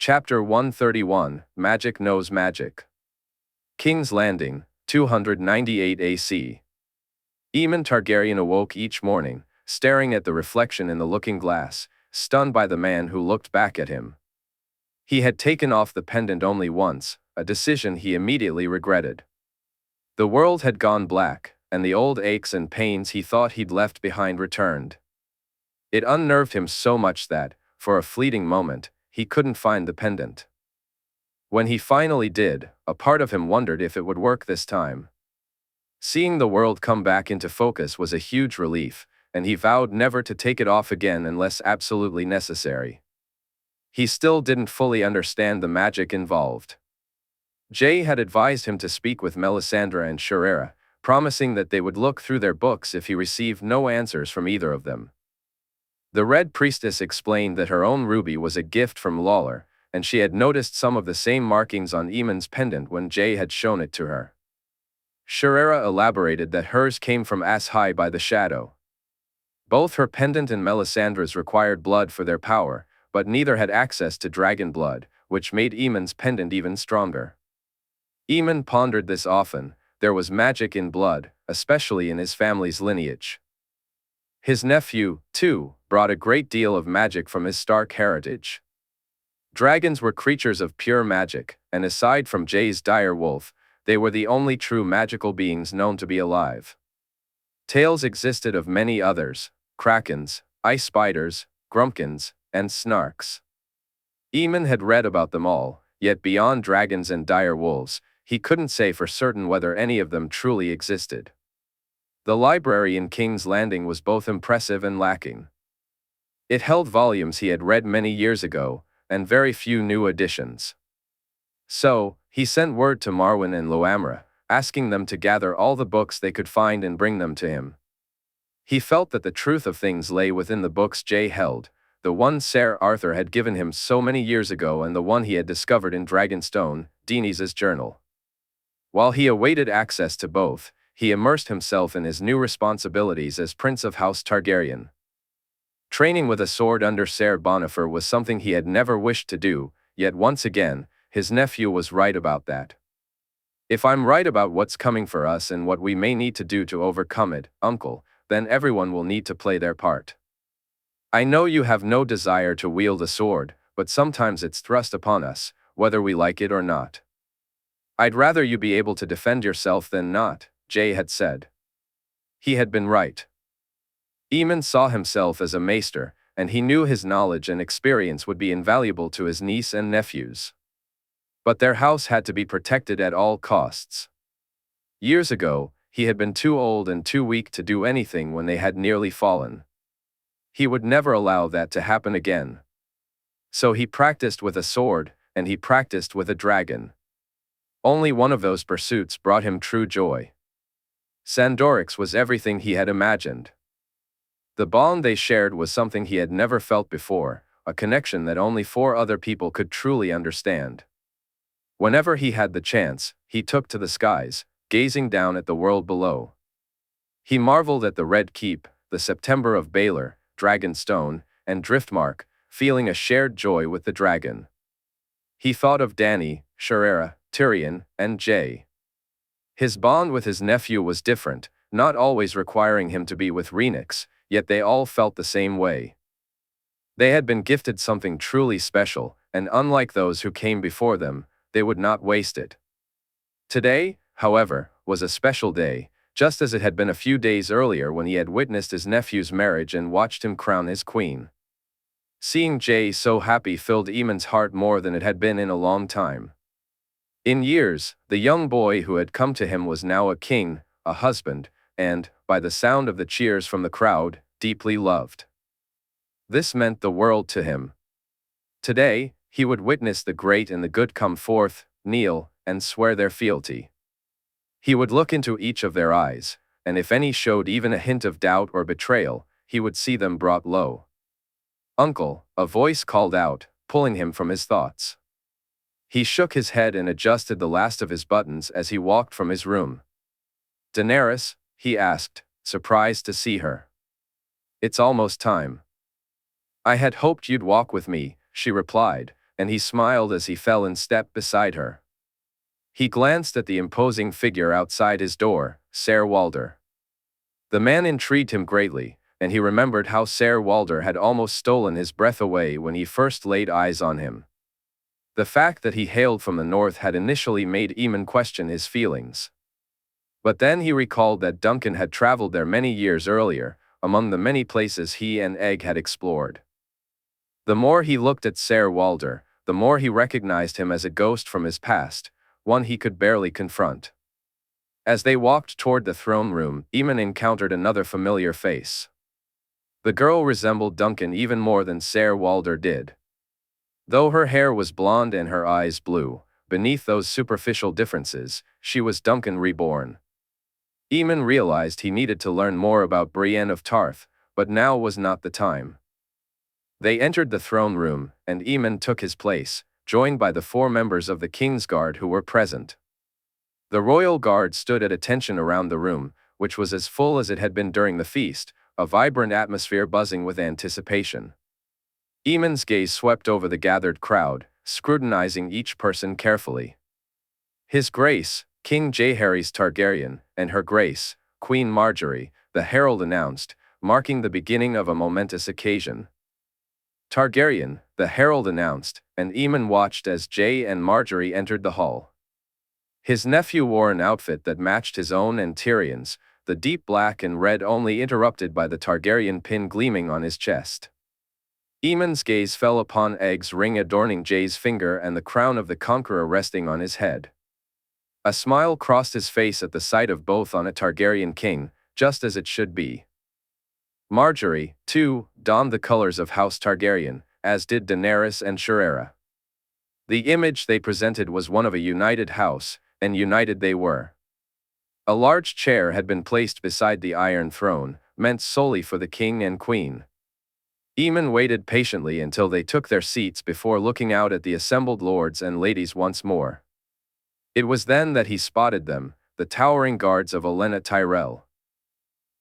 Chapter 131, Magic Knows Magic. King's Landing, 298 AC. Aemon Targaryen awoke each morning, staring at the reflection in the looking glass, stunned by the man who looked back at him. He had taken off the pendant only once, a decision he immediately regretted. The world had gone black, and the old aches and pains he thought he'd left behind returned. It unnerved him so much that, for a fleeting moment, he couldn't find the pendant. When he finally did, a part of him wondered if it would work this time. Seeing the world come back into focus was a huge relief, and he vowed never to take it off again unless absolutely necessary. He still didn't fully understand the magic involved. Jay had advised him to speak with Melisandre and Shireen, promising that they would look through their books if he received no answers from either of them. The Red Priestess explained that her own ruby was a gift from Lawler, and she had noticed some of the same markings on Aemon's pendant when Jay had shown it to her. Shireen elaborated that hers came from As High by the Shadow. Both her pendant and Melisandre's required blood for their power, but neither had access to dragon blood, which made Aemon's pendant even stronger. Aemon pondered this often. There was magic in blood, especially in his family's lineage. His nephew, too, brought a great deal of magic from his Stark heritage. Dragons were creatures of pure magic, and aside from Jay's dire wolf, they were the only true magical beings known to be alive. Tales existed of many others: krakens, ice spiders, grumpkins, and snarks. Aemon had read about them all, yet beyond dragons and dire wolves, he couldn't say for certain whether any of them truly existed. The library in King's Landing was both impressive and lacking. It held volumes he had read many years ago, and very few new additions. So, he sent word to Marwyn and Loamra, asking them to gather all the books they could find and bring them to him. He felt that the truth of things lay within the books Jay held, the one Ser Arthur had given him so many years ago and the one he had discovered in Dragonstone, Daenerys's journal. While he awaited access to both, he immersed himself in his new responsibilities as Prince of House Targaryen. Training with a sword under Ser Bonifer was something he had never wished to do, yet once again, his nephew was right about that. "If I'm right about what's coming for us and what we may need to do to overcome it, Uncle, then everyone will need to play their part. I know you have no desire to wield a sword, but sometimes it's thrust upon us, whether we like it or not. I'd rather you be able to defend yourself than not," Jay had said. He had been right. Aemon saw himself as a maester, and he knew his knowledge and experience would be invaluable to his niece and nephews. But their house had to be protected at all costs. Years ago, he had been too old and too weak to do anything when they had nearly fallen. He would never allow that to happen again. So he practiced with a sword, and he practiced with a dragon. Only one of those pursuits brought him true joy. Sandorix was everything he had imagined. The bond they shared was something he had never felt before, a connection that only 4 other people could truly understand. Whenever he had the chance, he took to the skies, gazing down at the world below. He marveled at the Red Keep, the September of Baelor, Dragonstone, and Driftmark, feeling a shared joy with the dragon. He thought of Dany, Shireen, Tyrion, and Jay. His bond with his nephew was different, not always requiring him to be with Rhaenix, yet they all felt the same way. They had been gifted something truly special, and unlike those who came before them, they would not waste it. Today, however, was a special day, just as it had been a few days earlier when he had witnessed his nephew's marriage and watched him crown his queen. Seeing Jay so happy filled Aemon's heart more than it had been in a long time. In years, the young boy who had come to him was now a king, a husband, and, by the sound of the cheers from the crowd, deeply loved. This meant the world to him. Today, he would witness the great and the good come forth, kneel, and swear their fealty. He would look into each of their eyes, and if any showed even a hint of doubt or betrayal, he would see them brought low. "Uncle," a voice called out, pulling him from his thoughts. He shook his head and adjusted the last of his buttons as he walked from his room. "Daenerys?" he asked, surprised to see her. "It's almost time." "I had hoped you'd walk with me," she replied, and he smiled as he fell in step beside her. He glanced at the imposing figure outside his door, Ser Walder. The man intrigued him greatly, and he remembered how Ser Walder had almost stolen his breath away when he first laid eyes on him. The fact that he hailed from the north had initially made Aemon question his feelings. But then he recalled that Duncan had traveled there many years earlier, among the many places he and Egg had explored. The more he looked at Ser Walder, the more he recognized him as a ghost from his past, one he could barely confront. As they walked toward the throne room, Aemon encountered another familiar face. The girl resembled Duncan even more than Ser Walder did. Though her hair was blonde and her eyes blue, beneath those superficial differences, she was Duncan reborn. Aemon realized he needed to learn more about Brienne of Tarth, but now was not the time. They entered the throne room, and Aemon took his place, joined by the 4 members of the King's Guard who were present. The royal guard stood at attention around the room, which was as full as it had been during the feast, a vibrant atmosphere buzzing with anticipation. Aemon's gaze swept over the gathered crowd, scrutinizing each person carefully. His Grace, King Jaehaerys Targaryen, and Her Grace, Queen Margaery, the herald announced, marking the beginning of a momentous occasion. Targaryen, the herald announced, and Aemon watched as Jae and Margaery entered the hall. His nephew wore an outfit that matched his own and Tyrion's, the deep black and red only interrupted by the Targaryen pin gleaming on his chest. Aemon's gaze fell upon Egg's ring adorning Jae's finger and the crown of the Conqueror resting on his head. A smile crossed his face at the sight of both on a Targaryen king, just as it should be. Margaery, too, donned the colors of House Targaryen, as did Daenerys and Shireen. The image they presented was one of a united house, and united they were. A large chair had been placed beside the Iron Throne, meant solely for the king and queen. Aemon waited patiently until they took their seats before looking out at the assembled lords and ladies once more. It was then that he spotted them, the towering guards of Olenna Tyrell.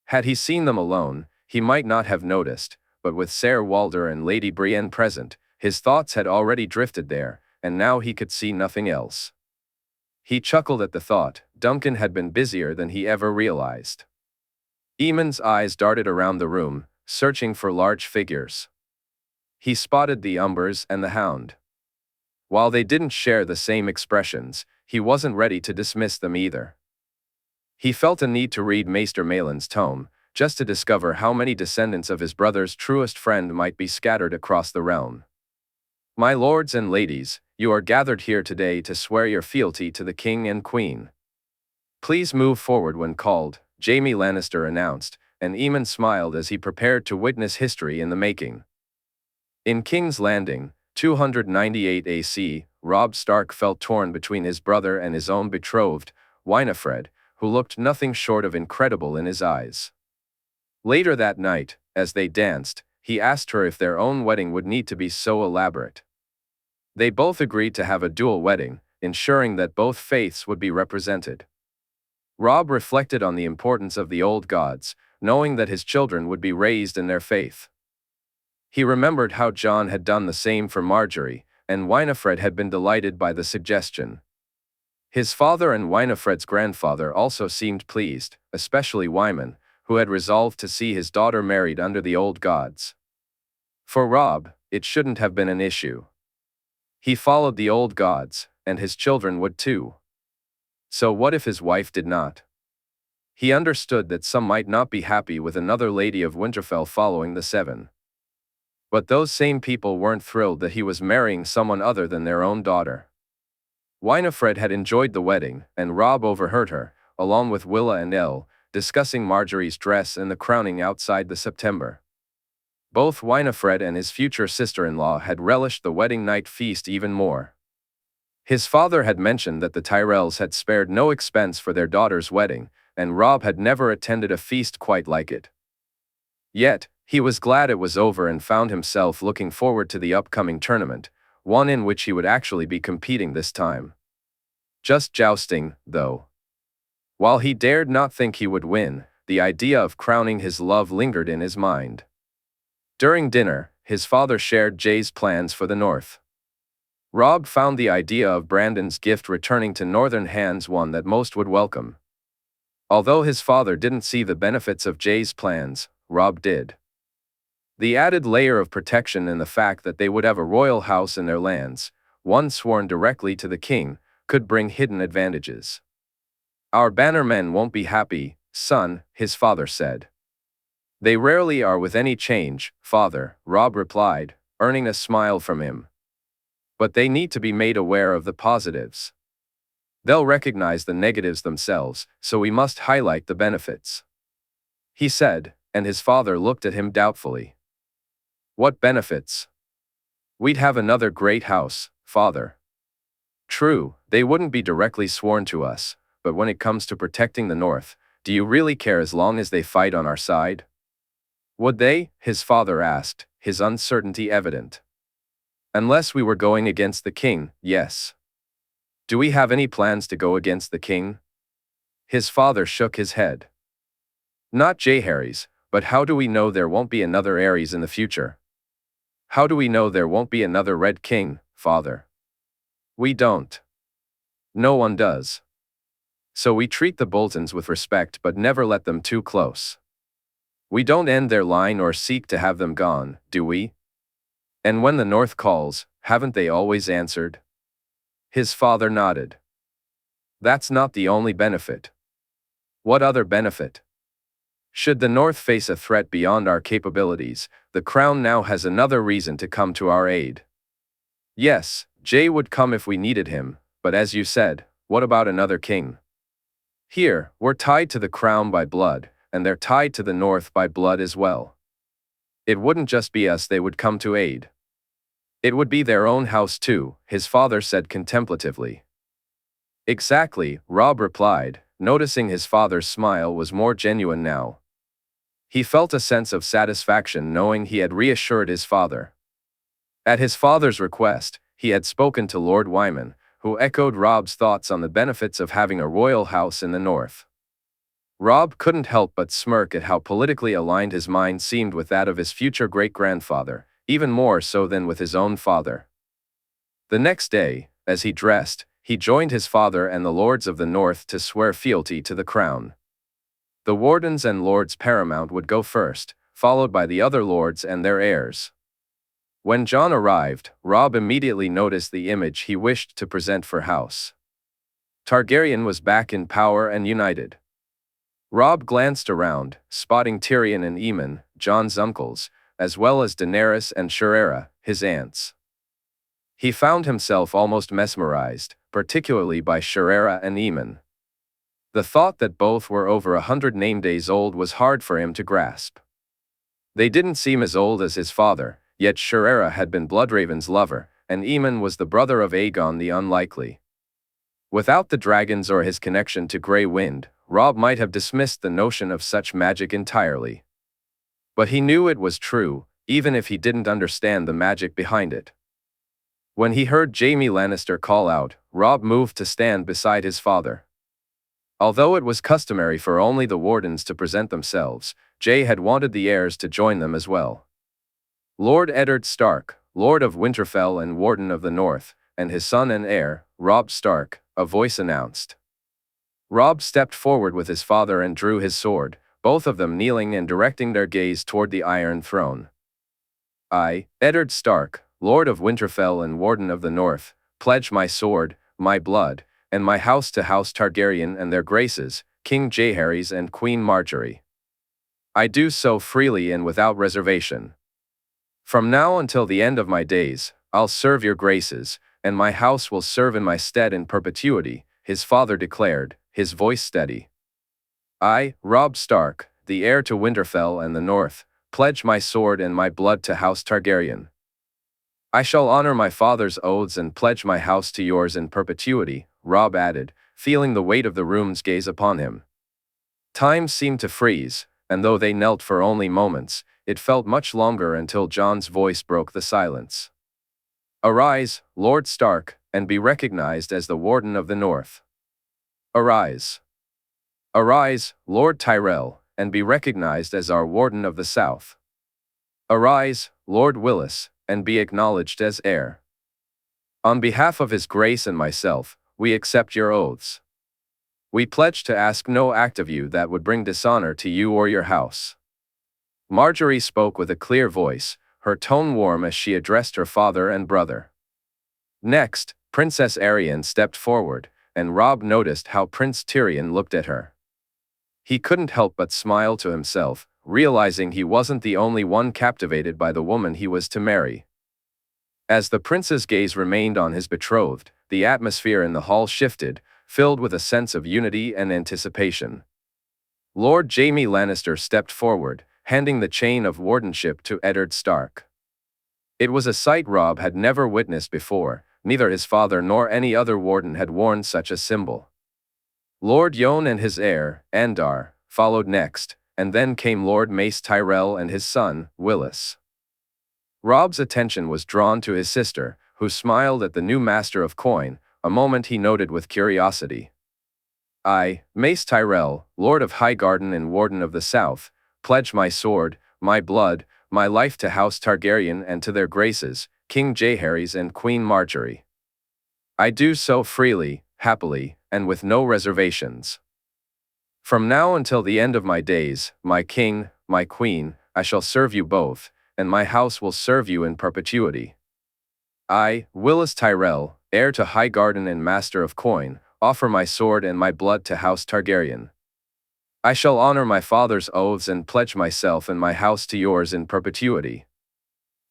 Had he seen them alone, he might not have noticed, but with Ser Walder and Lady Brienne present, his thoughts had already drifted there, and now he could see nothing else. He chuckled at the thought. Duncan had been busier than he ever realized. Aemon's eyes darted around the room, searching for large figures. He spotted the Umbers and the Hound. While they didn't share the same expressions, he wasn't ready to dismiss them either. He felt a need to read Maester Maelon's tome, just to discover how many descendants of his brother's truest friend might be scattered across the realm. My lords and ladies, you are gathered here today to swear your fealty to the king and queen. Please move forward when called, Jaime Lannister announced, and Aemon smiled as he prepared to witness history in the making. In King's Landing, 298 AC, Robb Stark felt torn between his brother and his own betrothed, Winifred, who looked nothing short of incredible in his eyes. Later that night, as they danced, he asked her if their own wedding would need to be so elaborate. They both agreed to have a dual wedding, ensuring that both faiths would be represented. Robb reflected on the importance of the old gods, knowing that his children would be raised in their faith. He remembered how Jon had done the same for Margaery, and Winifred had been delighted by the suggestion. His father and Winifred's grandfather also seemed pleased, especially Wyman, who had resolved to see his daughter married under the old gods. For Robb, it shouldn't have been an issue. He followed the old gods, and his children would too. So what if his wife did not? He understood that some might not be happy with another Lady of Winterfell following the Seven. But those same people weren't thrilled that he was marrying someone other than their own daughter. Winifred had enjoyed the wedding, and Robb overheard her, along with Willa and Elle, discussing Margaery's dress and the crowning outside the September. Both Winifred and his future sister-in-law had relished the wedding night feast even more. His father had mentioned that the Tyrells had spared no expense for their daughter's wedding, and Robb had never attended a feast quite like it. Yet, he was glad it was over and found himself looking forward to the upcoming tournament, one in which he would actually be competing this time. Just jousting, though. While he dared not think he would win, the idea of crowning his love lingered in his mind. During dinner, his father shared Jay's plans for the North. Robb found the idea of Brandon's gift returning to northern hands one that most would welcome. Although his father didn't see the benefits of Jay's plans, Robb did. The added layer of protection and the fact that they would have a royal house in their lands, one sworn directly to the king, could bring hidden advantages. "Our bannermen won't be happy, son," his father said. "They rarely are with any change, father," Robb replied, earning a smile from him. "But they need to be made aware of the positives. They'll recognize the negatives themselves, so we must highlight the benefits," he said, and his father looked at him doubtfully. "What benefits?" "We'd have another great house, father." "True, they wouldn't be directly sworn to us, but when it comes to protecting the North, do you really care as long as they fight on our side?" "Would they?" his father asked, his uncertainty evident. "Unless we were going against the king, yes." "Do we have any plans to go against the king?" His father shook his head. "Not Jaehaerys, but how do we know there won't be another Aerys in the future? How do we know there won't be another Red King, father?" "We don't. No one does. So we treat the Boltons with respect but never let them too close. We don't end their line or seek to have them gone, do we? And when the North calls, haven't they always answered?" His father nodded. "That's not the only benefit." "What other benefit?" "Should the North face a threat beyond our capabilities, the Crown now has another reason to come to our aid. Yes, Jay would come if we needed him, but as you said, what about another king? Here, we're tied to the Crown by blood, and they're tied to the North by blood as well. It wouldn't just be us they would come to aid. It would be their own house too," his father said contemplatively. "Exactly," Robb replied, noticing his father's smile was more genuine now. He felt a sense of satisfaction knowing he had reassured his father. At his father's request, he had spoken to Lord Wyman, who echoed Robb's thoughts on the benefits of having a royal house in the North. Robb couldn't help but smirk at how politically aligned his mind seemed with that of his future great-grandfather, even more so than with his own father. The next day, as he dressed, he joined his father and the lords of the North to swear fealty to the crown. The wardens and Lords Paramount would go first, followed by the other lords and their heirs. When Jon arrived, Robb immediately noticed the image he wished to present for House Targaryen was back in power and united. Robb glanced around, spotting Tyrion and Aemon, Jon's uncles, as well as Daenerys and Shireen, his aunts. He found himself almost mesmerized, particularly by Shireen and Aemon. The thought that both were over 100 name-days old was hard for him to grasp. They didn't seem as old as his father, yet Shireen had been Bloodraven's lover, and Aemon was the brother of Aegon the Unlikely. Without the dragons or his connection to Grey Wind, Robb might have dismissed the notion of such magic entirely. But he knew it was true, even if he didn't understand the magic behind it. When he heard Jaime Lannister call out, Robb moved to stand beside his father. Although it was customary for only the wardens to present themselves, Jay had wanted the heirs to join them as well. Lord Eddard Stark, Lord of Winterfell and Warden of the North, and his son and heir, Robb Stark, a voice announced. Robb stepped forward with his father and drew his sword, both of them kneeling and directing their gaze toward the Iron Throne. "I, Eddard Stark, Lord of Winterfell and Warden of the North, pledge my sword, my blood, and my house to House Targaryen and their graces, King Jaehaerys and Queen Margaery. I do so freely and without reservation. From now until the end of my days, I'll serve your graces, and my house will serve in my stead in perpetuity," his father declared, his voice steady. "I, Robb Stark, the heir to Winterfell and the North, pledge my sword and my blood to House Targaryen. I shall honor my father's oaths and pledge my house to yours in perpetuity," Robb added, feeling the weight of the room's gaze upon him. Time seemed to freeze, and though they knelt for only moments, it felt much longer until Jon's voice broke the silence. "Arise, Lord Stark, and be recognized as the Warden of the North. Arise. Arise, Lord Tyrell, and be recognized as our Warden of the South. Arise, Lord Willis, and be acknowledged as heir." On behalf of His Grace and myself, we accept your oaths. We pledge to ask no act of you that would bring dishonor to you or your house. Margaery spoke with a clear voice, her tone warm as she addressed her father and brother. Next, Princess Aerion stepped forward, and Robb noticed how Prince Tyrion looked at her. He couldn't help but smile to himself, realizing he wasn't the only one captivated by the woman he was to marry. As the prince's gaze remained on his betrothed, the atmosphere in the hall shifted, filled with a sense of unity and anticipation. Lord Jaime Lannister stepped forward, handing the chain of wardenship to Eddard Stark. It was a sight Robb had never witnessed before. Neither his father nor any other warden had worn such a symbol. Lord Yon and his heir, Andar, followed next, and then came Lord Mace Tyrell and his son, Willis. Robb's attention was drawn to his sister, who smiled at the new master of coin, a moment he noted with curiosity. I, Mace Tyrell, Lord of Highgarden and Warden of the South, pledge my sword, my blood, my life to House Targaryen and to their graces, King Jaehaerys and Queen Margaery. I do so freely, happily, and with no reservations. From now until the end of my days, my king, my queen, I shall serve you both, and my house will serve you in perpetuity. I, Willis Tyrell, heir to Highgarden and master of coin, offer my sword and my blood to House Targaryen. I shall honor my father's oaths and pledge myself and my house to yours in perpetuity.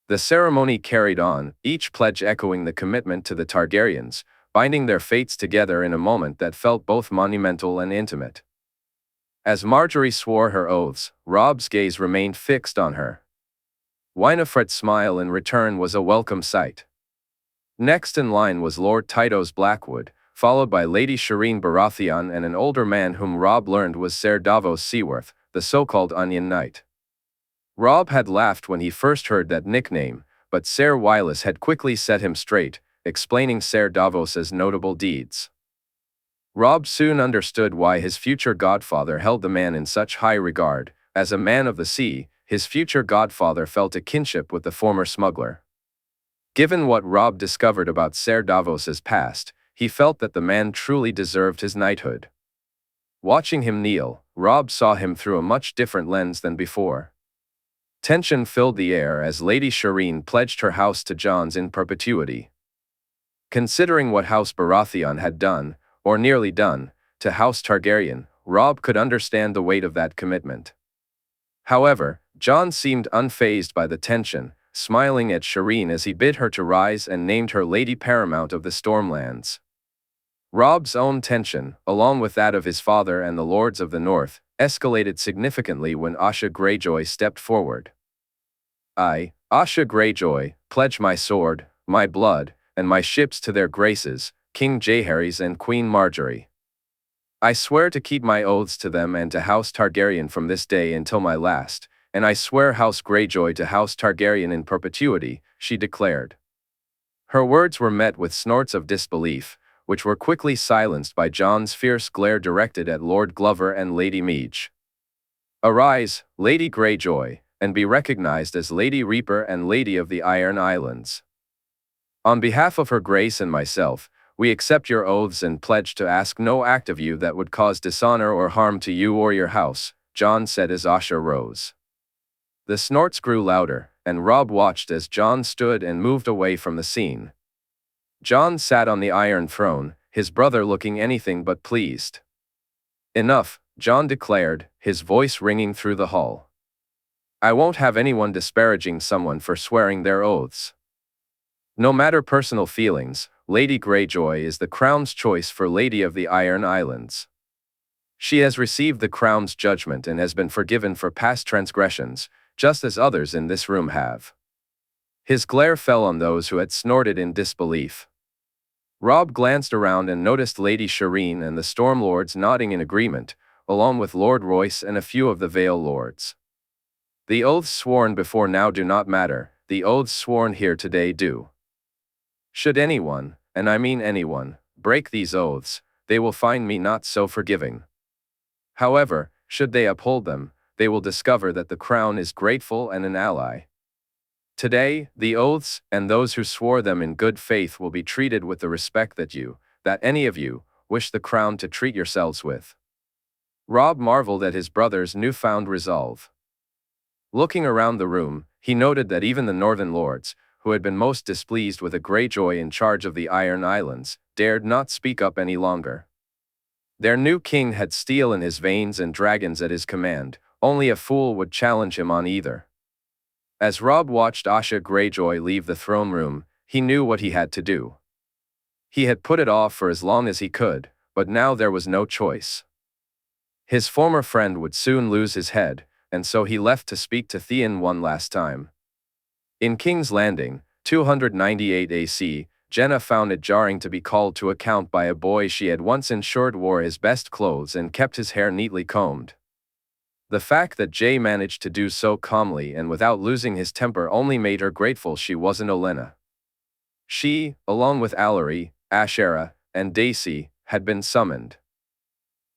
The ceremony carried on, each pledge echoing the commitment to the Targaryens, binding their fates together in a moment that felt both monumental and intimate. As Margaery swore her oaths, Robb's gaze remained fixed on her. Winifred's smile in return was a welcome sight. Next in line was Lord Tytos Blackwood, followed by Lady Shireen Baratheon and an older man whom Robb learned was Ser Davos Seaworth, the so-called Onion Knight. Robb had laughed when he first heard that nickname, but Ser Wylis had quickly set him straight, explaining Ser Davos's notable deeds. Robb soon understood why his future godfather held the man in such high regard. As a man of the sea, his future godfather felt a kinship with the former smuggler. Given what Robb discovered about Ser Davos's past, he felt that the man truly deserved his knighthood. Watching him kneel, Robb saw him through a much different lens than before. Tension filled the air as Lady Shireen pledged her house to Jon's in perpetuity. Considering what House Baratheon had done, or nearly done, to House Targaryen, Robb could understand the weight of that commitment. However, Jon seemed unfazed by the tension, smiling at Shireen as he bid her to rise and named her Lady Paramount of the Stormlands. Robb's own tension, along with that of his father and the Lords of the North, escalated significantly when Asha Greyjoy stepped forward. I, Asha Greyjoy, pledge my sword, my blood, and my ships to their graces, King Jaehaerys and Queen Margaery. I swear to keep my oaths to them and to House Targaryen from this day until my last, and I swear House Greyjoy to House Targaryen in perpetuity, she declared. Her words were met with snorts of disbelief, which were quickly silenced by Jon's fierce glare directed at Lord Glover and Lady Meege. Arise, Lady Greyjoy, and be recognized as Lady Reaper and Lady of the Iron Islands. On behalf of Her Grace and myself, we accept your oaths and pledge to ask no act of you that would cause dishonor or harm to you or your house, Jon said as Asha rose. The snorts grew louder, and Robb watched as Jon stood and moved away from the scene. Jon sat on the Iron Throne, his brother looking anything but pleased. Enough, Jon declared, his voice ringing through the hall. I won't have anyone disparaging someone for swearing their oaths. No matter personal feelings, Lady Greyjoy is the crown's choice for Lady of the Iron Islands. She has received the crown's judgment and has been forgiven for past transgressions, just as others in this room have. His glare fell on those who had snorted in disbelief. Robb glanced around and noticed Lady Shireen and the Stormlords nodding in agreement, along with Lord Royce and a few of the Vale Lords. The oaths sworn before now do not matter, the oaths sworn here today do. Should anyone, and I mean anyone, break these oaths, they will find me not so forgiving. However, should they uphold them, they will discover that the crown is grateful and an ally. Today, the oaths and those who swore them in good faith will be treated with the respect that any of you, wish the crown to treat yourselves with." Robb marveled at his brother's newfound resolve. Looking around the room, he noted that even the northern lords, who had been most displeased with a Greyjoy in charge of the Iron Islands, dared not speak up any longer. Their new king had steel in his veins and dragons at his command. Only a fool would challenge him on either. As Robb watched Asha Greyjoy leave the throne room, he knew what he had to do. He had put it off for as long as he could, but now there was no choice. His former friend would soon lose his head, and so he left to speak to Theon one last time. In King's Landing, 298 AC, Genna found it jarring to be called to account by a boy she had once ensured wore his best clothes and kept his hair neatly combed. The fact that Jae managed to do so calmly and without losing his temper only made her grateful she wasn't Olenna. She, along with Alerie, Ashara, and Dayne, had been summoned.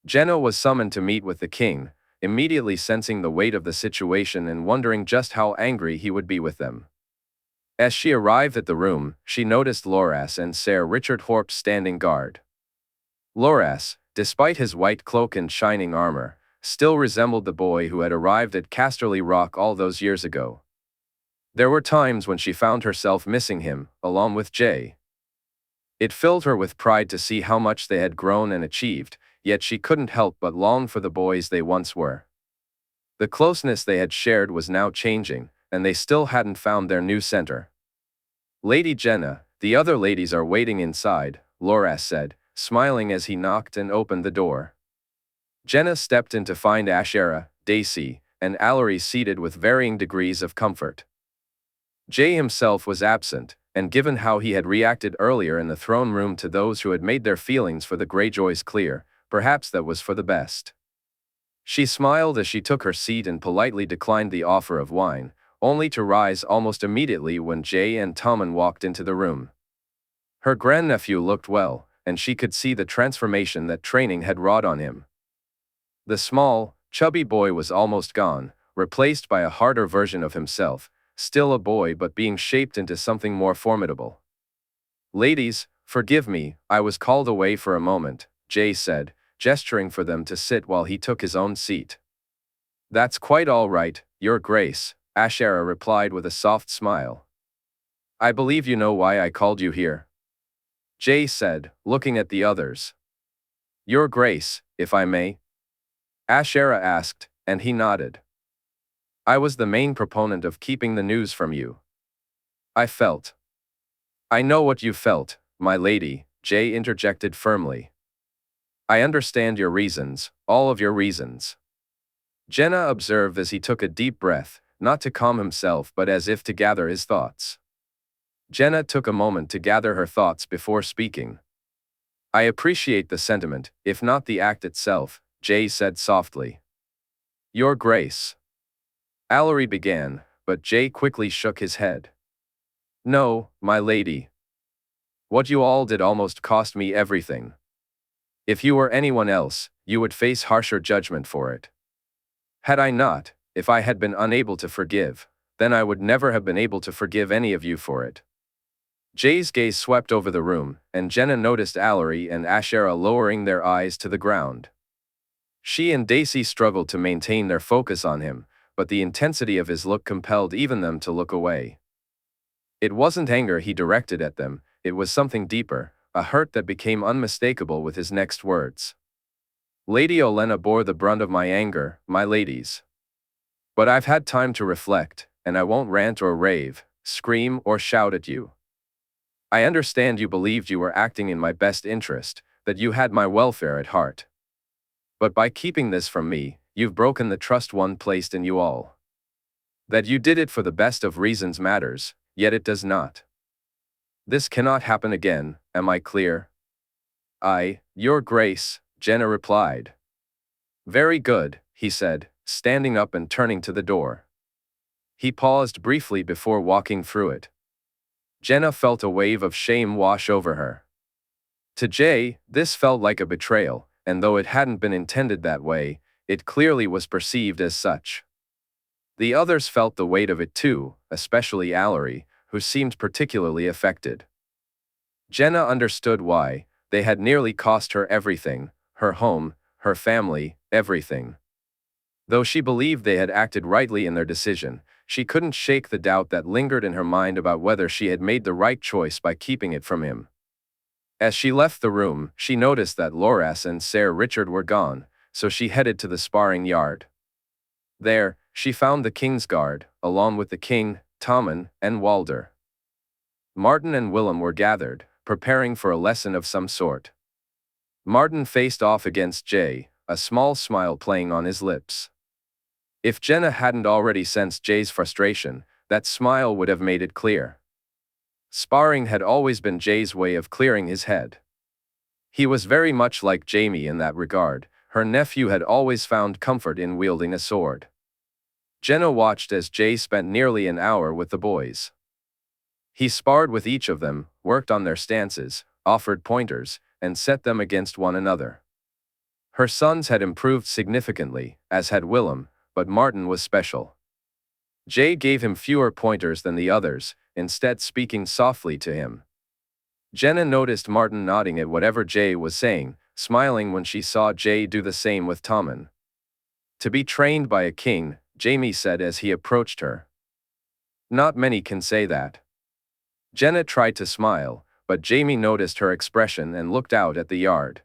Genna was summoned to meet with the king, immediately sensing the weight of the situation and wondering just how angry he would be with them. As she arrived at the room, she noticed Loras and Ser Richard Horp standing guard. Loras, despite his white cloak and shining armor, still resembled the boy who had arrived at Casterly Rock all those years ago. There were times when she found herself missing him, along with Jae. It filled her with pride to see how much they had grown and achieved, yet she couldn't help but long for the boys they once were. The closeness they had shared was now changing, and they still hadn't found their new center. "Lady Genna, the other ladies are waiting inside," Loras said, smiling as he knocked and opened the door. Genna stepped in to find Ashara, Dayne, and Alerie seated with varying degrees of comfort. Jae himself was absent, and given how he had reacted earlier in the throne room to those who had made their feelings for the Greyjoys clear, perhaps that was for the best. She smiled as she took her seat and politely declined the offer of wine, only to rise almost immediately when Jae and Tommen walked into the room. Her grandnephew looked well, and she could see the transformation that training had wrought on him. The small, chubby boy was almost gone, replaced by a harder version of himself, still a boy but being shaped into something more formidable. "Ladies, forgive me, I was called away for a moment," Jae said, gesturing for them to sit while he took his own seat. "That's quite all right, Your Grace," Ashara replied with a soft smile. "I believe you know why I called you here," Jae said, looking at the others. "Your Grace, if I may?" Ashara asked, and he nodded. "I was the main proponent of keeping the news from you. I felt." "I know what you felt, my lady," Jae interjected firmly. "I understand your reasons, all of your reasons." Genna observed as he took a deep breath, not to calm himself but as if to gather his thoughts. Genna took a moment to gather her thoughts before speaking. "I appreciate the sentiment, if not the act itself," Jae said softly. "Your Grace." Alerie began, but Jae quickly shook his head. "No, my lady. What you all did almost cost me everything. If you were anyone else, you would face harsher judgment for it. Had I not, if I had been unable to forgive, then I would never have been able to forgive any of you for it." Jae's gaze swept over the room, and Genna noticed Alerie and Ashara lowering their eyes to the ground. She and Dayne struggled to maintain their focus on him, but the intensity of his look compelled even them to look away. It wasn't anger he directed at them, it was something deeper, a hurt that became unmistakable with his next words. "Lady Olenna bore the brunt of my anger, my ladies. But I've had time to reflect, and I won't rant or rave, scream or shout at you. I understand you believed you were acting in my best interest, that you had my welfare at heart. But by keeping this from me, you've broken the trust one placed in you all. That you did it for the best of reasons matters, yet it does not. This cannot happen again, am I clear?" "Aye, Your Grace," Genna replied. "Very good," he said, standing up and turning to the door. He paused briefly before walking through it. Genna felt a wave of shame wash over her. To Jae, this felt like a betrayal, and though it hadn't been intended that way, it clearly was perceived as such. The others felt the weight of it too, especially Alerie, who seemed particularly affected. Genna understood why. They had nearly cost her everything, her home, her family, everything. Though she believed they had acted rightly in their decision, she couldn't shake the doubt that lingered in her mind about whether she had made the right choice by keeping it from him. As she left the room, she noticed that Loras and Ser Richard were gone, so she headed to the sparring yard. There, she found the King's Guard, along with the King, Tommen, and Walder. Martin and Willem were gathered, preparing for a lesson of some sort. Martin faced off against Jay, a small smile playing on his lips. If Genna hadn't already sensed Jay's frustration, that smile would have made it clear. Sparring had always been Jay's way of clearing his head. He was very much like Jaime in that regard. Her nephew had always found comfort in wielding a sword. Genna watched as Jay spent nearly an hour with the boys. He sparred with each of them, worked on their stances, offered pointers, and set them against one another. Her sons had improved significantly, as had Willem, but Martin was special. Jay gave him fewer pointers than the others, instead speaking softly to him. Genna noticed Martin nodding at whatever Jay was saying, smiling when she saw Jay do the same with Tommen. To be trained by a king, Jaime said as he approached her. Not many can say that. Genna tried to smile, but Jaime noticed her expression and looked out at the yard.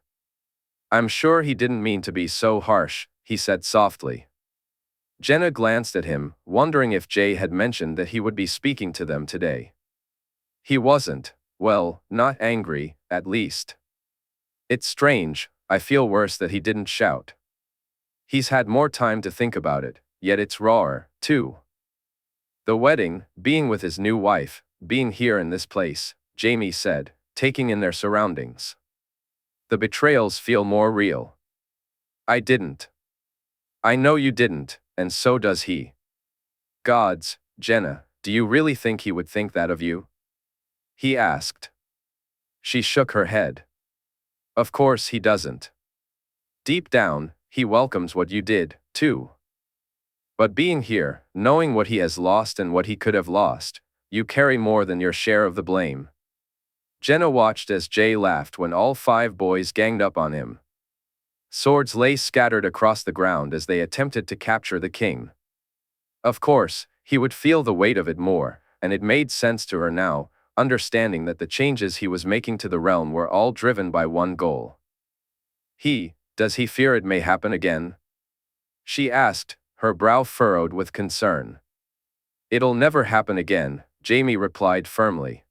I'm sure he didn't mean to be so harsh, he said softly. Genna glanced at him, wondering if Jay had mentioned that he would be speaking to them today. He wasn't, well, not angry, at least. It's strange, I feel worse that he didn't shout. He's had more time to think about it, yet it's rawer, too. The wedding, being with his new wife, being here in this place, Jaime said, taking in their surroundings. The betrayals feel more real. I didn't. I know you didn't, and so does he. Gods, Genna, do you really think he would think that of you? He asked. She shook her head. Of course he doesn't. Deep down, he welcomes what you did, too. But being here, knowing what he has lost and what he could have lost, you carry more than your share of the blame. Genna watched as Jay laughed when all 5 boys ganged up on him. Swords lay scattered across the ground as they attempted to capture the king. Of course, he would feel the weight of it more, and it made sense to her now, understanding that the changes he was making to the realm were all driven by one goal. Does he fear it may happen again? She asked, her brow furrowed with concern. It'll never happen again, Jaime replied firmly.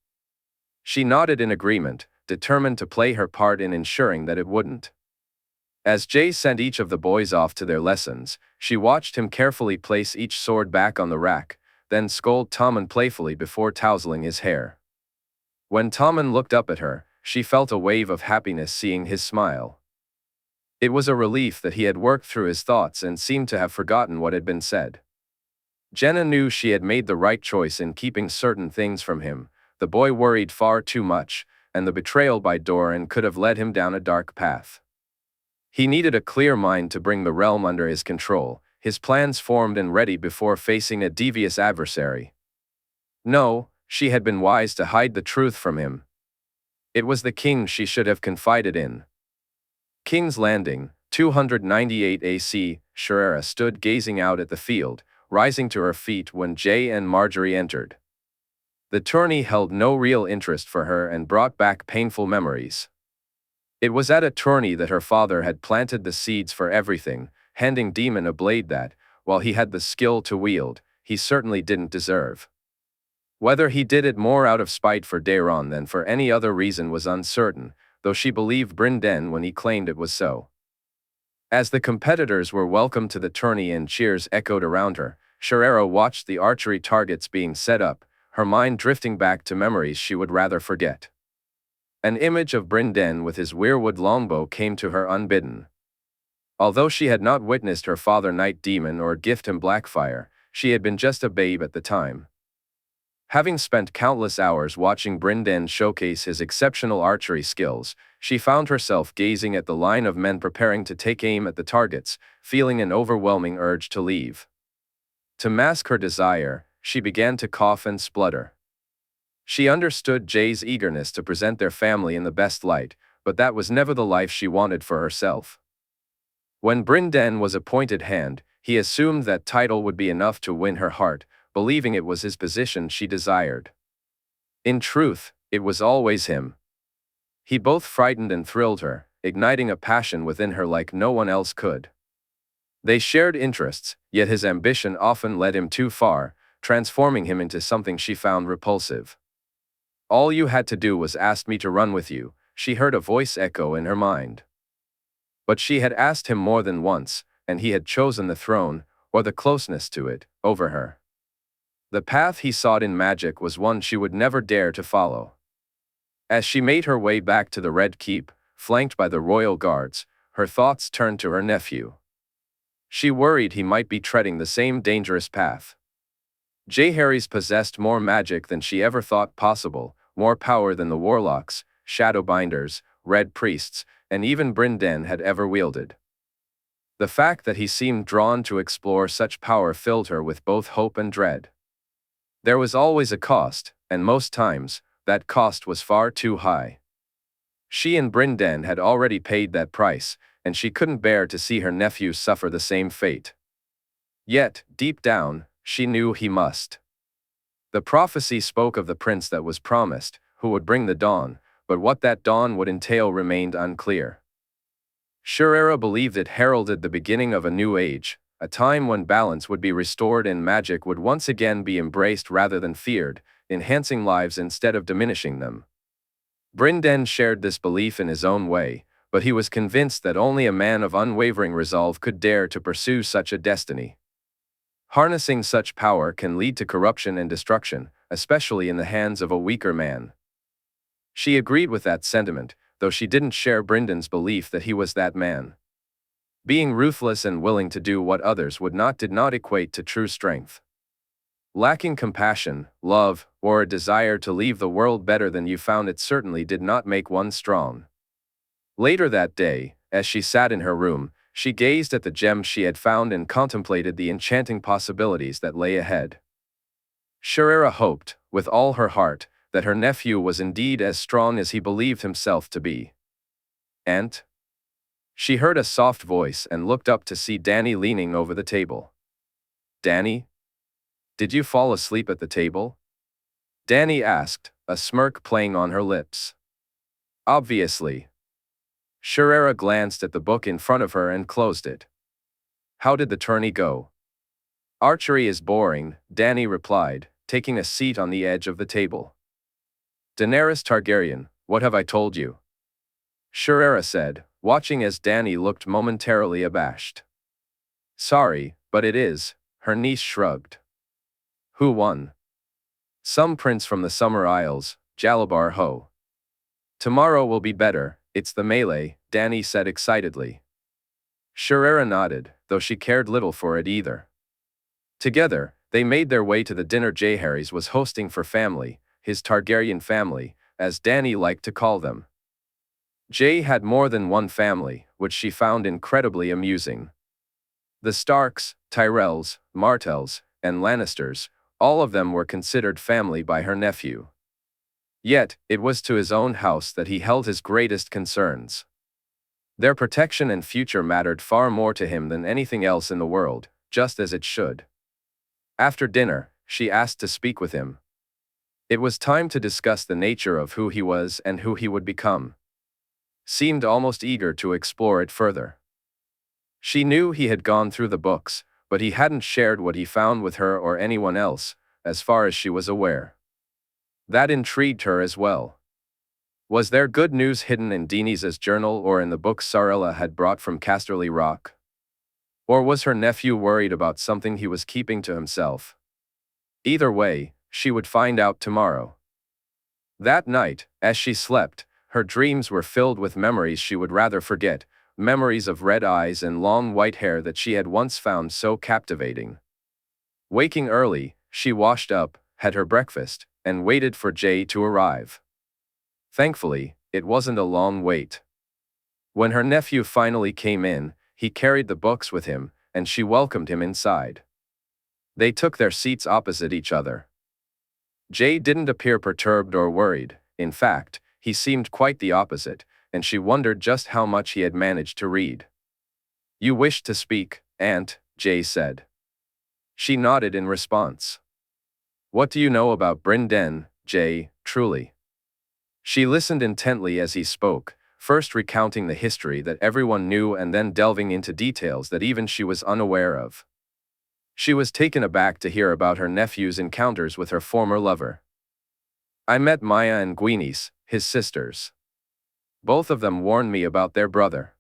She nodded in agreement, determined to play her part in ensuring that it wouldn't. As Jay sent each of the boys off to their lessons, she watched him carefully place each sword back on the rack, then scold Tommen playfully before tousling his hair. When Tommen looked up at her, she felt a wave of happiness seeing his smile. It was a relief that he had worked through his thoughts and seemed to have forgotten what had been said. Genna knew she had made the right choice in keeping certain things from him. The boy worried far too much, and the betrayal by Doran could have led him down a dark path. He needed a clear mind to bring the realm under his control, his plans formed and ready before facing a devious adversary. No, she had been wise to hide the truth from him. It was the king she should have confided in. King's Landing, 298 AC, Ashara stood gazing out at the field, rising to her feet when Jay and Margaery entered. The tourney held no real interest for her and brought back painful memories. It was at a tourney that her father had planted the seeds for everything, handing Daemon a blade that, while he had the skill to wield, he certainly didn't deserve. Whether he did it more out of spite for Daeron than for any other reason was uncertain, though she believed Brynden when he claimed it was so. As the competitors were welcomed to the tourney and cheers echoed around her, Ashara watched the archery targets being set up, her mind drifting back to memories she would rather forget. An image of Brynden with his weirwood longbow came to her unbidden. Although she had not witnessed her father knight Daemon or gift him Blackfire, she had been just a babe at the time. Having spent countless hours watching Brynden showcase his exceptional archery skills, she found herself gazing at the line of men preparing to take aim at the targets, feeling an overwhelming urge to leave. To mask her desire, she began to cough and splutter. She understood Jay's eagerness to present their family in the best light, but that was never the life she wanted for herself. When Brynden was appointed hand, he assumed that title would be enough to win her heart, believing it was his position she desired. In truth, it was always him. He both frightened and thrilled her, igniting a passion within her like no one else could. They shared interests, yet his ambition often led him too far, transforming him into something she found repulsive. "All you had to do was ask me to run with you," she heard a voice echo in her mind. But she had asked him more than once, and he had chosen the throne, or the closeness to it, over her. The path he sought in magic was one she would never dare to follow. As she made her way back to the Red Keep, flanked by the royal guards, her thoughts turned to her nephew. She worried he might be treading the same dangerous path. Jaehaerys possessed more magic than she ever thought possible, more power than the warlocks, shadowbinders, red priests, and even Brynden had ever wielded. The fact that he seemed drawn to explore such power filled her with both hope and dread. There was always a cost, and most times, that cost was far too high. She and Brynden had already paid that price, and she couldn't bear to see her nephew suffer the same fate. Yet, deep down, she knew he must. The prophecy spoke of the prince that was promised, who would bring the dawn, but what that dawn would entail remained unclear. Shireen believed it heralded the beginning of a new age, a time when balance would be restored and magic would once again be embraced rather than feared, enhancing lives instead of diminishing them. Brynden shared this belief in his own way, but he was convinced that only a man of unwavering resolve could dare to pursue such a destiny. Harnessing such power can lead to corruption and destruction, especially in the hands of a weaker man. She agreed with that sentiment, though she didn't share Brynden's belief that he was that man. Being ruthless and willing to do what others would not did not equate to true strength. Lacking compassion, love, or a desire to leave the world better than you found it certainly did not make one strong. Later that day, as she sat in her room, she gazed at the gems she had found and contemplated the enchanting possibilities that lay ahead. Shireen hoped, with all her heart, that her nephew was indeed as strong as he believed himself to be. "Aunt?" She heard a soft voice and looked up to see Dany leaning over the table. "Dany? Did you fall asleep at the table?" Dany asked, a smirk playing on her lips. "Obviously." Shireen glanced at the book in front of her and closed it. "How did the tourney go?" "Archery is boring," Dany replied, taking a seat on the edge of the table. "Daenerys Targaryen, what have I told you?" Shireen said, watching as Dany looked momentarily abashed. "Sorry, but it is," her niece shrugged. "Who won?" "Some prince from the Summer Isles, Jalabar Ho." "Tomorrow will be better, it's the melee," Dany said excitedly. Shireen nodded, though she cared little for it either. Together, they made their way to the dinner Jaehaerys was hosting for family, his Targaryen family, as Dany liked to call them. Jay had more than one family, which she found incredibly amusing. The Starks, Tyrells, Martells, and Lannisters, all of them were considered family by her nephew. Yet, it was to his own house that he held his greatest concerns. Their protection and future mattered far more to him than anything else in the world, just as it should. After dinner, she asked to speak with him. It was time to discuss the nature of who he was and who he would become. Seemed almost eager to explore it further. She knew he had gone through the books, but he hadn't shared what he found with her or anyone else, as far as she was aware. That intrigued her as well. Was there good news hidden in Dany's journal or in the books Sarella had brought from Casterly Rock? Or was her nephew worried about something he was keeping to himself? Either way, she would find out tomorrow. That night, as she slept, her dreams were filled with memories she would rather forget, memories of red eyes and long white hair that she had once found so captivating. Waking early, she washed up, had her breakfast, and waited for Jay to arrive. Thankfully, it wasn't a long wait. When her nephew finally came in, he carried the books with him, and she welcomed him inside. They took their seats opposite each other. Jay didn't appear perturbed or worried. In fact, he seemed quite the opposite, and she wondered just how much he had managed to read. "You wished to speak, Aunt," Jay said. She nodded in response. "What do you know about Bryn Den, Jay, truly?" She listened intently as he spoke, first recounting the history that everyone knew and then delving into details that even she was unaware of. She was taken aback to hear about her nephew's encounters with her former lover. "I met Maya and Gwyneth, his sisters. Both of them warned me about their brother.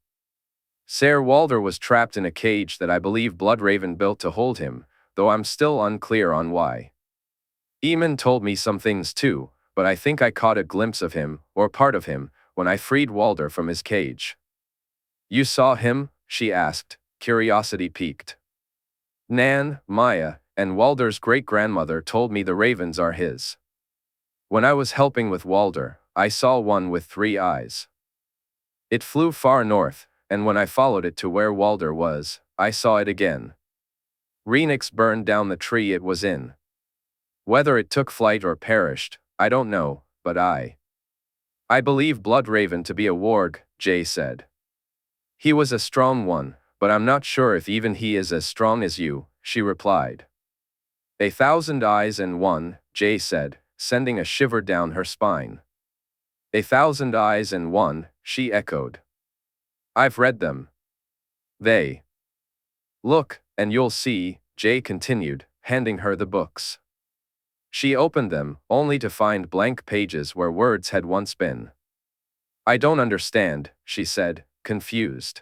Ser Walder was trapped in a cage that I believe Bloodraven built to hold him, though I'm still unclear on why. Aemon told me some things too, but I think I caught a glimpse of him, or part of him, when I freed Walder from his cage." "You saw him?" she asked, curiosity piqued. "Nan, Maya, and Walder's great-grandmother told me the ravens are his. When I was helping with Walder, I saw one with 3 eyes. It flew far north, and when I followed it to where Walder was, I saw it again. Rhaenix burned down the tree it was in. Whether it took flight or perished, I don't know, but I believe Bloodraven to be a warg," Jay said. "He was a strong one, but I'm not sure if even he is as strong as you," she replied. "1,000 eyes and one," Jay said, sending a shiver down her spine. "1,000 eyes and one," she echoed. "I've read them. They look, and you'll see," Jay continued, handing her the books. She opened them, only to find blank pages where words had once been. "I don't understand," she said, confused.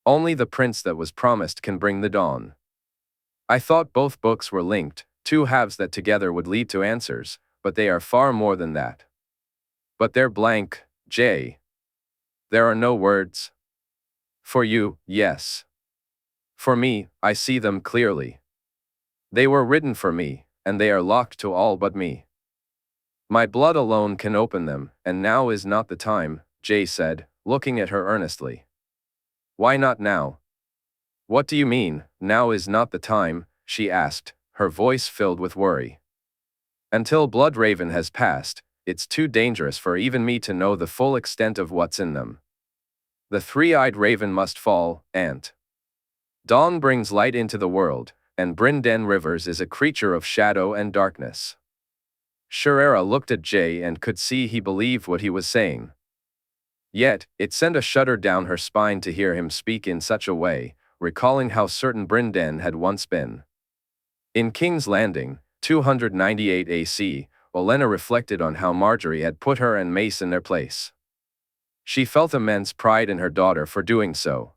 "Only the prince that was promised can bring the dawn. I thought both books were linked, 2 halves that together would lead to answers, but they are far more than that. But they're blank, Jay. There are no words. For you, yes. For me, I see them clearly. They were written for me, and they are locked to all but me. My blood alone can open them, and now is not the time," Jay said, looking at her earnestly. "Why not now?" "What do you mean, now is not the time?" she asked, her voice filled with worry. "Until Bloodraven has passed, it's too dangerous for even me to know the full extent of what's in them. The 3-eyed raven must fall, Aunt. Dawn brings light into the world, and Bryn Den Rivers is a creature of shadow and darkness." Shireen looked at Jay and could see he believed what he was saying. Yet, it sent a shudder down her spine to hear him speak in such a way, recalling how certain Bryn Den had once been. In King's Landing, 298 AC, Olenna reflected on how Margaery had put her and Mace in their place. She felt immense pride in her daughter for doing so.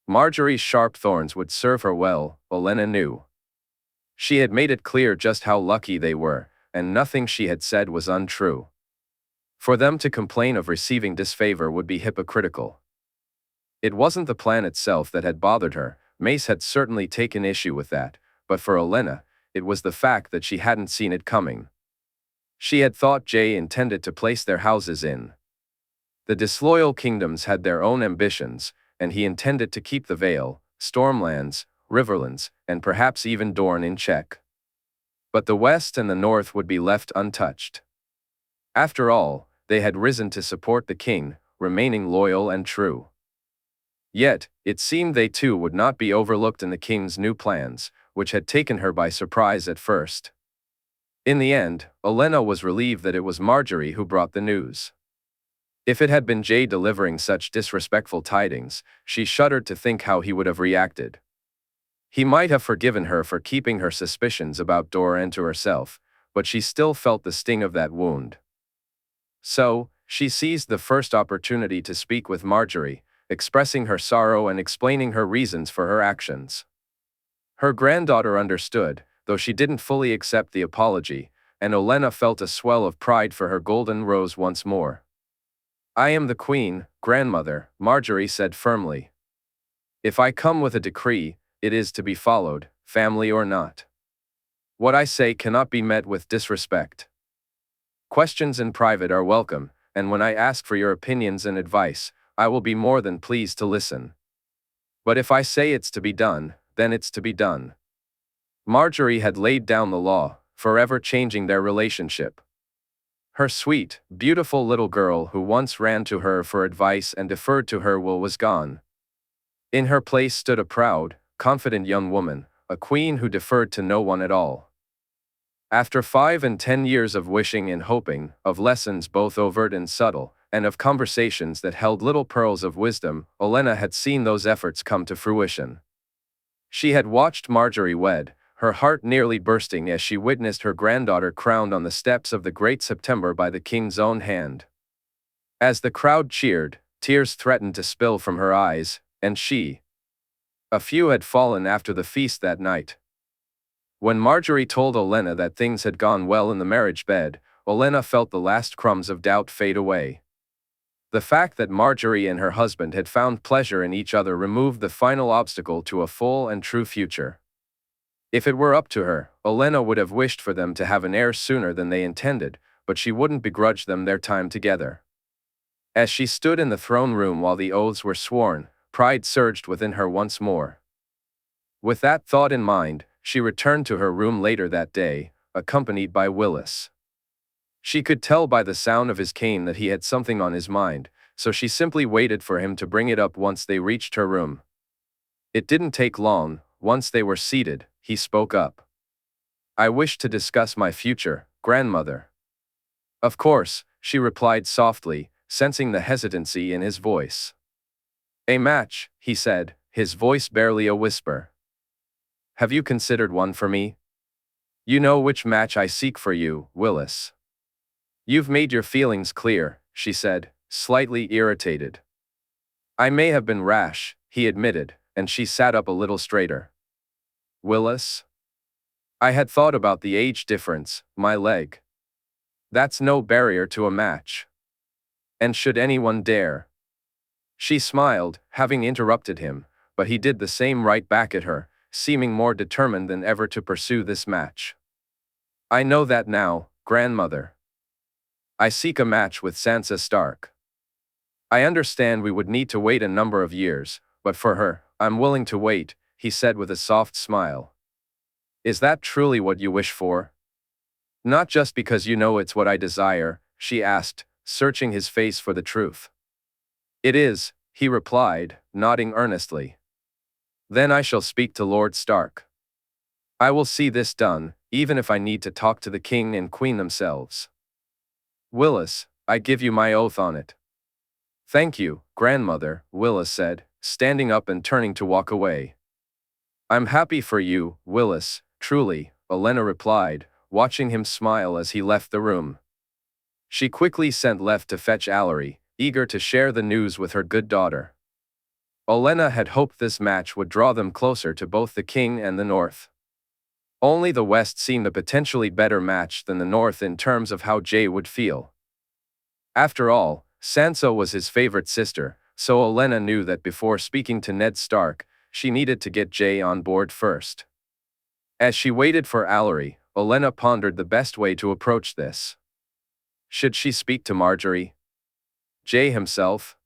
Margaery's sharp thorns would serve her well, Olenna knew. She had made it clear just how lucky they were, and nothing she had said was untrue. For them to complain of receiving disfavor would be hypocritical. It wasn't the plan itself that had bothered her, Mace had certainly taken issue with that, but for Olenna, it was the fact that she hadn't seen it coming. She had thought Jay intended to place their houses in the disloyal kingdoms had their own ambitions, and he intended to keep the Vale, Stormlands, Riverlands, and perhaps even Dorne in check. But the West and the North would be left untouched. After all, they had risen to support the king, remaining loyal and true. Yet, it seemed they too would not be overlooked in the king's new plans, which had taken her by surprise at first. In the end, Olenna was relieved that it was Margaery who brought the news. If it had been Jay delivering such disrespectful tidings, she shuddered to think how he would have reacted. He might have forgiven her for keeping her suspicions about Dora to herself, but she still felt the sting of that wound. So, she seized the first opportunity to speak with Margaery, expressing her sorrow and explaining her reasons for her actions. Her granddaughter understood, though she didn't fully accept the apology, and Olenna felt a swell of pride for her golden rose once more. "I am the queen, grandmother," Margaery said firmly. "If I come with a decree, it is to be followed, family or not. What I say cannot be met with disrespect. Questions in private are welcome, and when I ask for your opinions and advice, I will be more than pleased to listen. But if I say it's to be done, then it's to be done." Margaery had laid down the law, forever changing their relationship. Her sweet, beautiful little girl who once ran to her for advice and deferred to her will was gone. In her place stood a proud, confident young woman, a queen who deferred to no one at all. After 5 and 10 years of wishing and hoping, of lessons both overt and subtle, and of conversations that held little pearls of wisdom, Olenna had seen those efforts come to fruition. She had watched Margaery wed, her heart nearly bursting as she witnessed her granddaughter crowned on the steps of the Great September by the king's own hand. As the crowd cheered, tears threatened to spill from her eyes, and a few had fallen after the feast that night. When Margaery told Olenna that things had gone well in the marriage bed, Olenna felt the last crumbs of doubt fade away. The fact that Margaery and her husband had found pleasure in each other removed the final obstacle to a full and true future. If it were up to her, Olenna would have wished for them to have an heir sooner than they intended, but she wouldn't begrudge them their time together. As she stood in the throne room while the oaths were sworn, pride surged within her once more. With that thought in mind, she returned to her room later that day, accompanied by Willis. She could tell by the sound of his cane that he had something on his mind, so she simply waited for him to bring it up once they reached her room. It didn't take long. Once they were seated, he spoke up. "I wish to discuss my future, grandmother." "Of course," she replied softly, sensing the hesitancy in his voice. "A match," he said, his voice barely a whisper. "Have you considered one for me?" "You know which match I seek for you, Willis." "You've made your feelings clear," she said, slightly irritated. "I may have been rash," he admitted, and she sat up a little straighter. "Willis? I had thought about the age difference, my leg. That's no barrier to a match. And should anyone dare?" She smiled, having interrupted him, but he did the same right back at her, seeming more determined than ever to pursue this match. "I know that now, grandmother. I seek a match with Sansa Stark. I understand we would need to wait a number of years, but for her, I'm willing to wait," he said with a soft smile. "Is that truly what you wish for?" "Not just because you know it's what I desire," she asked, searching his face for the truth. "It is," he replied, nodding earnestly. "Then I shall speak to Lord Stark. I will see this done, even if I need to talk to the king and queen themselves. Willis, I give you my oath on it." "Thank you, grandmother," Willis said, standing up and turning to walk away. "I'm happy for you, Willis, truly," Olenna replied, watching him smile as he left the room. She quickly sent left to fetch Alerie, eager to share the news with her good daughter. Olenna had hoped this match would draw them closer to both the king and the north. Only the west seemed a potentially better match than the north in terms of how Jay would feel. After all, Sansa was his favorite sister, so Olenna knew that before speaking to Ned Stark, she needed to get Jay on board first. As she waited for Alerie, Olenna pondered the best way to approach this. Should she speak to Margaery? Jay himself?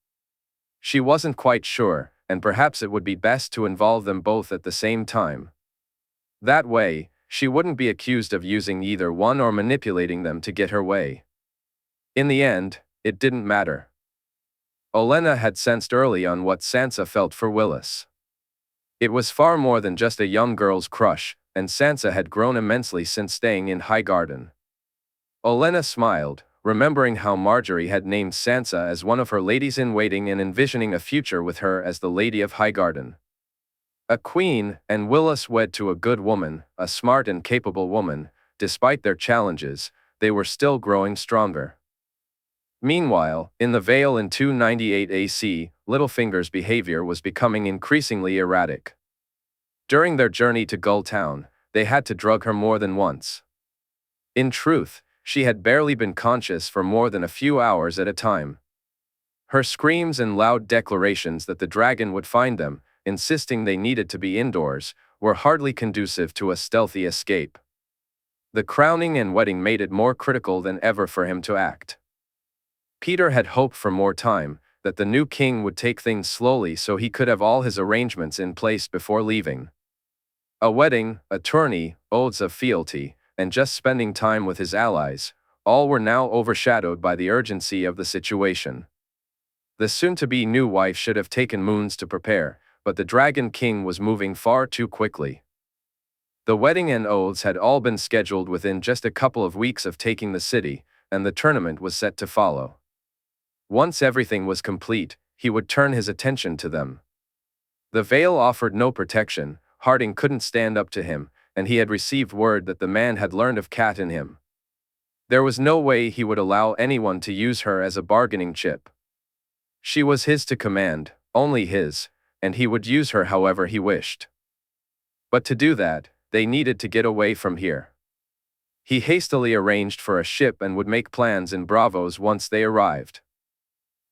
She wasn't quite sure, and perhaps it would be best to involve them both at the same time. That way, she wouldn't be accused of using either one or manipulating them to get her way. In the end, it didn't matter. Olenna had sensed early on what Sansa felt for Willis. It was far more than just a young girl's crush, and Sansa had grown immensely since staying in Highgarden. Olenna smiled, remembering how Margaery had named Sansa as one of her ladies-in-waiting and envisioning a future with her as the Lady of Highgarden. A queen, and Willis wed to a good woman, a smart and capable woman. Despite their challenges, they were still growing stronger. Meanwhile, in the Vale in 298 AC, Littlefinger's behavior was becoming increasingly erratic. During their journey to Gulltown, they had to drug her more than once. In truth, she had barely been conscious for more than a few hours at a time. Her screams and loud declarations that the dragon would find them, insisting they needed to be indoors, were hardly conducive to a stealthy escape. The crowning and wedding made it more critical than ever for him to act. Peter had hoped for more time, that the new king would take things slowly so he could have all his arrangements in place before leaving. A wedding, a tourney, oaths of fealty, and just spending time with his allies, all were now overshadowed by the urgency of the situation. The soon-to-be new wife should have taken moons to prepare, but the Dragon King was moving far too quickly. The wedding and oaths had all been scheduled within just a couple of weeks of taking the city, and the tournament was set to follow. Once everything was complete, he would turn his attention to them. The veil offered no protection, Harding couldn't stand up to him, and he had received word that the man had learned of Cat in him. There was no way he would allow anyone to use her as a bargaining chip. She was his to command, only his, and he would use her however he wished. But to do that, they needed to get away from here. He hastily arranged for a ship and would make plans in Bravos once they arrived.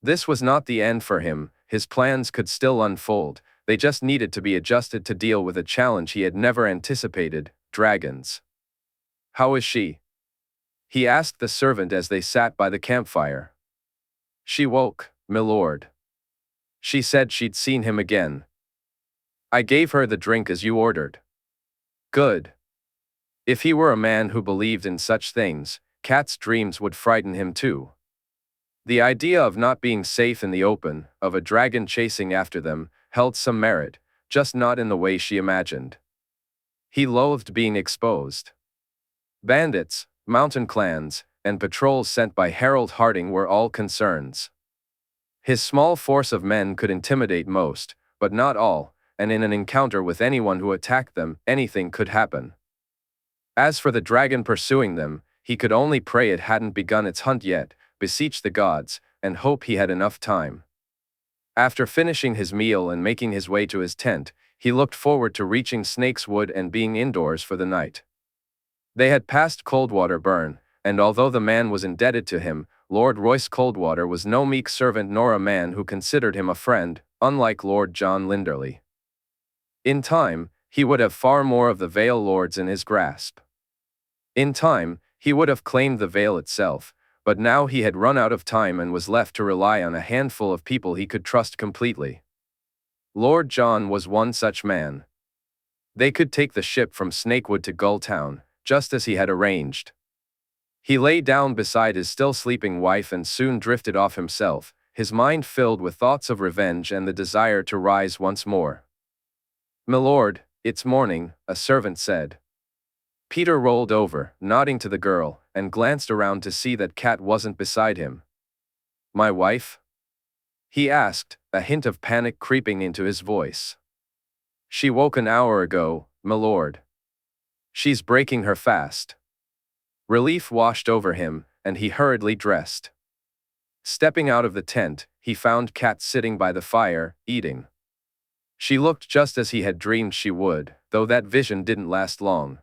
This was not the end for him, his plans could still unfold, they just needed to be adjusted to deal with a challenge he had never anticipated, dragons. "How is she?" he asked the servant as they sat by the campfire. "She woke, milord. She said she'd seen him again. I gave her the drink as you ordered." "Good." If he were a man who believed in such things, Cat's dreams would frighten him too. The idea of not being safe in the open, of a dragon chasing after them, held some merit, just not in the way she imagined. He loathed being exposed. Bandits, mountain clans, and patrols sent by Harold Harding were all concerns. His small force of men could intimidate most, but not all, and in an encounter with anyone who attacked them, anything could happen. As for the dragon pursuing them, he could only pray it hadn't begun its hunt yet, beseech the gods, and hope he had enough time. After finishing his meal and making his way to his tent, he looked forward to reaching Snake's Wood and being indoors for the night. They had passed Coldwater Burn, and although the man was indebted to him, Lord Royce Coldwater was no meek servant nor a man who considered him a friend, unlike Lord John Linderly. In time, he would have far more of the Vale Lords in his grasp. In time, he would have claimed the Vale itself, but now he had run out of time and was left to rely on a handful of people he could trust completely. Lord John was one such man. They could take the ship from Snakewood to Gulltown, just as he had arranged. He lay down beside his still sleeping wife and soon drifted off himself, his mind filled with thoughts of revenge and the desire to rise once more. "Milord, it's morning," a servant said. Peter rolled over, nodding to the girl, and glanced around to see that Cat wasn't beside him. "My wife?" he asked, a hint of panic creeping into his voice. "She woke an hour ago, milord. She's breaking her fast." Relief washed over him, and he hurriedly dressed. Stepping out of the tent, he found Cat sitting by the fire, eating. She looked just as he had dreamed she would, though that vision didn't last long.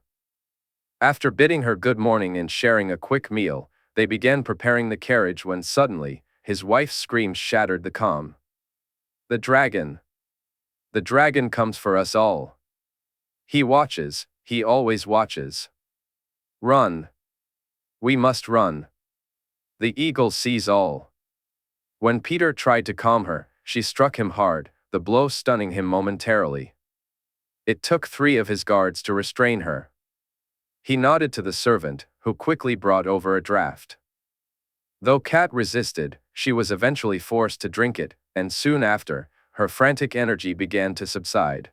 After bidding her good morning and sharing a quick meal, they began preparing the carriage when suddenly, his wife's screams shattered the calm. "The dragon! The dragon comes for us all. He watches, he always watches. Run! We must run. The eagle sees all." When Peter tried to calm her, she struck him hard, the blow stunning him momentarily. It took 3 of his guards to restrain her. He nodded to the servant, who quickly brought over a draught. Though Cat resisted, she was eventually forced to drink it, and soon after, her frantic energy began to subside.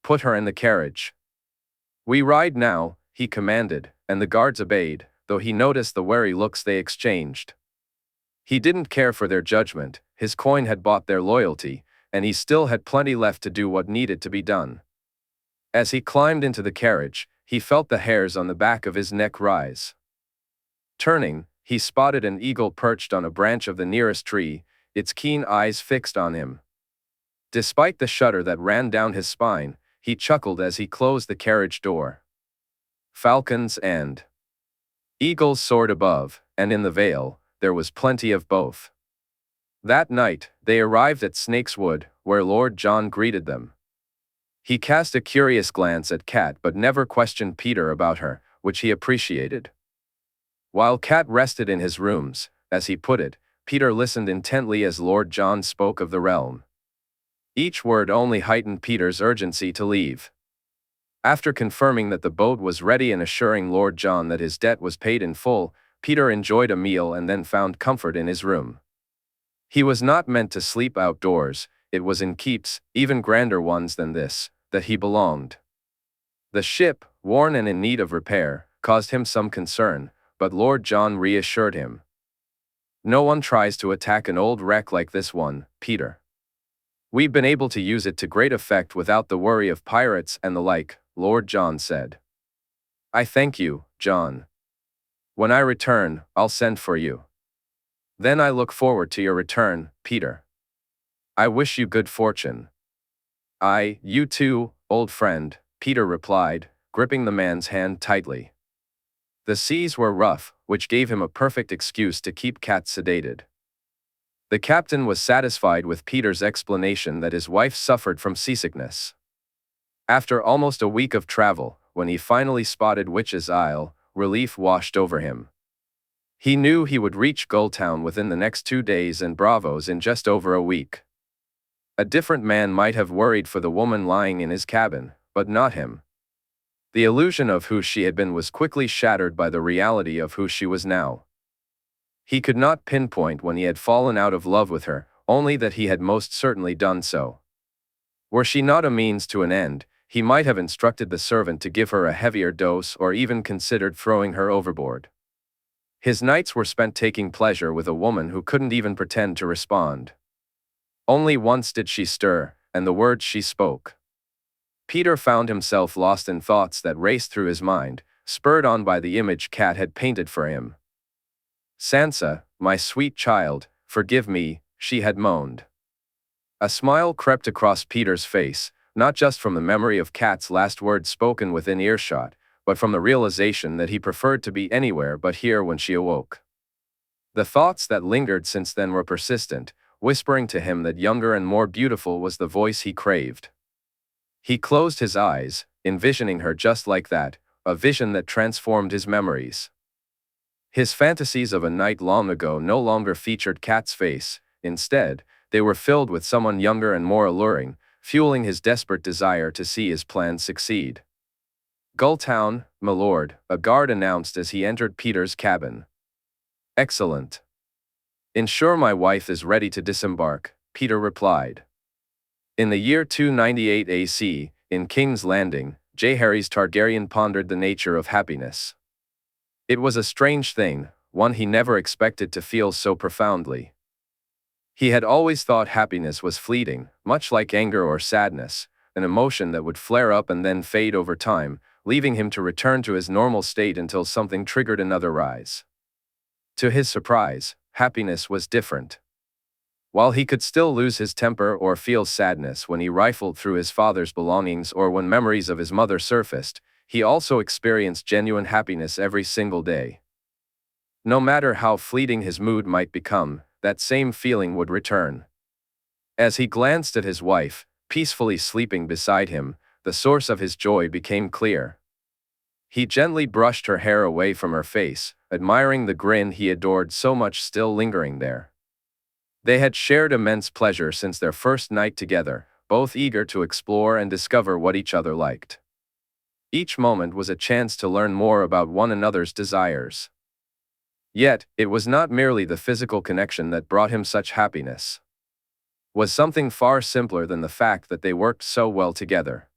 "Put her in the carriage." "We ride now," he commanded, and the guards obeyed, though he noticed the wary looks they exchanged. He didn't care for their judgment, his coin had bought their loyalty, and he still had plenty left to do what needed to be done. As he climbed into the carriage, he felt the hairs on the back of his neck rise. Turning, he spotted an eagle perched on a branch of the nearest tree, its keen eyes fixed on him. Despite the shudder that ran down his spine, he chuckled as he closed the carriage door. Falcons and eagles soared above, and in the vale, there was plenty of both. That night, they arrived at Snake's Wood, where Lord John greeted them. He cast a curious glance at Cat but never questioned Peter about her, which he appreciated. While Cat rested in his rooms, as he put it, Peter listened intently as Lord John spoke of the realm. Each word only heightened Peter's urgency to leave. After confirming that the boat was ready and assuring Lord John that his debt was paid in full, Peter enjoyed a meal and then found comfort in his room. He was not meant to sleep outdoors, it was in keeps, even grander ones than this, that he belonged. The ship, worn and in need of repair, caused him some concern, but Lord John reassured him. No one tries to attack an old wreck like this one, Peter. We've been able to use it to great effect without the worry of pirates and the like, Lord John said. I thank you, John. When I return, I'll send for you. Then I look forward to your return, Peter. I wish you good fortune. You too, old friend, Peter replied, gripping the man's hand tightly. The seas were rough, which gave him a perfect excuse to keep Kat sedated. The captain was satisfied with Peter's explanation that his wife suffered from seasickness. After almost a week of travel, when he finally spotted Witch's Isle, relief washed over him. He knew he would reach Gulltown within the next 2 days and Bravos in just over a week. A different man might have worried for the woman lying in his cabin, but not him. The illusion of who she had been was quickly shattered by the reality of who she was now. He could not pinpoint when he had fallen out of love with her, only that he had most certainly done so. Were she not a means to an end, he might have instructed the servant to give her a heavier dose or even considered throwing her overboard. His nights were spent taking pleasure with a woman who couldn't even pretend to respond. Only once did she stir, and the words she spoke. Peter found himself lost in thoughts that raced through his mind, spurred on by the image Kat had painted for him. Sansa, my sweet child, forgive me, she had moaned. A smile crept across Peter's face, not just from the memory of Kat's last words spoken within earshot, but from the realization that he preferred to be anywhere but here when she awoke. The thoughts that lingered since then were persistent, whispering to him that younger and more beautiful was the voice he craved. He closed his eyes, envisioning her just like that, a vision that transformed his memories. His fantasies of a night long ago no longer featured Kat's face, instead, they were filled with someone younger and more alluring, fueling his desperate desire to see his plans succeed. Gulltown, my lord, a guard announced as he entered Peter's cabin. Excellent. Ensure my wife is ready to disembark, Peter replied. In the year 298 AC, in King's Landing, Jaehaerys Targaryen pondered the nature of happiness. It was a strange thing, one he never expected to feel so profoundly. He had always thought happiness was fleeting, much like anger or sadness, an emotion that would flare up and then fade over time, leaving him to return to his normal state until something triggered another rise. To his surprise, happiness was different. While he could still lose his temper or feel sadness when he rifled through his father's belongings or when memories of his mother surfaced, he also experienced genuine happiness every single day. No matter how fleeting his mood might become, that same feeling would return. As he glanced at his wife, peacefully sleeping beside him, the source of his joy became clear. He gently brushed her hair away from her face, admiring the grin he adored so much still lingering there. They had shared immense pleasure since their first night together, both eager to explore and discover what each other liked. Each moment was a chance to learn more about one another's desires. Yet, it was not merely the physical connection that brought him such happiness. It was something far simpler than the fact that they worked so well together.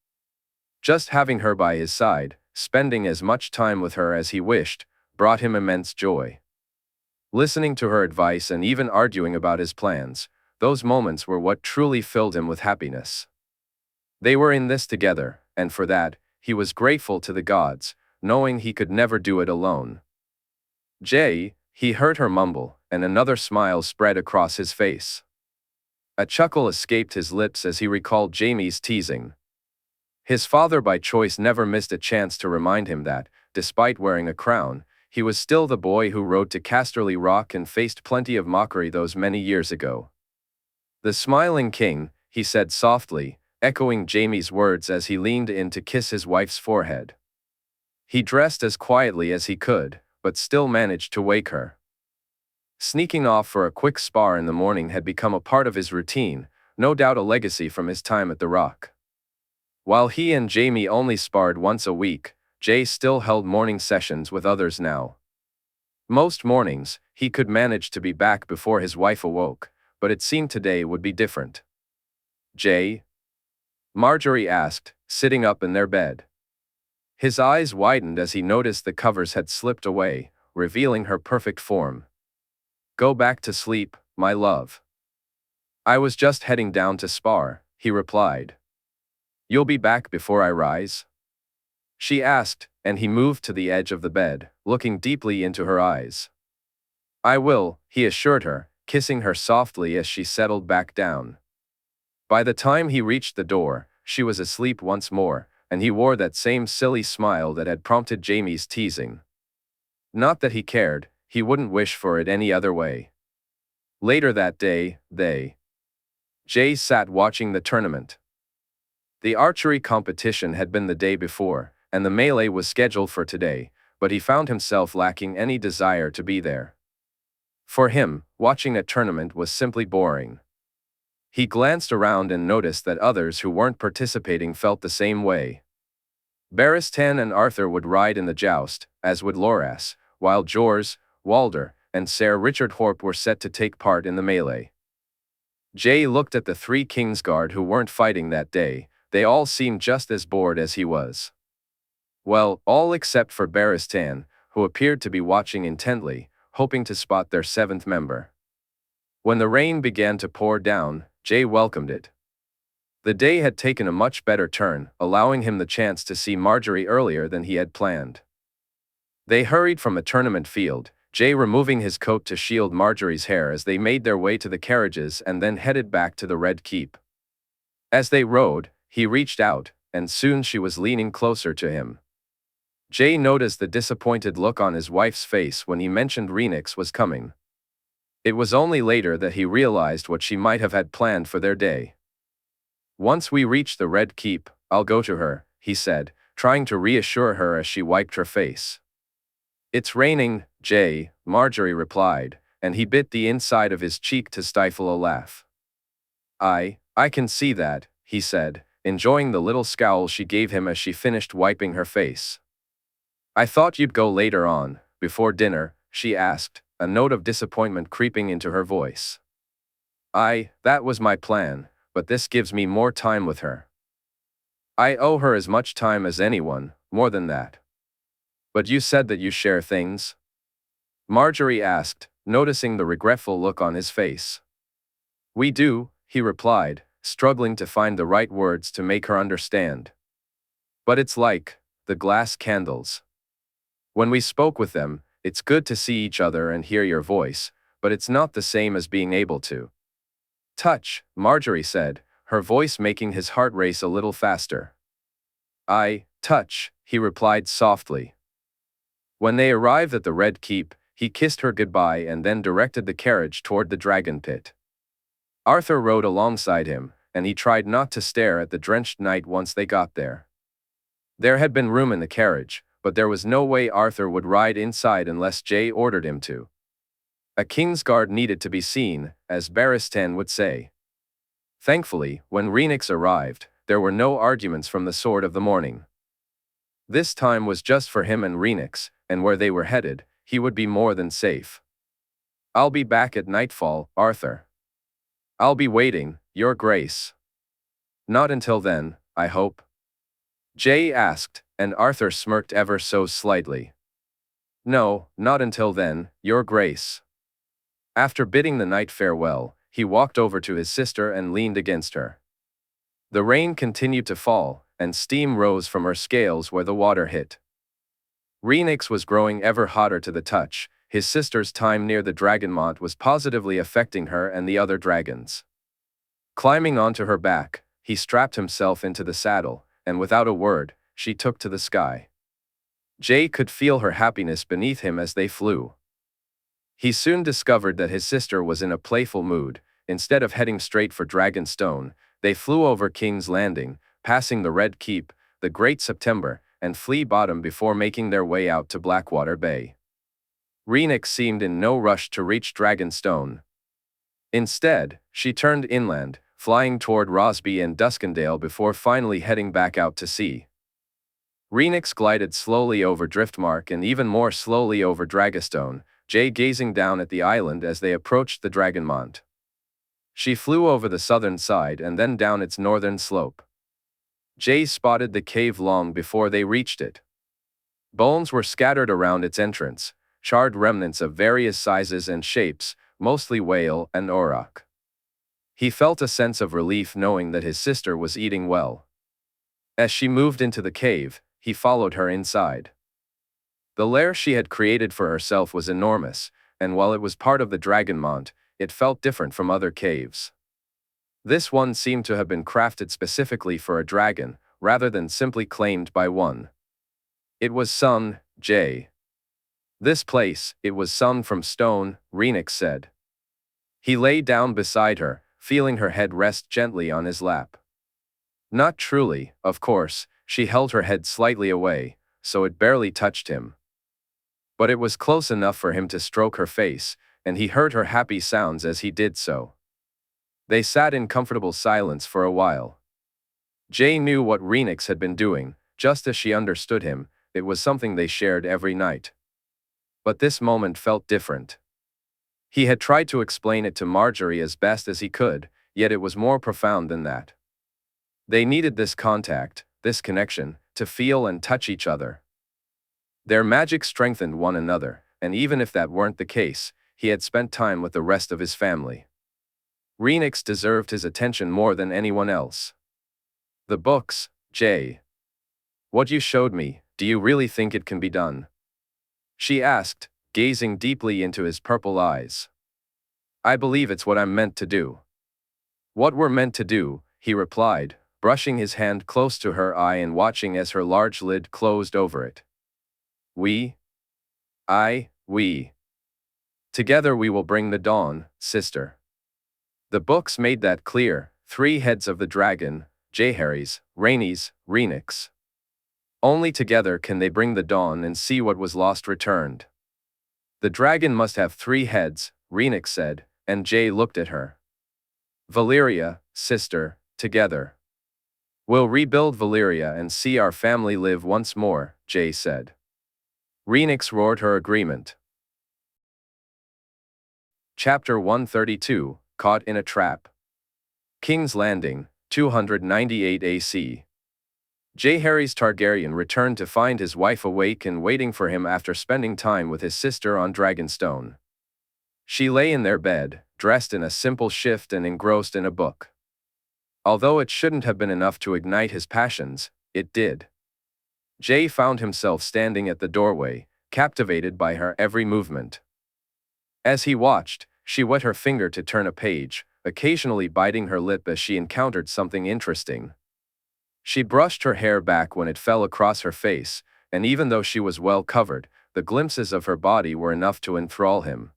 Just having her by his side, spending as much time with her as he wished, brought him immense joy. Listening to her advice and even arguing about his plans, those moments were what truly filled him with happiness. They were in this together, and for that, he was grateful to the gods, knowing he could never do it alone. He heard her mumble, and another smile spread across his face. A chuckle escaped his lips as he recalled Jaime's teasing. His father by choice never missed a chance to remind him that, despite wearing a crown, he was still the boy who rode to Casterly Rock and faced plenty of mockery those many years ago. The smiling king, he said softly, echoing Jaime's words as he leaned in to kiss his wife's forehead. He dressed as quietly as he could, but still managed to wake her. Sneaking off for a quick spar in the morning had become a part of his routine, no doubt a legacy from his time at the Rock. While he and Jaime only sparred once a week, Jay still held morning sessions with others now. Most mornings, he could manage to be back before his wife awoke, but it seemed today would be different. "Jay?" Margaery asked, sitting up in their bed. His eyes widened as he noticed the covers had slipped away, revealing her perfect form. "Go back to sleep, my love." "I was just heading down to spar," he replied. "You'll be back before I rise?" she asked, and he moved to the edge of the bed, looking deeply into her eyes. "I will," he assured her, kissing her softly as she settled back down. By the time he reached the door, she was asleep once more, and he wore that same silly smile that had prompted Jaime's teasing. Not that he cared, he wouldn't wish for it any other way. Later that day, Jay sat watching the tournament. The archery competition had been the day before, and the melee was scheduled for today, but he found himself lacking any desire to be there. For him, watching a tournament was simply boring. He glanced around and noticed that others who weren't participating felt the same way. Barristan and Arthur would ride in the joust, as would Loras, while Jors, Walder, and Ser Richard Horp were set to take part in the melee. Jay looked at the 3 Kingsguard who weren't fighting that day. They all seemed just as bored as he was. Well, all except for Barristan, who appeared to be watching intently, hoping to spot their 7th member. When the rain began to pour down, Jay welcomed it. The day had taken a much better turn, allowing him the chance to see Margaery earlier than he had planned. They hurried from the tournament field, Jay removing his coat to shield Margaery's hair as they made their way to the carriages and then headed back to the Red Keep. As they rode, he reached out, and soon she was leaning closer to him. Jay noticed the disappointed look on his wife's face when he mentioned Rhaenix was coming. It was only later that he realized what she might have had planned for their day. "Once we reach the Red Keep, I'll go to her," he said, trying to reassure her as she wiped her face. "It's raining, Jay," Margaery replied, and he bit the inside of his cheek to stifle a laugh. I can see that," he said, enjoying the little scowl she gave him as she finished wiping her face. "I thought you'd go later on, before dinner," she asked, a note of disappointment creeping into her voice. That was my plan, but this gives me more time with her. I owe her as much time as anyone, more than that." "But you said that you share things?" Margaery asked, noticing the regretful look on his face. "We do," he replied, struggling to find the right words to make her understand. "But it's like the glass candles. When we spoke with them, it's good to see each other and hear your voice, but it's not the same as being able to touch," Margaery said, her voice making his heart race a little faster. Touch," he replied softly. When they arrived at the Red Keep, he kissed her goodbye and then directed the carriage toward the dragon pit. Arthur rode alongside him, and he tried not to stare at the drenched night once they got there. There had been room in the carriage, but there was no way Arthur would ride inside unless Jay ordered him to. A Kingsguard needed to be seen, as Barristan would say. Thankfully, when Rhaenix arrived, there were no arguments from the Sword of the Morning. This time was just for him and Rhaenix, and where they were headed, he would be more than safe. "I'll be back at nightfall, Arthur." "I'll be waiting, Your Grace." "Not until then, I hope?" Jay asked, and Arthur smirked ever so slightly. "No, not until then, Your Grace." After bidding the knight farewell, he walked over to his sister and leaned against her. The rain continued to fall, and steam rose from her scales where the water hit. Rhaenix was growing ever hotter to the touch. His sister's time near the Dragonmont was positively affecting her and the other dragons. Climbing onto her back, he strapped himself into the saddle, and without a word, she took to the sky. Jay could feel her happiness beneath him as they flew. He soon discovered that his sister was in a playful mood. Instead of heading straight for Dragonstone, they flew over King's Landing, passing the Red Keep, the Great September, and Flea Bottom before making their way out to Blackwater Bay. Rhaenix seemed in no rush to reach Dragonstone. Instead, she turned inland, flying toward Rosby and Duskendale before finally heading back out to sea. Rhaenix glided slowly over Driftmark and even more slowly over Dragonstone, Jae gazing down at the island as they approached the Dragonmont. She flew over the southern side and then down its northern slope. Jae spotted the cave long before they reached it. Bones were scattered around its entrance, charred remnants of various sizes and shapes, mostly whale and auroch. He felt a sense of relief knowing that his sister was eating well. As she moved into the cave, he followed her inside. The lair she had created for herself was enormous, and while it was part of the Dragonmont, it felt different from other caves. This one seemed to have been crafted specifically for a dragon, rather than simply claimed by one. It was sun, Jae. This place, it was sun from stone, Rhaenix said. He lay down beside her, feeling her head rest gently on his lap. Not truly, of course, she held her head slightly away, so it barely touched him. But it was close enough for him to stroke her face, and he heard her happy sounds as he did so. They sat in comfortable silence for a while. Jae knew what Rhaenix had been doing, just as she understood him. It was something they shared every night. But this moment felt different. He had tried to explain it to Margaery as best as he could, yet it was more profound than that. They needed this contact, this connection, to feel and touch each other. Their magic strengthened one another, and even if that weren't the case, he had spent time with the rest of his family. Rhaenix deserved his attention more than anyone else. The books, Jae. What you showed me, do you really think it can be done? She asked, gazing deeply into his purple eyes. I believe it's what I'm meant to do. What we're meant to do, he replied, brushing his hand close to her eye and watching as her large lid closed over it. We. Together we will bring the dawn, sister. The books made that clear, 3 heads of the dragon, Jaehaerys, Rhaenix. Only together can they bring the dawn and see what was lost returned. The dragon must have 3 heads, Rhaenix said, and Jae looked at her. Valyria, sister, together. We'll rebuild Valyria and see our family live once more, Jae said. Rhaenix roared her agreement. Chapter 132, Caught in a Trap. King's Landing, 298 AC. Jaehaerys Targaryen returned to find his wife awake and waiting for him after spending time with his sister on Dragonstone. She lay in their bed, dressed in a simple shift and engrossed in a book. Although it shouldn't have been enough to ignite his passions, it did. Jae found himself standing at the doorway, captivated by her every movement. As he watched, she wet her finger to turn a page, occasionally biting her lip as she encountered something interesting. She brushed her hair back when it fell across her face, and even though she was well covered, the glimpses of her body were enough to enthrall him.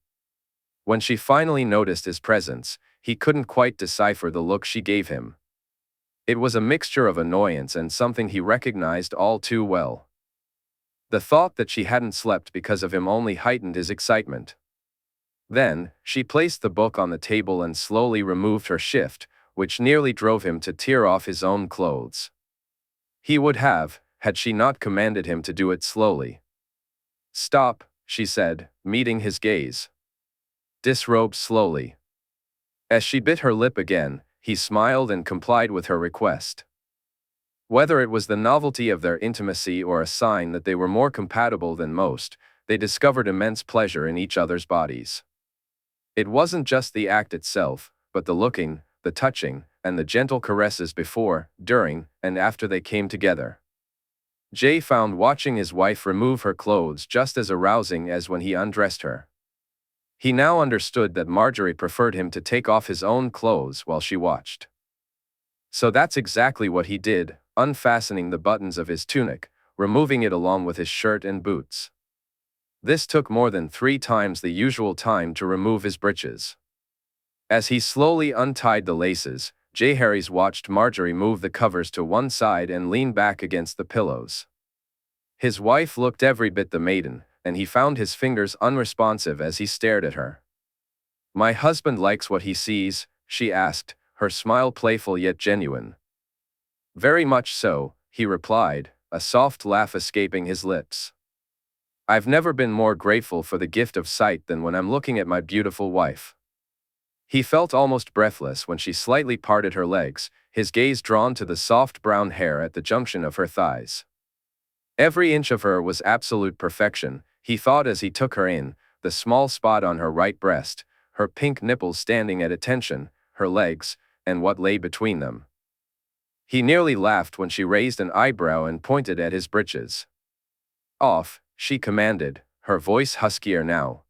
When she finally noticed his presence, he couldn't quite decipher the look she gave him. It was a mixture of annoyance and something he recognized all too well. The thought that she hadn't slept because of him only heightened his excitement. Then, she placed the book on the table and slowly removed her shift, which nearly drove him to tear off his own clothes. He would have, had she not commanded him to do it slowly. Stop, she said, meeting his gaze. Disrobe slowly. As she bit her lip again, he smiled and complied with her request. Whether it was the novelty of their intimacy or a sign that they were more compatible than most, they discovered immense pleasure in each other's bodies. It wasn't just the act itself, but the looking, the touching, and the gentle caresses before, during, and after they came together. Jae found watching his wife remove her clothes just as arousing as when he undressed her. He now understood that Margaery preferred him to take off his own clothes while she watched. So that's exactly what he did, unfastening the buttons of his tunic, removing it along with his shirt and boots. This took more than 3 times the usual time to remove his breeches. As he slowly untied the laces, Jaehaerys watched Margaery move the covers to one side and lean back against the pillows. His wife looked every bit the maiden, and he found his fingers unresponsive as he stared at her. My husband likes what he sees, she asked, her smile playful yet genuine. "Very much so," he replied, a soft laugh escaping his lips. "I've never been more grateful for the gift of sight than when I'm looking at my beautiful wife." He felt almost breathless when she slightly parted her legs, his gaze drawn to the soft brown hair at the junction of her thighs. Every inch of her was absolute perfection, he thought as he took her in, the small spot on her right breast, her pink nipples standing at attention, her legs, and what lay between them. He nearly laughed when she raised an eyebrow and pointed at his breeches. "Off," she commanded, her voice huskier now.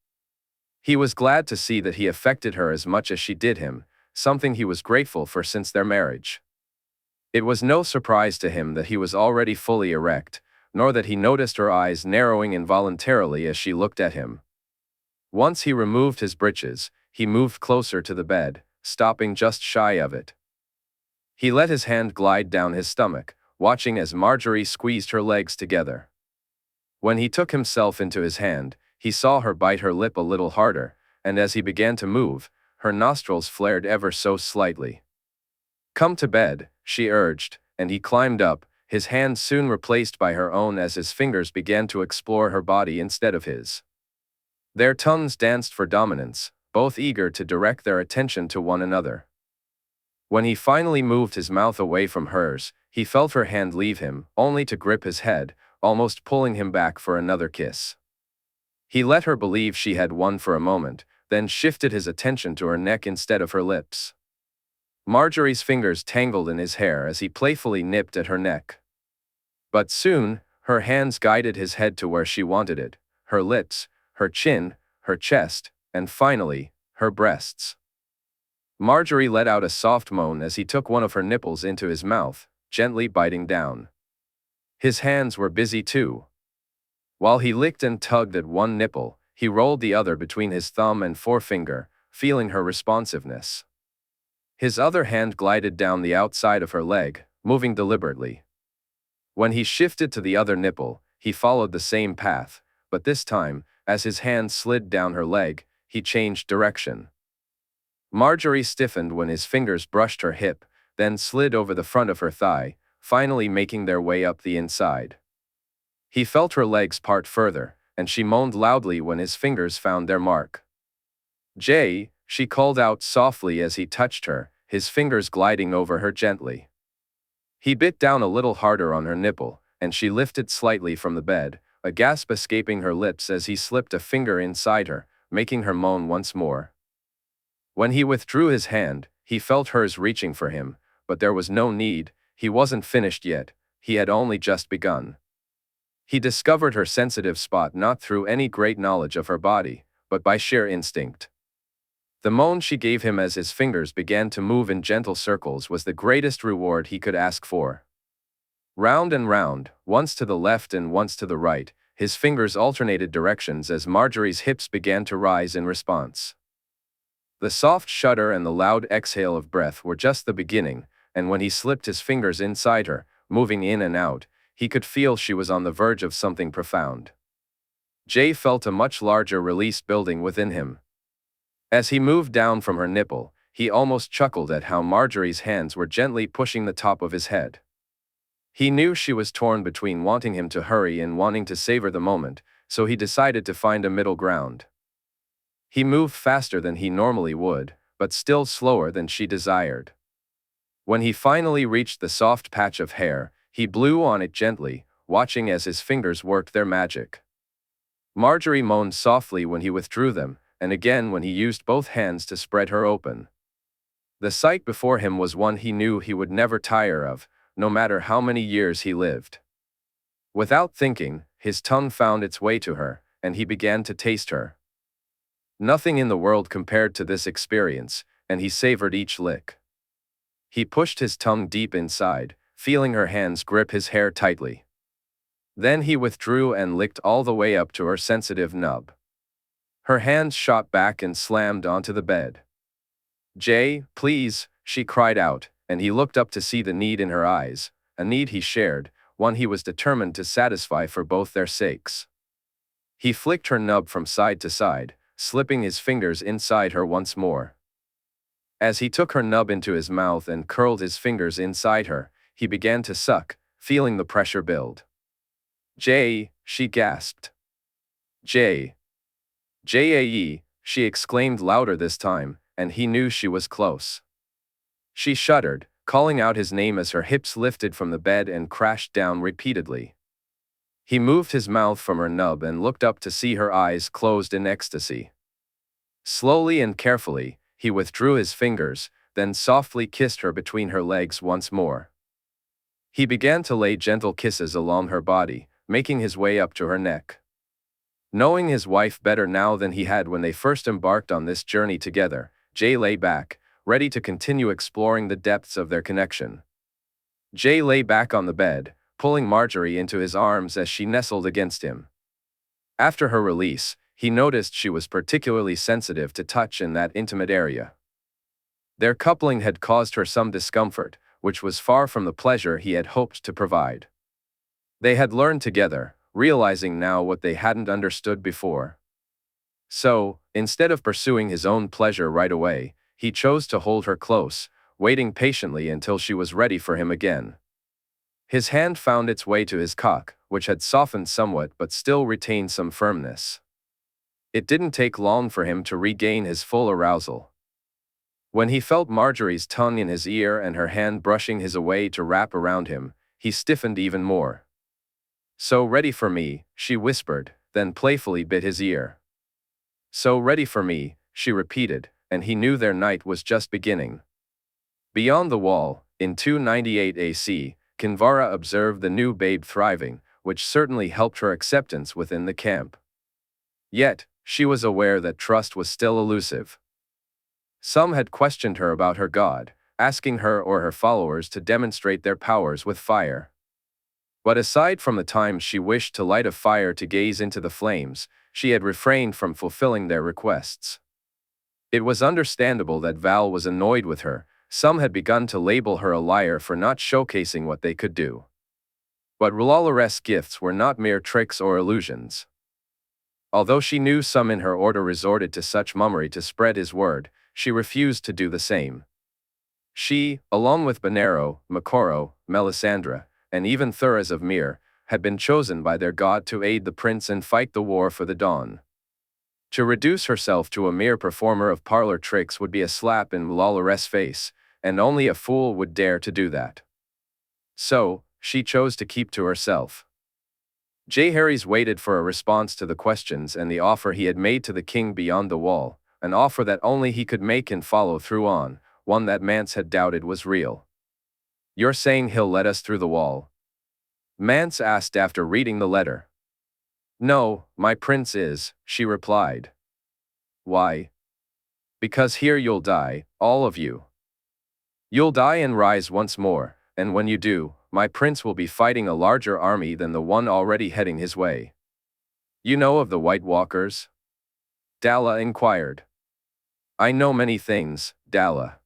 He was glad to see that he affected her as much as she did him, something he was grateful for since their marriage. It was no surprise to him that he was already fully erect, nor that he noticed her eyes narrowing involuntarily as she looked at him. Once he removed his breeches, he moved closer to the bed, stopping just shy of it. He let his hand glide down his stomach, watching as Margaery squeezed her legs together. When he took himself into his hand, he saw her bite her lip a little harder, and as he began to move, her nostrils flared ever so slightly. "Come to bed," she urged, and he climbed up, his hand soon replaced by her own as his fingers began to explore her body instead of his. Their tongues danced for dominance, both eager to direct their attention to one another. When he finally moved his mouth away from hers, he felt her hand leave him, only to grip his head, almost pulling him back for another kiss. He let her believe she had won for a moment, then shifted his attention to her neck instead of her lips. Margaery's fingers tangled in his hair as he playfully nipped at her neck. But soon, her hands guided his head to where she wanted it, her lips, her chin, her chest, and finally, her breasts. Margaery let out a soft moan as he took one of her nipples into his mouth, gently biting down. His hands were busy too. While he licked and tugged at one nipple, he rolled the other between his thumb and forefinger, feeling her responsiveness. His other hand glided down the outside of her leg, moving deliberately. When he shifted to the other nipple, he followed the same path, but this time, as his hand slid down her leg, he changed direction. Margaery stiffened when his fingers brushed her hip, then slid over the front of her thigh, finally making their way up the inside. He felt her legs part further, and she moaned loudly when his fingers found their mark. "Jay," she called out softly as he touched her, his fingers gliding over her gently. He bit down a little harder on her nipple, and she lifted slightly from the bed, a gasp escaping her lips as he slipped a finger inside her, making her moan once more. When he withdrew his hand, he felt hers reaching for him, but there was no need, he wasn't finished yet, he had only just begun. He discovered her sensitive spot not through any great knowledge of her body, but by sheer instinct. The moan she gave him as his fingers began to move in gentle circles was the greatest reward he could ask for. Round and round, once to the left and once to the right, his fingers alternated directions as Margaery's hips began to rise in response. The soft shudder and the loud exhale of breath were just the beginning, and when he slipped his fingers inside her, moving in and out, he could feel she was on the verge of something profound. Jay felt a much larger release building within him. As he moved down from her nipple, he almost chuckled at how Margaery's hands were gently pushing the top of his head. He knew she was torn between wanting him to hurry and wanting to savor the moment, so he decided to find a middle ground. He moved faster than he normally would, but still slower than she desired. When he finally reached the soft patch of hair, he blew on it gently, watching as his fingers worked their magic. Margaery moaned softly when he withdrew them, and again when he used both hands to spread her open. The sight before him was one he knew he would never tire of, no matter how many years he lived. Without thinking, his tongue found its way to her, and he began to taste her. Nothing in the world compared to this experience, and he savored each lick. He pushed his tongue deep inside, feeling her hands grip his hair tightly. Then he withdrew and licked all the way up to her sensitive nub. Her hands shot back and slammed onto the bed. "Jay, please," she cried out, and he looked up to see the need in her eyes, a need he shared, one he was determined to satisfy for both their sakes. He flicked her nub from side to side, slipping his fingers inside her once more. As he took her nub into his mouth and curled his fingers inside her, he began to suck, feeling the pressure build. "Jay," she gasped. "Jay. Jae," she exclaimed louder this time, and he knew she was close. She shuddered, calling out his name as her hips lifted from the bed and crashed down repeatedly. He moved his mouth from her nub and looked up to see her eyes closed in ecstasy. Slowly and carefully, he withdrew his fingers, then softly kissed her between her legs once more. He began to lay gentle kisses along her body, making his way up to her neck. Knowing his wife better now than he had when they first embarked on this journey together, Jay lay back, ready to continue exploring the depths of their connection. Jay lay back on the bed, pulling Margaery into his arms as she nestled against him. After her release, he noticed she was particularly sensitive to touch in that intimate area. Their coupling had caused her some discomfort, which was far from the pleasure he had hoped to provide. They had learned together, realizing now what they hadn't understood before. So, instead of pursuing his own pleasure right away, he chose to hold her close, waiting patiently until she was ready for him again. His hand found its way to his cock, which had softened somewhat but still retained some firmness. It didn't take long for him to regain his full arousal. When he felt Margaery's tongue in his ear and her hand brushing his away to wrap around him, he stiffened even more. "So ready for me," she whispered, then playfully bit his ear. "So ready for me," she repeated, and he knew their night was just beginning. Beyond the wall, in 298 AC, Kinvara observed the new babe thriving, which certainly helped her acceptance within the camp. Yet, she was aware that trust was still elusive. Some had questioned her about her god, asking her or her followers to demonstrate their powers with fire. But aside from the times she wished to light a fire to gaze into the flames, she had refrained from fulfilling their requests. It was understandable that Val was annoyed with her. Some had begun to label her a liar for not showcasing what they could do. But Rhaenyra's gifts were not mere tricks or illusions. Although she knew some in her order resorted to such mummery to spread his word, she refused to do the same. She, along with Benero, Makoro, Melisandre, and even Thuras of Myr, had been chosen by their god to aid the prince and fight the war for the dawn. To reduce herself to a mere performer of parlor tricks would be a slap in Rhaenyra's face, and only a fool would dare to do that. So, she chose to keep to herself. Jaehaerys waited for a response to the questions and the offer he had made to the king beyond the wall, an offer that only he could make and follow through on, one that Mance had doubted was real. "You're saying he'll let us through the wall?" Mance asked after reading the letter. "No, my prince is," she replied. "Why?" "Because here you'll die, all of you. You'll die and rise once more, and when you do, my prince will be fighting a larger army than the one already heading his way." "You know of the White Walkers?" Dalla inquired. "I know many things, Dalla.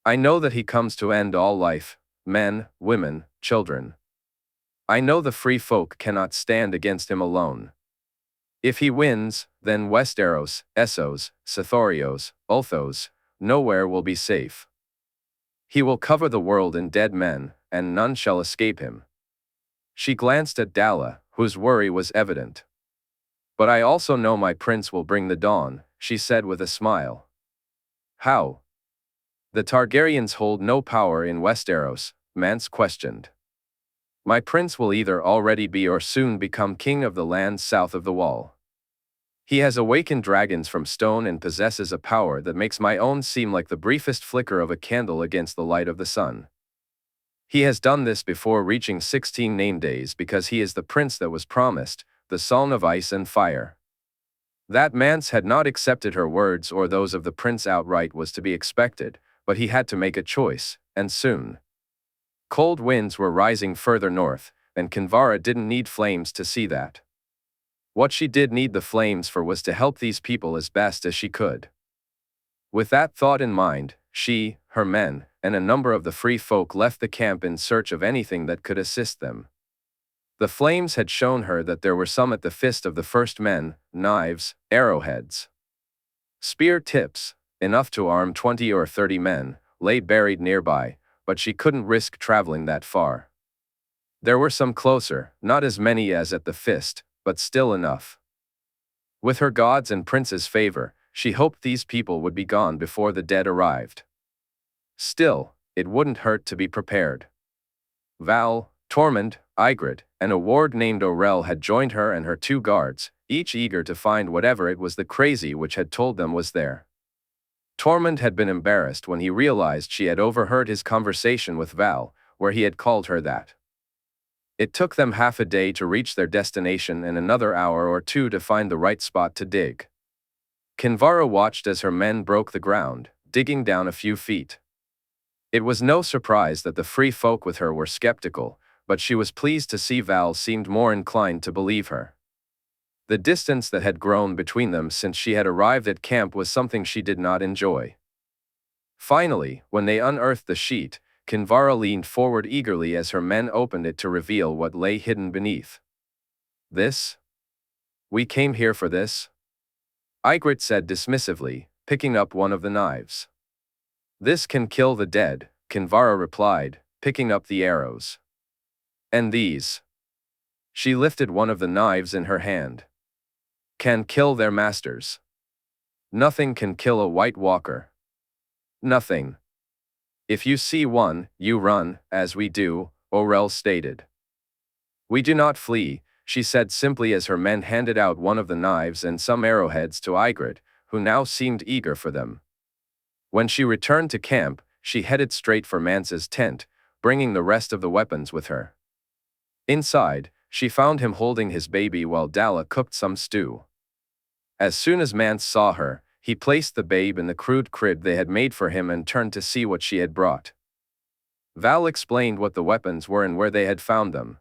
I know that he comes to end all life, men, women, children. I know the free folk cannot stand against him alone. If he wins, then Westeros, Essos, Sithorios, Ulthos, nowhere will be safe. He will cover the world in dead men, and none shall escape him." She glanced at Dalla, whose worry was evident. "But I also know my prince will bring the dawn," she said with a smile. "How?" "The Targaryens hold no power in Westeros," Mance questioned. "My prince will either already be or soon become king of the lands south of the wall. He has awakened dragons from stone and possesses a power that makes my own seem like the briefest flicker of a candle against the light of the sun. He has done this before reaching 16 name days because he is the prince that was promised, the son of ice and fire." That Mance had not accepted her words or those of the prince outright was to be expected, but he had to make a choice, and soon. Cold winds were rising further north, and Kinvara didn't need flames to see that. What she did need the flames for was to help these people as best as she could. With that thought in mind, she, her men, and a number of the free folk left the camp in search of anything that could assist them. The flames had shown her that there were some at the fist of the first men, knives, arrowheads, spear tips, enough to arm 20 or 30 men, lay buried nearby, but she couldn't risk traveling that far. There were some closer, not as many as at the Fist, but still enough. With her gods and prince's favor, she hoped these people would be gone before the dead arrived. Still, it wouldn't hurt to be prepared. Val, Tormund, Ygritte, and a ward named Orell had joined her and her 2 guards, each eager to find whatever it was the crazy which had told them was there. Tormund had been embarrassed when he realized she had overheard his conversation with Val, where he had called her that. It took them half a day to reach their destination and another hour or 2 to find the right spot to dig. Kinvara watched as her men broke the ground, digging down a few feet. It was no surprise that the free folk with her were skeptical, but she was pleased to see Val seemed more inclined to believe her. The distance that had grown between them since she had arrived at camp was something she did not enjoy. Finally, when they unearthed the sheet, Kinvara leaned forward eagerly as her men opened it to reveal what lay hidden beneath. This? We came here for this? Ygritte said dismissively, picking up one of the knives. This can kill the dead, Kinvara replied, picking up the arrows. And these? She lifted one of the knives in her hand. Can kill their masters. Nothing can kill a White Walker. Nothing. If you see one, you run, as we do, Orell stated. We do not flee, she said simply as her men handed out one of the knives and some arrowheads to Ygritte, who now seemed eager for them. When she returned to camp, she headed straight for Mance's tent, bringing the rest of the weapons with her. Inside, she found him holding his baby while Dalla cooked some stew. As soon as Mance saw her, he placed the babe in the crude crib they had made for him and turned to see what she had brought. Val explained what the weapons were and where they had found them.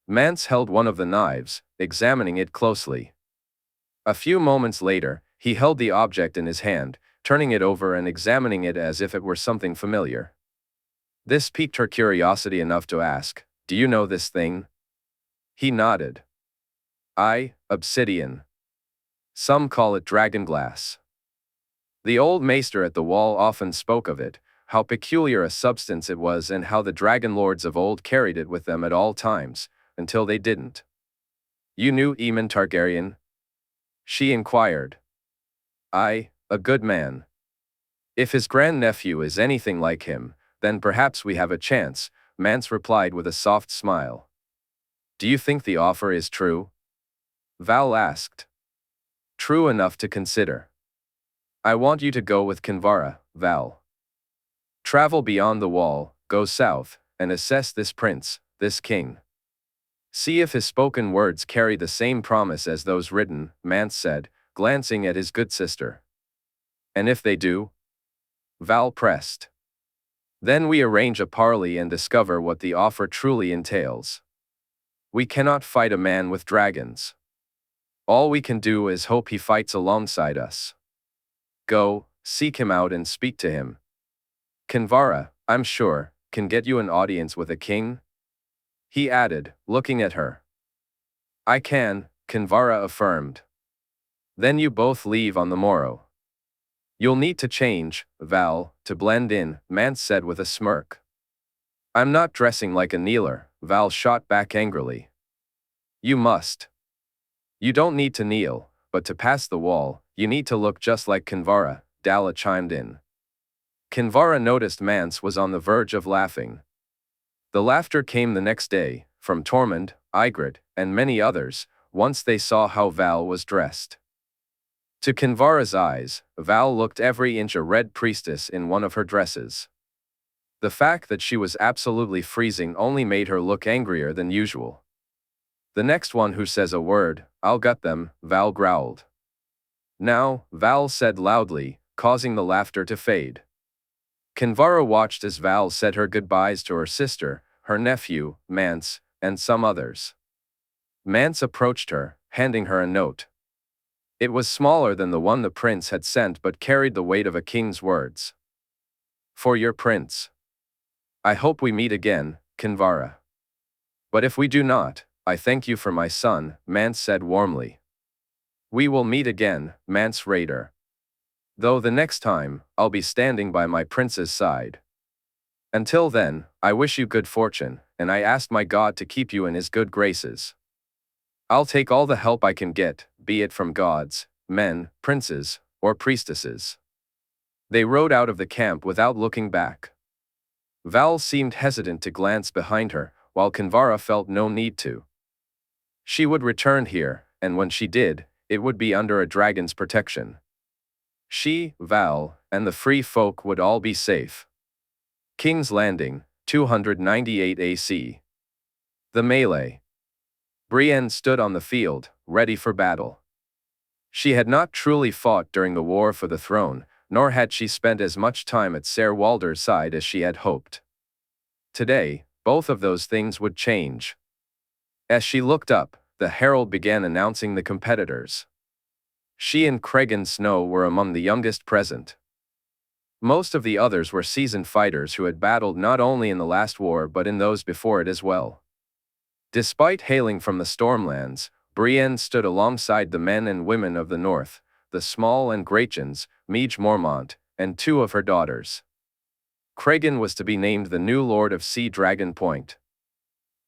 Mance held one of the knives, examining it closely. A few moments later, he held the object in his hand, turning it over and examining it as if it were something familiar. This piqued her curiosity enough to ask, "Do you know this thing?" He nodded. Obsidian. Some call it dragonglass. The old maester at the wall often spoke of it, how peculiar a substance it was and how the dragon lords of old carried it with them at all times, until they didn't. You knew Aemon Targaryen? She inquired. A good man. If his grandnephew is anything like him, then perhaps we have a chance, Mance replied with a soft smile. Do you think the offer is true? Val asked. True enough to consider. I want you to go with Kinvara, Val. Travel beyond the wall, go south, and assess this prince, this king. See if his spoken words carry the same promise as those written, Mance said, glancing at his good sister. And if they do? Val pressed. Then we arrange a parley and discover what the offer truly entails. We cannot fight a man with dragons. All we can do is hope he fights alongside us. Go, seek him out and speak to him. Kinvara, I'm sure, can get you an audience with a king? He added, looking at her. I can, Kinvara affirmed. Then you both leave on the morrow. You'll need to change, Val, to blend in, Mance said with a smirk. I'm not dressing like a kneeler, Val shot back angrily. You must. You don't need to kneel, but to pass the wall, you need to look just like Kinvara, Dalla chimed in. Kinvara noticed Mance was on the verge of laughing. The laughter came the next day, from Tormund, Ygritte, and many others, once they saw how Val was dressed. To Kinvara's eyes, Val looked every inch a red priestess in one of her dresses. The fact that she was absolutely freezing only made her look angrier than usual. The next one who says a word, I'll gut them, Val growled. Now, Val said loudly, causing the laughter to fade. Kinvara watched as Val said her goodbyes to her sister, her nephew, Mance, and some others. Mance approached her, handing her a note. It was smaller than the one the prince had sent but carried the weight of a king's words. For your prince. I hope we meet again, Kinvara. But if we do not, I thank you for my son, Mance said warmly. We will meet again, Mance Raider. Though the next time, I'll be standing by my prince's side. Until then, I wish you good fortune, and I ask my God to keep you in his good graces. I'll take all the help I can get, be it from gods, men, princes, or priestesses." They rode out of the camp without looking back. Val seemed hesitant to glance behind her, while Kinvara felt no need to. She would return here, and when she did, it would be under a dragon's protection. She, Val, and the free folk would all be safe. King's Landing, 298 AC. The melee. Brienne stood on the field, ready for battle. She had not truly fought during the war for the throne, nor had she spent as much time at Ser Walder's side as she had hoped. Today, both of those things would change. As she looked up, the herald began announcing the competitors. She and Cregan Snow were among the youngest present. Most of the others were seasoned fighters who had battled not only in the last war but in those before it as well. Despite hailing from the Stormlands, Brienne stood alongside the men and women of the north, the Small and Greatjans, Meage Mormont, and 2 of her daughters. Cregan was to be named the new Lord of Sea Dragon Point.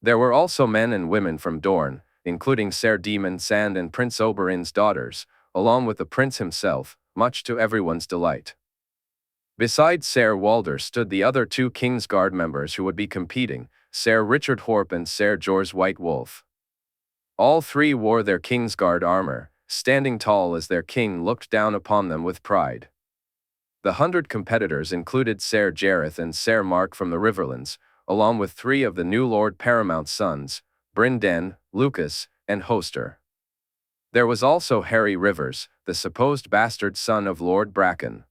There were also men and women from Dorne, including Ser Demon Sand and Prince Oberyn's daughters, along with the prince himself, much to everyone's delight. Beside Ser Walder stood the other 2 Kingsguard members who would be competing, Ser Richard Horp and Ser Jor's White Wolf. All 3 wore their Kingsguard armor, standing tall as their king looked down upon them with pride. The 100 competitors included Ser Jareth and Ser Mark from the Riverlands, along with 3 of the new Lord Paramount's sons, Brynden, Lucas, and Hoster. There was also Harry Rivers, the supposed bastard son of Lord Bracken.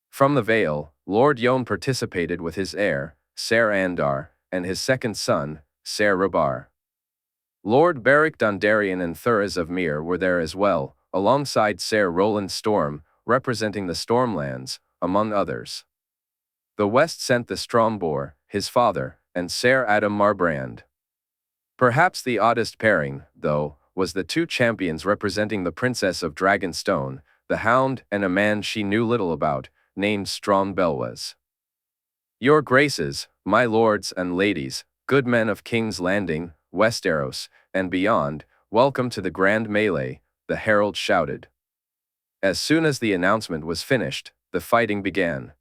From the Vale, Lord Yone participated with his heir, Ser Andar, and his second son, Ser Rabar. Lord Beric Dondarrion and Thuras of Myr were there as well, alongside Ser Roland Storm, representing the Stormlands, among others. The West sent the Stromboar, his father, and Ser Adam Marbrand. Perhaps the oddest pairing, though, was the 2 champions representing the Princess of Dragonstone, the Hound, and a man she knew little about, named Strong Belwes. "Your graces, my lords and ladies, good men of King's Landing, Westeros, and beyond, welcome to the grand melee," the herald shouted. As soon as the announcement was finished, the fighting began.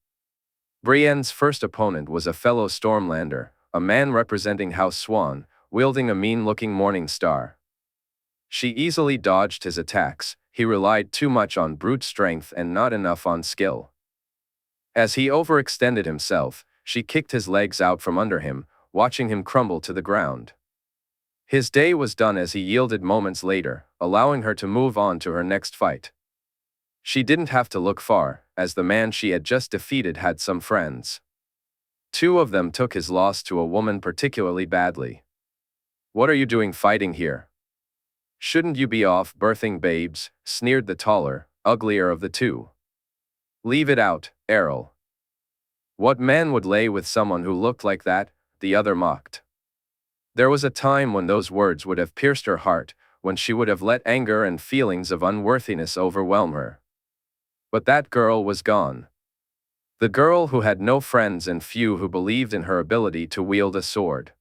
Brienne's first opponent was a fellow Stormlander, a man representing House Swan, wielding a mean-looking morning star. She easily dodged his attacks. He relied too much on brute strength and not enough on skill. As he overextended himself, she kicked his legs out from under him, watching him crumble to the ground. His day was done as he yielded moments later, allowing her to move on to her next fight. She didn't have to look far, as the man she had just defeated had some friends. 2 of them took his loss to a woman particularly badly. "What are you doing fighting here? Shouldn't you be off birthing babes?" sneered the taller, uglier of the 2. "Leave it out, Errol. What man would lay with someone who looked like that?" the other mocked. There was a time when those words would have pierced her heart, when she would have let anger and feelings of unworthiness overwhelm her. But that girl was gone. The girl who had no friends and few who believed in her ability to wield a sword.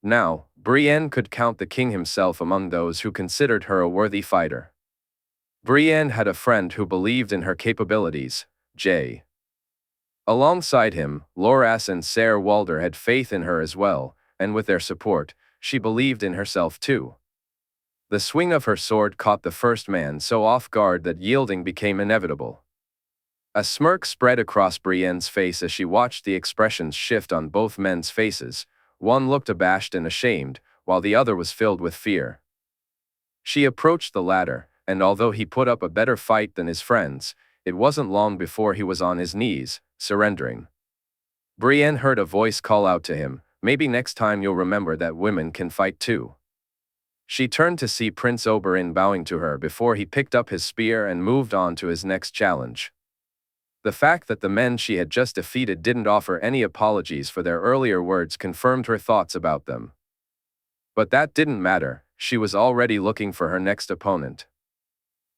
Now, Brienne could count the king himself among those who considered her a worthy fighter. Brienne had a friend who believed in her capabilities, Jay. Alongside him, Loras and Ser Walder had faith in her as well, and with their support, she believed in herself too. The swing of her sword caught the first man so off guard that yielding became inevitable. A smirk spread across Brienne's face as she watched the expressions shift on both men's faces. One looked abashed and ashamed, while the other was filled with fear. She approached the latter, and although he put up a better fight than his friends, it wasn't long before he was on his knees, surrendering. Brienne heard a voice call out to him, "Maybe next time you'll remember that women can fight too." She turned to see Prince Oberyn bowing to her before he picked up his spear and moved on to his next challenge. The fact that the men she had just defeated didn't offer any apologies for their earlier words confirmed her thoughts about them. But that didn't matter, she was already looking for her next opponent.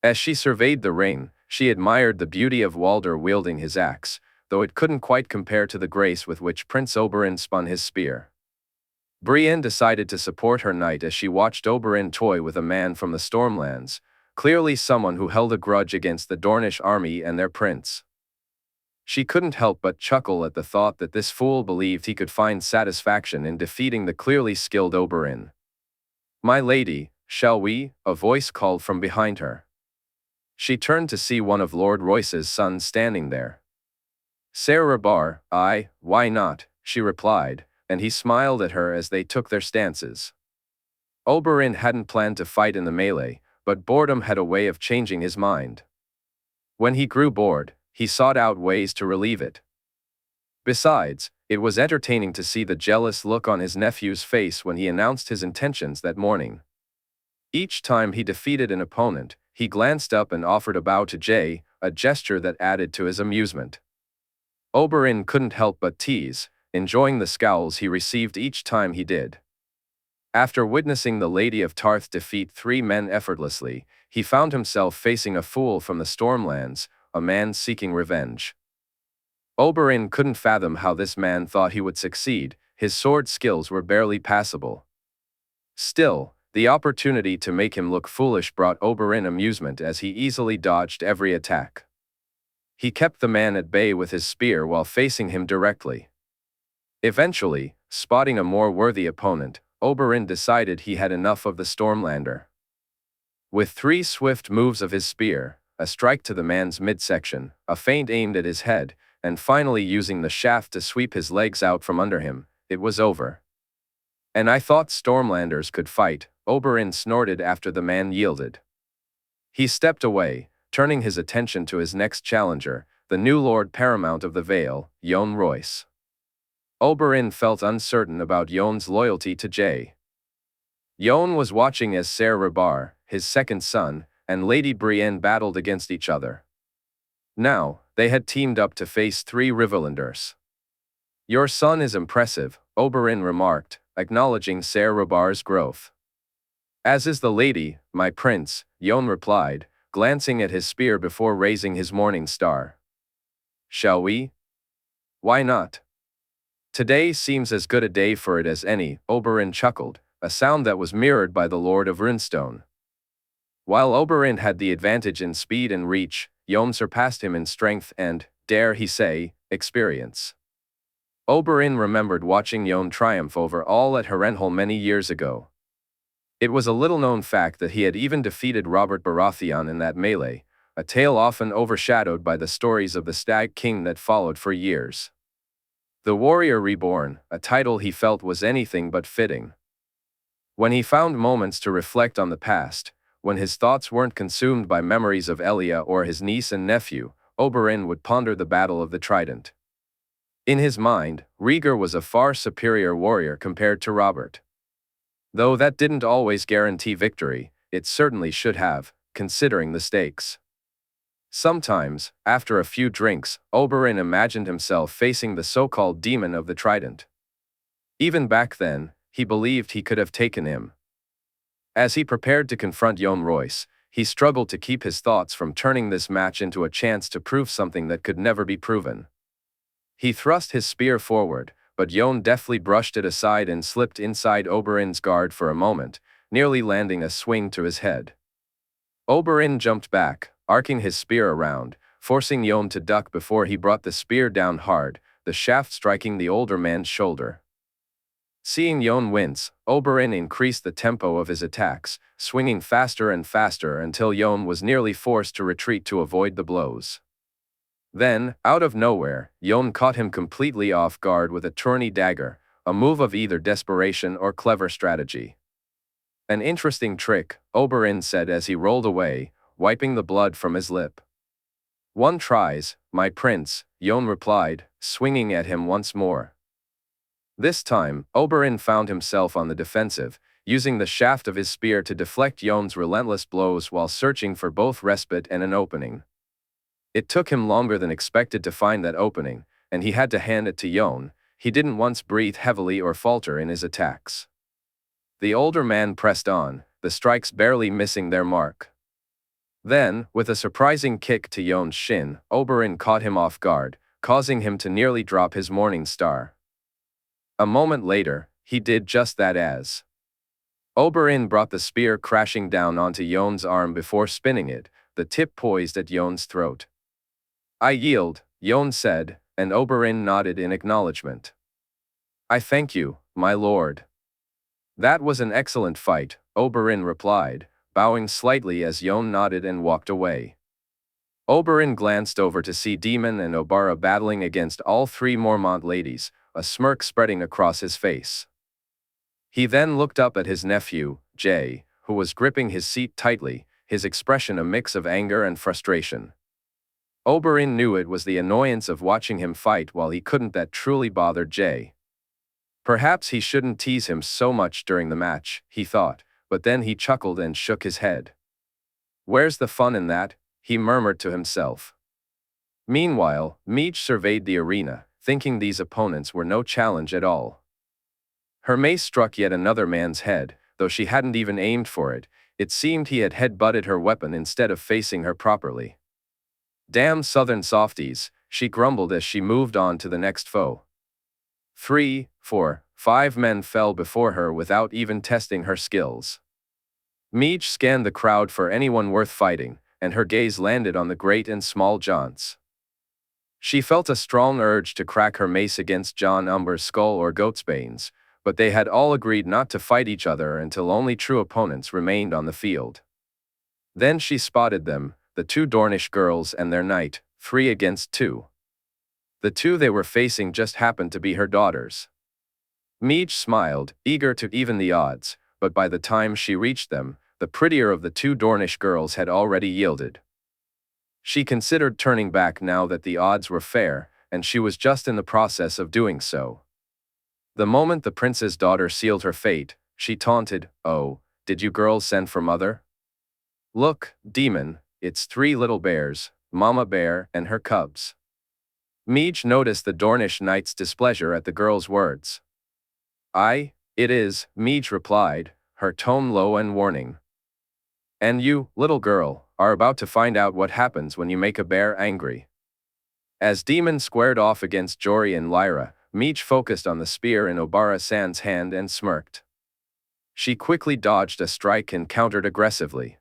As she surveyed the ring, she admired the beauty of Walder wielding his axe, though it couldn't quite compare to the grace with which Prince Oberyn spun his spear. Brienne decided to support her knight as she watched Oberyn toy with a man from the Stormlands, clearly someone who held a grudge against the Dornish army and their prince. She couldn't help but chuckle at the thought that this fool believed he could find satisfaction in defeating the clearly skilled Oberyn. "My lady, shall we?" a voice called from behind her. She turned to see one of Lord Royce's sons standing there. "Ser Rebar, aye, why not?" she replied, and he smiled at her as they took their stances. Oberyn hadn't planned to fight in the melee, but boredom had a way of changing his mind. When he grew bored, he sought out ways to relieve it. Besides, it was entertaining to see the jealous look on his nephew's face when he announced his intentions that morning. Each time he defeated an opponent, he glanced up and offered a bow to Jay, a gesture that added to his amusement. Oberyn couldn't help but tease, enjoying the scowls he received each time he did. After witnessing the Lady of Tarth defeat 3 men effortlessly, he found himself facing a fool from the Stormlands, a man seeking revenge. Oberyn couldn't fathom how this man thought he would succeed. His sword skills were barely passable. Still, the opportunity to make him look foolish brought Oberyn amusement as he easily dodged every attack. He kept the man at bay with his spear while facing him directly. Eventually, spotting a more worthy opponent, Oberyn decided he had enough of the Stormlander. With 3 swift moves of his spear, a strike to the man's midsection, a feint aimed at his head, and finally using the shaft to sweep his legs out from under him, it was over. "And I thought Stormlanders could fight," Oberyn snorted after the man yielded. He stepped away, turning his attention to his next challenger, the new Lord Paramount of the Vale, Yohn Royce. Oberyn felt uncertain about Yohn's loyalty to Jay. Yohn was watching as Ser Rebar, his second son, and Lady Brienne battled against each other. Now, they had teamed up to face 3 Riverlanders. "Your son is impressive," Oberyn remarked, acknowledging Ser Rebar's growth. "As is the lady, my prince," Yohn replied, glancing at his spear before raising his morning star. "Shall we?" "Why not? Today seems as good a day for it as any," Oberyn chuckled, a sound that was mirrored by the Lord of Runestone. While Oberyn had the advantage in speed and reach, Yohn surpassed him in strength and, dare he say, experience. Oberyn remembered watching Yohn triumph over all at Harrenhal many years ago. It was a little-known fact that he had even defeated Robert Baratheon in that melee, a tale often overshadowed by the stories of the Stag King that followed for years. The Warrior Reborn, a title he felt was anything but fitting. When he found moments to reflect on the past, when his thoughts weren't consumed by memories of Elia or his niece and nephew, Oberyn would ponder the Battle of the Trident. In his mind, Rhaegar was a far superior warrior compared to Robert. Though that didn't always guarantee victory, it certainly should have, considering the stakes. Sometimes, after a few drinks, Oberyn imagined himself facing the so-called demon of the Trident. Even back then, he believed he could have taken him. As he prepared to confront Yohn Royce, he struggled to keep his thoughts from turning this match into a chance to prove something that could never be proven. He thrust his spear forward, but Yohn deftly brushed it aside and slipped inside Oberyn's guard for a moment, nearly landing a swing to his head. Oberyn jumped back, arcing his spear around, forcing Yohn to duck before he brought the spear down hard, the shaft striking the older man's shoulder. Seeing Yohn wince, Oberyn increased the tempo of his attacks, swinging faster and faster until Yohn was nearly forced to retreat to avoid the blows. Then, out of nowhere, Yohn caught him completely off guard with a tourney dagger, a move of either desperation or clever strategy. "An interesting trick," Oberyn said as he rolled away, wiping the blood from his lip. "One tries, my prince," Yohn replied, swinging at him once more. This time, Oberyn found himself on the defensive, using the shaft of his spear to deflect Yohn's relentless blows while searching for both respite and an opening. It took him longer than expected to find that opening, and he had to hand it to Yohn. He didn't once breathe heavily or falter in his attacks. The older man pressed on, the strikes barely missing their mark. Then, with a surprising kick to Yon's shin, Oberyn caught him off guard, causing him to nearly drop his morning star. A moment later, he did just that as Oberyn brought the spear crashing down onto Yon's arm before spinning it, the tip poised at Yon's throat. "I yield," Yon said, and Oberyn nodded in acknowledgement. "I thank you, my lord." "That was an excellent fight," Oberyn replied, bowing slightly as Yon nodded and walked away. Oberyn glanced over to see Daemon and Obara battling against all three Mormont ladies, a smirk spreading across his face. He then looked up at his nephew, Jay, who was gripping his seat tightly, his expression a mix of anger and frustration. Oberyn knew it was the annoyance of watching him fight while he couldn't that truly bothered Jay. Perhaps he shouldn't tease him so much during the match, he thought, but then he chuckled and shook his head. "Where's the fun in that?" he murmured to himself. Meanwhile, Meech surveyed the arena, thinking these opponents were no challenge at all. Her mace struck yet another man's head, though she hadn't even aimed for it. It seemed he had head-butted her weapon instead of facing her properly. "Damn southern softies," she grumbled as she moved on to the next foe. 3, 4, 5 men fell before her without even testing her skills. Meech scanned the crowd for anyone worth fighting, and her gaze landed on the great and small giants. She felt a strong urge to crack her mace against Jon Umber's skull or Goatsbane's, but they had all agreed not to fight each other until only true opponents remained on the field. Then she spotted them, the 2 Dornish girls and their knight, 3 against 2. The 2 they were facing just happened to be her daughters. Meech smiled, eager to even the odds, but by the time she reached them, the prettier of the 2 Dornish girls had already yielded. She considered turning back now that the odds were fair, and she was just in the process of doing so. The moment the prince's daughter sealed her fate, she taunted, "Oh, did you girls send for mother? Look, Daemon, it's 3 little bears, Mama Bear and her cubs." Meech noticed the Dornish knight's displeasure at the girl's words. "Aye, it is," Meech replied, her tone low and warning. "And you, little girl, are about to find out what happens when you make a bear angry." As Daemon squared off against Jory and Lyra, Meech focused on the spear in Obara Sand's hand and smirked. She quickly dodged a strike and countered aggressively.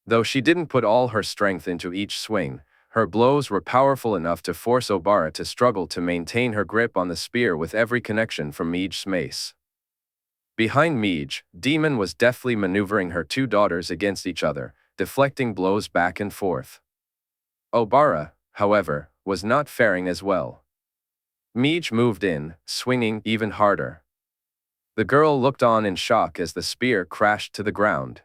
Though she didn't put all her strength into each swing, her blows were powerful enough to force Obara to struggle to maintain her grip on the spear with every connection from Meech's mace. Behind Meech, Daemon was deftly maneuvering her 2 daughters against each other, deflecting blows back and forth. Obara, however, was not faring as well. Meech moved in, swinging even harder. The girl looked on in shock as the spear crashed to the ground.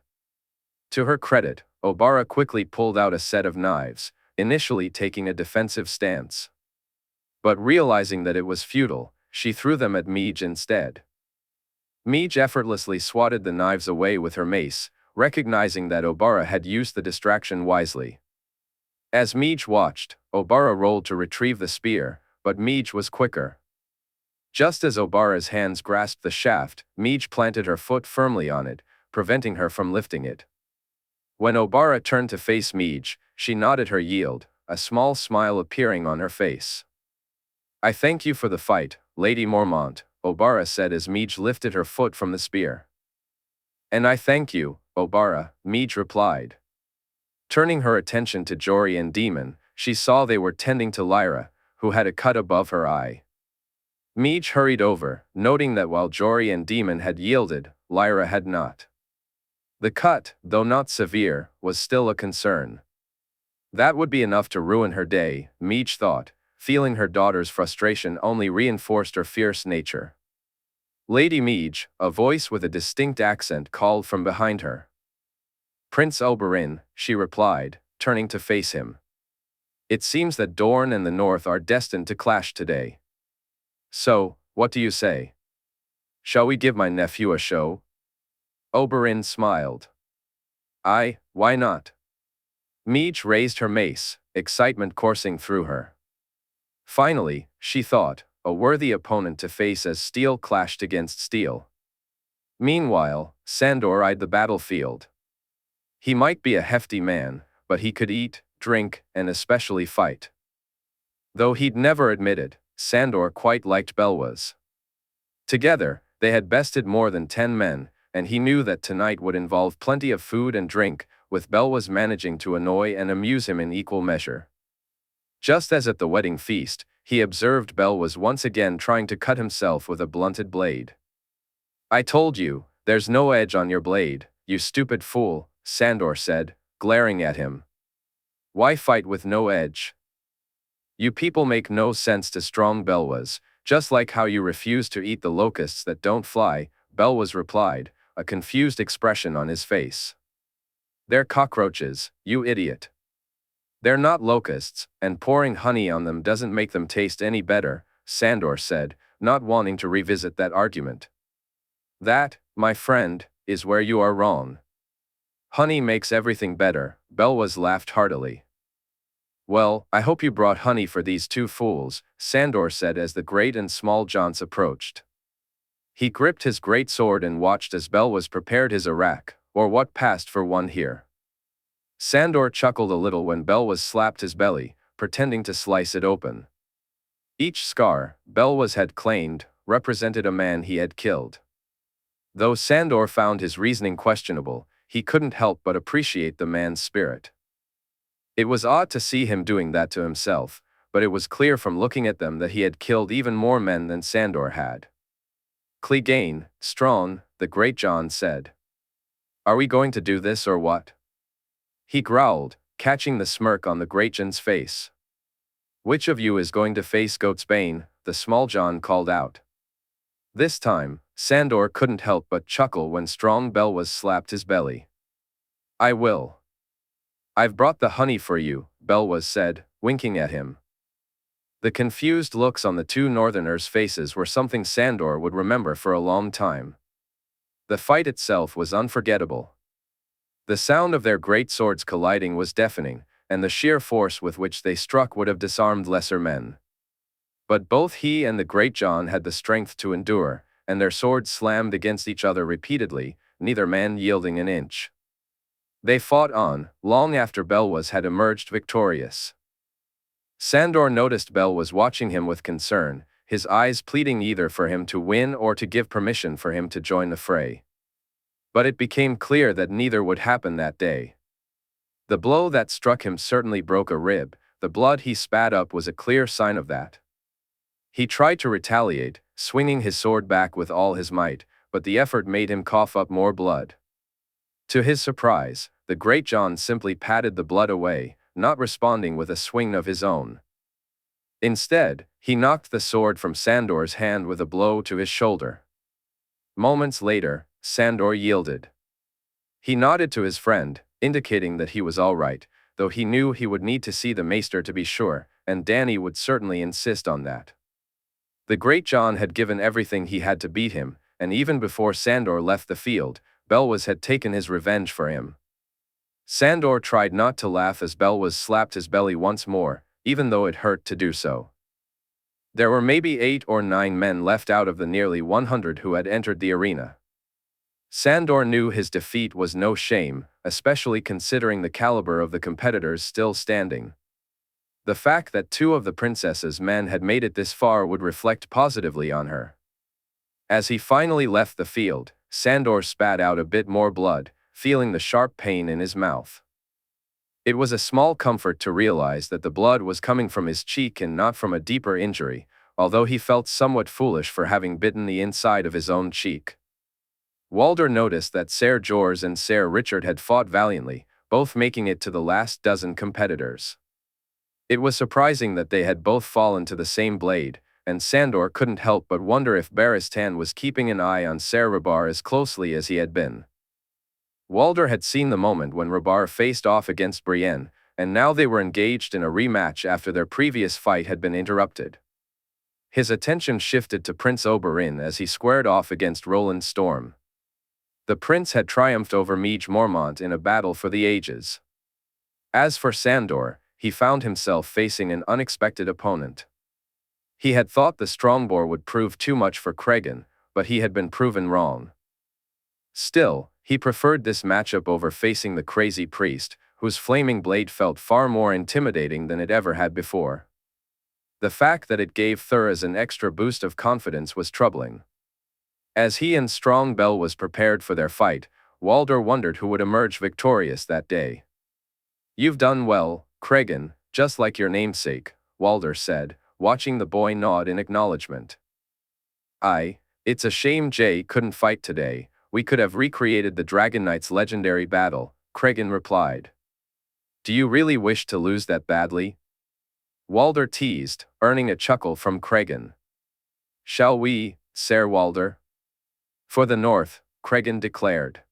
To her credit, Obara quickly pulled out a set of knives, initially taking a defensive stance. But realizing that it was futile, she threw them at Meech instead. Meech effortlessly swatted the knives away with her mace, recognizing that Obara had used the distraction wisely. As Meech watched, Obara rolled to retrieve the spear, but Meech was quicker. Just as Obara's hands grasped the shaft, Meech planted her foot firmly on it, preventing her from lifting it. When Obara turned to face Meech, she nodded her yield, a small smile appearing on her face. "I thank you for the fight, Lady Mormont," Obara said as Meech lifted her foot from the spear. "And I thank you, Obara," Meech replied. Turning her attention to Jory and Daemon, she saw they were tending to Lyra, who had a cut above her eye. Meech hurried over, noting that while Jory and Daemon had yielded, Lyra had not. The cut, though not severe, was still a concern. That would be enough to ruin her day, Meech thought, feeling her daughter's frustration only reinforced her fierce nature. "Lady Meech," a voice with a distinct accent called from behind her. "Prince Oberyn," she replied, turning to face him. "It seems that Dorne and the North are destined to clash today. So, what do you say? Shall we give my nephew a show?" Oberyn smiled. "Aye, why not?" Meech raised her mace, excitement coursing through her. Finally, she thought, a worthy opponent to face as steel clashed against steel. Meanwhile, Sandor eyed the battlefield. He might be a hefty man, but he could eat, drink, and especially fight. Though he'd never admit it, Sandor quite liked Belwas. Together, they had bested more than 10 men, and he knew that tonight would involve plenty of food and drink, with Belwas managing to annoy and amuse him in equal measure. Just as at the wedding feast, he observed Belwas once again trying to cut himself with a blunted blade. "I told you, there's no edge on your blade, you stupid fool," Sandor said, glaring at him. "Why fight with no edge? You people make no sense to strong," Belwas, "just like how you refuse to eat the locusts that don't fly," Belwas replied, a confused expression on his face. "They're cockroaches, you idiot. They're not locusts, and pouring honey on them doesn't make them taste any better," Sandor said, not wanting to revisit that argument. "That, my friend, is where you are wrong. Honey makes everything better," Belwas laughed heartily. "Well, I hope you brought honey for these two fools," Sandor said as the great and small Jaunts approached. He gripped his great sword and watched as Belwas prepared his arak, or what passed for one here. Sandor chuckled a little when Belwas slapped his belly, pretending to slice it open. Each scar, Belwas had claimed, represented a man he had killed. Though Sandor found his reasoning questionable, he couldn't help but appreciate the man's spirit. It was odd to see him doing that to himself, but it was clear from looking at them that he had killed even more men than Sandor had. "Clegane, strong," the great John said. "Are we going to do this or what?" He growled, catching the smirk on the great John's face. "Which of you is going to face Goatsbane?" the small John called out. This time, Sandor couldn't help but chuckle when strong Belwas slapped his belly. "I will. I've brought the honey for you," Belwas said, winking at him. The confused looks on the two northerners' faces were something Sandor would remember for a long time. The fight itself was unforgettable. The sound of their great swords colliding was deafening, and the sheer force with which they struck would have disarmed lesser men. But both he and the great John had the strength to endure, and their swords slammed against each other repeatedly, neither man yielding an inch. They fought on, long after Belwas had emerged victorious. Sandor noticed Belwas watching him with concern, his eyes pleading either for him to win or to give permission for him to join the fray. But it became clear that neither would happen that day. The blow that struck him certainly broke a rib, the blood he spat up was a clear sign of that. He tried to retaliate, swinging his sword back with all his might, but the effort made him cough up more blood. To his surprise, the great John simply patted the blood away, not responding with a swing of his own. Instead, he knocked the sword from Sandor's hand with a blow to his shoulder. Moments later, Sandor yielded. He nodded to his friend, indicating that he was all right, though he knew he would need to see the maester to be sure, and Dany would certainly insist on that. The great John had given everything he had to beat him, and even before Sandor left the field, Belwas had taken his revenge for him. Sandor tried not to laugh as Belwas slapped his belly once more, even though it hurt to do so. There were maybe 8 or 9 men left out of the nearly 100 who had entered the arena. Sandor knew his defeat was no shame, especially considering the caliber of the competitors still standing. The fact that 2 of the princess's men had made it this far would reflect positively on her. As he finally left the field, Sandor spat out a bit more blood, feeling the sharp pain in his mouth. It was a small comfort to realize that the blood was coming from his cheek and not from a deeper injury, although he felt somewhat foolish for having bitten the inside of his own cheek. Walder noticed that Ser Jorah and Ser Richard had fought valiantly, both making it to the last dozen competitors. It was surprising that they had both fallen to the same blade, and Sandor couldn't help but wonder if Barristan was keeping an eye on Ser Rabar as closely as he had been. Walder had seen the moment when Rabar faced off against Brienne, and now they were engaged in a rematch after their previous fight had been interrupted. His attention shifted to Prince Oberyn as he squared off against Roland Storm. The prince had triumphed over Mage Mormont in a battle for the ages. As for Sandor, he found himself facing an unexpected opponent. He had thought the Strongboar would prove too much for Cregan, but he had been proven wrong. Still, he preferred this matchup over facing the crazy priest, whose flaming blade felt far more intimidating than it ever had before. The fact that it gave Thorns an extra boost of confidence was troubling. As he and Strong Bell was prepared for their fight, Walder wondered who would emerge victorious that day. "You've done well, Cregan, just like your namesake," Walder said, watching the boy nod in acknowledgement. It's a shame Jay couldn't fight today. We could have recreated the Dragon Knight's legendary battle," Cregan replied. "Do you really wish to lose that badly?" Walder teased, earning a chuckle from Cregan. "Shall we, Sir Walder?" "For the North," Cregan declared.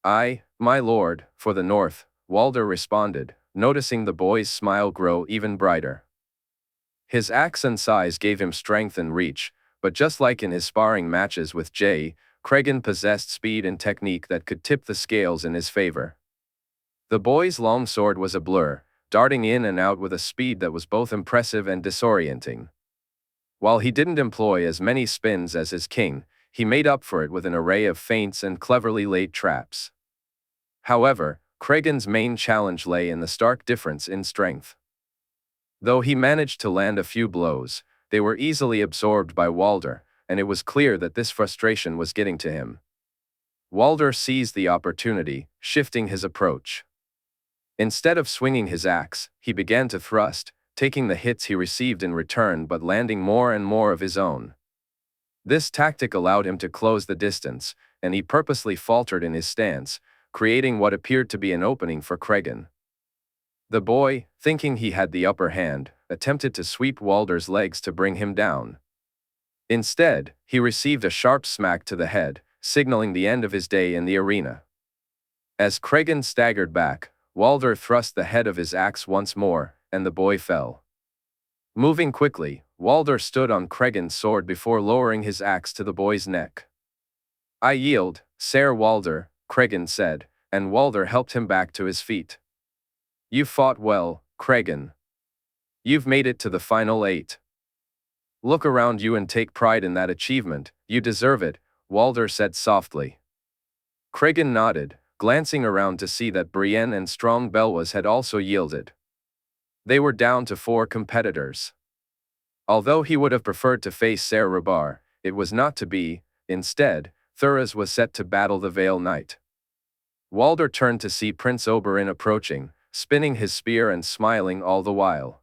"Aye, my lord, for the North," Walder responded, noticing the boy's smile grow even brighter. His axe and size gave him strength and reach, but just like in his sparring matches with Jay, Cregan possessed speed and technique that could tip the scales in his favor. The boy's longsword was a blur, darting in and out with a speed that was both impressive and disorienting. While he didn't employ as many spins as his king, he made up for it with an array of feints and cleverly laid traps. However, Cregan's main challenge lay in the stark difference in strength. Though he managed to land a few blows, they were easily absorbed by Walder, and it was clear that this frustration was getting to him. Walder seized the opportunity, shifting his approach. Instead of swinging his axe, he began to thrust, taking the hits he received in return but landing more and more of his own. This tactic allowed him to close the distance, and he purposely faltered in his stance, creating what appeared to be an opening for Cregan. The boy, thinking he had the upper hand, attempted to sweep Walder's legs to bring him down. Instead, he received a sharp smack to the head, signaling the end of his day in the arena. As Cregan staggered back, Walder thrust the head of his axe once more, and the boy fell. Moving quickly, Walder stood on Cregan's sword before lowering his axe to the boy's neck. "I yield, Sir Walder," Cregan said, and Walder helped him back to his feet. "You fought well, Cregan. You've made it to the final 8. Look around you and take pride in that achievement, you deserve it," Walder said softly. Cregan nodded, glancing around to see that Brienne and Strong Belwas had also yielded. They were down to 4 competitors. Although he would have preferred to face Ser Rabar, it was not to be. Instead, Thorns was set to battle the Vale Knight. Walder turned to see Prince Oberyn approaching, spinning his spear and smiling all the while.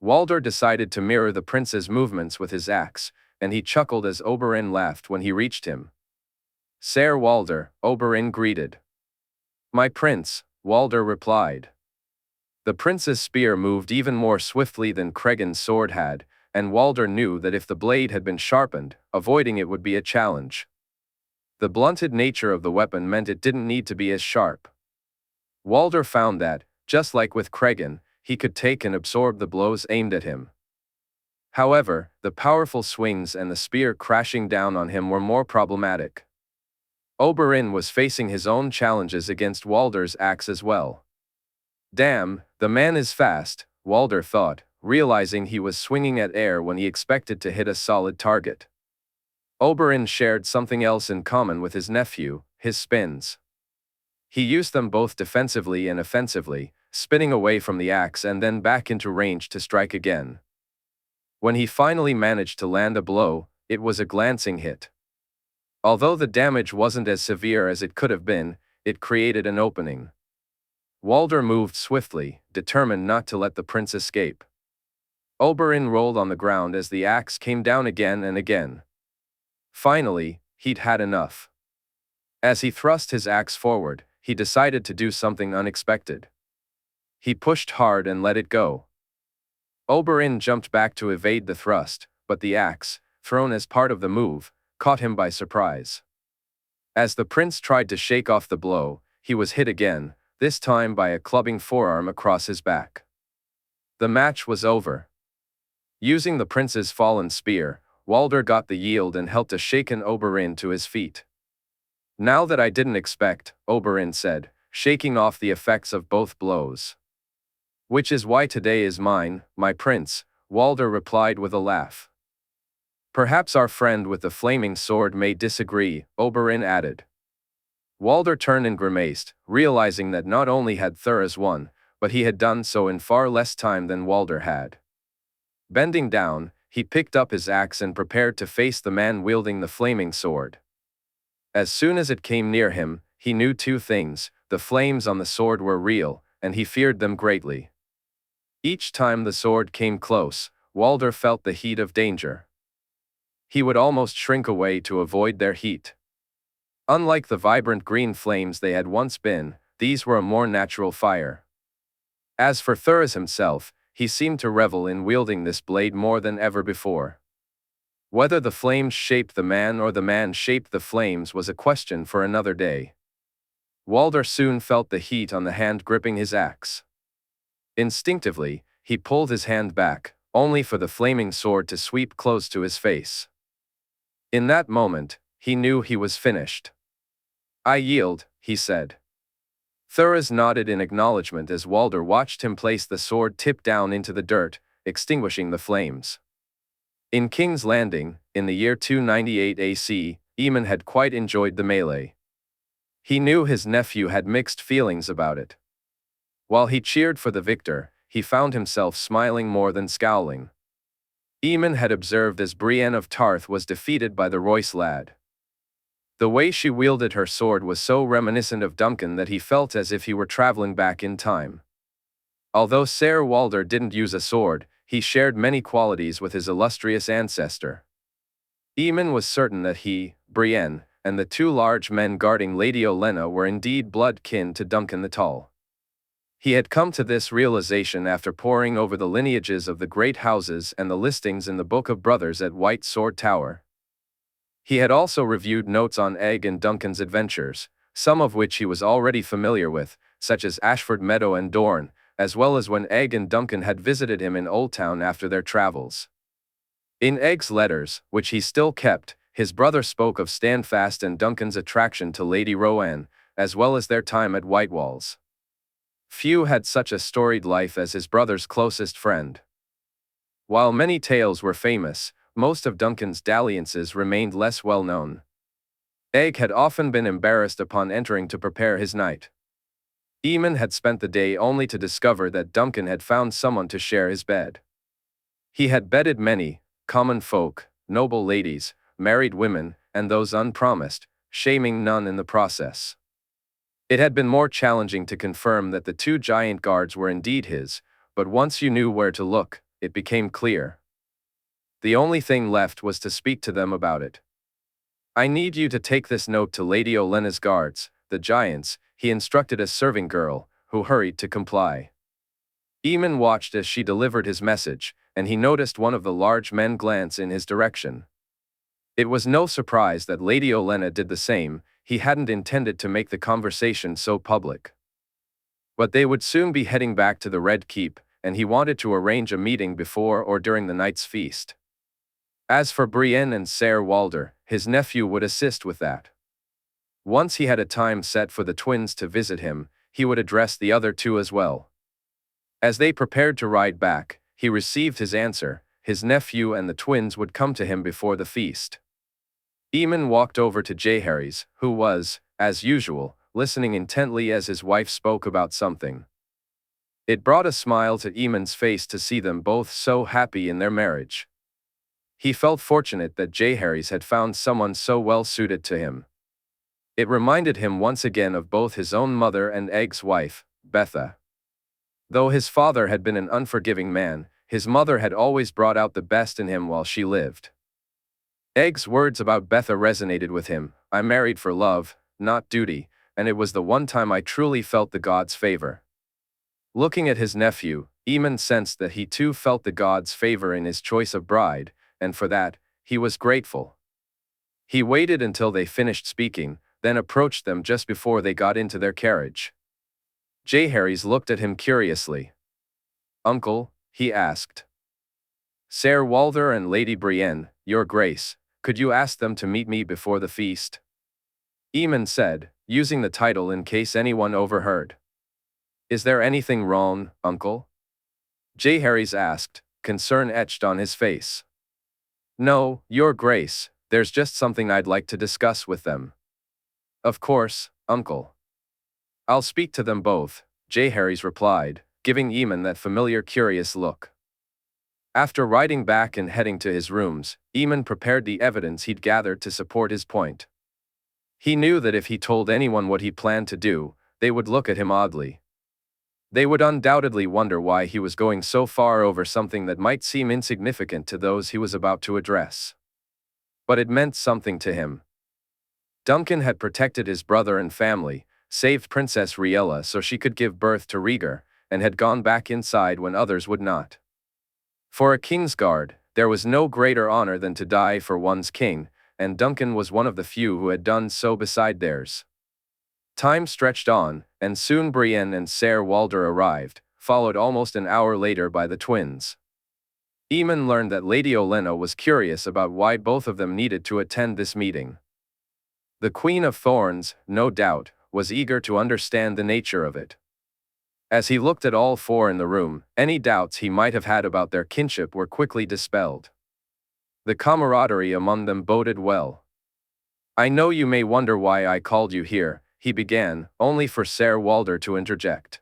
Walder decided to mirror the prince's movements with his axe, and he chuckled as Oberyn laughed when he reached him. "Sir Walder," Oberyn greeted. "My prince," Walder replied. The prince's spear moved even more swiftly than Cregan's sword had, and Walder knew that if the blade had been sharpened, avoiding it would be a challenge. The blunted nature of the weapon meant it didn't need to be as sharp. Walder found that, just like with Cregan, he could take and absorb the blows aimed at him. However, the powerful swings and the spear crashing down on him were more problematic. Oberyn was facing his own challenges against Walder's axe as well. "Damn, the man is fast," Walder thought, realizing he was swinging at air when he expected to hit a solid target. Oberyn shared something else in common with his nephew, his spins. He used them both defensively and offensively, spinning away from the axe and then back into range to strike again. When he finally managed to land a blow, it was a glancing hit. Although the damage wasn't as severe as it could have been, it created an opening. Walder moved swiftly, determined not to let the prince escape. Oberyn rolled on the ground as the axe came down again and again. Finally, he'd had enough. As he thrust his axe forward, he decided to do something unexpected. He pushed hard and let it go. Oberyn jumped back to evade the thrust, but the axe, thrown as part of the move, caught him by surprise. As the prince tried to shake off the blow, he was hit again, this time by a clubbing forearm across his back. The match was over. Using the prince's fallen spear, Walder got the yield and helped a shaken Oberyn to his feet. "Now that I didn't expect," Oberyn said, shaking off the effects of both blows. "Which is why today is mine, my prince," Walder replied with a laugh. "Perhaps our friend with the flaming sword may disagree," Oberyn added. Walder turned and grimaced, realizing that not only had Thorns won, but he had done so in far less time than Walder had. Bending down, he picked up his axe and prepared to face the man wielding the flaming sword. As soon as it came near him, he knew two things: the flames on the sword were real, and he feared them greatly. Each time the sword came close, Walder felt the heat of danger. He would almost shrink away to avoid their heat. Unlike the vibrant green flames they had once been, these were a more natural fire. As for Thorns himself, he seemed to revel in wielding this blade more than ever before. Whether the flames shaped the man or the man shaped the flames was a question for another day. Walder soon felt the heat on the hand gripping his axe. Instinctively, he pulled his hand back, only for the flaming sword to sweep close to his face. In that moment, he knew he was finished. "I yield," he said. Thorns nodded in acknowledgement as Walder watched him place the sword tip down into the dirt, extinguishing the flames. In King's Landing, in the year 298 AC, Aemon had quite enjoyed the melee. He knew his nephew had mixed feelings about it. While he cheered for the victor, he found himself smiling more than scowling. Aemon had observed as Brienne of Tarth was defeated by the Royce lad. The way she wielded her sword was so reminiscent of Duncan that he felt as if he were traveling back in time. Although Ser Walder didn't use a sword, he shared many qualities with his illustrious ancestor. Aemon was certain that he, Brienne, and the two large men guarding Lady Olenna were indeed blood kin to Duncan the Tall. He had come to this realization after poring over the lineages of the great houses and the listings in the Book of Brothers at White Sword Tower. He had also reviewed notes on Egg and Duncan's adventures, some of which he was already familiar with, such as Ashford Meadow and Dorne, as well as when Egg and Duncan had visited him in Old Town after their travels. In Egg's letters, which he still kept, his brother spoke of Standfast and Duncan's attraction to Lady Roanne, as well as their time at White Walls. Few had such a storied life as his brother's closest friend. While many tales were famous, most of Duncan's dalliances remained less well known. Egg had often been embarrassed upon entering to prepare his night. Aemon had spent the day only to discover that Duncan had found someone to share his bed. He had bedded many, common folk, noble ladies, married women, and those unpromised, shaming none in the process. It had been more challenging to confirm that the two giant guards were indeed his, but once you knew where to look, it became clear. The only thing left was to speak to them about it. "I need you to take this note to Lady Olenna's guards, the giants," he instructed a serving girl, who hurried to comply. Aemon watched as she delivered his message, and he noticed one of the large men glance in his direction. It was no surprise that Lady Olenna did the same. He hadn't intended to make the conversation so public. But they would soon be heading back to the Red Keep, and he wanted to arrange a meeting before or during the night's feast. As for Brienne and Ser Walder, his nephew would assist with that. Once he had a time set for the twins to visit him, he would address the other two as well. As they prepared to ride back, he received his answer: his nephew and the twins would come to him before the feast. Aemon walked over to Jaehaerys, who was, as usual, listening intently as his wife spoke about something. It brought a smile to Aemon's face to see them both so happy in their marriage. He felt fortunate that Jaehaerys had found someone so well suited to him. It reminded him once again of both his own mother and Egg's wife, Betha. Though his father had been an unforgiving man, his mother had always brought out the best in him while she lived. Egg's words about Betha resonated with him: "I married for love, not duty, and it was the one time I truly felt the gods' favor." Looking at his nephew, Aemon sensed that he too felt the gods' favor in his choice of bride, and for that, he was grateful. He waited until they finished speaking, then approached them just before they got into their carriage. Jaehaerys looked at him curiously. "Uncle," he asked. "Ser Walder and Lady Brienne, your grace, could you ask them to meet me before the feast?" Aemon said, using the title in case anyone overheard. "Is there anything wrong, uncle?" Jaehaerys asked, concern etched on his face. "No, your grace, there's just something I'd like to discuss with them." "Of course, uncle. I'll speak to them both, Jaehaerys replied, giving Aemon that familiar curious look. After riding back and heading to his rooms, Aemon prepared the evidence he'd gathered to support his point. He knew that if he told anyone what he planned to do, they would look at him oddly. They would undoubtedly wonder why he was going so far over something that might seem insignificant to those he was about to address. But it meant something to him. Duncan had protected his brother and family, saved Princess Rhaella so she could give birth to Rhaegar, and had gone back inside when others would not. For a Kingsguard, there was no greater honor than to die for one's king, and Duncan was one of the few who had done so beside theirs. Time stretched on, and soon Brienne and Ser Walder arrived, followed almost an hour later by the twins. Aemon learned that Lady Olenna was curious about why both of them needed to attend this meeting. The Queen of Thorns, no doubt, was eager to understand the nature of it. As he looked at all four in the room, any doubts he might have had about their kinship were quickly dispelled. The camaraderie among them boded well. "I know you may wonder why I called you here," he began, only for Ser Walder to interject.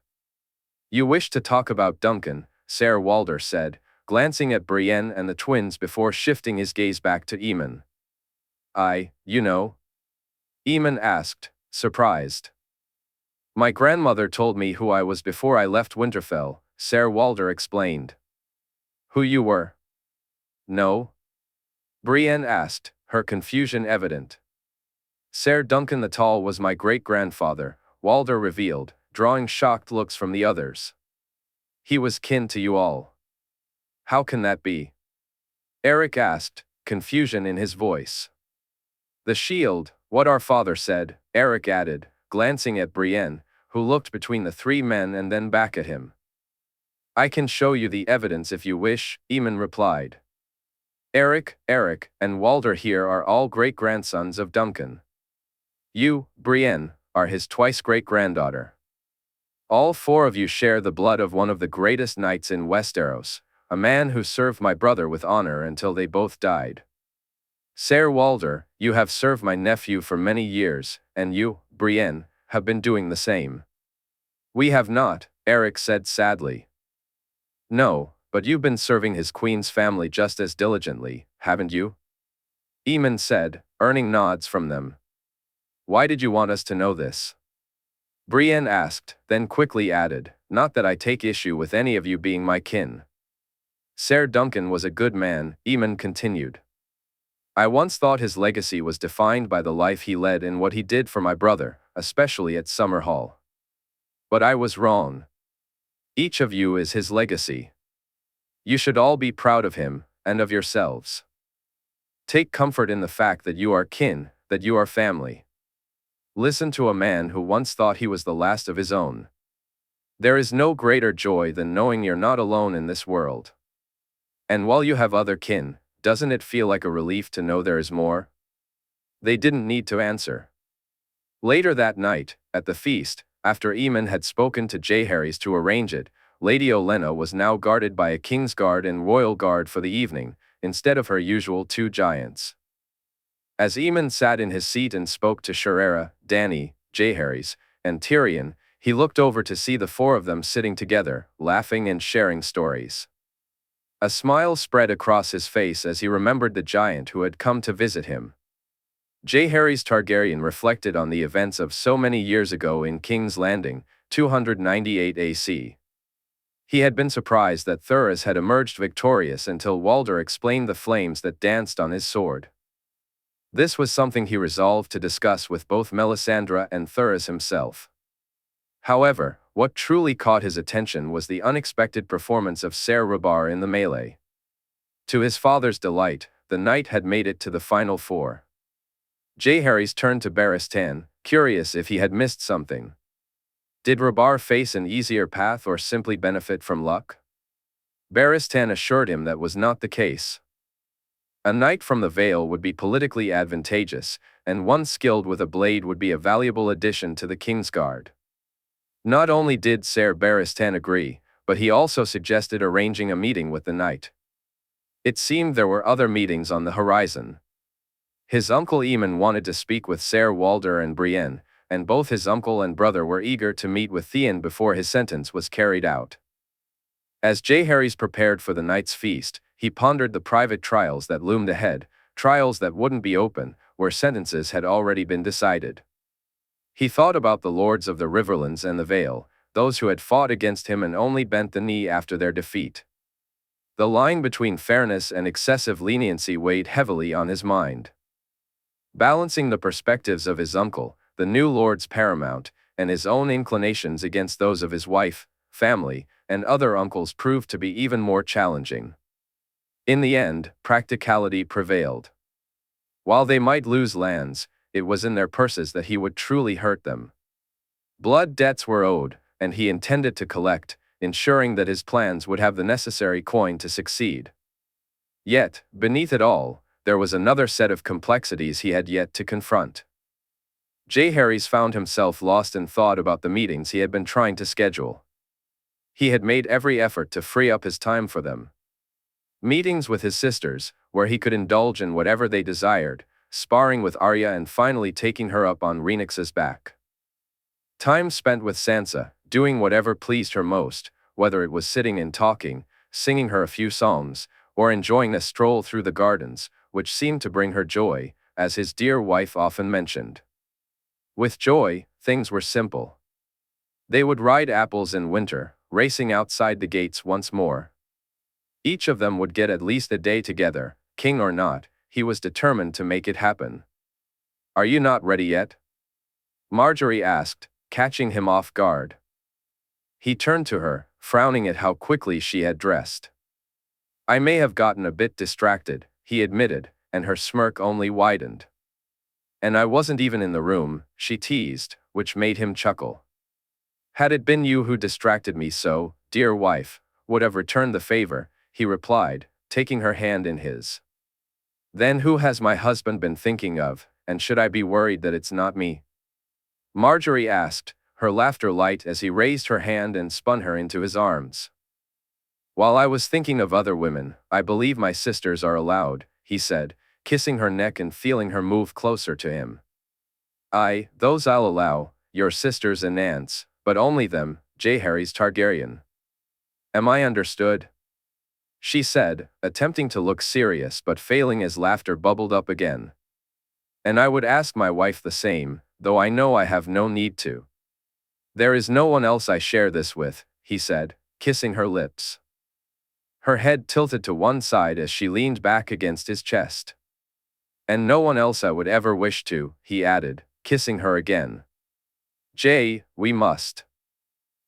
"You wish to talk about Duncan," Ser Walder said, glancing at Brienne and the twins before shifting his gaze back to Aemon. You know?" Aemon asked, surprised. "My grandmother told me who I was before I left Winterfell," Ser Walder explained. "Who you were?" "No?" Brienne asked, her confusion evident. "Ser Duncan the Tall was my great-grandfather," Walder revealed, drawing shocked looks from the others. "He was kin to you all." "How can that be?" Eric asked, confusion in his voice. "The shield, what our father said," Eric added, glancing at Brienne, who looked between the three men and then back at him. "I can show you the evidence if you wish," Aemon replied. Eric, and Walder here are all great-grandsons of Duncan. You, Brienne, are his twice-great-granddaughter. All four of you share the blood of one of the greatest knights in Westeros, a man who served my brother with honor until they both died. Ser Walder, you have served my nephew for many years, and you, Brienne, have been doing the same." "We have not," Eric said sadly. "No, but you've been serving his queen's family just as diligently, haven't you?" Aemon said, earning nods from them. "Why did you want us to know this?" Brienne asked, then quickly added, "Not that I take issue with any of you being my kin." "Ser Duncan was a good man," Aemon continued. "I once thought his legacy was defined by the life he led and what he did for my brother, especially at Summerhall. But I was wrong. Each of you is his legacy. You should all be proud of him, and of yourselves. Take comfort in the fact that you are kin, that you are family. Listen to a man who once thought he was the last of his own. There is no greater joy than knowing you're not alone in this world. And while you have other kin, doesn't it feel like a relief to know there is more?" They didn't need to answer. Later that night, at the feast, after Aemon had spoken to Jaehaerys to arrange it, Lady Olenna was now guarded by a Kingsguard and Royal Guard for the evening, instead of her usual 2 giants. As Aemon sat in his seat and spoke to Shireen, Dany, Jaehaerys, and Tyrion, he looked over to see the 4 of them sitting together, laughing and sharing stories. A smile spread across his face as he remembered the giant who had come to visit him. Jaehaerys Targaryen reflected on the events of so many years ago in King's Landing, 298 AC. He had been surprised that Thoros had emerged victorious until Walder explained the flames that danced on his sword. This was something he resolved to discuss with both Melisandre and Thoros himself. However, what truly caught his attention was the unexpected performance of Ser Rabar in the melee. To his father's delight, the knight had made it to the final 4. Jaehaerys turned to Baratheon, curious if he had missed something. Did Rabar face an easier path or simply benefit from luck? Baratheon assured him that was not the case. A knight from the Vale would be politically advantageous, and one skilled with a blade would be a valuable addition to the Kingsguard. Not only did Ser Baratheon agree, but he also suggested arranging a meeting with the knight. It seemed there were other meetings on the horizon. His uncle Aemon wanted to speak with Ser Walder and Brienne, and both his uncle and brother were eager to meet with Theon before his sentence was carried out. As Jaehaerys prepared for the night's feast, he pondered the private trials that loomed ahead, trials that wouldn't be open, where sentences had already been decided. He thought about the lords of the Riverlands and the Vale, those who had fought against him and only bent the knee after their defeat. The line between fairness and excessive leniency weighed heavily on his mind. Balancing the perspectives of his uncle, the new Lords Paramount, and his own inclinations against those of his wife, family, and other uncles proved to be even more challenging. In the end, practicality prevailed. While they might lose lands, it was in their purses that he would truly hurt them. Blood debts were owed, and he intended to collect, ensuring that his plans would have the necessary coin to succeed. Yet, beneath it all, there was another set of complexities he had yet to confront. Jaehaerys found himself lost in thought about the meetings he had been trying to schedule. He had made every effort to free up his time for them. Meetings with his sisters, where he could indulge in whatever they desired, sparring with Arya and finally taking her up on Rhaenix's back. Time spent with Sansa, doing whatever pleased her most, whether it was sitting and talking, singing her a few psalms, or enjoying a stroll through the gardens, which seemed to bring her joy, as his dear wife often mentioned. With Joy, things were simple. They would ride apples in winter, racing outside the gates once more. Each of them would get at least a day together, king or not. He was determined to make it happen. "Are you not ready yet?" Margaery asked, catching him off guard. He turned to her, frowning at how quickly she had dressed. "I may have gotten a bit distracted," he admitted, and her smirk only widened. "And I wasn't even in the room," she teased, which made him chuckle. "Had it been you who distracted me so, dear wife, would have returned the favor," he replied, taking her hand in his. "Then who has my husband been thinking of, and should I be worried that it's not me?" Margaery asked, her laughter light as he raised her hand and spun her into his arms. "While I was thinking of other women, I believe my sisters are allowed," he said, kissing her neck and feeling her move closer to him. "Those I'll allow, your sisters and aunts, but only them, Jaehaerys Targaryen. Am I understood?" she said, attempting to look serious but failing as laughter bubbled up again. "And I would ask my wife the same, though I know I have no need to. There is no one else I share this with," he said, kissing her lips. Her head tilted to one side as she leaned back against his chest. "And no one else I would ever wish to," he added, kissing her again. "Jay, we must,"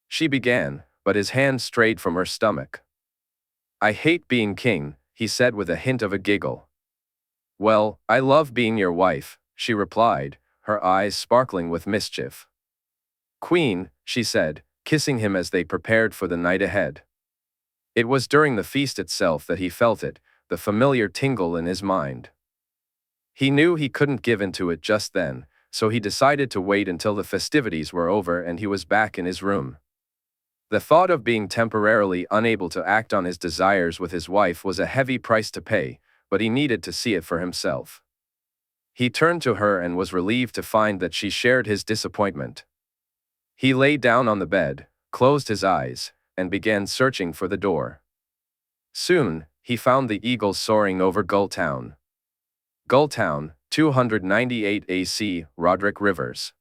she began, but his hand strayed from her stomach. "I hate being king," he said with a hint of a giggle. "Well, I love being your wife," she replied, her eyes sparkling with mischief. "Queen," she said, kissing him as they prepared for the night ahead. It was during the feast itself that he felt it, the familiar tingle in his mind. He knew he couldn't give into it just then, so he decided to wait until the festivities were over and he was back in his room. The thought of being temporarily unable to act on his desires with his wife was a heavy price to pay, but he needed to see it for himself. He turned to her and was relieved to find that she shared his disappointment. He lay down on the bed, closed his eyes, and began searching for the door. Soon, he found the eagle soaring over Gulltown. Gulltown, 298 AC, Roderick Rivers.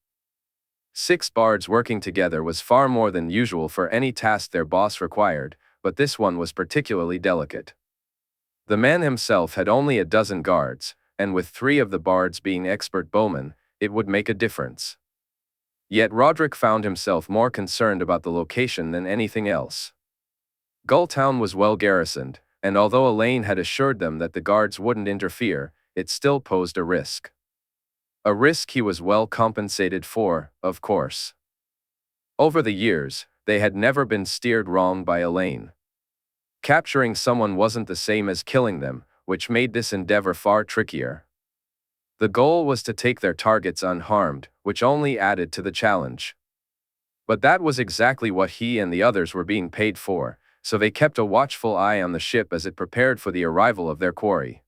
6 bards working together was far more than usual for any task their boss required, but this one was particularly delicate. The man himself had only a dozen guards, and with 3 of the bards being expert bowmen, it would make a difference. Yet Roderick found himself more concerned about the location than anything else. Gulltown was well garrisoned, and although Elaine had assured them that the guards wouldn't interfere, it still posed a risk. A risk he was well compensated for, of course. Over the years, they had never been steered wrong by Elaine. Capturing someone wasn't the same as killing them, which made this endeavor far trickier. The goal was to take their targets unharmed, which only added to the challenge. But that was exactly what he and the others were being paid for, so they kept a watchful eye on the ship as it prepared for the arrival of their quarry.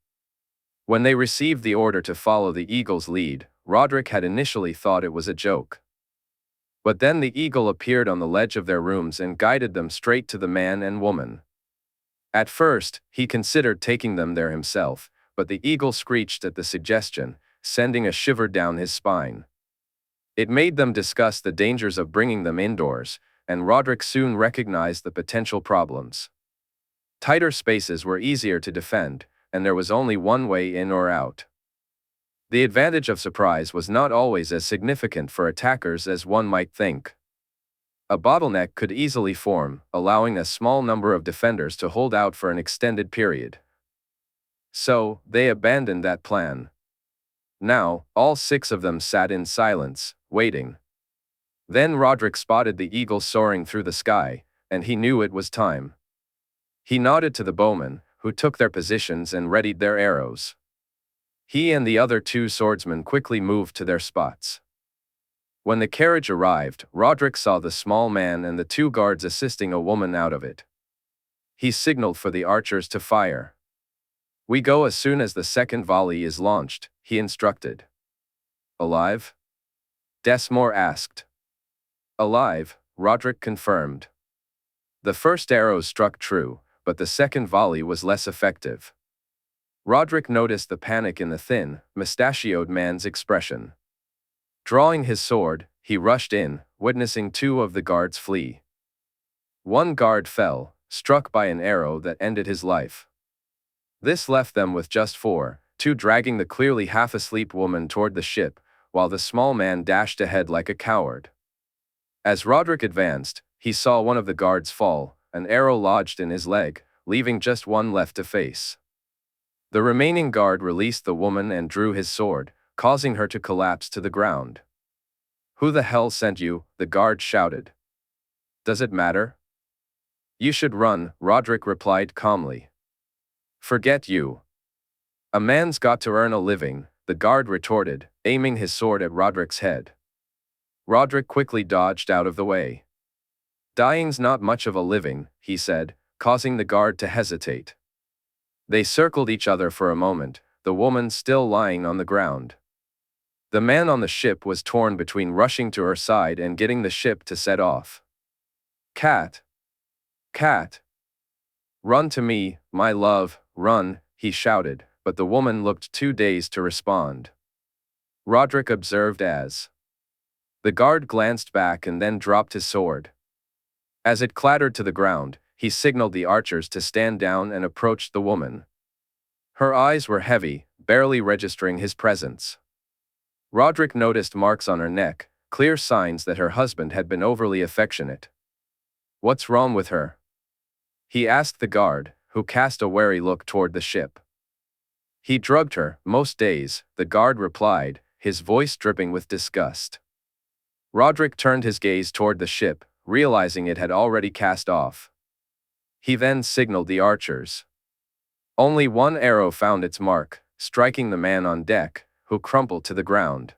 When they received the order to follow the eagle's lead, Roderick had initially thought it was a joke. But then the eagle appeared on the ledge of their rooms and guided them straight to the man and woman. At first, he considered taking them there himself, but the eagle screeched at the suggestion, sending a shiver down his spine. It made them discuss the dangers of bringing them indoors, and Roderick soon recognized the potential problems. Tighter spaces were easier to defend, and there was only one way in or out. The advantage of surprise was not always as significant for attackers as one might think. A bottleneck could easily form, allowing a small number of defenders to hold out for an extended period. So, they abandoned that plan. Now, all 6 of them sat in silence, waiting. Then Roderick spotted the eagle soaring through the sky, and he knew it was time. He nodded to the bowmen, who took their positions and readied their arrows. He and the other 2 swordsmen quickly moved to their spots. When the carriage arrived, Roderick saw the small man and the 2 guards assisting a woman out of it. He signaled for the archers to fire. "We go as soon as the second volley is launched," he instructed. "Alive?" Desmore asked. "Alive," Roderick confirmed. The first arrows struck true, but the second volley was less effective. Roderick noticed the panic in the thin, mustachioed man's expression. Drawing his sword, he rushed in, witnessing 2 of the guards flee. One guard fell, struck by an arrow that ended his life. This left them with just 4, 2 dragging the clearly half-asleep woman toward the ship, while the small man dashed ahead like a coward. As Roderick advanced, he saw one of the guards fall, an arrow lodged in his leg, leaving just one left to face. The remaining guard released the woman and drew his sword, causing her to collapse to the ground. "Who the hell sent you?" the guard shouted. "Does it matter?" "You should run," Roderick replied calmly. "Forget you. A man's got to earn a living," the guard retorted, aiming his sword at Roderick's head. Roderick quickly dodged out of the way. "Dying's not much of a living," he said, causing the guard to hesitate. They circled each other for a moment, the woman still lying on the ground. The man on the ship was torn between rushing to her side and getting the ship to set off. "Cat! Cat! Run to me, my love, run," he shouted, but the woman looked too dazed to respond. Roderick observed as the guard glanced back and then dropped his sword. As it clattered to the ground, he signaled the archers to stand down and approached the woman. Her eyes were heavy, barely registering his presence. Roderick noticed marks on her neck, clear signs that her husband had been overly affectionate. "What's wrong with her?" he asked the guard, who cast a wary look toward the ship. "He drugged her, most days," the guard replied, his voice dripping with disgust. Roderick turned his gaze toward the ship, realizing it had already cast off. He then signaled the archers. Only one arrow found its mark, striking the man on deck, who crumpled to the ground.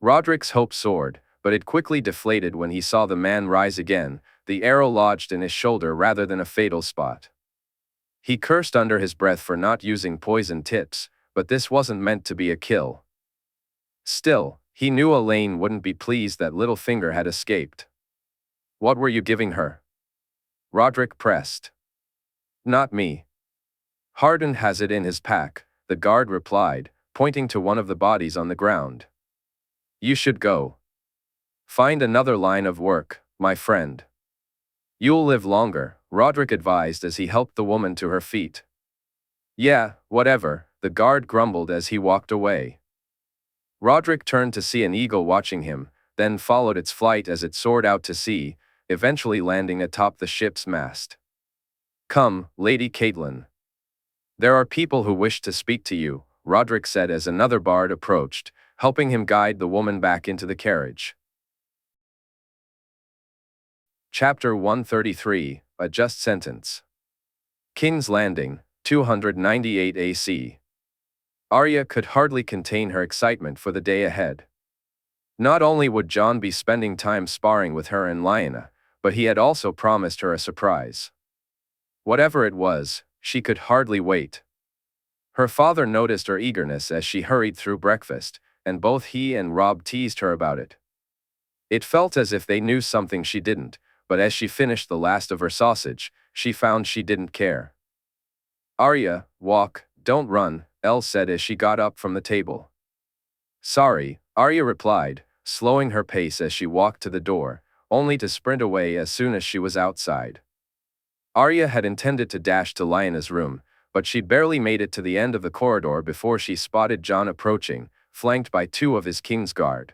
Roderick's hope soared, but it quickly deflated when he saw the man rise again, the arrow lodged in his shoulder rather than a fatal spot. He cursed under his breath for not using poison tips, but this wasn't meant to be a kill. Still, he knew Elaine wouldn't be pleased that Littlefinger had escaped. "What were you giving her?" Roderick pressed. "Not me. Hardin has it in his pack," the guard replied, pointing to one of the bodies on the ground. "You should go. Find another line of work, my friend. You'll live longer," Roderick advised as he helped the woman to her feet. "Yeah, whatever," the guard grumbled as he walked away. Roderick turned to see an eagle watching him, then followed its flight as it soared out to sea, eventually landing atop the ship's mast. "Come, Lady Caitlin. There are people who wish to speak to you," Roderick said as another bard approached, helping him guide the woman back into the carriage. Chapter 133, A Just Sentence. King's Landing, 298 AC. Arya could hardly contain her excitement for the day ahead. Not only would Jon be spending time sparring with her and Lyanna, but he had also promised her a surprise. Whatever it was, she could hardly wait. Her father noticed her eagerness as she hurried through breakfast, and both he and Rob teased her about it. It felt as if they knew something she didn't, but as she finished the last of her sausage, she found she didn't care. "Arya, walk, don't run," Elle said as she got up from the table. "Sorry," Arya replied, slowing her pace as she walked to the door, only to sprint away as soon as she was outside. Arya had intended to dash to Lyanna's room, but she barely made it to the end of the corridor before she spotted Jon approaching, flanked by two of his Kingsguard.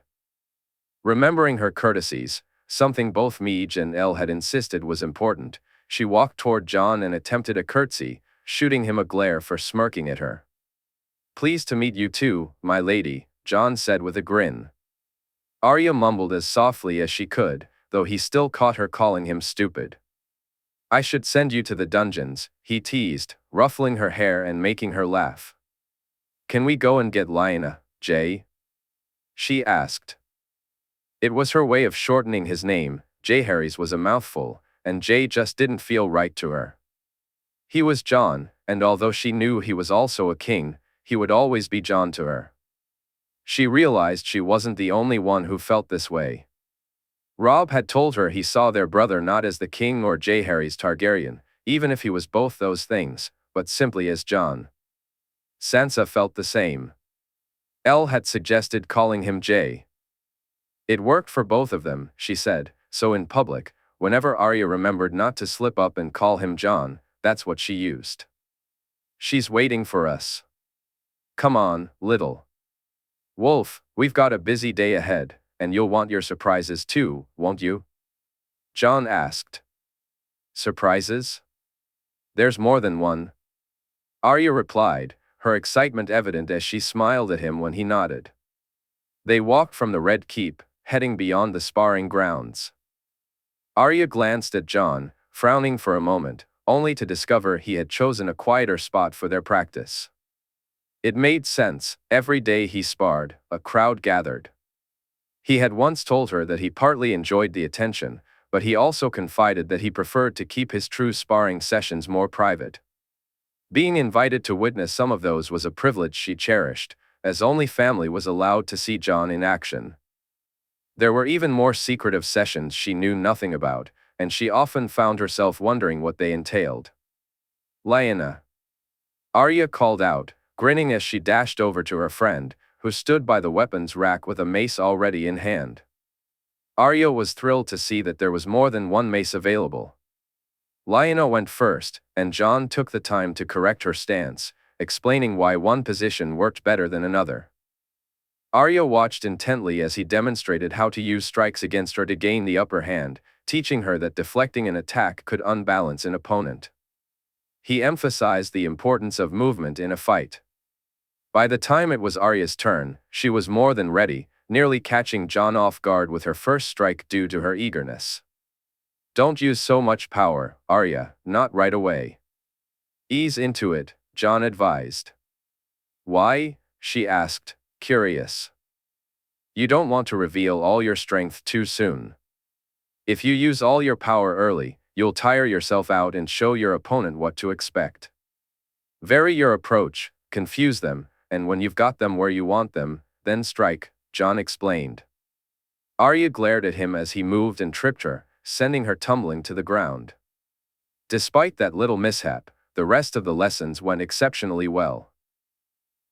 Remembering her courtesies, something both Meej and Elle had insisted was important, she walked toward Jon and attempted a curtsy, shooting him a glare for smirking at her. "Pleased to meet you too, my lady," Jon said with a grin. Arya mumbled as softly as she could, though he still caught her calling him stupid. "I should send you to the dungeons," he teased, ruffling her hair and making her laugh. "Can we go and get Lyanna, Jay?" she asked. It was her way of shortening his name. Jaehaerys was a mouthful, and Jay just didn't feel right to her. He was Jon, and although she knew he was also a king, he would always be Jon to her. She realized she wasn't the only one who felt this way. Robb had told her he saw their brother not as the king or Jaehaerys Targaryen, even if he was both those things, but simply as Jon. Sansa felt the same. Elle had suggested calling him Jay. It worked for both of them, she said, so in public, whenever Arya remembered not to slip up and call him Jon, that's what she used. "She's waiting for us. Come on, little wolf, we've got a busy day ahead, and you'll want your surprises too, won't you?" Jon asked. "Surprises? There's more than one," Arya replied, her excitement evident as she smiled at him when he nodded. They walked from the Red Keep, heading beyond the sparring grounds. Arya glanced at Jon, frowning for a moment, only to discover he had chosen a quieter spot for their practice. It made sense. Every day he sparred, a crowd gathered. He had once told her that he partly enjoyed the attention, but he also confided that he preferred to keep his true sparring sessions more private. Being invited to witness some of those was a privilege she cherished, as only family was allowed to see Jon in action. There were even more secretive sessions she knew nothing about, and she often found herself wondering what they entailed. "Lyanna," Arya called out, grinning as she dashed over to her friend, who stood by the weapons rack with a mace already in hand. Arya was thrilled to see that there was more than one mace available. Lyanna went first, and Jon took the time to correct her stance, explaining why one position worked better than another. Arya watched intently as he demonstrated how to use strikes against her to gain the upper hand, teaching her that deflecting an attack could unbalance an opponent. He emphasized the importance of movement in a fight. By the time it was Arya's turn, she was more than ready, nearly catching Jon off guard with her first strike due to her eagerness. "Don't use so much power, Arya, not right away. Ease into it," Jon advised. "Why?" she asked, curious. "You don't want to reveal all your strength too soon. If you use all your power early, you'll tire yourself out and show your opponent what to expect. Vary your approach, confuse them, and when you've got them where you want them, then strike," Jon explained. Arya glared at him as he moved and tripped her, sending her tumbling to the ground. Despite that little mishap, the rest of the lessons went exceptionally well.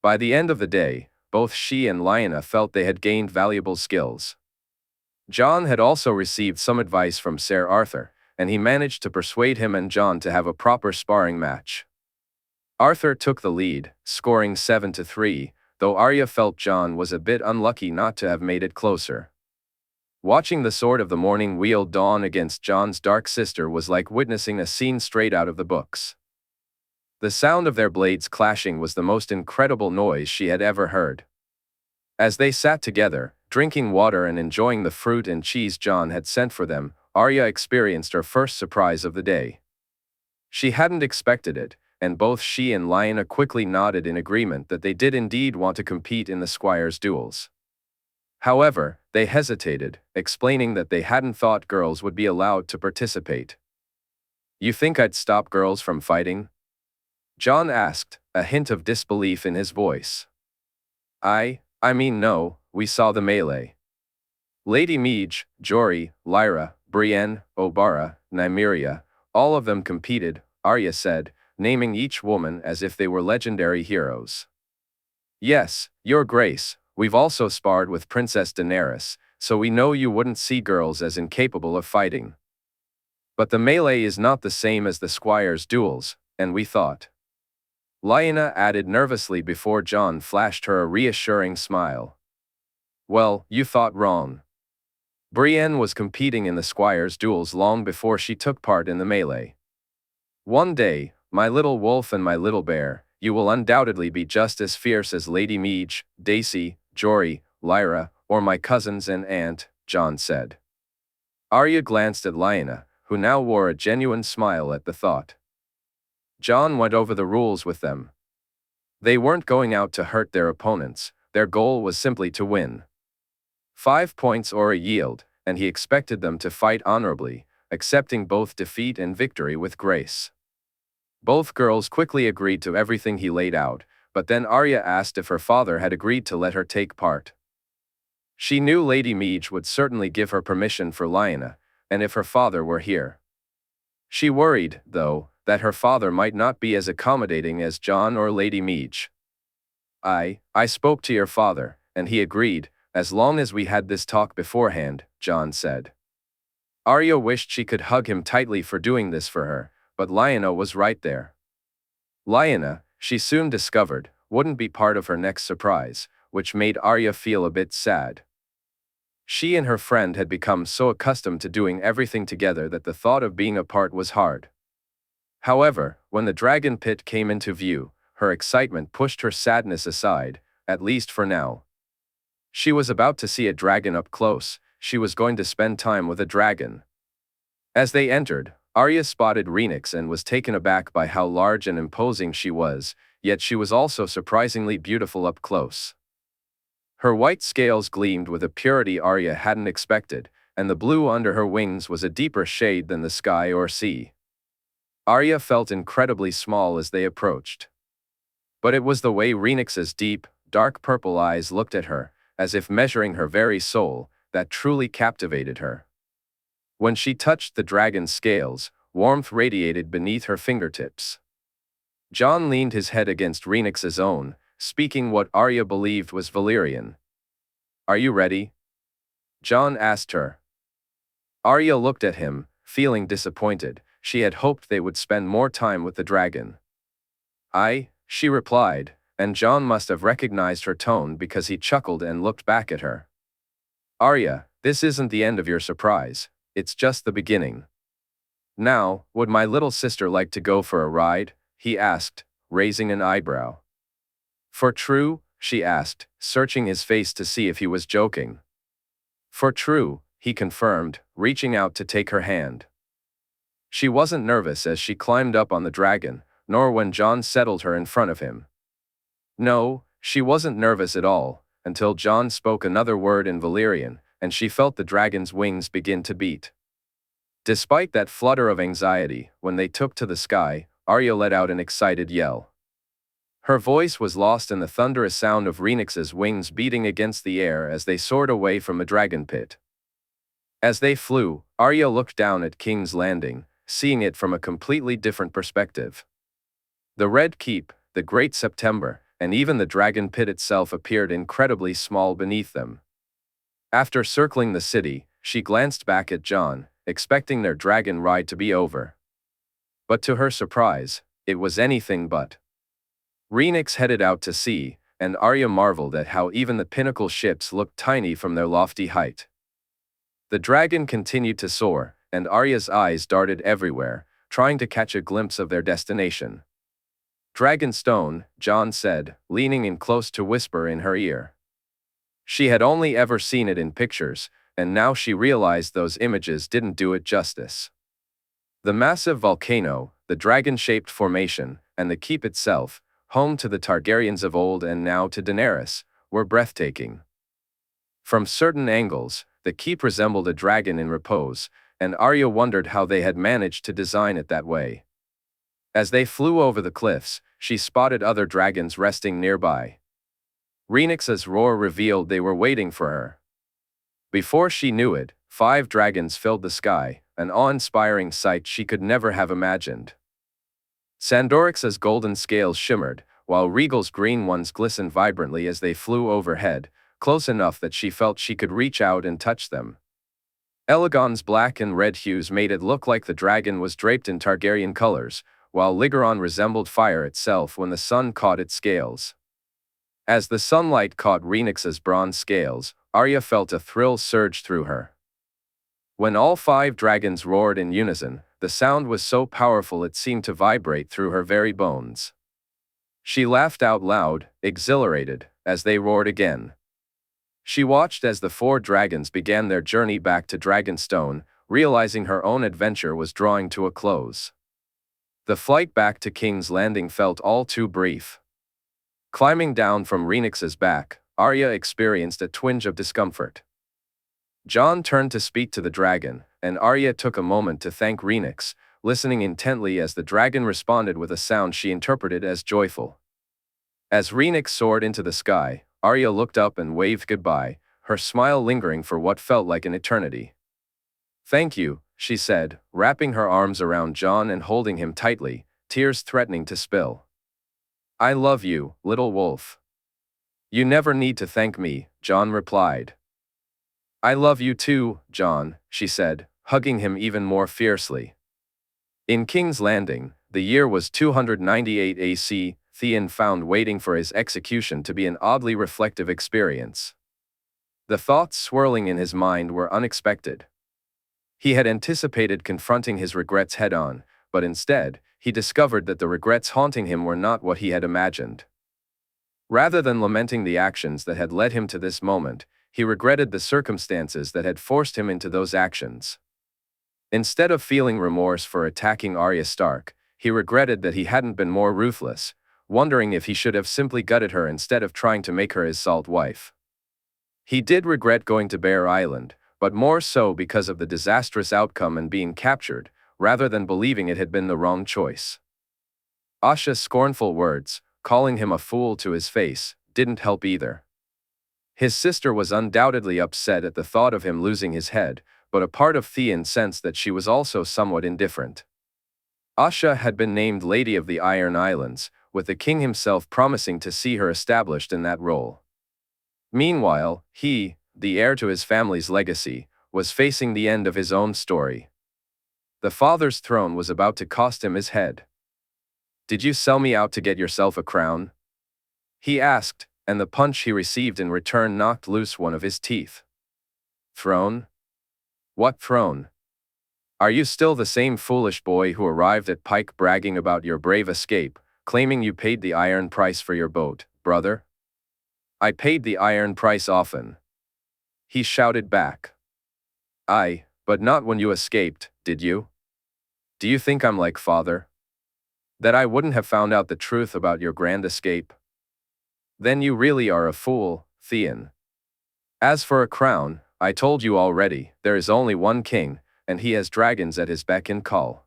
By the end of the day, both she and Lyanna felt they had gained valuable skills. Jon had also received some advice from Ser Arthur, and he managed to persuade him and Jon to have a proper sparring match. Arthur took the lead, scoring 7-3, though Arya felt Jon was a bit unlucky not to have made it closer. Watching the Sword of the Morning wield dawn against Jon's dark sister was like witnessing a scene straight out of the books. The sound of their blades clashing was the most incredible noise she had ever heard. As they sat together, drinking water and enjoying the fruit and cheese Jon had sent for them, Arya experienced her first surprise of the day. She hadn't expected it, and both she and Lyanna quickly nodded in agreement that they did indeed want to compete in the Squires' duels. However, they hesitated, explaining that they hadn't thought girls would be allowed to participate. "You think I'd stop girls from fighting?" Jon asked, a hint of disbelief in his voice. I No, we saw the melee. Lady Meij, Jory, Lyra, Brienne, Obara, Nymeria, all of them competed, Arya said, naming each woman as if they were legendary heroes. Yes, Your Grace, we've also sparred with Princess Daenerys, so we know you wouldn't see girls as incapable of fighting. But the melee is not the same as the Squires' duels, and we thought. Lyanna added nervously before Jon flashed her a reassuring smile. Well, you thought wrong. Brienne was competing in the Squires' duels long before she took part in the melee. One day, my little wolf and my little bear, you will undoubtedly be just as fierce as Lady Meij, Daisy, Jory, Lyra, or my cousins and aunt, Jon said. Arya glanced at Lyanna, who now wore a genuine smile at the thought. Jon went over the rules with them. They weren't going out to hurt their opponents, their goal was simply to win. 5 points or a yield, and he expected them to fight honorably, accepting both defeat and victory with grace. Both girls quickly agreed to everything he laid out, but then Arya asked if her father had agreed to let her take part. She knew Lady Meij would certainly give her permission for Lyanna, and if her father were here. She worried, though, that her father might not be as accommodating as Jon or Lady Meij. I spoke to your father, and he agreed, as long as we had this talk beforehand, Jon said. Arya wished she could hug him tightly for doing this for her, but Lyanna was right there. Lyanna, she soon discovered, wouldn't be part of her next surprise, which made Arya feel a bit sad. She and her friend had become so accustomed to doing everything together that the thought of being apart was hard. However, when the dragon pit came into view, her excitement pushed her sadness aside, at least for now. She was about to see a dragon up close, she was going to spend time with a dragon. As they entered, Arya spotted Rhaenix and was taken aback by how large and imposing she was, yet she was also surprisingly beautiful up close. Her white scales gleamed with a purity Arya hadn't expected, and the blue under her wings was a deeper shade than the sky or sea. Arya felt incredibly small as they approached. But it was the way Rhaenix's deep, dark purple eyes looked at her, as if measuring her very soul, that truly captivated her. When she touched the dragon's scales, warmth radiated beneath her fingertips. Jon leaned his head against Rhaenix's own, speaking what Arya believed was Valyrian. Are you ready? Jon asked her. Arya looked at him, feeling disappointed. She had hoped they would spend more time with the dragon. She replied, and Jon must have recognized her tone because he chuckled and looked back at her. Arya, this isn't the end of your surprise, it's just the beginning. Now, would my little sister like to go for a ride? He asked, raising an eyebrow. For true? She asked, searching his face to see if he was joking. For true, he confirmed, reaching out to take her hand. She wasn't nervous as she climbed up on the dragon, nor when Jon settled her in front of him. No, she wasn't nervous at all, until Jon spoke another word in Valyrian, and she felt the dragon's wings begin to beat. Despite that flutter of anxiety, when they took to the sky, Arya let out an excited yell. Her voice was lost in the thunderous sound of Rhaenix's wings beating against the air as they soared away from the dragon pit. As they flew, Arya looked down at King's Landing, seeing it from a completely different perspective. The Red Keep, the Great September, and even the dragon pit itself appeared incredibly small beneath them. After circling the city, she glanced back at Jon, expecting their dragon ride to be over. But to her surprise, it was anything but. Rhaenix headed out to sea, and Arya marveled at how even the pinnacle ships looked tiny from their lofty height. The dragon continued to soar, and Arya's eyes darted everywhere, trying to catch a glimpse of their destination. Dragonstone, Jon said, leaning in close to whisper in her ear. She had only ever seen it in pictures, and now she realized those images didn't do it justice. The massive volcano, the dragon-shaped formation, and the keep itself, home to the Targaryens of old and now to Daenerys, were breathtaking. From certain angles, the keep resembled a dragon in repose, and Arya wondered how they had managed to design it that way. As they flew over the cliffs, she spotted other dragons resting nearby. Rhaenix's roar revealed they were waiting for her. Before she knew it, 5 dragons filled the sky, an awe-inspiring sight she could never have imagined. Sandorix's golden scales shimmered, while Regal's green ones glistened vibrantly as they flew overhead, close enough that she felt she could reach out and touch them. Elegon's black and red hues made it look like the dragon was draped in Targaryen colors, while Lygaron resembled fire itself when the sun caught its scales. As the sunlight caught Rhaenix's bronze scales, Arya felt a thrill surge through her. When all 5 dragons roared in unison, the sound was so powerful it seemed to vibrate through her very bones. She laughed out loud, exhilarated, as they roared again. She watched as the 4 dragons began their journey back to Dragonstone, realizing her own adventure was drawing to a close. The flight back to King's Landing felt all too brief. Climbing down from Rhaenix's back, Arya experienced a twinge of discomfort. Jon turned to speak to the dragon, and Arya took a moment to thank Rhaenix, listening intently as the dragon responded with a sound she interpreted as joyful. As Rhaenix soared into the sky, Arya looked up and waved goodbye, her smile lingering for what felt like an eternity. "Thank you," she said, wrapping her arms around Jon and holding him tightly, tears threatening to spill. "I love you, little wolf." "You never need to thank me," Jon replied. "I love you too, Jon," she said, hugging him even more fiercely. In King's Landing, the year was 298 AC, Theon found waiting for his execution to be an oddly reflective experience. The thoughts swirling in his mind were unexpected. He had anticipated confronting his regrets head-on, but instead, he discovered that the regrets haunting him were not what he had imagined. Rather than lamenting the actions that had led him to this moment, he regretted the circumstances that had forced him into those actions. Instead of feeling remorse for attacking Arya Stark, he regretted that he hadn't been more ruthless, wondering if he should have simply gutted her instead of trying to make her his salt wife. He did regret going to Bear Island, but more so because of the disastrous outcome and being captured, rather than believing it had been the wrong choice. Asha's scornful words, calling him a fool to his face, didn't help either. His sister was undoubtedly upset at the thought of him losing his head, but a part of Theon sensed that she was also somewhat indifferent. Asha had been named Lady of the Iron Islands, with the king himself promising to see her established in that role. Meanwhile, he, the heir to his family's legacy, was facing the end of his own story. The father's throne was about to cost him his head. "Did you sell me out to get yourself a crown?" he asked, and the punch he received in return knocked loose one of his teeth. "Throne? What throne? Are you still the same foolish boy who arrived at Pike bragging about your brave escape, claiming you paid the iron price for your boat, brother?" "I paid the iron price often," he shouted back. "Aye, but not when you escaped, did you? Do you think I'm like father? That I wouldn't have found out the truth about your grand escape? Then you really are a fool, Theon. As for a crown, I told you already, there is only one king, and he has dragons at his beck and call."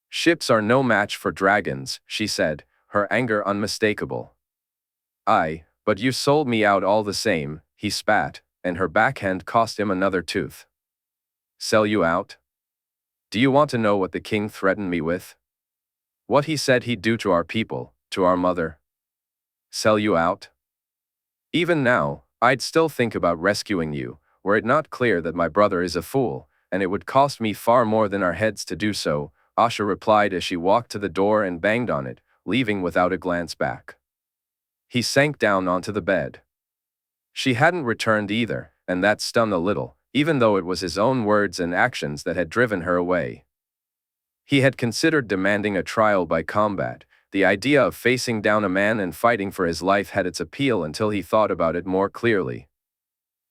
"Ships are no match for dragons," she said, her anger unmistakable. "Aye, but you sold me out all the same," he spat, and her backhand cost him another tooth. "Sell you out? Do you want to know what the king threatened me with? What he said he'd do to our people, to our mother? Sell you out? Even now, I'd still think about rescuing you, were it not clear that my brother is a fool, and it would cost me far more than our heads to do so," Asha replied as she walked to the door and banged on it, leaving without a glance back. He sank down onto the bed. She hadn't returned either, and that stung a little, even though it was his own words and actions that had driven her away. He had considered demanding a trial by combat. The idea of facing down a man and fighting for his life had its appeal until he thought about it more clearly.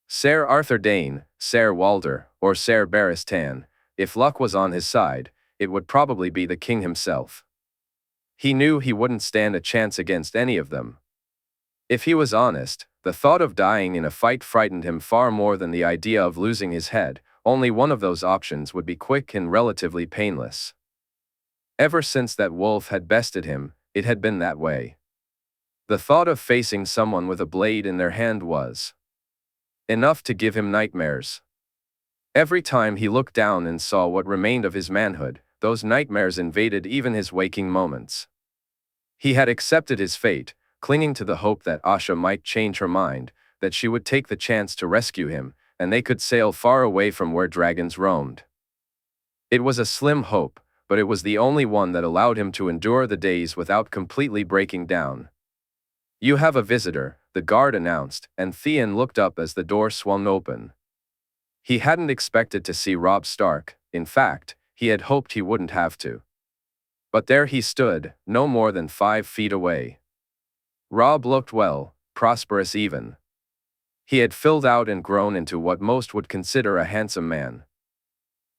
Ser Arthur Dayne, Ser Walder, or Ser Barristan, if luck was on his side, it would probably be the king himself. He knew he wouldn't stand a chance against any of them. If he was honest, the thought of dying in a fight frightened him far more than the idea of losing his head. Only one of those options would be quick and relatively painless. Ever since that wolf had bested him, it had been that way. The thought of facing someone with a blade in their hand was enough to give him nightmares. Every time he looked down and saw what remained of his manhood, those nightmares invaded even his waking moments. He had accepted his fate, clinging to the hope that Asha might change her mind, that she would take the chance to rescue him, and they could sail far away from where dragons roamed. It was a slim hope, but it was the only one that allowed him to endure the days without completely breaking down. "You have a visitor," the guard announced, and Theon looked up as the door swung open. He hadn't expected to see Robb Stark. In fact, he had hoped he wouldn't have to. But there he stood, no more than 5 feet away. Robb looked well, prosperous even. He had filled out and grown into what most would consider a handsome man.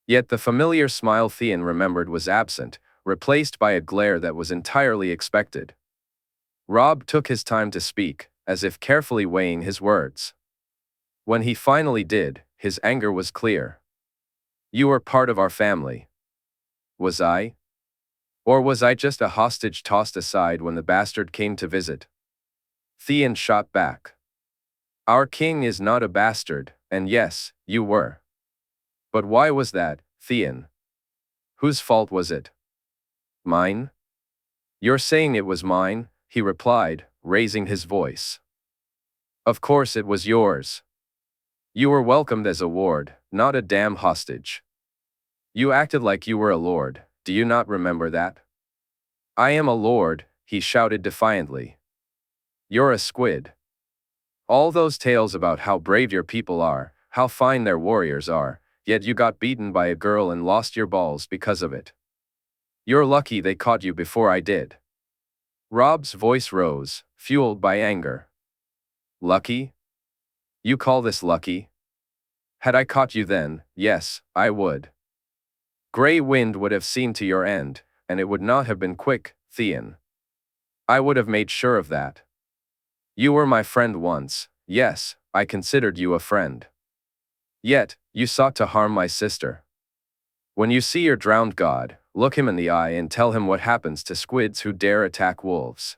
Yet the familiar smile Theon remembered was absent, replaced by a glare that was entirely expected. Robb took his time to speak, as if carefully weighing his words. When he finally did, his anger was clear. "You are part of our family." Was I? Or was I just a hostage tossed aside when the bastard came to visit? Theon shot back. "Our king is not a bastard, and yes, you were. But why was that, Theon? Whose fault was it?" "Mine?" "You're saying it was mine," he replied, raising his voice. "Of course it was yours. You were welcomed as a ward, not a damn hostage. You acted like you were a lord, do you not remember that?" "I am a lord," he shouted defiantly. "You're a squid. All those tales about how brave your people are, how fine their warriors are, yet you got beaten by a girl and lost your balls because of it. You're lucky they caught you before I did." Robb's voice rose, fueled by anger. "Lucky? You call this lucky? Had I caught you then, yes, I would. Grey Wind would have seen to your end, and it would not have been quick, Theon. I would have made sure of that. You were my friend once, yes, I considered you a friend. Yet, you sought to harm my sister. When you see your drowned god, look him in the eye and tell him what happens to squids who dare attack wolves.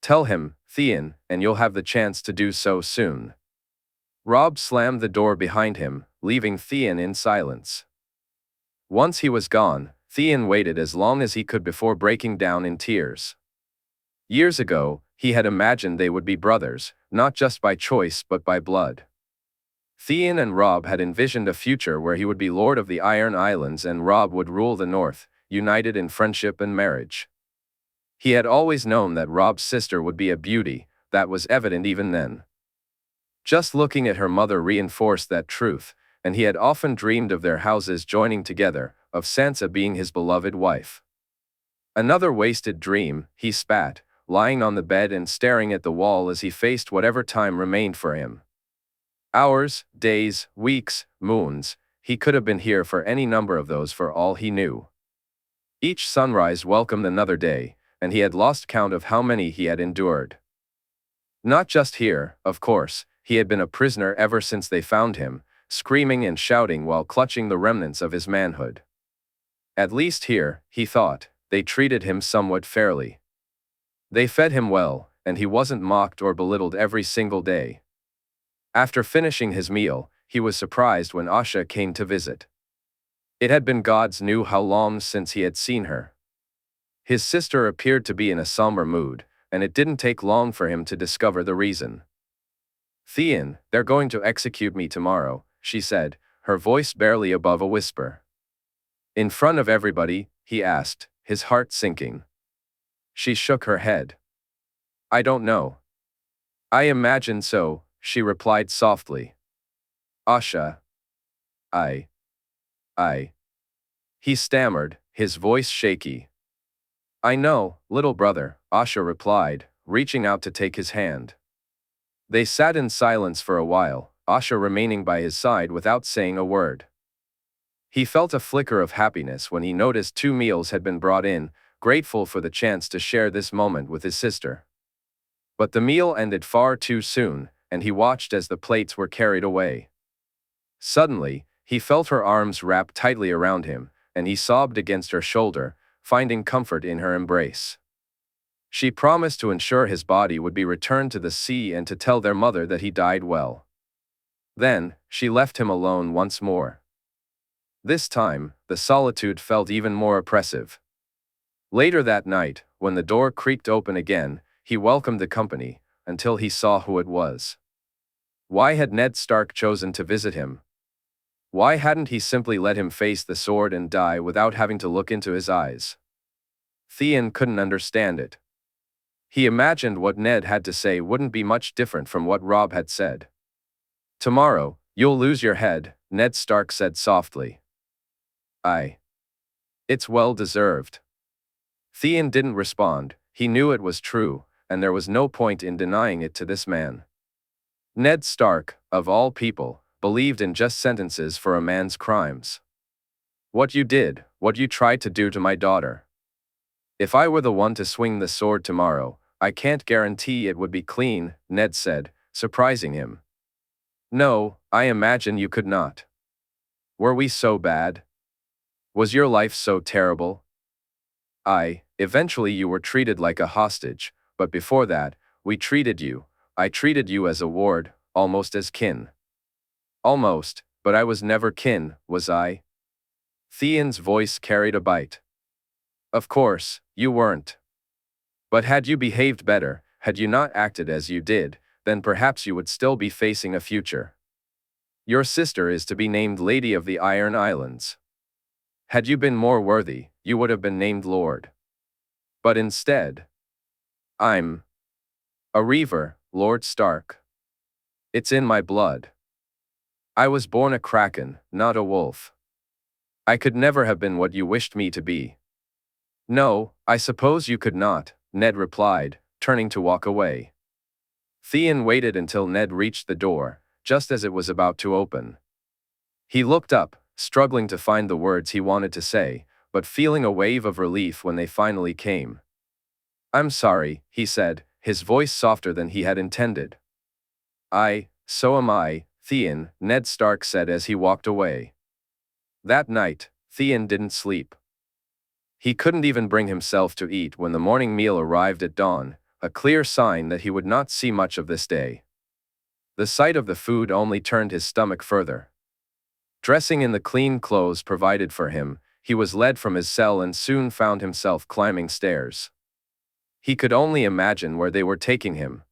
Tell him, Theon, and you'll have the chance to do so soon." Robb slammed the door behind him, leaving Theon in silence. Once he was gone, Theon waited as long as he could before breaking down in tears. Years ago, he had imagined they would be brothers, not just by choice but by blood. Theon and Robb had envisioned a future where he would be Lord of the Iron Islands and Robb would rule the North, united in friendship and marriage. He had always known that Robb's sister would be a beauty, that was evident even then. Just looking at her mother reinforced that truth, and he had often dreamed of their houses joining together, of Sansa being his beloved wife. Another wasted dream, he spat, lying on the bed and staring at the wall as he faced whatever time remained for him. Hours, days, weeks, moons, he could have been here for any number of those for all he knew. Each sunrise welcomed another day, and he had lost count of how many he had endured. Not just here, of course, he had been a prisoner ever since they found him, screaming and shouting while clutching the remnants of his manhood. At least here, he thought, they treated him somewhat fairly. They fed him well, and he wasn't mocked or belittled every single day. After finishing his meal, he was surprised when Asha came to visit. It had been gods knew how long since he had seen her. His sister appeared to be in a somber mood, and it didn't take long for him to discover the reason. "Theon, they're going to execute me tomorrow," she said, her voice barely above a whisper. "In front of everybody?" he asked, his heart sinking. She shook her head. "I don't know." "I imagine so," she replied softly. "Asha. I. He stammered, his voice shaky. "I know, little brother," Asha replied, reaching out to take his hand. They sat in silence for a while, Asha remaining by his side without saying a word. He felt a flicker of happiness when he noticed 2 meals had been brought in, grateful for the chance to share this moment with his sister. But the meal ended far too soon, and he watched as the plates were carried away. Suddenly, he felt her arms wrapped tightly around him, and he sobbed against her shoulder, finding comfort in her embrace. She promised to ensure his body would be returned to the sea and to tell their mother that he died well. Then, she left him alone once more. This time, the solitude felt even more oppressive. Later that night, when the door creaked open again, he welcomed the company, until he saw who it was. Why had Ned Stark chosen to visit him? Why hadn't he simply let him face the sword and die without having to look into his eyes? Theon couldn't understand it. He imagined what Ned had to say wouldn't be much different from what Robb had said. "Tomorrow, you'll lose your head," Ned Stark said softly. It's well deserved." Theon didn't respond. He knew it was true, and there was no point in denying it to this man. Ned Stark, of all people, believed in just sentences for a man's crimes. "What you did, what you tried to do to my daughter. If I were the one to swing the sword tomorrow, I can't guarantee it would be clean," Ned said, surprising him. "No, I imagine you could not. Were we so bad? Was your life so terrible? Eventually you were treated like a hostage, but before that, I treated you as a ward, almost as kin." "Almost, but I was never kin, was I?" Theon's voice carried a bite. "Of course, you weren't. But had you behaved better, had you not acted as you did, then perhaps you would still be facing a future. Your sister is to be named Lady of the Iron Islands. Had you been more worthy, you would have been named Lord. But instead, I'm a Reaver, Lord Stark. It's in my blood. I was born a kraken, not a wolf. I could never have been what you wished me to be." "No, I suppose you could not," Ned replied, turning to walk away. Theon waited until Ned reached the door, just as it was about to open. He looked up, struggling to find the words he wanted to say, but feeling a wave of relief when they finally came. "I'm sorry," he said, his voice softer than he had intended. So am I, Theon," Ned Stark said as he walked away. That night, Theon didn't sleep. He couldn't even bring himself to eat when the morning meal arrived at dawn, a clear sign that he would not see much of this day. The sight of the food only turned his stomach further. Dressing in the clean clothes provided for him, he was led from his cell and soon found himself climbing stairs. He could only imagine where they were taking him.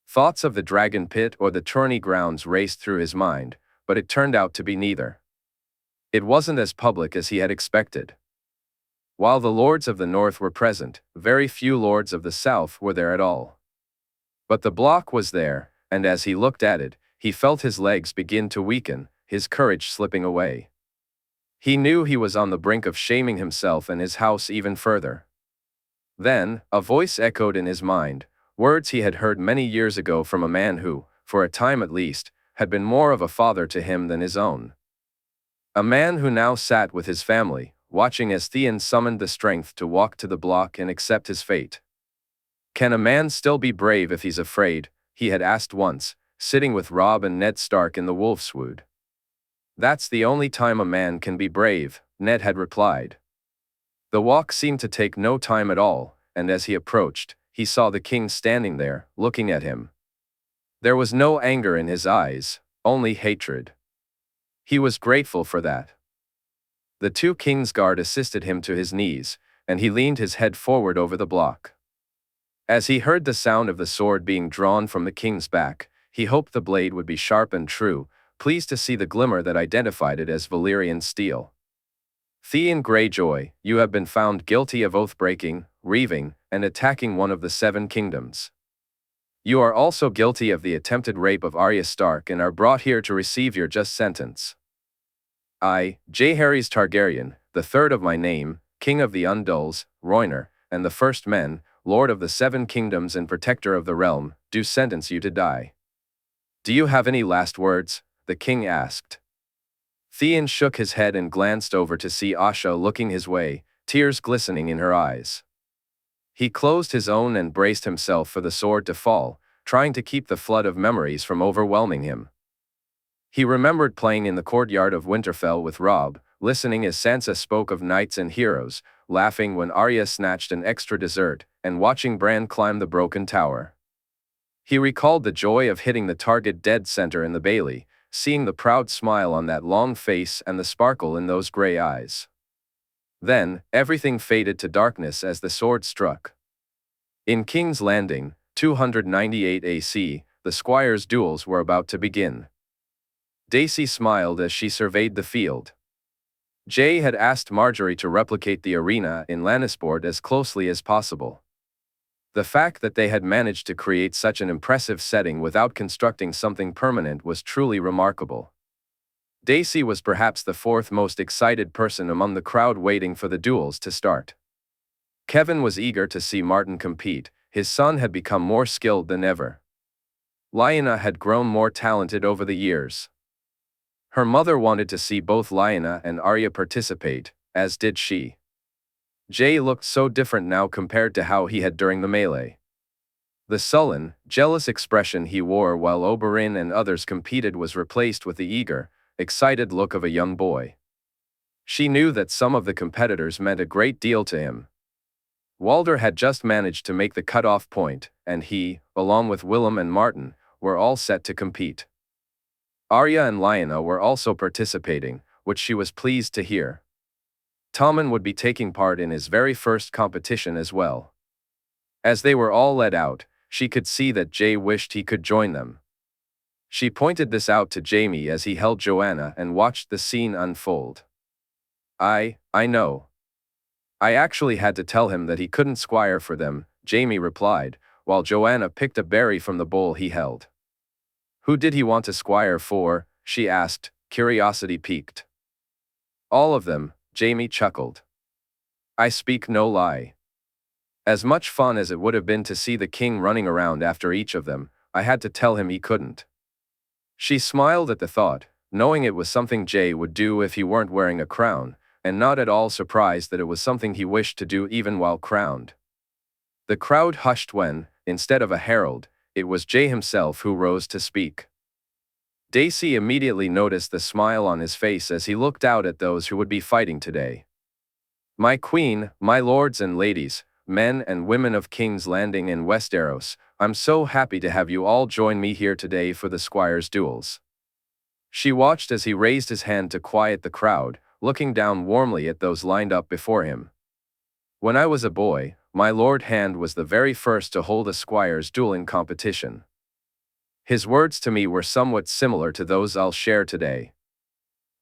Thoughts of the dragon pit or the tourney grounds raced through his mind, but it turned out to be neither. It wasn't as public as he had expected. While the lords of the north were present, very few lords of the south were there at all. But the block was there, and as he looked at it, he felt his legs begin to weaken, his courage slipping away. He knew he was on the brink of shaming himself and his house even further. Then, a voice echoed in his mind, words he had heard many years ago from a man who, for a time at least, had been more of a father to him than his own. A man who now sat with his family, watching as Theon summoned the strength to walk to the block and accept his fate. "Can a man still be brave if he's afraid?" he had asked once, sitting with Robb and Ned Stark in the Wolfswood. "That's the only time a man can be brave," Ned had replied. The walk seemed to take no time at all, and as he approached, he saw the king standing there, looking at him. There was no anger in his eyes, only hatred. He was grateful for that. The two king's guard assisted him to his knees, and he leaned his head forward over the block. As he heard the sound of the sword being drawn from the king's back, he hoped the blade would be sharp and true, pleased to see the glimmer that identified it as Valyrian steel. "Theon Greyjoy, you have been found guilty of oath-breaking, reaving, and attacking one of the 7 kingdoms. You are also guilty of the attempted rape of Arya Stark and are brought here to receive your just sentence. I, Jaehaerys Targaryen, the third of my name, king of the Undulls, Rhoynar, and the first men, lord of the 7 kingdoms and protector of the realm, do sentence you to die." "Do you have any last words?" the king asked. Theon shook his head and glanced over to see Asha looking his way, tears glistening in her eyes. He closed his own and braced himself for the sword to fall, trying to keep the flood of memories from overwhelming him. He remembered playing in the courtyard of Winterfell with Robb, listening as Sansa spoke of knights and heroes, laughing when Arya snatched an extra dessert, and watching Bran climb the broken tower. He recalled the joy of hitting the target dead center in the Bailey, seeing the proud smile on that long face and the sparkle in those gray eyes. Then, everything faded to darkness as the sword struck. In King's Landing, 298 AC, the Squires' duels were about to begin. Daisy smiled as she surveyed the field. Jae had asked Margaery to replicate the arena in Lannisport as closely as possible. The fact that they had managed to create such an impressive setting without constructing something permanent was truly remarkable. Daisy was perhaps the fourth most excited person among the crowd waiting for the duels to start. Kevin was eager to see Martin compete. His son had become more skilled than ever. Lyanna had grown more talented over the years. Her mother wanted to see both Lyanna and Arya participate, as did she. Jae looked so different now compared to how he had during the melee. The sullen, jealous expression he wore while Oberyn and others competed was replaced with the eager, excited look of a young boy. She knew that some of the competitors meant a great deal to him. Walder had just managed to make the cutoff point, and he, along with Willem and Martin, were all set to compete. Arya and Lyanna were also participating, which she was pleased to hear. Tommen would be taking part in his very first competition as well. As they were all led out, she could see that Jae wished he could join them. She pointed this out to Jaime as he held Joanna and watched the scene unfold. I know. I actually had to tell him that he couldn't squire for them, Jaime replied, while Joanna picked a berry from the bowl he held. Who did he want to squire for? She asked, curiosity piqued. All of them, Jaime chuckled. I speak no lie. As much fun as it would have been to see the king running around after each of them, I had to tell him he couldn't. She smiled at the thought, knowing it was something Jae would do if he weren't wearing a crown, and not at all surprised that it was something he wished to do even while crowned. The crowd hushed when, instead of a herald, it was Jae himself who rose to speak. Daisy immediately noticed the smile on his face as he looked out at those who would be fighting today. My queen, my lords and ladies, men and women of King's Landing in Westeros, I'm so happy to have you all join me here today for the Squires' duels. She watched as he raised his hand to quiet the crowd, looking down warmly at those lined up before him. When I was a boy, my Lord Hand was the very first to hold a Squires' dueling competition. His words to me were somewhat similar to those I'll share today.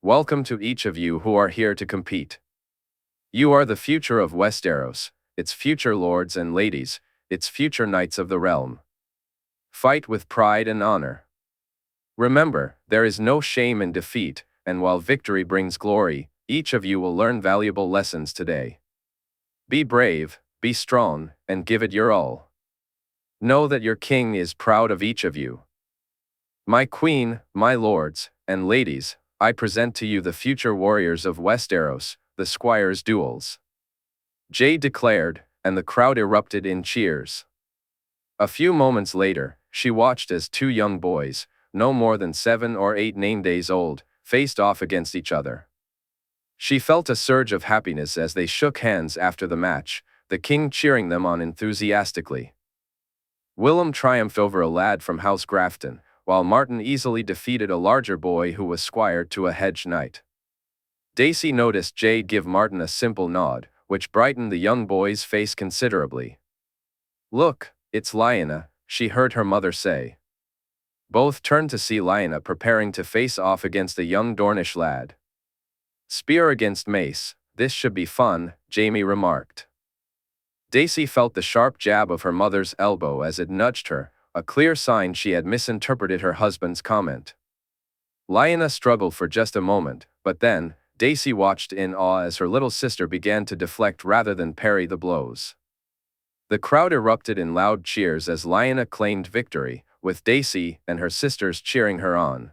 Welcome to each of you who are here to compete. You are the future of Westeros, its future lords and ladies, its future knights of the realm. Fight with pride and honor. Remember, there is no shame in defeat, and while victory brings glory, each of you will learn valuable lessons today. Be brave, be strong, and give it your all. Know that your king is proud of each of you. My queen, my lords, and ladies, I present to you the future warriors of Westeros, the Squires' duels. Jae declared, and the crowd erupted in cheers. A few moments later, she watched as two young boys, no more than 7 or 8 days old, faced off against each other. She felt a surge of happiness as they shook hands after the match, the king cheering them on enthusiastically. Willem triumphed over a lad from House Grafton, while Martin easily defeated a larger boy who was squired to a hedge knight. Daisy noticed Jae give Martin a simple nod, which brightened the young boy's face considerably. Look, it's Lyanna, she heard her mother say. Both turned to see Lyanna preparing to face off against a young Dornish lad. Spear against mace, this should be fun, Jaime remarked. Daisy felt the sharp jab of her mother's elbow as it nudged her, a clear sign she had misinterpreted her husband's comment. Lyanna struggled for just a moment, but then, Daisy watched in awe as her little sister began to deflect rather than parry the blows. The crowd erupted in loud cheers as Lyanna claimed victory, with Daisy and her sisters cheering her on.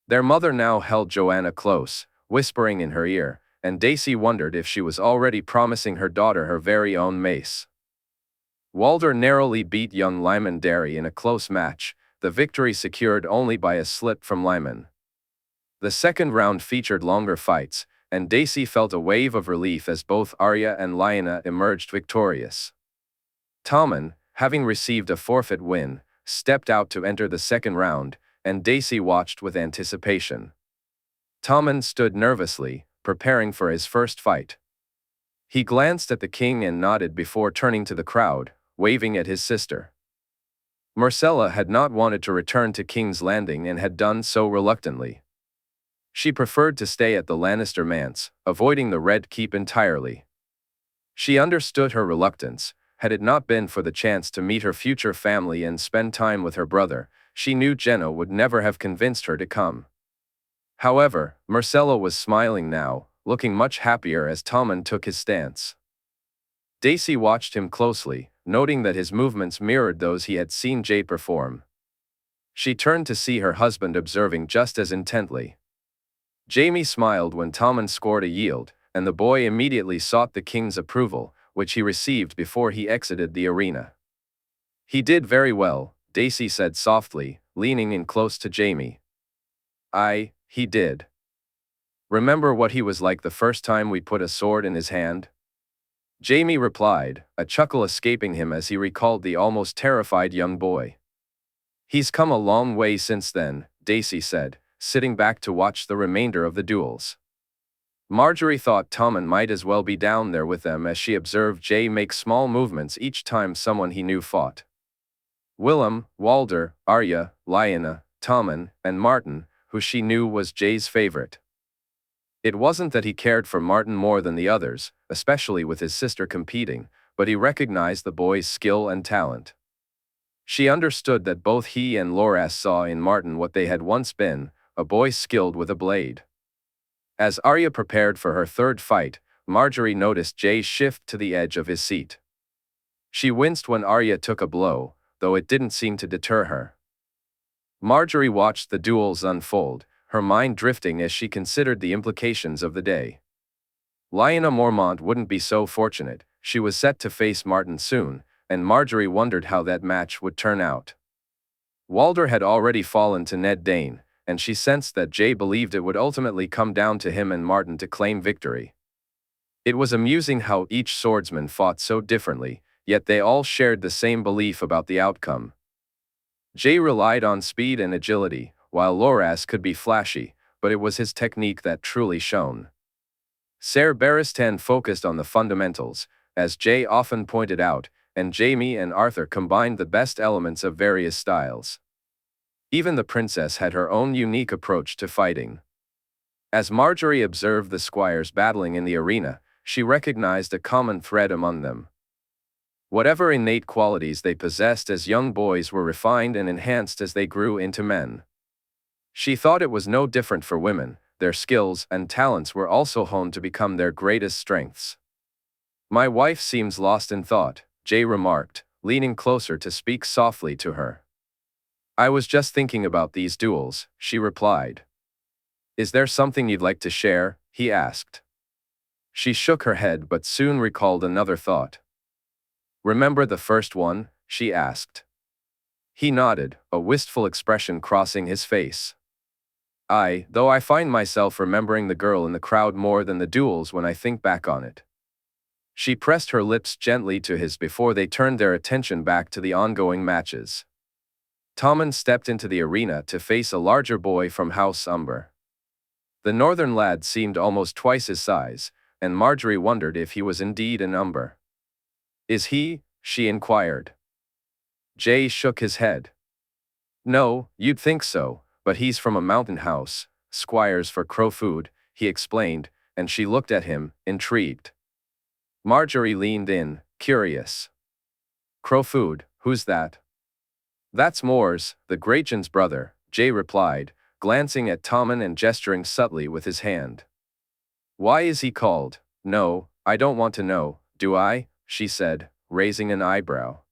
Their mother now held Joanna close, whispering in her ear, and Daisy wondered if she was already promising her daughter her very own mace. Walder narrowly beat young Lyman Derry in a close match, the victory secured only by a slip from Lyman. The second round featured longer fights, and Dacey felt a wave of relief as both Arya and Lyanna emerged victorious. Tommen, having received a forfeit win, stepped out to enter the second round, and Dacey watched with anticipation. Tommen stood nervously, preparing for his first fight. He glanced at the king and nodded before turning to the crowd, waving at his sister. Myrcella had not wanted to return to King's Landing and had done so reluctantly. She preferred to stay at the Lannister manse, avoiding the Red Keep entirely. She understood her reluctance. Had it not been for the chance to meet her future family and spend time with her brother, she knew Genna would never have convinced her to come. However, Myrcella was smiling now, looking much happier as Tommen took his stance. Dacey watched him closely, noting that his movements mirrored those he had seen Jae perform. She turned to see her husband observing just as intently. Jaime smiled when Tommen scored a yield, and the boy immediately sought the king's approval, which he received before he exited the arena. "He did very well," Dacey said softly, leaning in close to Jaime. He did. Remember what he was like the first time we put a sword in his hand?" Jaime replied, a chuckle escaping him as he recalled the almost terrified young boy. "He's come a long way since then," Dacey said, sitting back to watch the remainder of the duels. Margaery thought Tommen might as well be down there with them as she observed Jae make small movements each time someone he knew fought. Willem, Walder, Arya, Lyanna, Tommen, and Martin, who she knew was Jae's favorite. It wasn't that he cared for Martin more than the others, especially with his sister competing, but he recognized the boy's skill and talent. She understood that both he and Loras saw in Martin what they had once been, a boy skilled with a blade. As Arya prepared for her third fight, Margaery noticed Jae shift to the edge of his seat. She winced when Arya took a blow, though it didn't seem to deter her. Margaery watched the duels unfold, her mind drifting as she considered the implications of the day. Lyanna Mormont wouldn't be so fortunate. She was set to face Martin soon, and Margaery wondered how that match would turn out. Walder had already fallen to Ned Dayne, and she sensed that Jae believed it would ultimately come down to him and Martin to claim victory. It was amusing how each swordsman fought so differently, yet they all shared the same belief about the outcome. Jae relied on speed and agility, while Loras could be flashy, but it was his technique that truly shone. Ser Barristan focused on the fundamentals, as Jae often pointed out, and Jaime and Arthur combined the best elements of various styles. Even the princess had her own unique approach to fighting. As Margaery observed the squires battling in the arena, she recognized a common thread among them. Whatever innate qualities they possessed as young boys were refined and enhanced as they grew into men. She thought it was no different for women. Their skills and talents were also honed to become their greatest strengths. "My wife seems lost in thought," Jae remarked, leaning closer to speak softly to her. "I was just thinking about these duels," she replied. "Is there something you'd like to share?" he asked. She shook her head but soon recalled another thought. "Remember the first one?" she asked. He nodded, a wistful expression crossing his face. Though I find myself remembering the girl in the crowd more than the duels when I think back on it." She pressed her lips gently to his before they turned their attention back to the ongoing matches. Tommen stepped into the arena to face a larger boy from House Umber. The northern lad seemed almost twice his size, and Margaery wondered if he was indeed an Umber. "Is he?" she inquired. Jae shook his head. "No, you'd think so, but he's from a mountain house, Squires for crow food," he explained, and she looked at him, intrigued. Margaery leaned in, curious. "Crow food, who's that?" "That's Mors, the Greyjoy's brother," Jae replied, glancing at Tommen and gesturing subtly with his hand. "Why is he called?" "No, I don't want to know, do I?" she said, raising an eyebrow.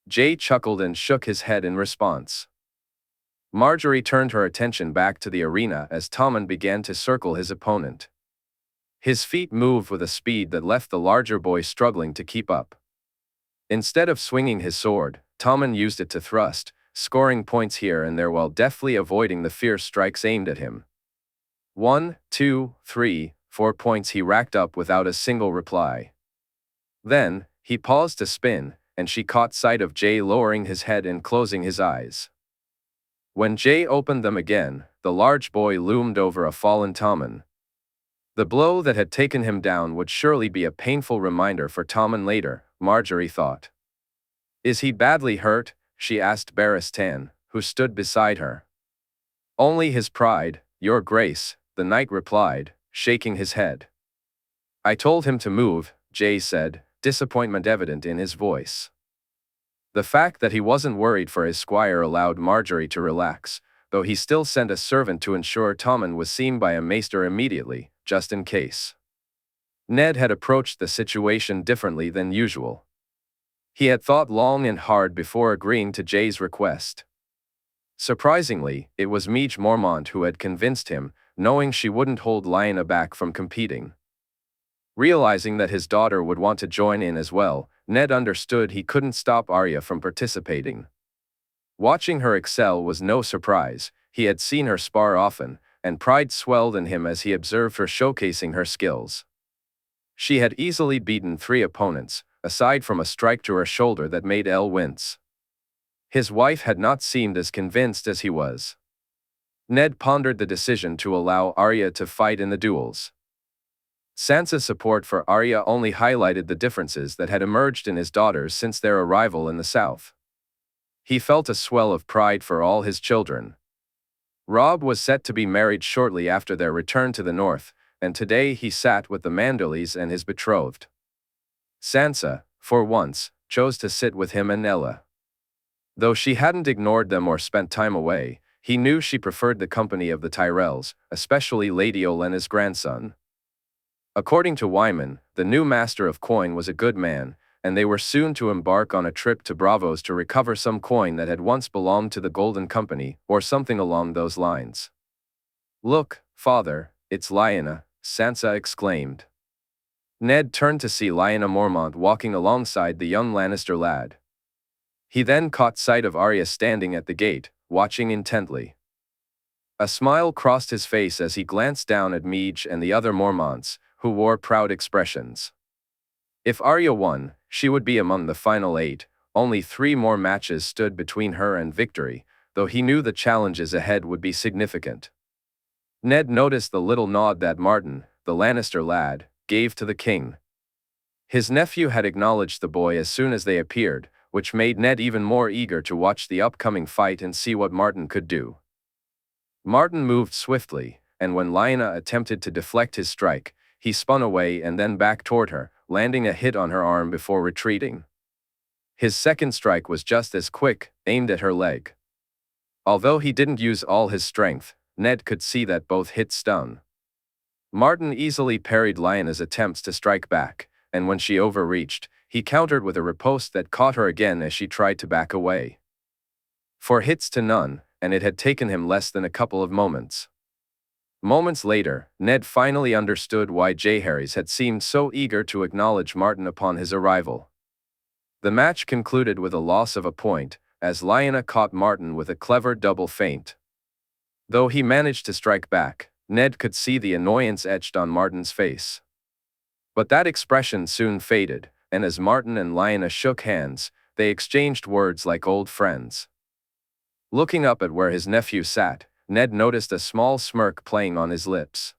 Jae chuckled and shook his head in response. Margaery turned her attention back to the arena as Tommen began to circle his opponent. His feet moved with a speed that left the larger boy struggling to keep up. Instead of swinging his sword, Tommen used it to thrust, scoring points here and there while deftly avoiding the fierce strikes aimed at him. 1, 2, 3, 4 points he racked up without a single reply. Then, he paused to spin, and she caught sight of Jay lowering his head and closing his eyes. When Jay opened them again, the large boy loomed over a fallen Tommen. The blow that had taken him down would surely be a painful reminder for Tommen later, Margaery thought. Is he badly hurt? She asked Barristan, who stood beside her. Only his pride, your grace, the knight replied, shaking his head. I told him to move, Jay said, disappointment evident in his voice. The fact that he wasn't worried for his squire allowed Margaery to relax, though he still sent a servant to ensure Tommen was seen by a maester immediately, just in case. Ned had approached the situation differently than usual. He had thought long and hard before agreeing to Jay's request. Surprisingly, it was Meage Mormont who had convinced him, knowing she wouldn't hold Lyanna back from competing. Realizing that his daughter would want to join in as well, Ned understood he couldn't stop Arya from participating. Watching her excel was no surprise, he had seen her spar often, and pride swelled in him as he observed her showcasing her skills. She had easily beaten 3 opponents, aside from a strike to her shoulder that made Elle wince. His wife had not seemed as convinced as he was. Ned pondered the decision to allow Arya to fight in the duels. Sansa's support for Arya only highlighted the differences that had emerged in his daughters since their arrival in the south. He felt a swell of pride for all his children. Robb was set to be married shortly after their return to the north, and today he sat with the Manderleys and his betrothed. Sansa, for once, chose to sit with him and Nella. Though she hadn't ignored them or spent time away, he knew she preferred the company of the Tyrells, especially Lady Olenna's grandson. According to Wyman, the new master of coin was a good man, and they were soon to embark on a trip to Braavos to recover some coin that had once belonged to the Golden Company, or something along those lines. Look, father, it's Lyanna, Sansa exclaimed. Ned turned to see Lyanna Mormont walking alongside the young Lannister lad. He then caught sight of Arya standing at the gate, watching intently. A smile crossed his face as he glanced down at Meage and the other Mormonts, who wore proud expressions. If Arya won, she would be among the final 8, only 3 more matches stood between her and victory, though he knew the challenges ahead would be significant. Ned noticed the little nod that Martin, the Lannister lad, gave to the king. His nephew had acknowledged the boy as soon as they appeared, which made Ned even more eager to watch the upcoming fight and see what Martin could do. Martin moved swiftly, and when Lyanna attempted to deflect his strike, he spun away and then back toward her, landing a hit on her arm before retreating. His second strike was just as quick, aimed at her leg. Although he didn't use all his strength, Ned could see that both hits stung. Martin easily parried Lyanna's attempts to strike back, and when she overreached, he countered with a riposte that caught her again as she tried to back away. 4 hits to none, and it had taken him less than a couple of moments. Moments later, Ned finally understood why Jaehaerys had seemed so eager to acknowledge Martin upon his arrival. The match concluded with a loss of a point, as Lyanna caught Martin with a clever double feint. Though he managed to strike back, Ned could see the annoyance etched on Martin's face. But that expression soon faded, and as Martin and Lyanna shook hands, they exchanged words like old friends. Looking up at where his nephew sat, Ned noticed a small smirk playing on his lips.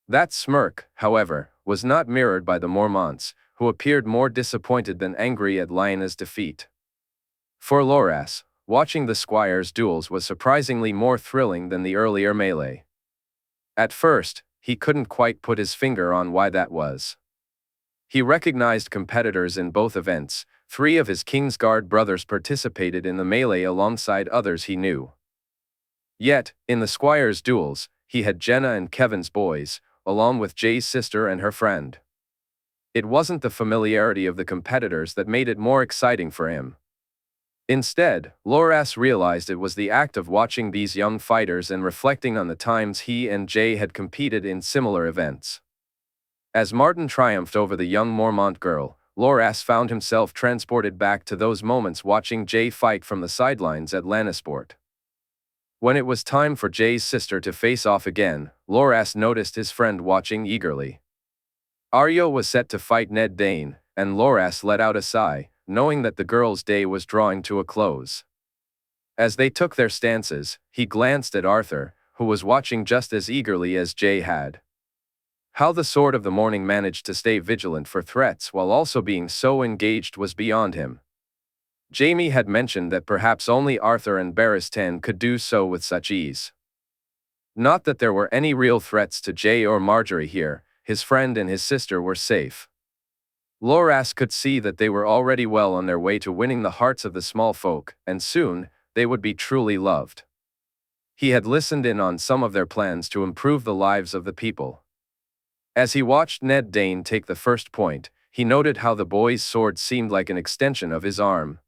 That smirk, however, was not mirrored by the Mormonts, who appeared more disappointed than angry at Lyanna's defeat. For Loras, watching the Squires' duels was surprisingly more thrilling than the earlier melee. At first, he couldn't quite put his finger on why that was. He recognized competitors in both events. 3 of his Kingsguard brothers participated in the melee alongside others he knew. Yet, in the Squires' duels, he had Genna and Kevin's boys, along with Jay's sister and her friend. It wasn't the familiarity of the competitors that made it more exciting for him. Instead, Loras realized it was the act of watching these young fighters and reflecting on the times he and Jay had competed in similar events. As Martin triumphed over the young Mormont girl, Loras found himself transported back to those moments watching Jay fight from the sidelines at Lannisport. When it was time for Jay's sister to face off again, Loras noticed his friend watching eagerly. Arya was set to fight Ned Dayne, and Loras let out a sigh, knowing that the girl's day was drawing to a close. As they took their stances, he glanced at Arthur, who was watching just as eagerly as Jay had. How the Sword of the Morning managed to stay vigilant for threats while also being so engaged was beyond him. Jaime had mentioned that perhaps only Arthur and Barristan could do so with such ease. Not that there were any real threats to Jay or Margaery here, his friend and his sister were safe. Loras could see that they were already well on their way to winning the hearts of the small folk, and soon, they would be truly loved. He had listened in on some of their plans to improve the lives of the people. As he watched Ned Dayne take the first point, he noted how the boy's sword seemed like an extension of his arm.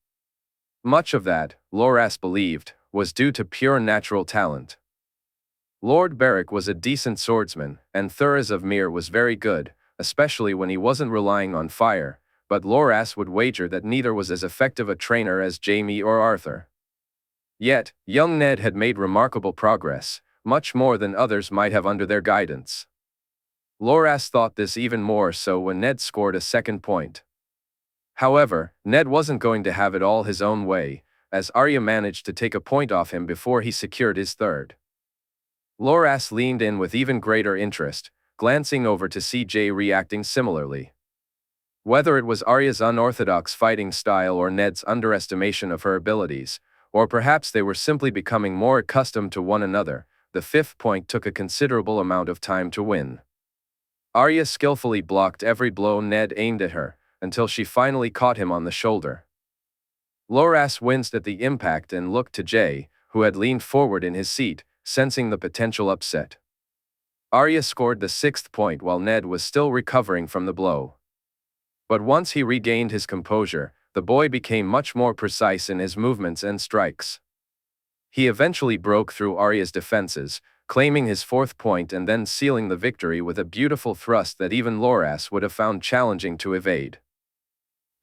Much of that, Loras believed, was due to pure natural talent. Lord Beric was a decent swordsman, and Thuras of Myr was very good, especially when he wasn't relying on fire, but Loras would wager that neither was as effective a trainer as Jaime or Arthur. Yet, young Ned had made remarkable progress, much more than others might have under their guidance. Loras thought this even more so when Ned scored a second point. However, Ned wasn't going to have it all his own way, as Arya managed to take a point off him before he secured his third. Loras leaned in with even greater interest, glancing over to see Jay reacting similarly. Whether it was Arya's unorthodox fighting style or Ned's underestimation of her abilities, or perhaps they were simply becoming more accustomed to one another, the fifth point took a considerable amount of time to win. Arya skillfully blocked every blow Ned aimed at her, until she finally caught him on the shoulder. Loras winced at the impact and looked to Jay, who had leaned forward in his seat, sensing the potential upset. Arya scored the sixth point while Ned was still recovering from the blow. But once he regained his composure, the boy became much more precise in his movements and strikes. He eventually broke through Arya's defenses, claiming his fourth point and then sealing the victory with a beautiful thrust that even Loras would have found challenging to evade.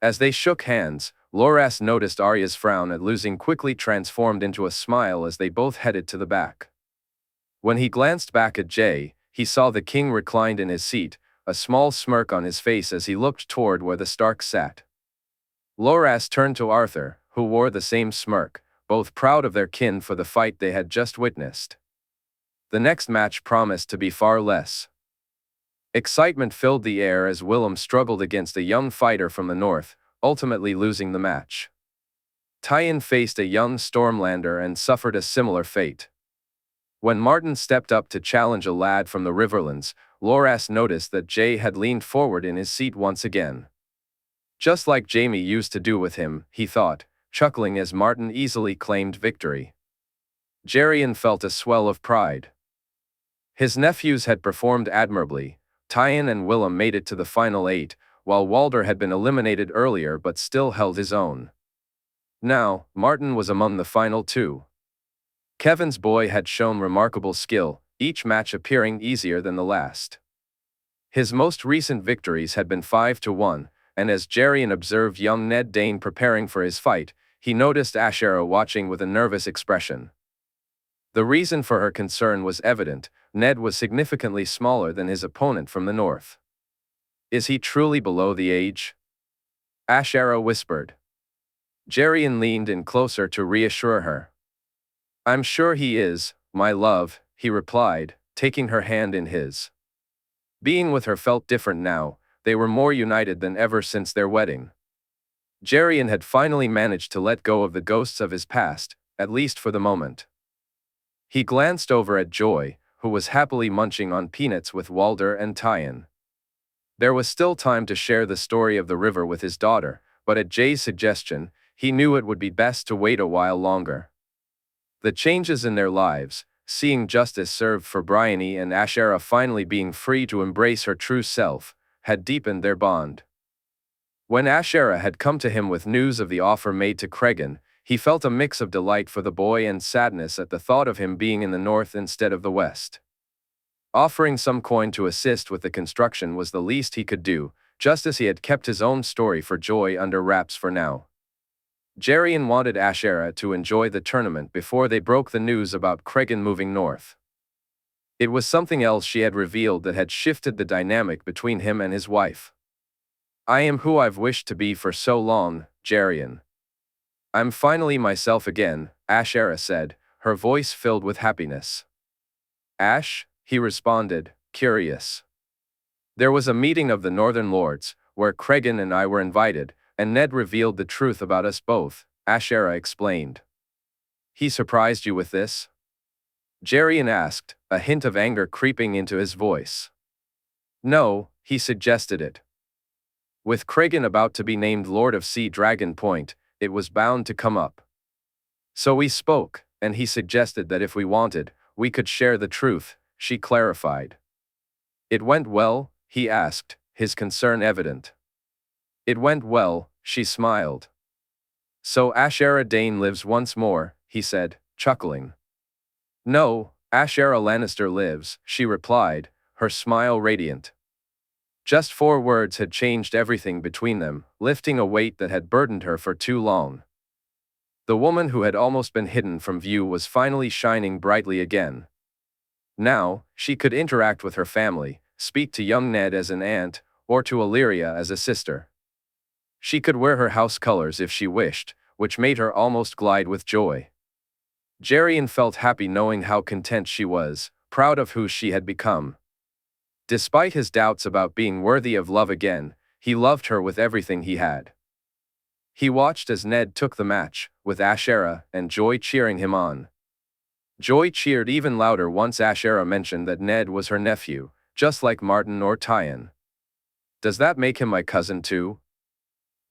As they shook hands, Loras noticed Arya's frown at losing quickly transformed into a smile as they both headed to the back. When he glanced back at Jay, he saw the king reclined in his seat, a small smirk on his face as he looked toward where the Starks sat. Loras turned to Arthur, who wore the same smirk, both proud of their kin for the fight they had just witnessed. The next match promised to be far less. Excitement filled the air as Willem struggled against a young fighter from the north, ultimately losing the match. Tywin faced a young Stormlander and suffered a similar fate. When Martin stepped up to challenge a lad from the Riverlands, Loras noticed that Jay had leaned forward in his seat once again. Just like Jaime used to do with him, he thought, chuckling as Martin easily claimed victory. Jaehaerys felt a swell of pride. His nephews had performed admirably. Tywin and Willem made it to the final 8, while Walder had been eliminated earlier but still held his own. Now, Martin was among the final 2. Kevin's boy had shown remarkable skill, each match appearing easier than the last. His most recent victories had been 5-1, and as Jaehaerys observed young Ned Dayne preparing for his fight, he noticed Ashara watching with a nervous expression. The reason for her concern was evident. Ned was significantly smaller than his opponent from the north. Is he truly below the age? Ashara whispered. Jaehaerys leaned in closer to reassure her. I'm sure he is, my love, he replied, taking her hand in his. Being with her felt different now, they were more united than ever since their wedding. Jaehaerys had finally managed to let go of the ghosts of his past, at least for the moment. He glanced over at Joy, who was happily munching on peanuts with Walder and Tywin. There was still time to share the story of the river with his daughter, but at Jay's suggestion, he knew it would be best to wait a while longer. The changes in their lives, seeing justice served for Bryony and Ashara finally being free to embrace her true self, had deepened their bond. When Ashara had come to him with news of the offer made to Cregan, he felt a mix of delight for the boy and sadness at the thought of him being in the north instead of the west. Offering some coin to assist with the construction was the least he could do, just as he had kept his own story for Joy under wraps for now. Jaehaerys wanted Ashara to enjoy the tournament before they broke the news about Cregan moving north. It was something else she had revealed that had shifted the dynamic between him and his wife. "I am who I've wished to be for so long, Jaehaerys. I'm finally myself again," Ashara said, her voice filled with happiness. "Ash?" he responded, curious. "There was a meeting of the Northern Lords, where Cregan and I were invited, and Ned revealed the truth about us both," Ashara explained. "He surprised you with this?" Jaehaerys asked, a hint of anger creeping into his voice. "No," he suggested it. With Cregan about to be named Lord of Sea Dragon Point, it was bound to come up. "So we spoke, and he suggested that if we wanted, we could share the truth," she clarified. "It went well?" he asked, his concern evident. "It went well," she smiled. "So Ashara Dayne lives once more," he said, chuckling. "No, Ashara Lannister lives," she replied, her smile radiant. Just 4 words had changed everything between them, lifting a weight that had burdened her for too long. The woman who had almost been hidden from view was finally shining brightly again. Now, she could interact with her family, speak to young Ned as an aunt, or to Alerie as a sister. She could wear her house colors if she wished, which made her almost glide with joy. Jaehaerys felt happy knowing how content she was, proud of who she had become. Despite his doubts about being worthy of love again, he loved her with everything he had. He watched as Ned took the match, with Ashara and Joy cheering him on. Joy cheered even louder once Ashara mentioned that Ned was her nephew, just like Martin or Tyon. "Does that make him my cousin too?"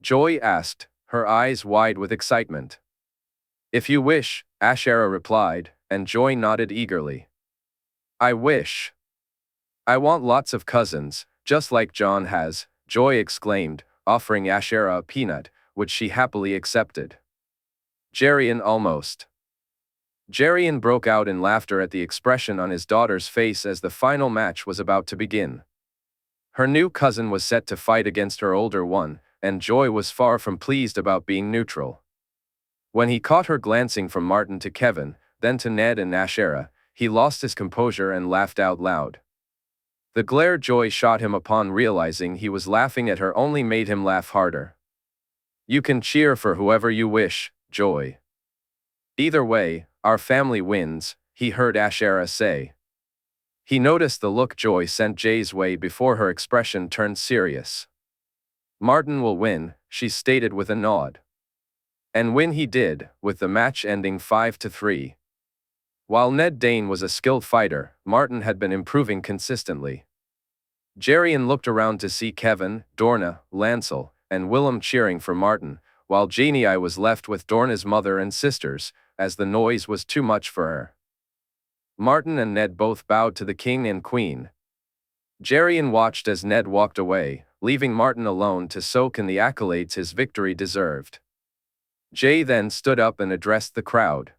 Joy asked, her eyes wide with excitement. "If you wish," Ashara replied, and Joy nodded eagerly. "I wish. I want lots of cousins, just like John has," Joy exclaimed, offering Ashara a peanut, which she happily accepted. Jaehaerys almost. Jaehaerys broke out in laughter at the expression on his daughter's face as the final match was about to begin. Her new cousin was set to fight against her older one, and Joy was far from pleased about being neutral. When he caught her glancing from Martin to Kevin, then to Ned and Ashara, he lost his composure and laughed out loud. The glare Joy shot him upon realizing he was laughing at her only made him laugh harder. "You can cheer for whoever you wish, Joy. Either way, our family wins," he heard Ashara say. He noticed the look Joy sent Jay's way before her expression turned serious. "Martin will win," she stated with a nod. And win he did, with the match ending 5-3. While Ned Dayne was a skilled fighter, Martin had been improving consistently. Jaehaerys looked around to see Kevin, Dorna, Lancel, and Willem cheering for Martin, while Genna was left with Dorna's mother and sisters, as the noise was too much for her. Martin and Ned both bowed to the king and queen. Jaehaerys watched as Ned walked away, leaving Martin alone to soak in the accolades his victory deserved. Jay then stood up and addressed the crowd.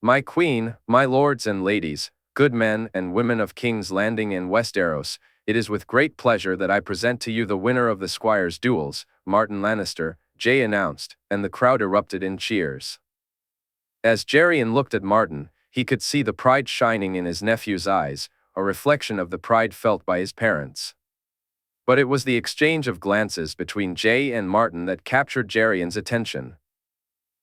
"My queen, my lords and ladies, good men and women of King's Landing and Westeros, it is with great pleasure that I present to you the winner of the Squires' Duels, Martin Lannister," Jay announced, and the crowd erupted in cheers. As Jaehaerys looked at Martin, he could see the pride shining in his nephew's eyes, a reflection of the pride felt by his parents. But it was the exchange of glances between Jay and Martin that captured Jaehaerys' attention.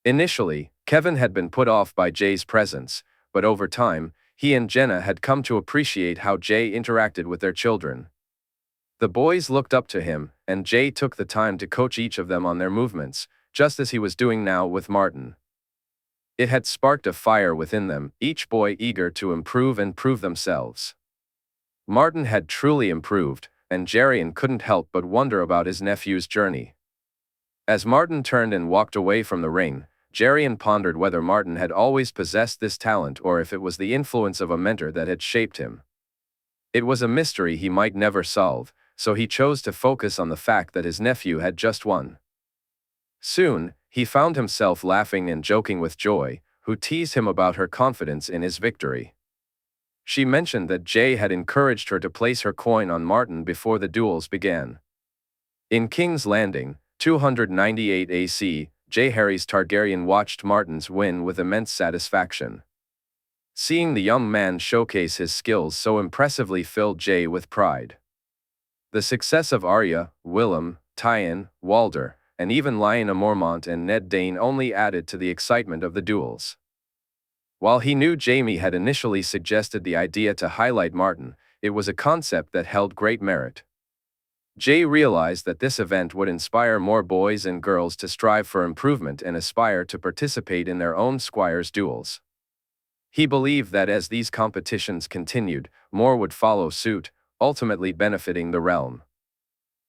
Initially, Kevin had been put off by Jay's presence, but over time, he and Genna had come to appreciate how Jay interacted with their children. The boys looked up to him, and Jay took the time to coach each of them on their movements, just as he was doing now with Martin. It had sparked a fire within them, each boy eager to improve and prove themselves. Martin had truly improved, and Jaehaerys couldn't help but wonder about his nephew's journey. As Martin turned and walked away from the ring, Jaehaerys pondered whether Martin had always possessed this talent or if it was the influence of a mentor that had shaped him. It was a mystery he might never solve, so he chose to focus on the fact that his nephew had just won. Soon, he found himself laughing and joking with Joy, who teased him about her confidence in his victory. She mentioned that Jay had encouraged her to place her coin on Martin before the duels began. In King's Landing, 298 AC, Jaehaerys Targaryen watched Martin's win with immense satisfaction. Seeing the young man showcase his skills so impressively filled Jay with pride. The success of Arya, Willem, Tywin, Walder, and even Lyanna Mormont and Ned Dayne only added to the excitement of the duels. While he knew Jaime had initially suggested the idea to highlight Martin, it was a concept that held great merit. Jay realized that this event would inspire more boys and girls to strive for improvement and aspire to participate in their own Squires duels. He believed that as these competitions continued, more would follow suit, ultimately benefiting the realm.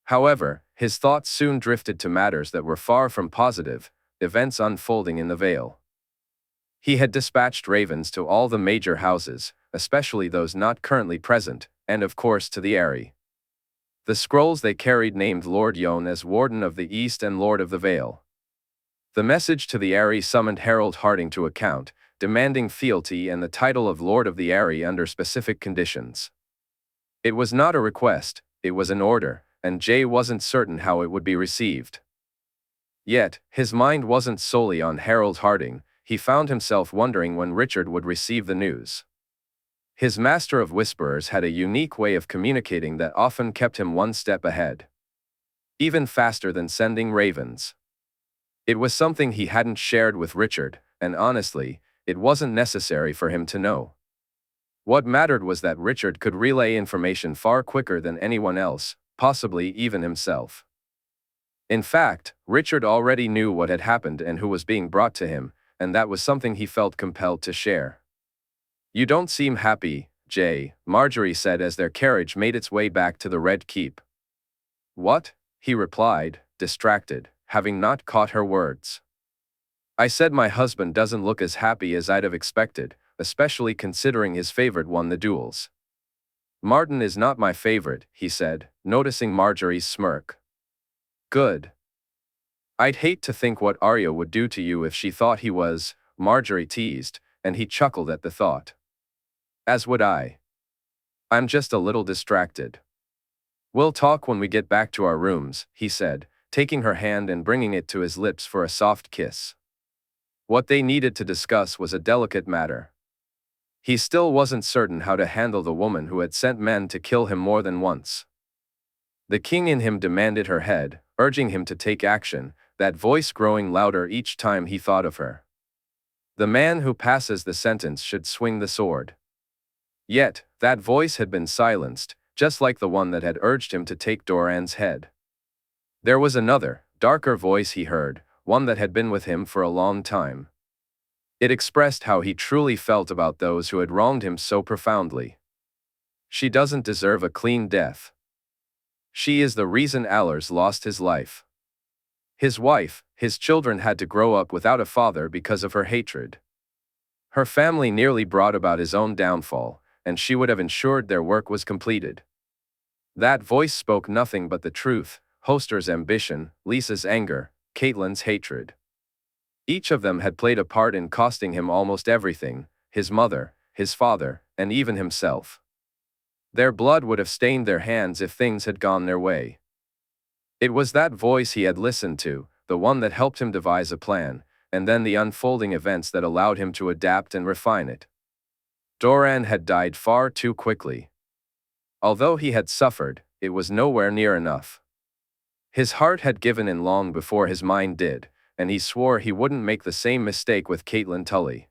However, his thoughts soon drifted to matters that were far from positive, events unfolding in the Vale. He had dispatched ravens to all the major houses, especially those not currently present, and of course to the Aerie. The scrolls they carried named Lord Yon as Warden of the East and Lord of the Vale. The message to the Aerie summoned Harold Harding to account, demanding fealty and the title of Lord of the Aerie under specific conditions. It was not a request, it was an order, and Jay wasn't certain how it would be received. Yet, his mind wasn't solely on Harold Harding. He found himself wondering when Richard would receive the news. His Master of Whisperers had a unique way of communicating that often kept him one step ahead. Even faster than sending ravens. It was something he hadn't shared with Richard, and honestly, it wasn't necessary for him to know. What mattered was that Richard could relay information far quicker than anyone else, possibly even himself. In fact, Richard already knew what had happened and who was being brought to him, and that was something he felt compelled to share. "You don't seem happy, Jay," Margaery said as their carriage made its way back to the Red Keep. "What?" he replied, distracted, having not caught her words. "I said my husband doesn't look as happy as I'd have expected, especially considering his favorite won the duels." "Martin is not my favorite," he said, noticing Margaery's smirk. "Good. I'd hate to think what Arya would do to you if she thought he was," Margaery teased, and he chuckled at the thought. "As would I. I'm just a little distracted." "We'll talk when we get back to our rooms," he said, taking her hand and bringing it to his lips for a soft kiss. What they needed to discuss was a delicate matter. He still wasn't certain how to handle the woman who had sent men to kill him more than once. The king in him demanded her head, urging him to take action, that voice growing louder each time he thought of her. The man who passes the sentence should swing the sword. Yet, that voice had been silenced, just like the one that had urged him to take Doran's head. There was another, darker voice he heard, one that had been with him for a long time. It expressed how he truly felt about those who had wronged him so profoundly. "She doesn't deserve a clean death. She is the reason Allers lost his life. His wife, his children had to grow up without a father because of her hatred. Her family nearly brought about his own downfall, and she would have ensured their work was completed." That voice spoke nothing but the truth: Hoster's ambition, Lisa's anger, Catelyn's hatred. Each of them had played a part in costing him almost everything: his mother, his father, and even himself. Their blood would have stained their hands if things had gone their way. It was that voice he had listened to, the one that helped him devise a plan, and then the unfolding events that allowed him to adapt and refine it. Doran had died far too quickly. Although he had suffered, it was nowhere near enough. His heart had given in long before his mind did, and he swore he wouldn't make the same mistake with Catelyn Tully.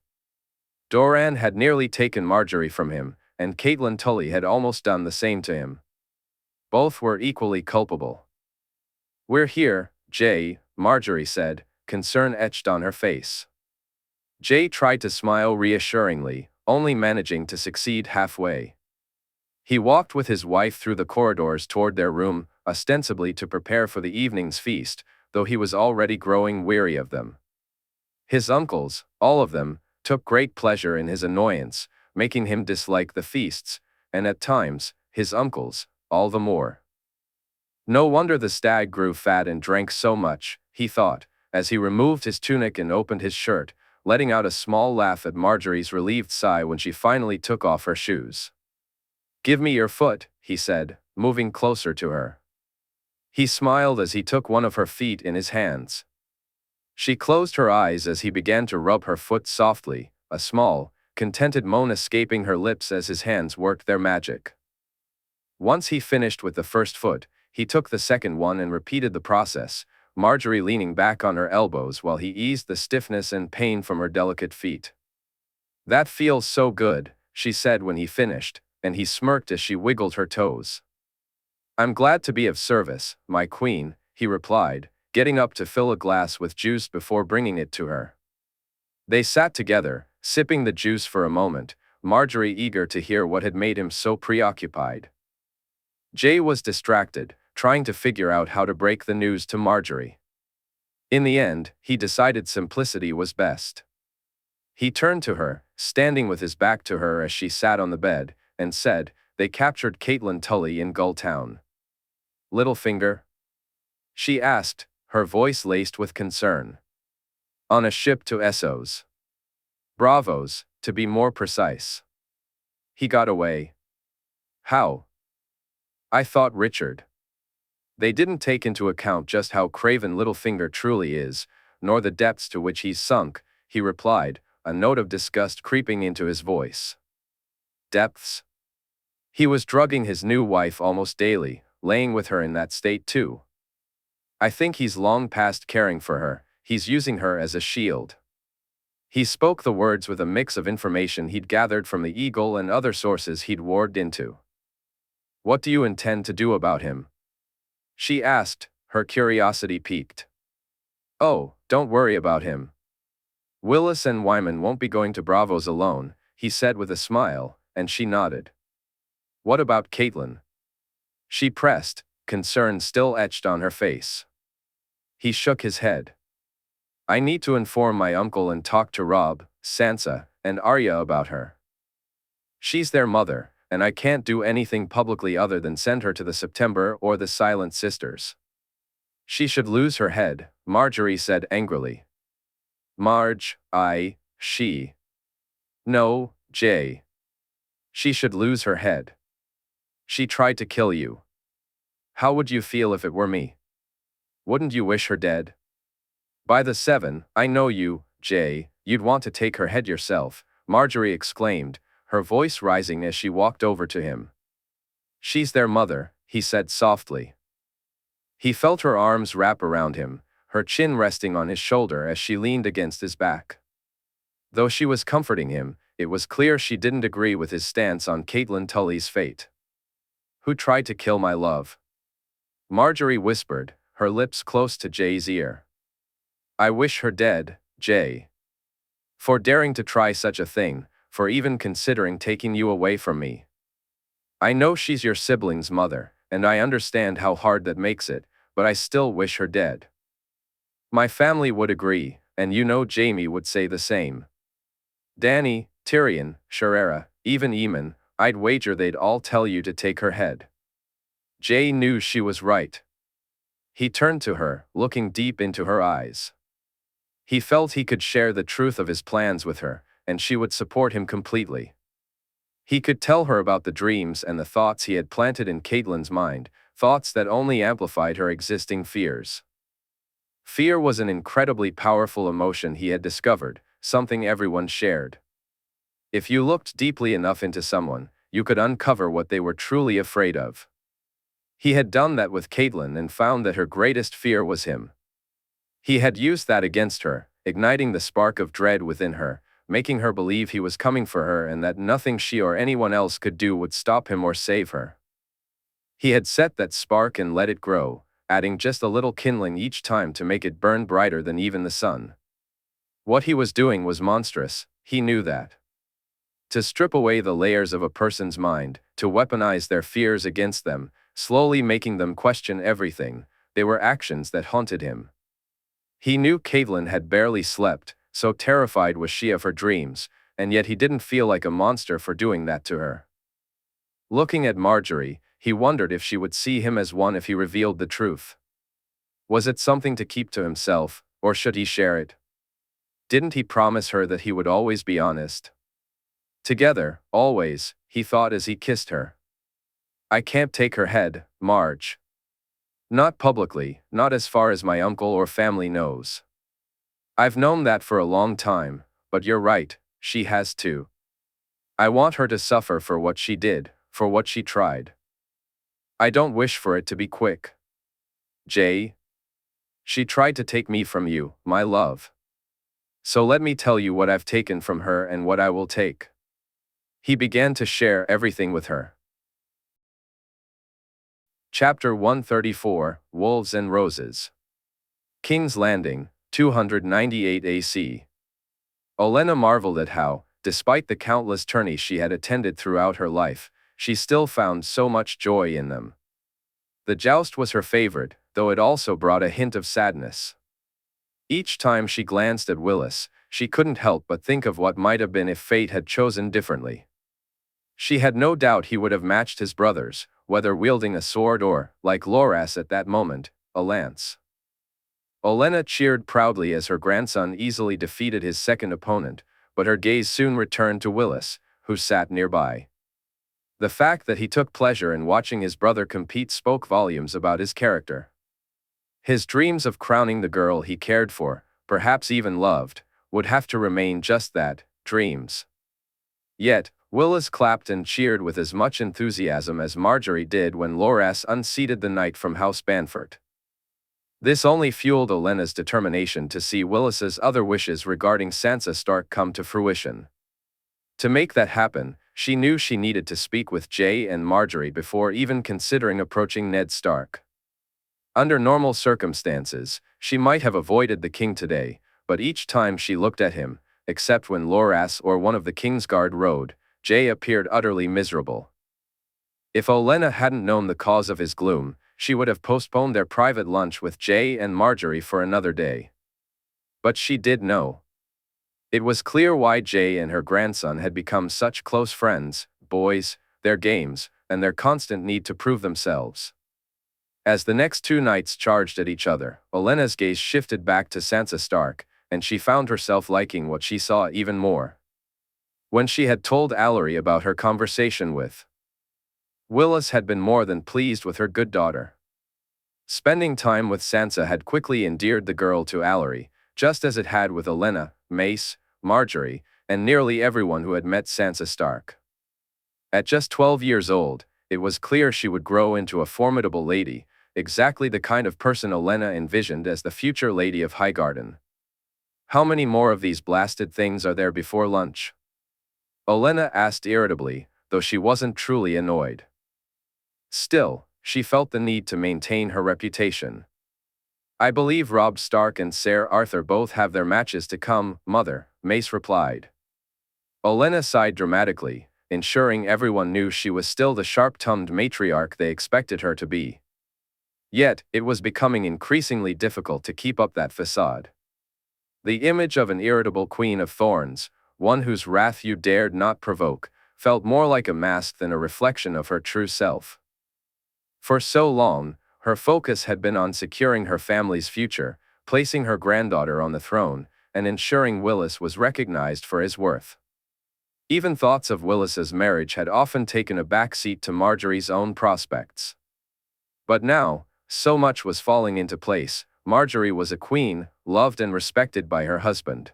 Doran had nearly taken Margaery from him, and Catelyn Tully had almost done the same to him. Both were equally culpable. "We're here, Jay," Margaery said, concern etched on her face. Jay tried to smile reassuringly, only managing to succeed halfway. He walked with his wife through the corridors toward their room, ostensibly to prepare for the evening's feast, though he was already growing weary of them. His uncles, all of them, took great pleasure in his annoyance, making him dislike the feasts, and at times, his uncles, all the more. No wonder the stag grew fat and drank so much, he thought, as he removed his tunic and opened his shirt, letting out a small laugh at Margaery's relieved sigh when she finally took off her shoes. "Give me your foot," he said, moving closer to her. He smiled as he took one of her feet in his hands. She closed her eyes as he began to rub her foot softly, a small, contented moan escaping her lips as his hands worked their magic. Once he finished with the first foot, he took the second one and repeated the process, Margaery leaning back on her elbows while he eased the stiffness and pain from her delicate feet. "That feels so good," she said when he finished, and he smirked as she wiggled her toes. "I'm glad to be of service, my queen," he replied, getting up to fill a glass with juice before bringing it to her. They sat together, sipping the juice for a moment, Margaery eager to hear what had made him so preoccupied. Jay was distracted, trying to figure out how to break the news to Margaery. In the end, he decided simplicity was best. He turned to her, standing with his back to her as she sat on the bed, and said, "They captured Catelyn Tully in Gulltown." "Littlefinger?" she asked, her voice laced with concern. "On a ship to Essos. Bravos, to be more precise. He got away." "How?" "I thought Richard." They didn't take into account just how craven Littlefinger truly is, nor the depths to which he's sunk, he replied, a note of disgust creeping into his voice. Depths? He was drugging his new wife almost daily, laying with her in that state too. "I think he's long past caring for her, he's using her as a shield." He spoke the words with a mix of information he'd gathered from the Eagle and other sources he'd warged into. "What do you intend to do about him?" she asked, her curiosity piqued. "Oh, don't worry about him. Willis and Wyman won't be going to Bravos alone," he said with a smile, and she nodded. "What about Catelyn?" she pressed, concern still etched on her face. He shook his head. "I need to inform my uncle and talk to Robb, Sansa, and Arya about her. She's their mother, and I can't do anything publicly other than send her to the September or the Silent Sisters." "She should lose her head," Margaery said angrily. She. "No, Jay. She should lose her head. She tried to kill you. How would you feel if it were me? Wouldn't you wish her dead? By the seven, I know you, Jay, you'd want to take her head yourself," Margaery exclaimed, her voice rising as she walked over to him. "She's their mother," he said softly. He felt her arms wrap around him, her chin resting on his shoulder as she leaned against his back. Though she was comforting him, it was clear she didn't agree with his stance on Catelyn Tully's fate. "Who tried to kill my love?" Margaery whispered, her lips close to Jay's ear. "I wish her dead, Jay. For daring to try such a thing, for even considering taking you away from me. I know she's your sibling's mother, and I understand how hard that makes it, but I still wish her dead. My family would agree, and you know Jaime would say the same. Dany, Tyrion, Sharera, even Aemon, I'd wager they'd all tell you to take her head." Jay knew she was right. He turned to her, looking deep into her eyes. He felt he could share the truth of his plans with her, and she would support him completely. He could tell her about the dreams and the thoughts he had planted in Catelyn's mind, thoughts that only amplified her existing fears. Fear was an incredibly powerful emotion he had discovered, something everyone shared. If you looked deeply enough into someone, you could uncover what they were truly afraid of. He had done that with Catelyn and found that her greatest fear was him. He had used that against her, igniting the spark of dread within her, making her believe he was coming for her and that nothing she or anyone else could do would stop him or save her. He had set that spark and let it grow, adding just a little kindling each time to make it burn brighter than even the sun. What he was doing was monstrous, he knew that. To strip away the layers of a person's mind, to weaponize their fears against them, slowly making them question everything, they were actions that haunted him. He knew Catelyn had barely slept, so terrified was she of her dreams, and yet he didn't feel like a monster for doing that to her. Looking at Margaery, he wondered if she would see him as one if he revealed the truth. Was it something to keep to himself, or should he share it? Didn't he promise her that he would always be honest? Together, always, he thought as he kissed her. "I can't take her head, Marge. Not publicly, not as far as my uncle or family knows. I've known that for a long time, but you're right, she has too. I want her to suffer for what she did, for what she tried. I don't wish for it to be quick. Jay, she tried to take me from you, my love. So let me tell you what I've taken from her and what I will take. He began to share everything with her. Chapter 134, Wolves and Roses. King's Landing, 298 AC. Olenna marveled at how, despite the countless tourneys she had attended throughout her life, she still found so much joy in them. The joust was her favorite, though it also brought a hint of sadness. Each time she glanced at Willis, she couldn't help but think of what might have been if fate had chosen differently. She had no doubt he would have matched his brothers, whether wielding a sword or, like Loras at that moment, a lance. Olenna cheered proudly as her grandson easily defeated his second opponent, but her gaze soon returned to Willis, who sat nearby. The fact that he took pleasure in watching his brother compete spoke volumes about his character. His dreams of crowning the girl he cared for, perhaps even loved, would have to remain just that, dreams. Yet, Willis clapped and cheered with as much enthusiasm as Margaery did when Loras unseated the knight from House Banford. This only fueled Olenna's determination to see Willis's other wishes regarding Sansa Stark come to fruition. To make that happen, she knew she needed to speak with Jay and Margaery before even considering approaching Ned Stark. Under normal circumstances, she might have avoided the king today, but each time she looked at him, except when Loras or one of the Kingsguard rode, Jay appeared utterly miserable. If Olenna hadn't known the cause of his gloom, she would have postponed their private lunch with Jay and Margaery for another day. But she did know. It was clear why Jay and her grandson had become such close friends, boys, their games, and their constant need to prove themselves. As the next two knights charged at each other, Olenna's gaze shifted back to Sansa Stark, and she found herself liking what she saw even more. When she had told Alerie about her conversation with Willis had been more than pleased with her good daughter. Spending time with Sansa had quickly endeared the girl to Alerie, just as it had with Olenna, Mace, Margaery, and nearly everyone who had met Sansa Stark. At just 12 years old, it was clear she would grow into a formidable lady, exactly the kind of person Olenna envisioned as the future Lady of Highgarden. How many more of these blasted things are there before lunch? Olenna asked irritably, though she wasn't truly annoyed. Still, she felt the need to maintain her reputation. I believe Robb Stark and Ser Arthur both have their matches to come, Mother, Mace replied. Olenna sighed dramatically, ensuring everyone knew she was still the sharp-tongued matriarch they expected her to be. Yet, it was becoming increasingly difficult to keep up that facade. The image of an irritable queen of thorns, one whose wrath you dared not provoke, felt more like a mask than a reflection of her true self. For so long, her focus had been on securing her family's future, placing her granddaughter on the throne, and ensuring Willis was recognized for his worth. Even thoughts of Willis's marriage had often taken a backseat to Margaery's own prospects. But now, so much was falling into place. Margaery was a queen, loved and respected by her husband.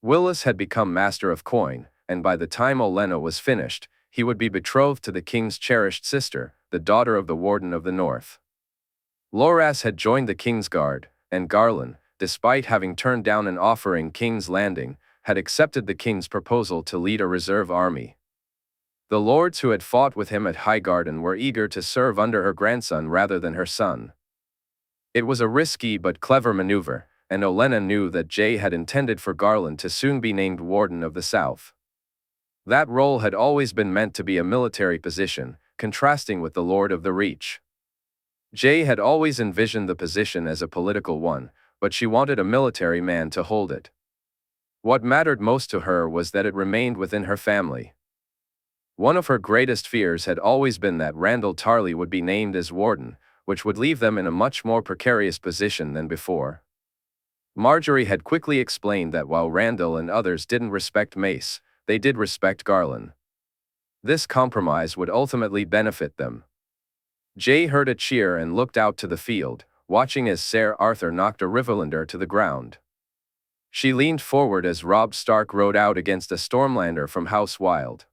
Willis had become master of coin, and by the time Olenna was finished, he would be betrothed to the king's cherished sister, the daughter of the Warden of the North. Loras had joined the Kingsguard, and Garland, despite having turned down an offer in King's Landing, had accepted the king's proposal to lead a reserve army. The lords who had fought with him at Highgarden were eager to serve under her grandson rather than her son. It was a risky but clever maneuver, and Olenna knew that Jay had intended for Garland to soon be named Warden of the South. That role had always been meant to be a military position, contrasting with the Lord of the Reach. Jay had always envisioned the position as a political one, but she wanted a military man to hold it. What mattered most to her was that it remained within her family. One of her greatest fears had always been that Randyll Tarly would be named as Warden, which would leave them in a much more precarious position than before. Margaery had quickly explained that while Randyll and others didn't respect Mace, they did respect Garland. This compromise would ultimately benefit them. Jay heard a cheer and looked out to the field, watching as Ser Arthur knocked a Rivelander to the ground. She leaned forward as Robb Stark rode out against a Stormlander from House Wild.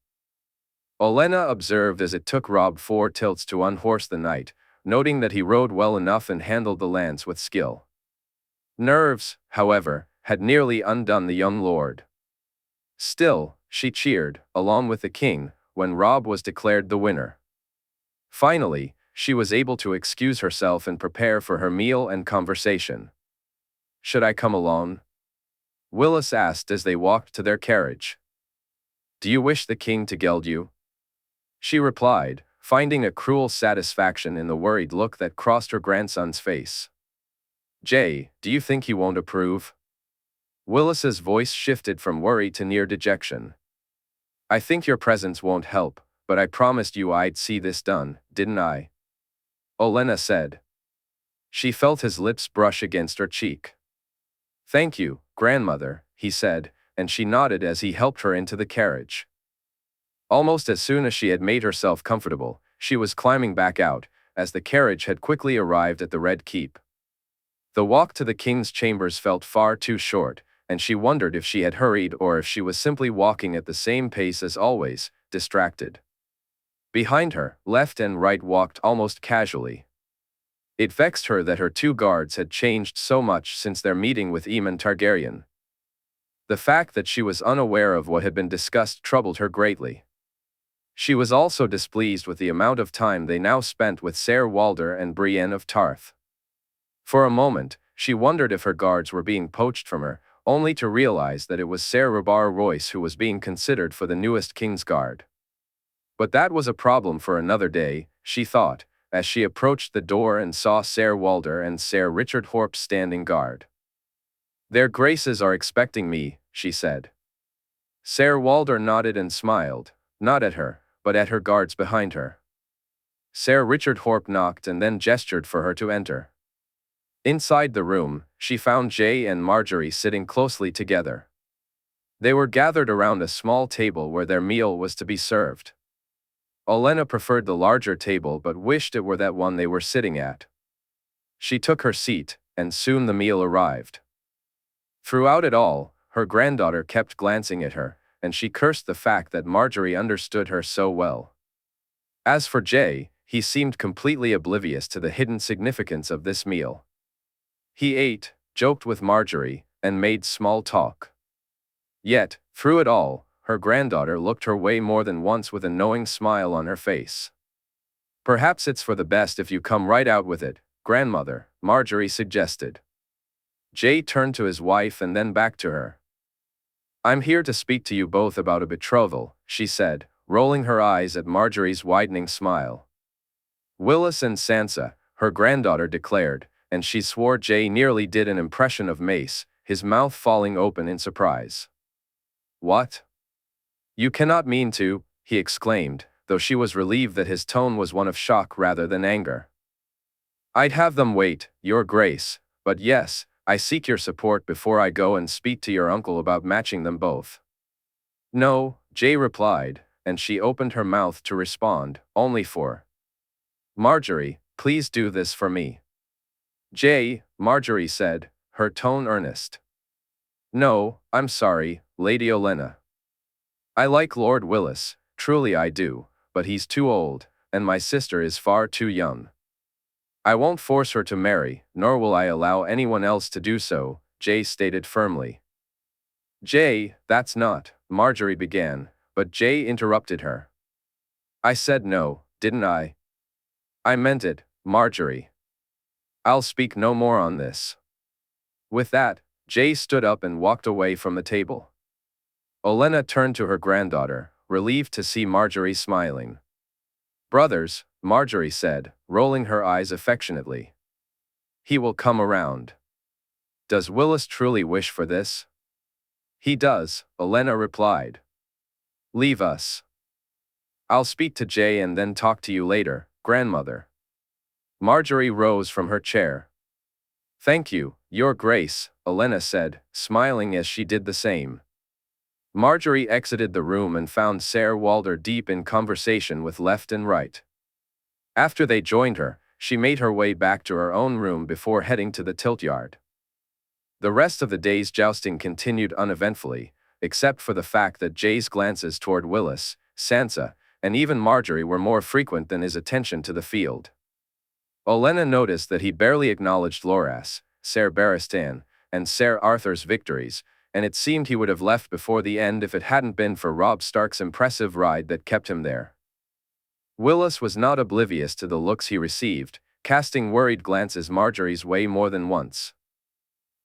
Olenna observed as it took Robb 4 tilts to unhorse the knight, noting that he rode well enough and handled the lance with skill. Nerves, however, had nearly undone the young lord. Still, she cheered, along with the king, when Robb was declared the winner. Finally, she was able to excuse herself and prepare for her meal and conversation. "Should I come along?" Willis asked as they walked to their carriage. "Do you wish the king to geld you?" She replied, finding a cruel satisfaction in the worried look that crossed her grandson's face. "Jay, do you think he won't approve?" Willis's voice shifted from worry to near dejection. "I think your presence won't help, but I promised you I'd see this done, didn't I?" Olenna said. She felt his lips brush against her cheek. "Thank you, grandmother," he said, and she nodded as he helped her into the carriage. Almost as soon as she had made herself comfortable, she was climbing back out, as the carriage had quickly arrived at the Red Keep. The walk to the king's chambers felt far too short, and she wondered if she had hurried or if she was simply walking at the same pace as always, distracted. Behind her, left and right walked almost casually. It vexed her that her two guards had changed so much since their meeting with Aemon Targaryen. The fact that she was unaware of what had been discussed troubled her greatly. She was also displeased with the amount of time they now spent with Ser Walder and Brienne of Tarth. For a moment, she wondered if her guards were being poached from her, only to realize that it was Ser Rabar Royce who was being considered for the newest King's Guard. But that was a problem for another day, she thought, as she approached the door and saw Ser Walder and Ser Richard Horp standing guard. "Their graces are expecting me," she said. Ser Walder nodded and smiled, not at her, but at her guards behind her. Ser Richard Horp knocked and then gestured for her to enter. Inside the room, she found Jay and Margaery sitting closely together. They were gathered around a small table where their meal was to be served. Olenna preferred the larger table but wished it were that one they were sitting at. She took her seat, and soon the meal arrived. Throughout it all, her granddaughter kept glancing at her, and she cursed the fact that Margaery understood her so well. As for Jay, he seemed completely oblivious to the hidden significance of this meal. He ate, joked with Margaery, and made small talk. Yet, through it all, her granddaughter looked her way more than once with a knowing smile on her face. "Perhaps it's for the best if you come right out with it, grandmother," Margaery suggested. Jay turned to his wife and then back to her. "I'm here to speak to you both about a betrothal," she said, rolling her eyes at Margaery's widening smile. "Willis and Sansa," her granddaughter declared, and she swore Jay nearly did an impression of Mace, his mouth falling open in surprise. "What? You cannot mean to," he exclaimed, though she was relieved that his tone was one of shock rather than anger. "I'd have them wait, your grace, but yes, I seek your support before I go and speak to your uncle about matching them both." "No," Jay replied, and she opened her mouth to respond, only for Margaery, "please do this for me." "Jay," Margaery said, her tone earnest. "No, I'm sorry, Lady Olenna. I like Lord Willis, truly I do, but he's too old, and my sister is far too young. I won't force her to marry, nor will I allow anyone else to do so," Jay stated firmly. "Jay, that's not," Margaery began, but Jay interrupted her. "I said no, didn't I? I meant it, Margaery. I'll speak no more on this." With that, Jay stood up and walked away from the table. Olenna turned to her granddaughter, relieved to see Margaery smiling. "Brothers," Margaery said, rolling her eyes affectionately. "He will come around. Does Willis truly wish for this?" "He does," Olenna replied. "Leave us. I'll speak to Jay and then talk to you later, grandmother." Margaery rose from her chair. "Thank you, your grace," Olenna said, smiling as she did the same. Margaery exited the room and found Ser Walder deep in conversation with left and right. After they joined her, she made her way back to her own room before heading to the tiltyard. The rest of the day's jousting continued uneventfully, except for the fact that Jay's glances toward Willis, Sansa, and even Margaery were more frequent than his attention to the field. Olenna noticed that he barely acknowledged Loras, Ser Barristan, and Ser Arthur's victories, and it seemed he would have left before the end if it hadn't been for Robb Stark's impressive ride that kept him there. Willis was not oblivious to the looks he received, casting worried glances Margaery's way more than once.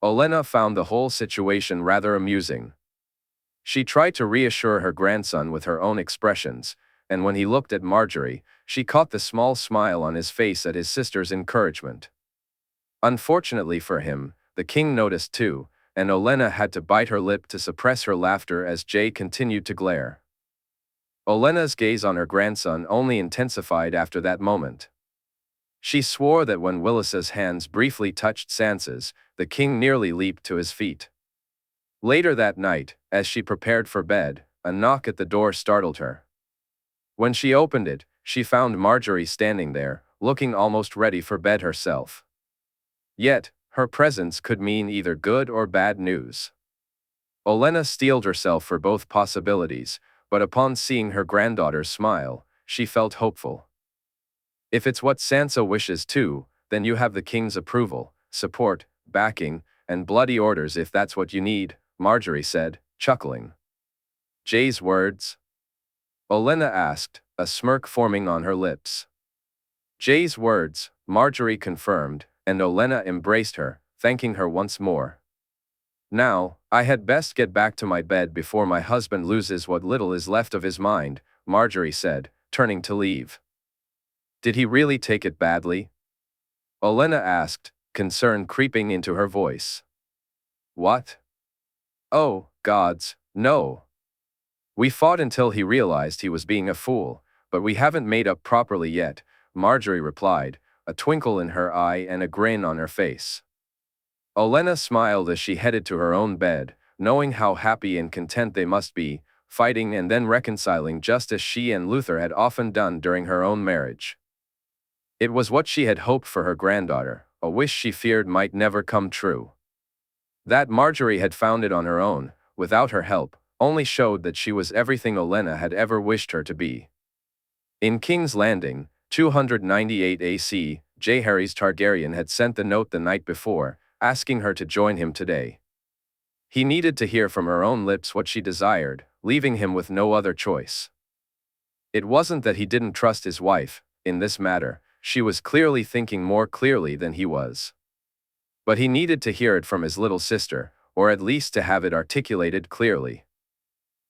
Olenna found the whole situation rather amusing. She tried to reassure her grandson with her own expressions, and when he looked at Margaery, she caught the small smile on his face at his sister's encouragement. Unfortunately for him, the king noticed too, and Olenna had to bite her lip to suppress her laughter as Jay continued to glare. Olenna's gaze on her grandson only intensified after that moment. She swore that when Willis's hands briefly touched Sansa's, the king nearly leaped to his feet. Later that night, as she prepared for bed, a knock at the door startled her. When she opened it, she found Margaery standing there, looking almost ready for bed herself. Yet, her presence could mean either good or bad news. Olenna steeled herself for both possibilities, but upon seeing her granddaughter's smile, she felt hopeful. If it's what Sansa wishes too, then you have the king's approval, support, backing, and bloody orders if that's what you need, Margaery said, chuckling. Jay's words? Olenna asked, a smirk forming on her lips. Jay's words, Margaery confirmed, and Olenna embraced her, thanking her once more. Now, I had best get back to my bed before my husband loses what little is left of his mind, Margaery said, turning to leave. Did he really take it badly? Olenna asked, concern creeping into her voice. What? Oh, gods, no. We fought until he realized he was being a fool, but we haven't made up properly yet, Margaery replied, a twinkle in her eye and a grin on her face. Olenna smiled as she headed to her own bed, knowing how happy and content they must be, fighting and then reconciling just as she and Luther had often done during her own marriage. It was what she had hoped for her granddaughter, a wish she feared might never come true. That Margaery had found it on her own, without her help, only showed that she was everything Olenna had ever wished her to be. In King's Landing, 298 AC, Jaehaerys Targaryen had sent the note the night before, asking her to join him today. He needed to hear from her own lips what she desired, leaving him with no other choice. It wasn't that he didn't trust his wife, in this matter, she was clearly thinking more clearly than he was. But he needed to hear it from his little sister, or at least to have it articulated clearly.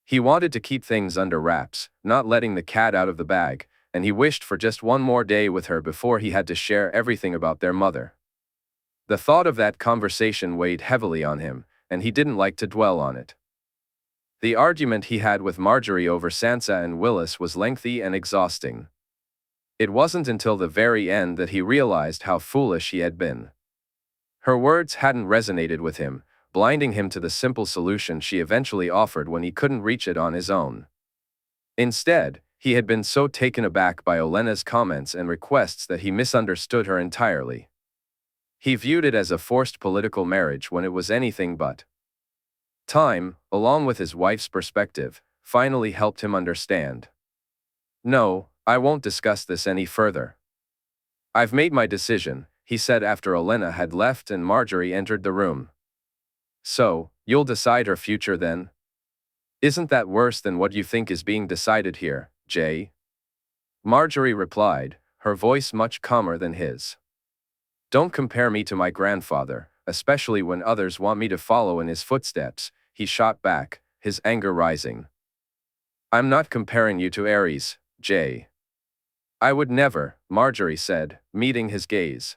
He wanted to keep things under wraps, not letting the cat out of the bag, and he wished for just one more day with her before he had to share everything about their mother. The thought of that conversation weighed heavily on him, and he didn't like to dwell on it. The argument he had with Margaery over Sansa and Willis was lengthy and exhausting. It wasn't until the very end that he realized how foolish he had been. Her words hadn't resonated with him, blinding him to the simple solution she eventually offered when he couldn't reach it on his own. Instead, he had been so taken aback by Olenna's comments and requests that he misunderstood her entirely. He viewed it as a forced political marriage when it was anything but. Time, along with his wife's perspective, finally helped him understand. No, I won't discuss this any further. I've made my decision, he said after Olenna had left and Margaery entered the room. So, you'll decide her future then? Isn't that worse than what you think is being decided here, Jay? Margaery replied, her voice much calmer than his. Don't compare me to my grandfather, especially when others want me to follow in his footsteps, he shot back, his anger rising. I'm not comparing you to Aerys, Jay. I would never, Margaery said, meeting his gaze.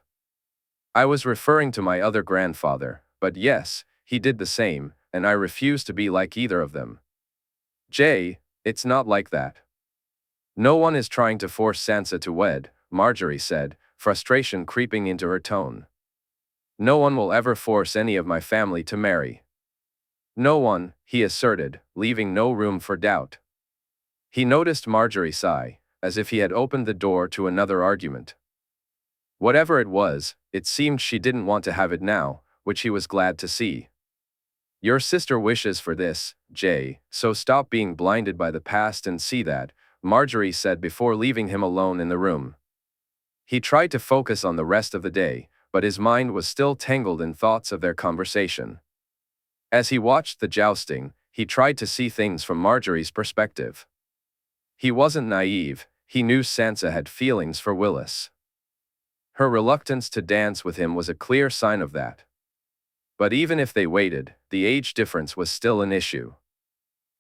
I was referring to my other grandfather, but yes, he did the same, and I refuse to be like either of them. Jay, it's not like that. No one is trying to force Sansa to wed, Margaery said, frustration creeping into her tone. No one will ever force any of my family to marry. No one, he asserted, leaving no room for doubt. He noticed Margaery sigh, as if he had opened the door to another argument. Whatever it was, it seemed she didn't want to have it now, which he was glad to see. Your sister wishes for this, Jay, so stop being blinded by the past and see that, Margaery said before leaving him alone in the room. He tried to focus on the rest of the day, but his mind was still tangled in thoughts of their conversation. As he watched the jousting, he tried to see things from Margaery's perspective. He wasn't naive, he knew Sansa had feelings for Willis. Her reluctance to dance with him was a clear sign of that. But even if they waited, the age difference was still an issue.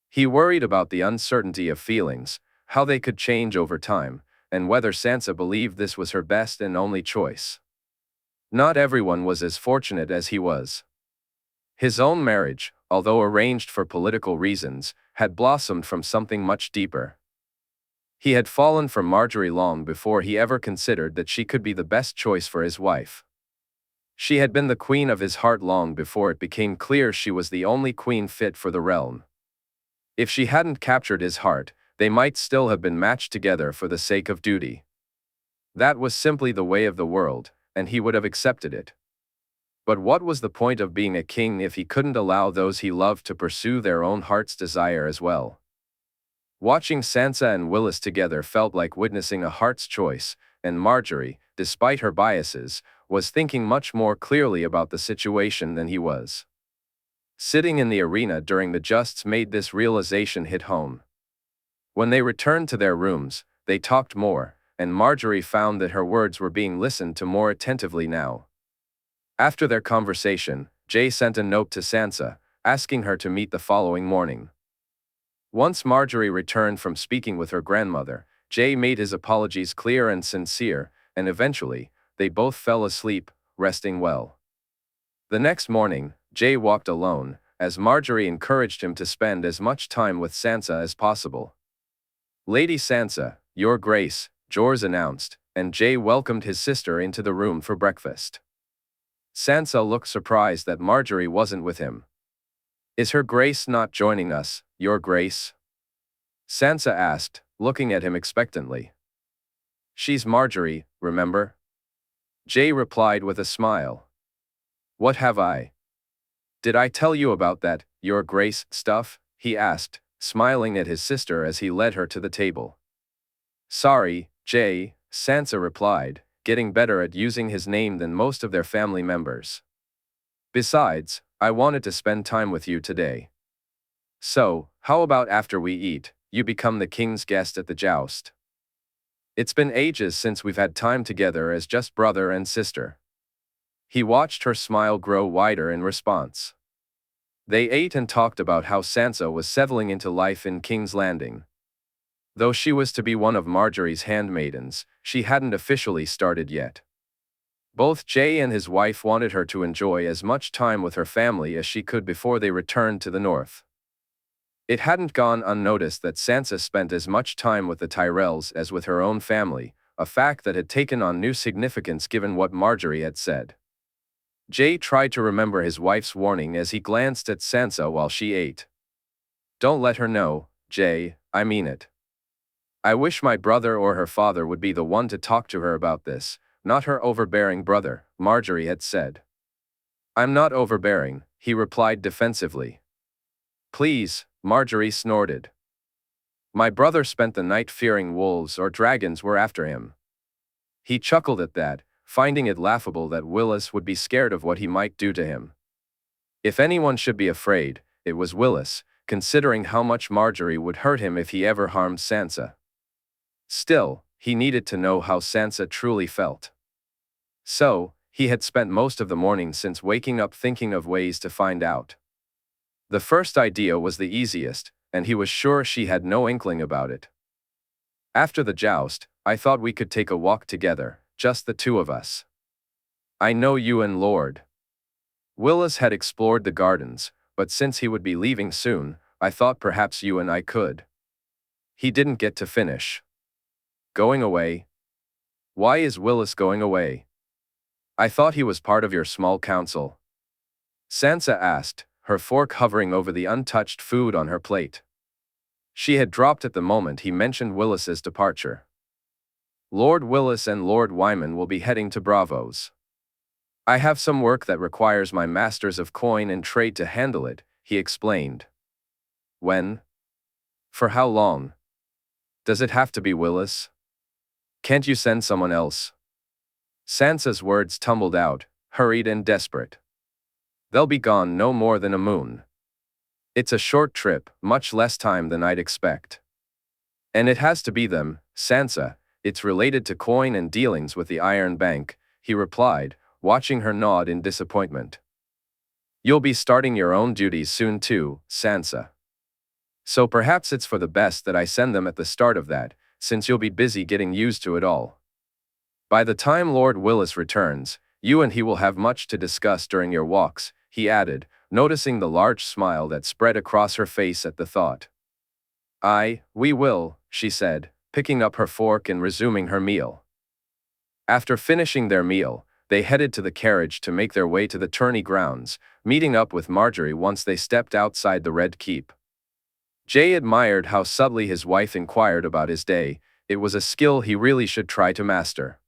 He worried about the uncertainty of feelings, how they could change over time, and whether Sansa believed this was her best and only choice. Not everyone was as fortunate as he was. His own marriage, although arranged for political reasons, had blossomed from something much deeper. He had fallen for Margaery long before he ever considered that she could be the best choice for his wife. She had been the queen of his heart long before it became clear she was the only queen fit for the realm. If she hadn't captured his heart, they might still have been matched together for the sake of duty. That was simply the way of the world, and he would have accepted it. But what was the point of being a king if he couldn't allow those he loved to pursue their own heart's desire as well? Watching Sansa and Willis together felt like witnessing a heart's choice, and Margaery, despite her biases, was thinking much more clearly about the situation than he was. Sitting in the arena during the justs made this realization hit home. When they returned to their rooms, they talked more, and Margaery found that her words were being listened to more attentively now. After their conversation, Jay sent a note to Sansa, asking her to meet the following morning. Once Margaery returned from speaking with her grandmother, Jay made his apologies clear and sincere, and eventually, they both fell asleep, resting well. The next morning, Jay walked alone, as Margaery encouraged him to spend as much time with Sansa as possible. Lady Sansa, Your Grace, Jorah announced, and Jay welcomed his sister into the room for breakfast. Sansa looked surprised that Margaery wasn't with him. Is Her Grace not joining us, Your Grace? Sansa asked, looking at him expectantly. She's Margaery, remember? Jay replied with a smile. What have I? Did I tell you about that, Your Grace, stuff? He asked, smiling at his sister as he led her to the table. Sorry, Jay, Sansa replied, getting better at using his name than most of their family members. Besides, I wanted to spend time with you today. So, how about after we eat, you become the king's guest at the joust? It's been ages since we've had time together as just brother and sister. He watched her smile grow wider in response. They ate and talked about how Sansa was settling into life in King's Landing. Though she was to be one of Margaery's handmaidens, she hadn't officially started yet. Both Jay and his wife wanted her to enjoy as much time with her family as she could before they returned to the north. It hadn't gone unnoticed that Sansa spent as much time with the Tyrells as with her own family, a fact that had taken on new significance given what Margaery had said. Jay tried to remember his wife's warning as he glanced at Sansa while she ate. Don't let her know, Jay, I mean it. I wish my brother or her father would be the one to talk to her about this, not her overbearing brother, Margaery had said. I'm not overbearing, he replied defensively. Please, Margaery snorted. My brother spent the night fearing wolves or dragons were after him. He chuckled at that, finding it laughable that Willis would be scared of what he might do to him. If anyone should be afraid, it was Willis, considering how much Margaery would hurt him if he ever harmed Sansa. Still, he needed to know how Sansa truly felt. So, he had spent most of the morning since waking up thinking of ways to find out. The first idea was the easiest, and he was sure she had no inkling about it. After the joust, I thought we could take a walk together, just the two of us. I know you and Lord. Willis had explored the gardens, but since he would be leaving soon, I thought perhaps you and I could. He didn't get to finish. Going away? Why is Willis going away? I thought he was part of your small council. Sansa asked, her fork hovering over the untouched food on her plate. She had dropped at the moment he mentioned Willis's departure. Lord Willis and Lord Wyman will be heading to Bravos. I have some work that requires my masters of coin and trade to handle it, he explained. When? For how long? Does it have to be Willis? Can't you send someone else? Sansa's words tumbled out, hurried and desperate. They'll be gone no more than a moon. It's a short trip, much less time than I'd expect. And it has to be them, Sansa, it's related to coin and dealings with the Iron Bank, he replied, watching her nod in disappointment. You'll be starting your own duties soon too, Sansa. So perhaps it's for the best that I send them at the start of that, since you'll be busy getting used to it all. By the time Lord Willis returns, you and he will have much to discuss during your walks, he added, noticing the large smile that spread across her face at the thought. We will, she said, picking up her fork and resuming her meal. After finishing their meal, they headed to the carriage to make their way to the tourney grounds, meeting up with Margaery once they stepped outside the Red Keep. Jay admired how subtly his wife inquired about his day. It was a skill he really should try to master.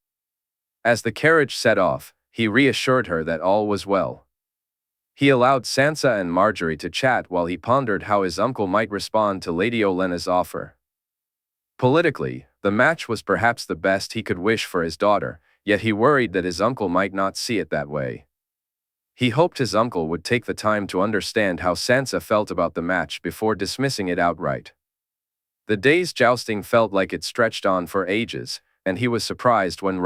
As the carriage set off, he reassured her that all was well. He allowed Sansa and Margaery to chat while he pondered how his uncle might respond to Lady Olenna's offer. Politically, the match was perhaps the best he could wish for his daughter, yet he worried that his uncle might not see it that way. He hoped his uncle would take the time to understand how Sansa felt about the match before dismissing it outright. The day's jousting felt like it stretched on for ages, and he was surprised when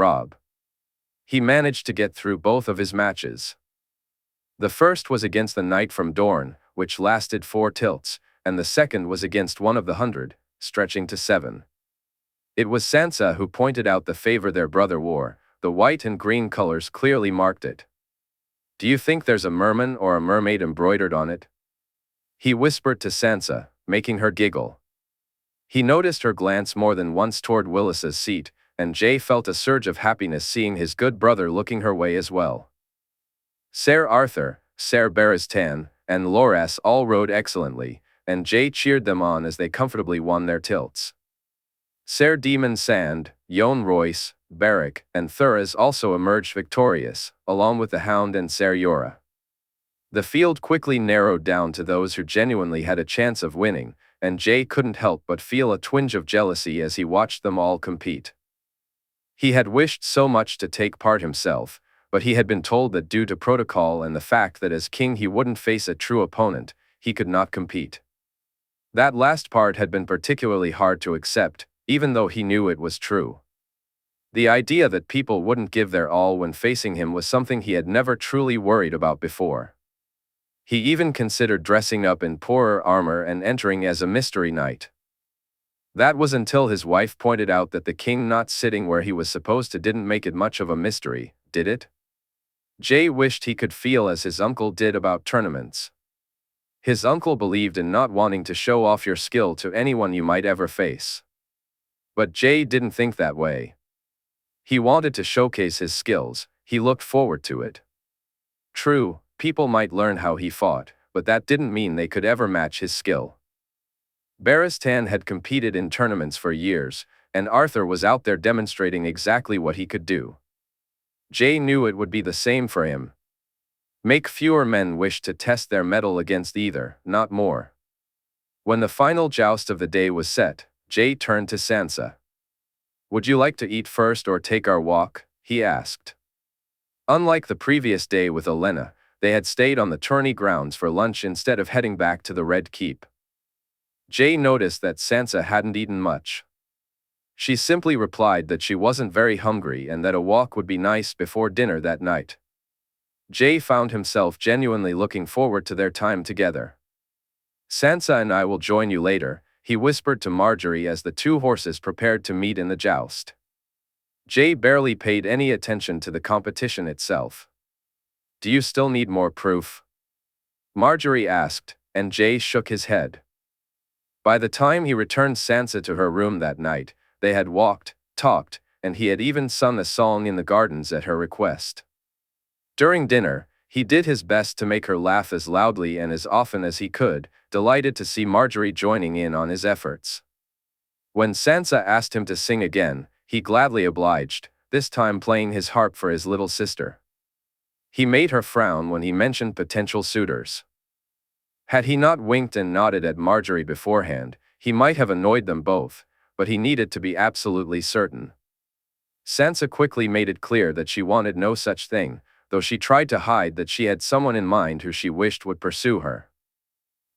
he managed to get through both of his matches. The first was against the knight from Dorne, which lasted 4 tilts, and the second was against one of the 100, stretching to 7. It was Sansa who pointed out the favor their brother wore. The white and green colors clearly marked it. Do you think there's a merman or a mermaid embroidered on it? He whispered to Sansa, making her giggle. He noticed her glance more than once toward Willis's seat, and Jay felt a surge of happiness seeing his good brother looking her way as well. Ser Arthur, Ser Barristan, and Loras all rode excellently, and Jay cheered them on as they comfortably won their tilts. Ser Demon Sand, Yon Royce, Beric, and Thuras also emerged victorious, along with the Hound and Ser Jorah. The field quickly narrowed down to those who genuinely had a chance of winning, and Jay couldn't help but feel a twinge of jealousy as he watched them all compete. He had wished so much to take part himself, but he had been told that due to protocol and the fact that as king he wouldn't face a true opponent, he could not compete. That last part had been particularly hard to accept, even though he knew it was true. The idea that people wouldn't give their all when facing him was something he had never truly worried about before. He even considered dressing up in poorer armor and entering as a mystery knight. That was until his wife pointed out that the king not sitting where he was supposed to didn't make it much of a mystery, did it? Jay wished he could feel as his uncle did about tournaments. His uncle believed in not wanting to show off your skill to anyone you might ever face. But Jay didn't think that way. He wanted to showcase his skills, he looked forward to it. True, people might learn how he fought, but that didn't mean they could ever match his skill. Barristan had competed in tournaments for years, and Arthur was out there demonstrating exactly what he could do. Jay knew it would be the same for him. Make fewer men wish to test their mettle against either, not more. When the final joust of the day was set, Jay turned to Sansa. Would you like to eat first or take our walk? He asked. Unlike the previous day with Olenna, they had stayed on the tourney grounds for lunch instead of heading back to the Red Keep. Jay noticed that Sansa hadn't eaten much. She simply replied that she wasn't very hungry and that a walk would be nice before dinner that night. Jay found himself genuinely looking forward to their time together. Sansa and I will join you later, he whispered to Margaery as the 2 horses prepared to meet in the joust. Jay barely paid any attention to the competition itself. Do you still need more proof? Margaery asked, and Jay shook his head. By the time he returned Sansa to her room that night, they had walked, talked, and he had even sung a song in the gardens at her request. During dinner, he did his best to make her laugh as loudly and as often as he could, delighted to see Margaery joining in on his efforts. When Sansa asked him to sing again, he gladly obliged, this time playing his harp for his little sister. He made her frown when he mentioned potential suitors. Had he not winked and nodded at Margaery beforehand, he might have annoyed them both, but he needed to be absolutely certain. Sansa quickly made it clear that she wanted no such thing, though she tried to hide that she had someone in mind who she wished would pursue her.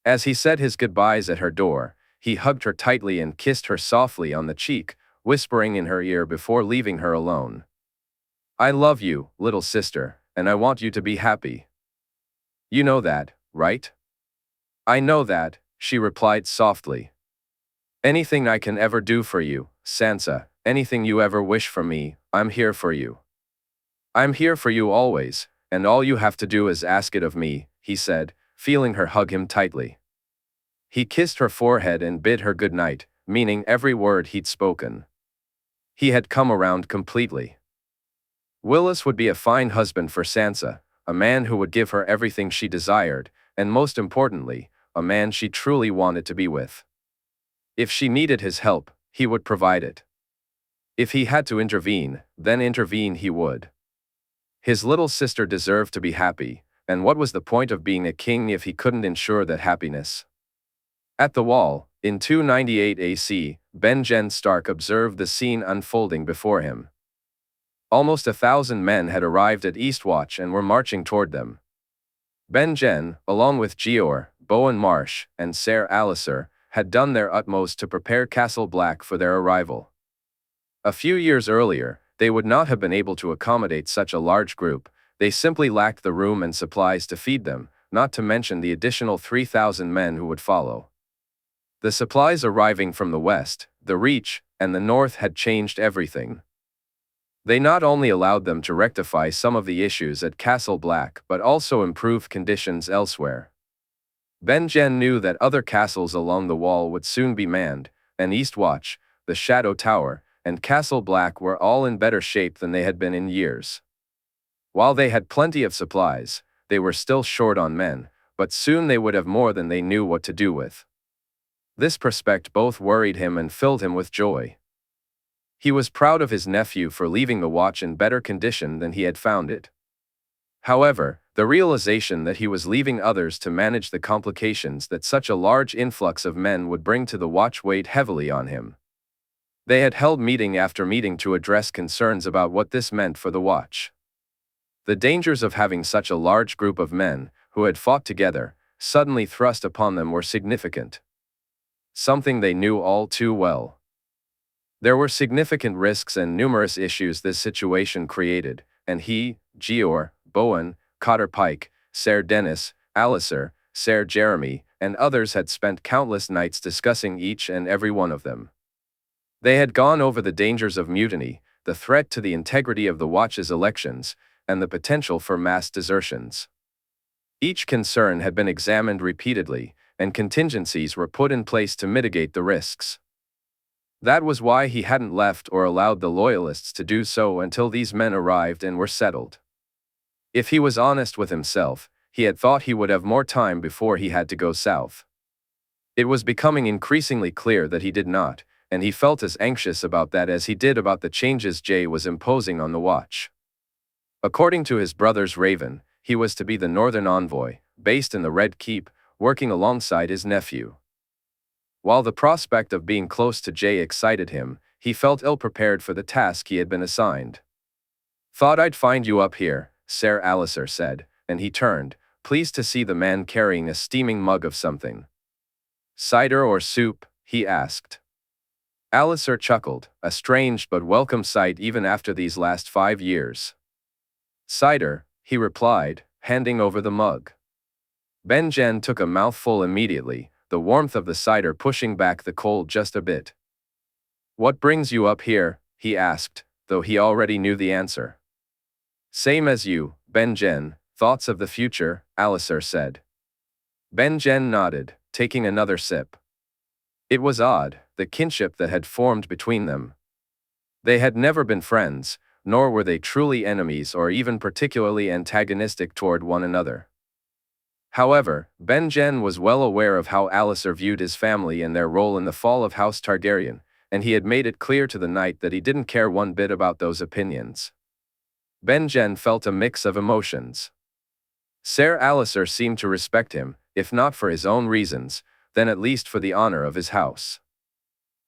As he said his goodbyes at her door, he hugged her tightly and kissed her softly on the cheek, whispering in her ear before leaving her alone. "I love you, little sister, and I want you to be happy. You know that, right?" "I know that," she replied softly. "Anything I can ever do for you, Sansa, anything you ever wish from me, I'm here for you. I'm here for you always, and all you have to do is ask it of me," he said, feeling her hug him tightly. He kissed her forehead and bid her good night, meaning every word he'd spoken. He had come around completely. Willis would be a fine husband for Sansa, a man who would give her everything she desired, and most importantly, a man she truly wanted to be with. If she needed his help, he would provide it. If he had to intervene, then intervene he would. His little sister deserved to be happy, and what was the point of being a king if he couldn't ensure that happiness? At the wall, in 298 AC, Benjen Stark observed the scene unfolding before him. Almost 1,000 men had arrived at Eastwatch and were marching toward them. Benjen, along with Jeor, Bowen Marsh, and Ser Alliser, had done their utmost to prepare Castle Black for their arrival. A few years earlier, they would not have been able to accommodate such a large group. They simply lacked the room and supplies to feed them, not to mention the additional 3,000 men who would follow. The supplies arriving from the west, the Reach, and the north had changed everything. They not only allowed them to rectify some of the issues at Castle Black but also improved conditions elsewhere. Benjen knew that other castles along the wall would soon be manned, and Eastwatch, the Shadow Tower, and Castle Black were all in better shape than they had been in years. While they had plenty of supplies, they were still short on men, but soon they would have more than they knew what to do with. This prospect both worried him and filled him with joy. He was proud of his nephew for leaving the watch in better condition than he had found it. However, the realization that he was leaving others to manage the complications that such a large influx of men would bring to the watch weighed heavily on him. They had held meeting after meeting to address concerns about what this meant for the watch. The dangers of having such a large group of men, who had fought together, suddenly thrust upon them were significant. Something they knew all too well. There were significant risks and numerous issues this situation created, and he, Jeor, Bowen, Cotter Pike, Ser Dennis, Alliser, Ser Jeremy, and others had spent countless nights discussing each and every one of them. They had gone over the dangers of mutiny, the threat to the integrity of the Watch's elections, and the potential for mass desertions. Each concern had been examined repeatedly, and contingencies were put in place to mitigate the risks. That was why he hadn't left or allowed the Loyalists to do so until these men arrived and were settled. If he was honest with himself, he had thought he would have more time before he had to go south. It was becoming increasingly clear that he did not, and he felt as anxious about that as he did about the changes Jay was imposing on the watch. According to his brother's Raven, he was to be the northern envoy, based in the Red Keep, working alongside his nephew. While the prospect of being close to Jay excited him, he felt ill-prepared for the task he had been assigned. "Thought I'd find you up here," Ser Alliser said, and he turned, pleased to see the man carrying a steaming mug of something. "Cider or soup?" he asked. Alliser chuckled, a strange but welcome sight even after these last 5 years. "Cider," he replied, handing over the mug. Benjen took a mouthful immediately, the warmth of the cider pushing back the cold just a bit. "What brings you up here?" he asked, though he already knew the answer. "Same as you, Benjen, thoughts of the future," Alliser said. Benjen nodded, taking another sip. It was odd, the kinship that had formed between them. They had never been friends, nor were they truly enemies or even particularly antagonistic toward one another. However, Benjen was well aware of how Alliser viewed his family and their role in the fall of House Targaryen, and he had made it clear to the knight that he didn't care one bit about those opinions. Benjen felt a mix of emotions. Ser Alliser seemed to respect him, if not for his own reasons, then at least for the honor of his house.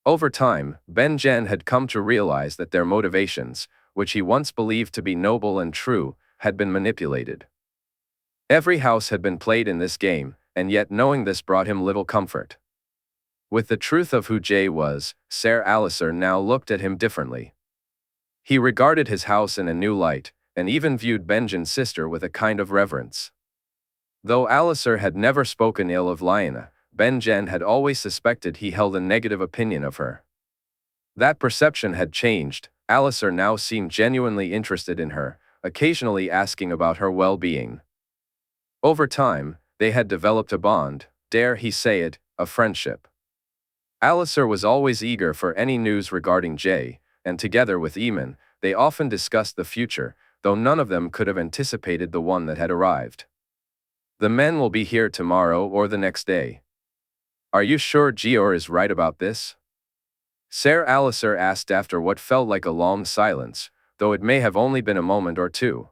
Over time, Benjen had come to realize that their motivations, which he once believed to be noble and true, had been manipulated. Every house had been played in this game, and yet knowing this brought him little comfort. With the truth of who Jay was, Ser Alliser now looked at him differently. He regarded his house in a new light, and even viewed Benjen's sister with a kind of reverence. Though Alliser had never spoken ill of Lyanna, Benjen had always suspected he held a negative opinion of her. That perception had changed. Alliser now seemed genuinely interested in her, occasionally asking about her well-being. Over time, they had developed a bond, dare he say it, a friendship. Alliser was always eager for any news regarding Jay, and together with Aemon, they often discussed the future, though none of them could have anticipated the one that had arrived. The men will be here tomorrow or the next day. Are you sure Jaehaerys is right about this? Ser Alliser asked after what felt like a long silence, though it may have only been a moment or two.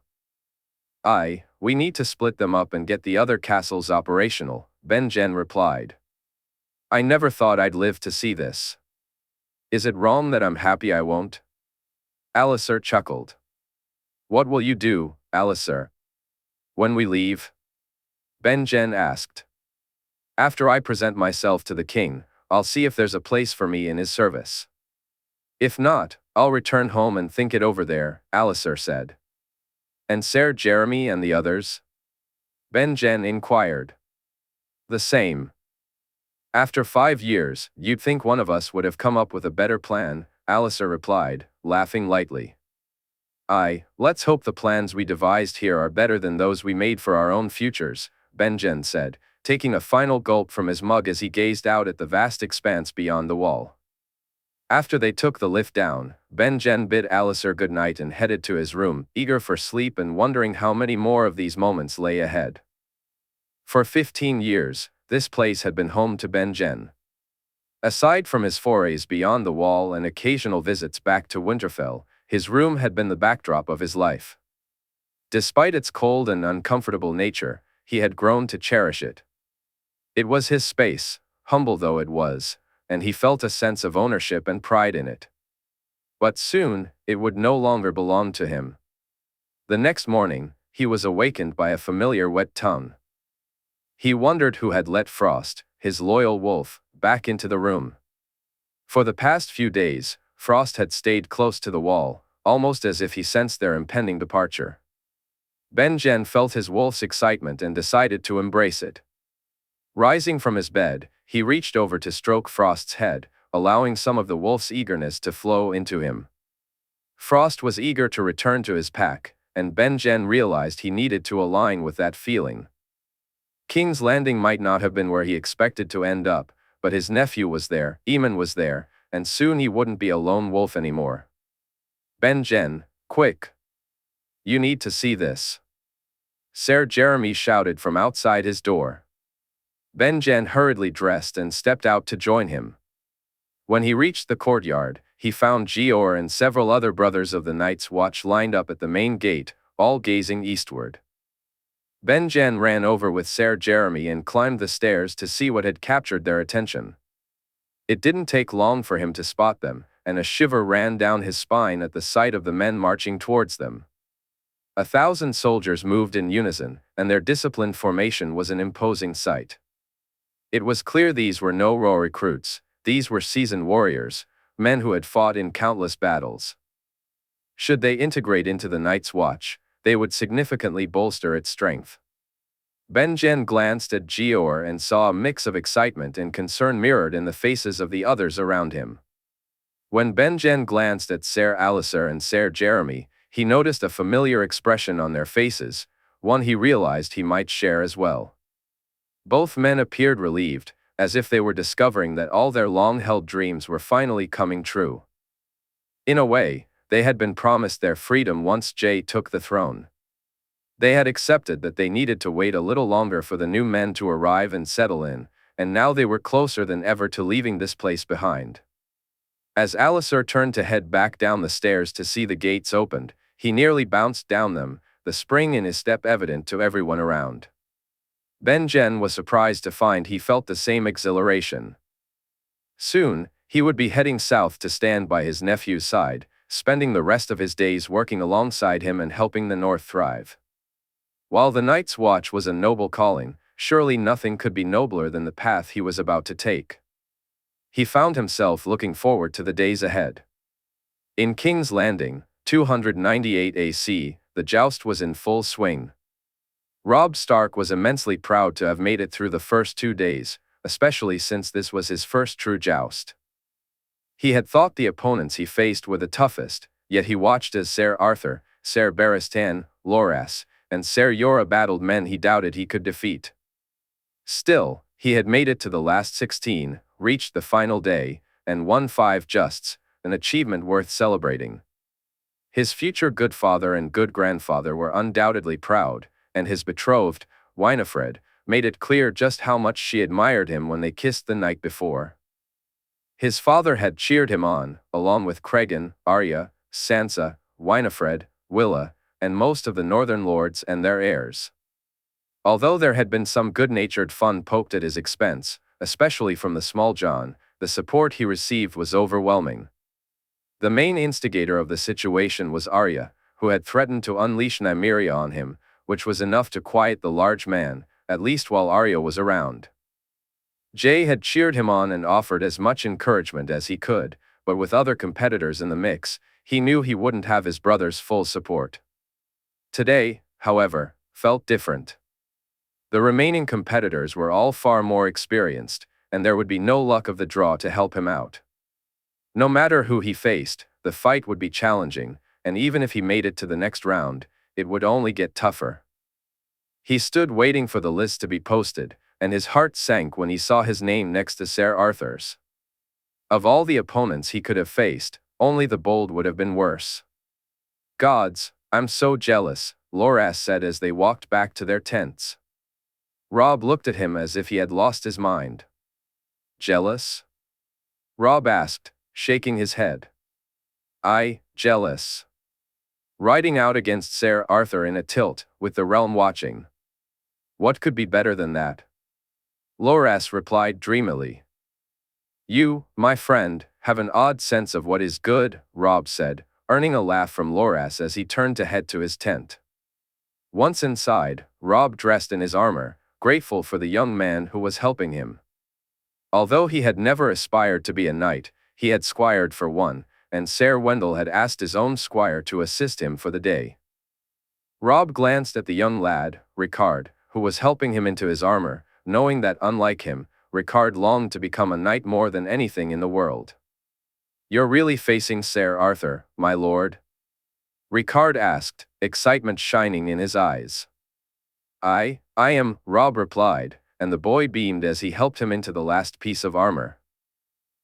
Aye, we need to split them up and get the other castles operational, Benjen replied. I never thought I'd live to see this. Is it wrong that I'm happy I won't? Alliser chuckled. What will you do, Alliser? When we leave? Benjen asked. After I present myself to the king, I'll see if there's a place for me in his service. If not, I'll return home and think it over there, Alliser said. And Ser Jeremy and the others? Benjen inquired. The same. After 5 years, you'd think one of us would have come up with a better plan, Alliser replied, laughing lightly. Aye, let's hope the plans we devised here are better than those we made for our own futures, Benjen said, taking a final gulp from his mug as he gazed out at the vast expanse beyond the wall. After they took the lift down, Benjen bid Alliser good night and headed to his room, eager for sleep and wondering how many more of these moments lay ahead. For 15 years, this place had been home to Benjen. Aside from his forays beyond the wall and occasional visits back to Winterfell, his room had been the backdrop of his life. Despite its cold and uncomfortable nature, he had grown to cherish it. It was his space, humble though it was, and he felt a sense of ownership and pride in it. But soon, it would no longer belong to him. The next morning, he was awakened by a familiar wet tongue. He wondered who had let Frost, his loyal wolf, back into the room. For the past few days, Frost had stayed close to the wall, almost as if he sensed their impending departure. Benjen felt his wolf's excitement and decided to embrace it. Rising from his bed, he reached over to stroke Frost's head, allowing some of the wolf's eagerness to flow into him. Frost was eager to return to his pack, and Benjen realized he needed to align with that feeling. King's Landing might not have been where he expected to end up, but his nephew was there, Aemon was there, and soon he wouldn't be a lone wolf anymore. Benjen, quick! You need to see this. Ser Jeremy shouted from outside his door. Benjen hurriedly dressed and stepped out to join him. When he reached the courtyard, he found Jaehaerys and several other brothers of the Night's Watch lined up at the main gate, all gazing eastward. Benjen ran over with Ser Jeremy and climbed the stairs to see what had captured their attention. It didn't take long for him to spot them, and a shiver ran down his spine at the sight of the men marching towards them. 1,000 soldiers moved in unison, and their disciplined formation was an imposing sight. It was clear these were no raw recruits, these were seasoned warriors, men who had fought in countless battles. Should they integrate into the Night's Watch, they would significantly bolster its strength. Benjen glanced at Jaehaerys and saw a mix of excitement and concern mirrored in the faces of the others around him. When Benjen glanced at Ser Alliser and Ser Jeremy, he noticed a familiar expression on their faces, one he realized he might share as well. Both men appeared relieved, as if they were discovering that all their long-held dreams were finally coming true. In a way, they had been promised their freedom once Jay took the throne. They had accepted that they needed to wait a little longer for the new men to arrive and settle in, and now they were closer than ever to leaving this place behind. As Alliser turned to head back down the stairs to see the gates opened, he nearly bounced down them, the spring in his step evident to everyone around. Ben-Jen was surprised to find he felt the same exhilaration. Soon, he would be heading south to stand by his nephew's side, spending the rest of his days working alongside him and helping the North thrive. While the Night's Watch was a noble calling, surely nothing could be nobler than the path he was about to take. He found himself looking forward to the days ahead. In King's Landing, 298 AC, the joust was in full swing. Robb Stark was immensely proud to have made it through the first 2 days, especially since this was his first true joust. He had thought the opponents he faced were the toughest, yet he watched as Ser Arthur, Ser Barristan, Loras, and Ser Jorah battled men he doubted he could defeat. Still, he had made it to the last 16, reached the final day, and won 5 justs, an achievement worth celebrating. His future good father and good grandfather were undoubtedly proud, and his betrothed, Winifred, made it clear just how much she admired him when they kissed the night before. His father had cheered him on, along with Cregan, Arya, Sansa, Winifred, Willa, and most of the northern lords and their heirs. Although there had been some good-natured fun poked at his expense, especially from the Small John, the support he received was overwhelming. The main instigator of the situation was Arya, who had threatened to unleash Nymeria on him, which was enough to quiet the large man, at least while Arya was around. Jay had cheered him on and offered as much encouragement as he could, but with other competitors in the mix, he knew he wouldn't have his brother's full support. Today, however, felt different. The remaining competitors were all far more experienced, and there would be no luck of the draw to help him out. No matter who he faced, the fight would be challenging, and even if he made it to the next round, it would only get tougher. He stood waiting for the list to be posted, and his heart sank when he saw his name next to Ser Arthur's. Of all the opponents he could have faced, only the bold would have been worse. "Gods, I'm so jealous," Loras said as they walked back to their tents. Robb looked at him as if he had lost his mind. "Jealous?" Robb asked, shaking his head. Jealous. Riding out against Ser Arthur in a tilt, with the realm watching. What could be better than that? Loras replied dreamily. "You, my friend, have an odd sense of what is good," Robb said, earning a laugh from Loras as he turned to head to his tent. Once inside, Robb dressed in his armor, grateful for the young man who was helping him. Although he had never aspired to be a knight, he had squired for one, and Ser Wendell had asked his own squire to assist him for the day. Robb glanced at the young lad, Ricard, who was helping him into his armor, knowing that unlike him, Ricard longed to become a knight more than anything in the world. "You're really facing Ser Arthur, my lord?" Ricard asked, excitement shining in his eyes. I am," Robb replied, and the boy beamed as he helped him into the last piece of armor.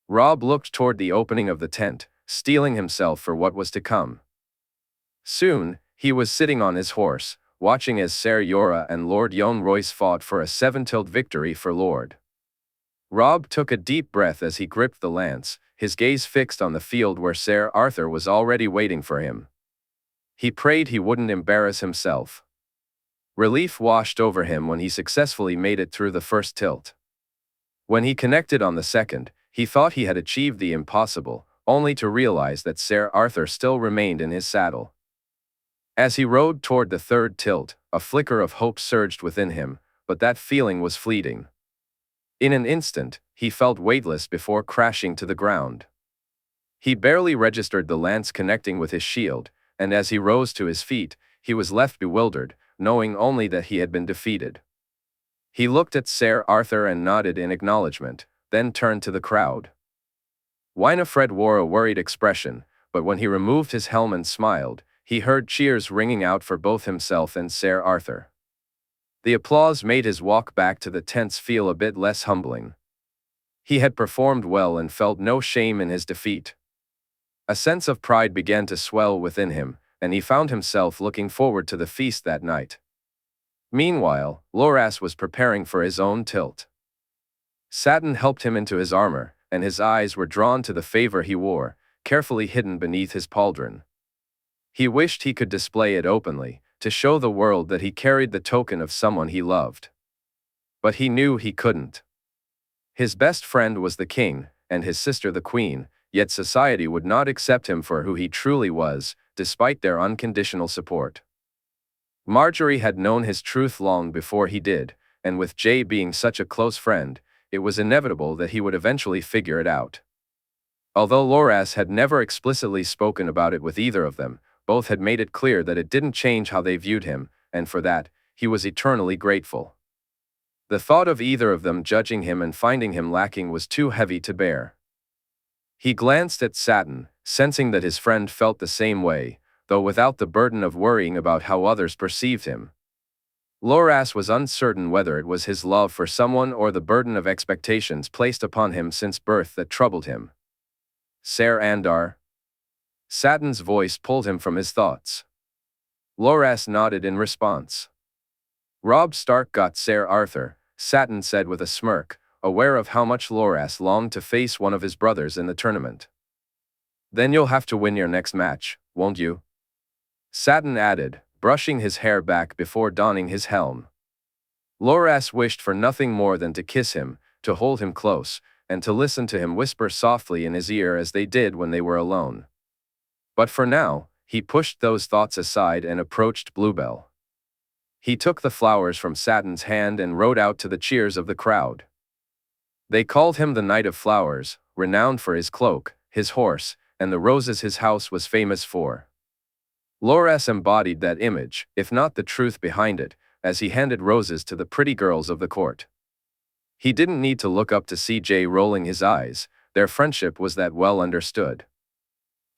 Robb looked toward the opening of the tent, steeling himself for what was to come. Soon, he was sitting on his horse, watching as Ser Jorah and Lord Yohn Royce fought for a 7-tilt victory for Lord. Robb took a deep breath as he gripped the lance, his gaze fixed on the field where Ser Arthur was already waiting for him. He prayed he wouldn't embarrass himself. Relief washed over him when he successfully made it through the first tilt. When he connected on the second, he thought he had achieved the impossible, only to realize that Ser Arthur still remained in his saddle. As he rode toward the third tilt, a flicker of hope surged within him, but that feeling was fleeting. In an instant, he felt weightless before crashing to the ground. He barely registered the lance connecting with his shield, and as he rose to his feet, he was left bewildered, knowing only that he had been defeated. He looked at Ser Arthur and nodded in acknowledgement, then turned to the crowd. Winifred wore a worried expression, but when he removed his helm and smiled, he heard cheers ringing out for both himself and Ser Arthur. The applause made his walk back to the tents feel a bit less humbling. He had performed well and felt no shame in his defeat. A sense of pride began to swell within him, and he found himself looking forward to the feast that night. Meanwhile, Loras was preparing for his own tilt. Satin helped him into his armor, and his eyes were drawn to the favor he wore, carefully hidden beneath his pauldron. He wished he could display it openly, to show the world that he carried the token of someone he loved. But he knew he couldn't. His best friend was the king, and his sister the queen, yet society would not accept him for who he truly was, despite their unconditional support. Margaery had known his truth long before he did, and with Jae being such a close friend, it was inevitable that he would eventually figure it out. Although Loras had never explicitly spoken about it with either of them, both had made it clear that it didn't change how they viewed him, and for that, he was eternally grateful. The thought of either of them judging him and finding him lacking was too heavy to bear. He glanced at Satin, sensing that his friend felt the same way, though without the burden of worrying about how others perceived him. Loras was uncertain whether it was his love for someone or the burden of expectations placed upon him since birth that troubled him. Ser Andar? Satin's voice pulled him from his thoughts. Loras nodded in response. Robb Stark got Ser Arthur, Satin said with a smirk, aware of how much Loras longed to face one of his brothers in the tournament. Then you'll have to win your next match, won't you? Satin added, brushing his hair back before donning his helm. Loras wished for nothing more than to kiss him, to hold him close, and to listen to him whisper softly in his ear as they did when they were alone. But for now, he pushed those thoughts aside and approached Bluebell. He took the flowers from Satin's hand and rode out to the cheers of the crowd. They called him the Knight of Flowers, renowned for his cloak, his horse, and the roses his house was famous for. Loras embodied that image, if not the truth behind it, as he handed roses to the pretty girls of the court. He didn't need to look up to see Jae rolling his eyes, their friendship was that well understood.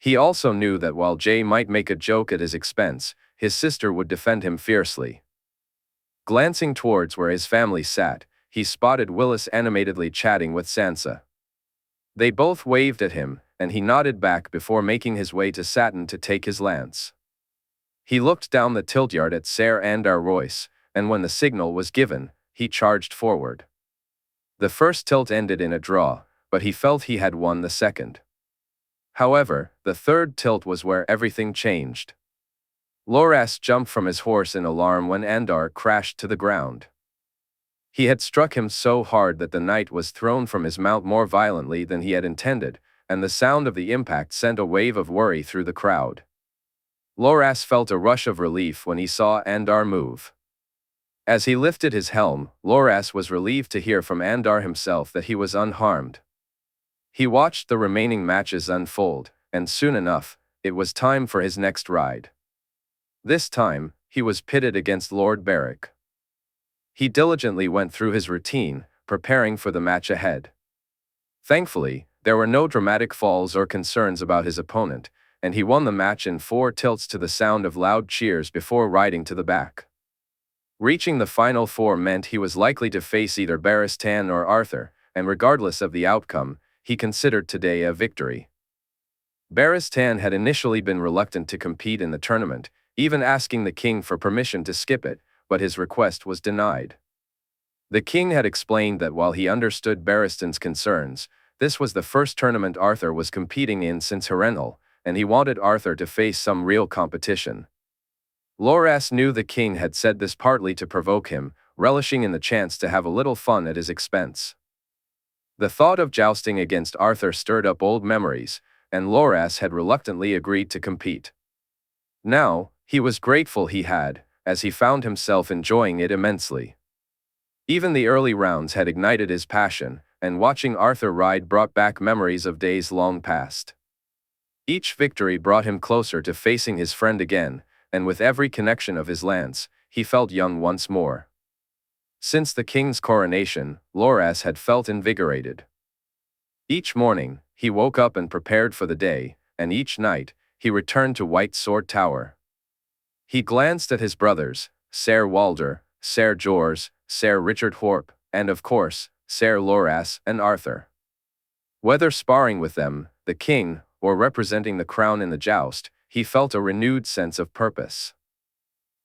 He also knew that while Jae might make a joke at his expense, his sister would defend him fiercely. Glancing towards where his family sat, he spotted Willis animatedly chatting with Sansa. They both waved at him, and he nodded back before making his way to Satin to take his lance. He looked down the tiltyard at Ser Andar Royce, and when the signal was given, he charged forward. The first tilt ended in a draw, but he felt he had won the second. However, the third tilt was where everything changed. Loras jumped from his horse in alarm when Andar crashed to the ground. He had struck him so hard that the knight was thrown from his mount more violently than he had intended, and the sound of the impact sent a wave of worry through the crowd. Loras felt a rush of relief when he saw Andar move. As he lifted his helm, Loras was relieved to hear from Andar himself that he was unharmed. He watched the remaining matches unfold, and soon enough, it was time for his next ride. This time, he was pitted against Lord Beric. He diligently went through his routine, preparing for the match ahead. Thankfully, there were no dramatic falls or concerns about his opponent, and he won the match in 4 tilts to the sound of loud cheers before riding to the back. Reaching the final 4 meant he was likely to face either Barristan or Arthur, and regardless of the outcome, he considered today a victory. Barristan had initially been reluctant to compete in the tournament, even asking the king for permission to skip it, but his request was denied. The king had explained that while he understood Barristan's concerns, this was the first tournament Arthur was competing in since Harrenhal, and he wanted Arthur to face some real competition. Loras knew the king had said this partly to provoke him, relishing in the chance to have a little fun at his expense. The thought of jousting against Arthur stirred up old memories, and Loras had reluctantly agreed to compete. Now, he was grateful he had, as he found himself enjoying it immensely. Even the early rounds had ignited his passion, and watching Arthur ride brought back memories of days long past. Each victory brought him closer to facing his friend again, and with every connection of his lance, he felt young once more. Since the king's coronation, Loras had felt invigorated. Each morning, he woke up and prepared for the day, and each night, he returned to White Sword Tower. He glanced at his brothers, Ser Walder, Ser Jorah, Ser Richard Horp, and of course, Ser Loras and Arthur. Whether sparring with them, the king, or representing the crown in the joust, he felt a renewed sense of purpose.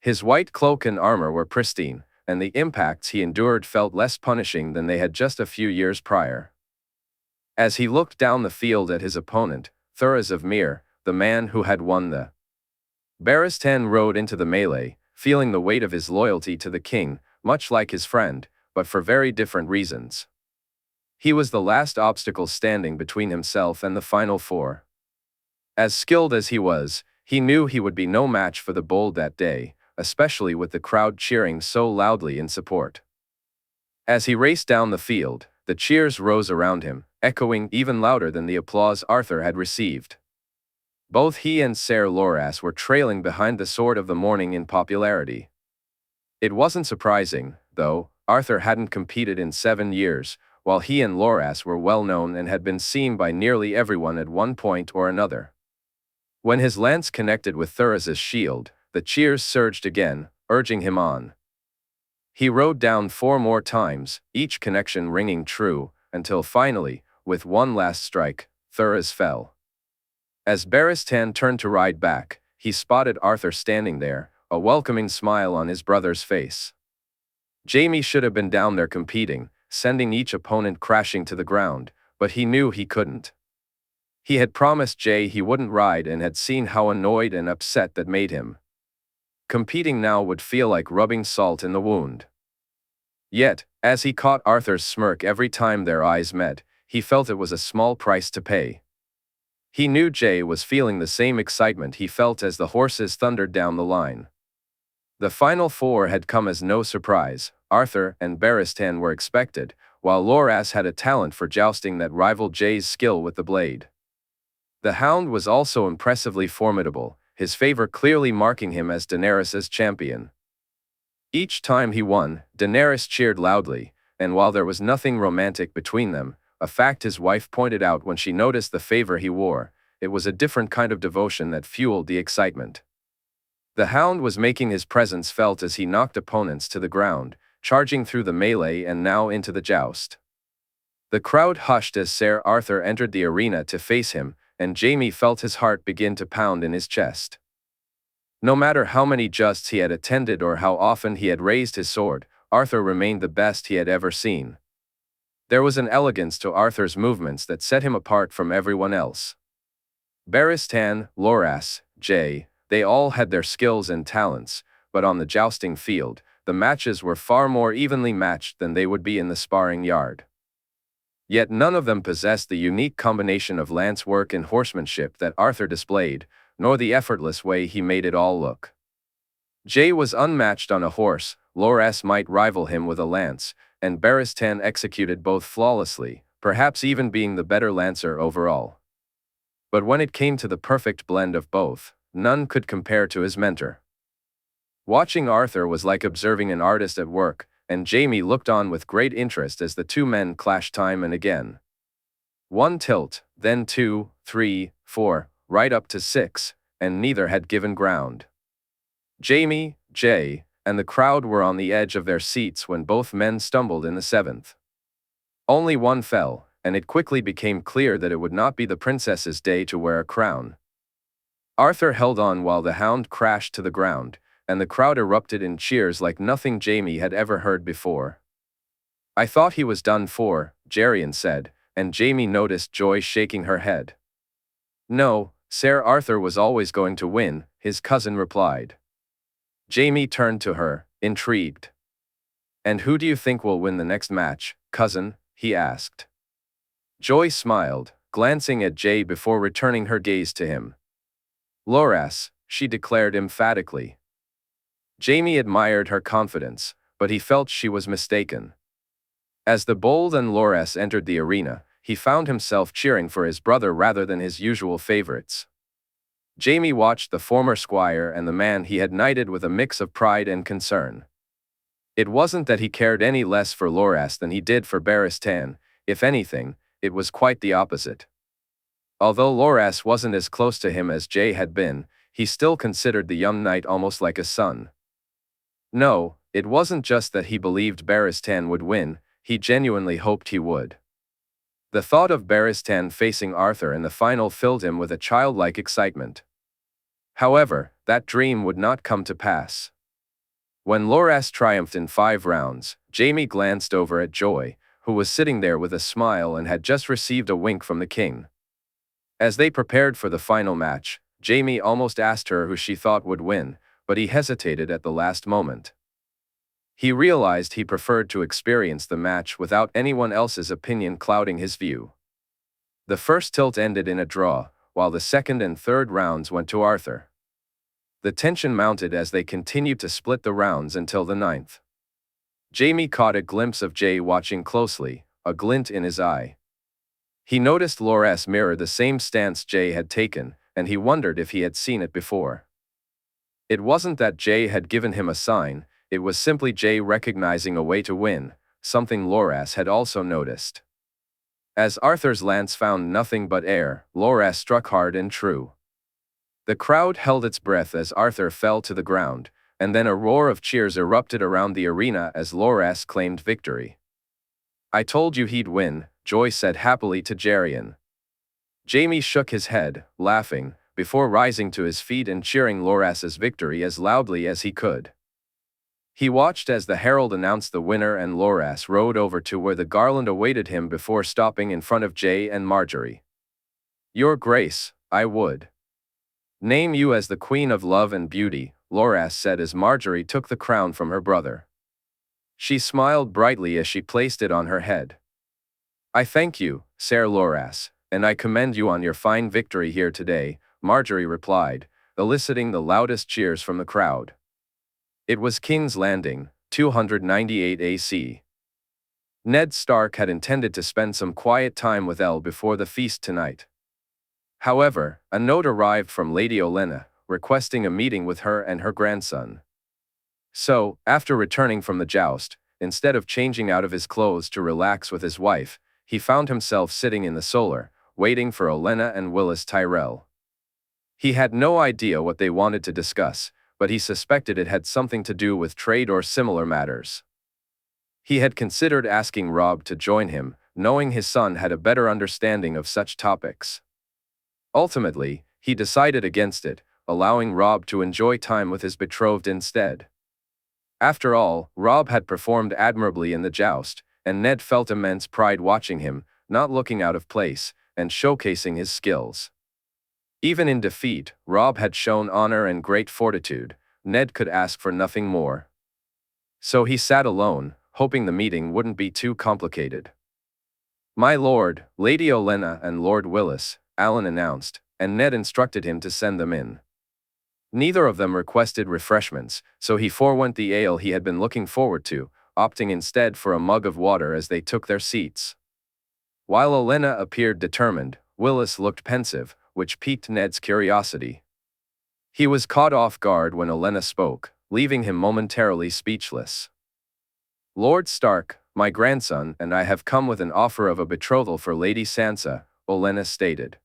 His white cloak and armor were pristine, and the impacts he endured felt less punishing than they had just a few years prior. As he looked down the field at his opponent, Thuras of Myr, the man who had won the Barristan rode into the melee, feeling the weight of his loyalty to the king, much like his friend, but for very different reasons. He was the last obstacle standing between himself and the final four. As skilled as he was, he knew he would be no match for the bold that day, especially with the crowd cheering so loudly in support. As he raced down the field, the cheers rose around him, echoing even louder than the applause Arthur had received. Both he and Ser Loras were trailing behind the Sword of the Morning in popularity. It wasn't surprising, though. Arthur hadn't competed in 7 years, while he and Loras were well known and had been seen by nearly everyone at one point or another. When his lance connected with Thoris's shield, the cheers surged again, urging him on. He rode down 4 more times, each connection ringing true, until finally, with one last strike, Thoris fell. As Barristan turned to ride back, he spotted Arthur standing there, a welcoming smile on his brother's face. Jaime should have been down there competing, sending each opponent crashing to the ground, but he knew he couldn't. He had promised Jay he wouldn't ride and had seen how annoyed and upset that made him. Competing now would feel like rubbing salt in the wound. Yet, as he caught Arthur's smirk every time their eyes met, he felt it was a small price to pay. He knew Jay was feeling the same excitement he felt as the horses thundered down the line. The final 4 had come as no surprise. Arthur and Barristan were expected, while Loras had a talent for jousting that rivaled Jay's skill with the blade. The Hound was also impressively formidable, his favor clearly marking him as Daenerys' champion. Each time he won, Daenerys cheered loudly, and while there was nothing romantic between them, a fact his wife pointed out when she noticed the favor he wore, it was a different kind of devotion that fueled the excitement. The Hound was making his presence felt as he knocked opponents to the ground, charging through the melee and now into the joust. The crowd hushed as Ser Arthur entered the arena to face him, and Jaime felt his heart begin to pound in his chest. No matter how many jousts he had attended or how often he had raised his sword, Arthur remained the best he had ever seen. There was an elegance to Arthur's movements that set him apart from everyone else. Barristan, Loras, Jay, they all had their skills and talents, but on the jousting field, the matches were far more evenly matched than they would be in the sparring yard. Yet none of them possessed the unique combination of lance work and horsemanship that Arthur displayed, nor the effortless way he made it all look. Jay was unmatched on a horse, Loras might rival him with a lance, and Barristan executed both flawlessly, perhaps even being the better lancer overall. But when it came to the perfect blend of both, none could compare to his mentor. Watching Arthur was like observing an artist at work, and Jaime looked on with great interest as the 2 men clashed time and again. 1 tilt, then 2, 3, 4, right up to 6, and neither had given ground. Jaime, Jay, and the crowd were on the edge of their seats when both men stumbled in the 7th. Only one fell, and it quickly became clear that it would not be the princess's day to wear a crown. Arthur held on while the Hound crashed to the ground, and the crowd erupted in cheers like nothing Jaime had ever heard before. "I thought he was done for," Jerian said, and Jaime noticed Joy shaking her head. "No, Ser Arthur was always going to win," his cousin replied. Jaime turned to her, intrigued. "And who do you think will win the next match, cousin?" he asked. Joy smiled, glancing at Jay before returning her gaze to him. "Loras," she declared emphatically. Jaime admired her confidence, but he felt she was mistaken. As the bold and Loras entered the arena, he found himself cheering for his brother rather than his usual favorites. Jaime watched the former squire and the man he had knighted with a mix of pride and concern. It wasn't that he cared any less for Loras than he did for Barristan. If anything, it was quite the opposite. Although Loras wasn't as close to him as Jay had been, he still considered the young knight almost like a son. No, it wasn't just that he believed Barristan would win, he genuinely hoped he would. The thought of Barristan facing Arthur in the final filled him with a childlike excitement. However, that dream would not come to pass. When Loras triumphed in 5 rounds, Jaime glanced over at Joy, who was sitting there with a smile and had just received a wink from the king. As they prepared for the final match, Jaime almost asked her who she thought would win, but he hesitated at the last moment. He realized he preferred to experience the match without anyone else's opinion clouding his view. The first tilt ended in a draw, while the second and third rounds went to Arthur. The tension mounted as they continued to split the rounds until the ninth. Jaime caught a glimpse of Jay watching closely, a glint in his eye. He noticed Loras mirror the same stance Jay had taken, and he wondered if he had seen it before. It wasn't that Jay had given him a sign, it was simply Jay recognizing a way to win, something Loras had also noticed. As Arthur's lance found nothing but air, Loras struck hard and true. The crowd held its breath as Arthur fell to the ground, and then a roar of cheers erupted around the arena as Loras claimed victory. "I told you he'd win," Joy said happily to Jerian. Jaime shook his head, laughing, before rising to his feet and cheering Loras's victory as loudly as he could. He watched as the herald announced the winner and Loras rode over to where the garland awaited him before stopping in front of Jay and Margaery. "Your Grace, I would name you as the Queen of Love and Beauty," Loras said as Margaery took the crown from her brother. She smiled brightly as she placed it on her head. "I thank you, Ser Loras, and I commend you on your fine victory here today," Margaery replied, eliciting the loudest cheers from the crowd. It was King's Landing, 298 AC. Ned Stark had intended to spend some quiet time with Elle before the feast tonight. However, a note arrived from Lady Olenna, requesting a meeting with her and her grandson. So, after returning from the joust, instead of changing out of his clothes to relax with his wife, he found himself sitting in the solar, waiting for Olenna and Willis Tyrell. He had no idea what they wanted to discuss, but he suspected it had something to do with trade or similar matters. He had considered asking Robb to join him, knowing his son had a better understanding of such topics. Ultimately, he decided against it, allowing Robb to enjoy time with his betrothed instead. After all, Robb had performed admirably in the joust, and Ned felt immense pride watching him, not looking out of place, and showcasing his skills. Even in defeat, Robb had shown honor and great fortitude. Ned could ask for nothing more. So he sat alone, hoping the meeting wouldn't be too complicated. "My lord, Lady Olenna and Lord Willis," Alan announced, and Ned instructed him to send them in. Neither of them requested refreshments, so he forewent the ale he had been looking forward to, opting instead for a mug of water as they took their seats. While Olenna appeared determined, Willis looked pensive, which piqued Ned's curiosity. He was caught off guard when Olenna spoke, leaving him momentarily speechless. "Lord Stark, my grandson and I have come with an offer of a betrothal for Lady Sansa," Olenna stated.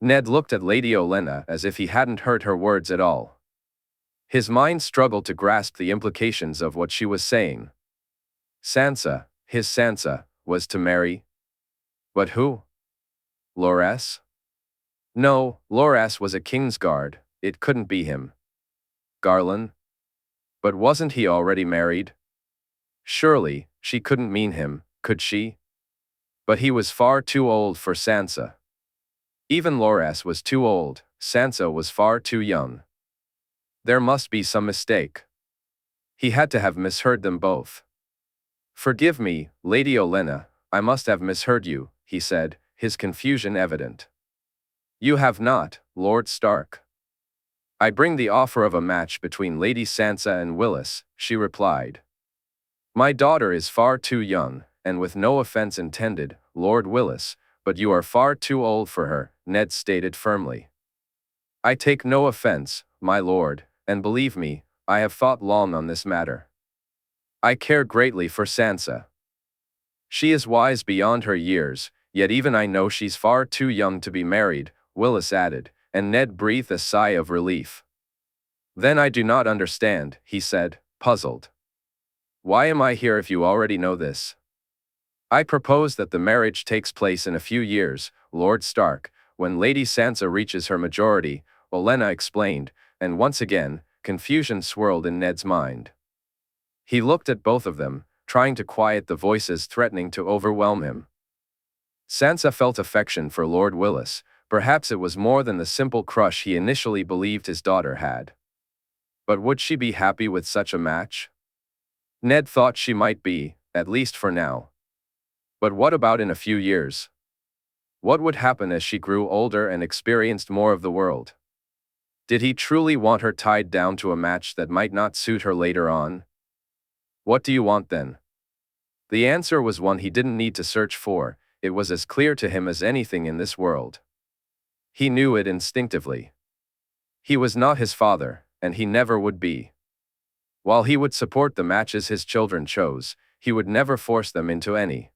Ned looked at Lady Olenna as if he hadn't heard her words at all. His mind struggled to grasp the implications of what she was saying. Sansa, his Sansa, was to marry? But who? Loras? No, Loras was a Kingsguard, it couldn't be him. Garland? But wasn't he already married? Surely, she couldn't mean him, could she? But he was far too old for Sansa. Even Loras was too old, Sansa was far too young. There must be some mistake. He had to have misheard them both. "Forgive me, Lady Olenna, I must have misheard you," he said, his confusion evident. "You have not, Lord Stark. I bring the offer of a match between Lady Sansa and Willis," she replied. "My daughter is far too young, and with no offense intended, Lord Willis, but you are far too old for her," Ned stated firmly. "I take no offense, my lord, and believe me, I have thought long on this matter. I care greatly for Sansa. She is wise beyond her years, yet even I know she's far too young to be married," Willis added, and Ned breathed a sigh of relief. "Then I do not understand," he said, puzzled. "Why am I here if you already know this?" "I propose that the marriage takes place in a few years, Lord Stark, when Lady Sansa reaches her majority," Olenna explained, and once again, confusion swirled in Ned's mind. He looked at both of them, trying to quiet the voices threatening to overwhelm him. Sansa felt affection for Lord Willis, perhaps it was more than the simple crush he initially believed his daughter had. But would she be happy with such a match? Ned thought she might be, at least for now. But what about in a few years? What would happen as she grew older and experienced more of the world? Did he truly want her tied down to a match that might not suit her later on? What do you want then? The answer was one he didn't need to search for. It was as clear to him as anything in this world. He knew it instinctively. He was not his father, and he never would be. While he would support the matches his children chose, he would never force them into any.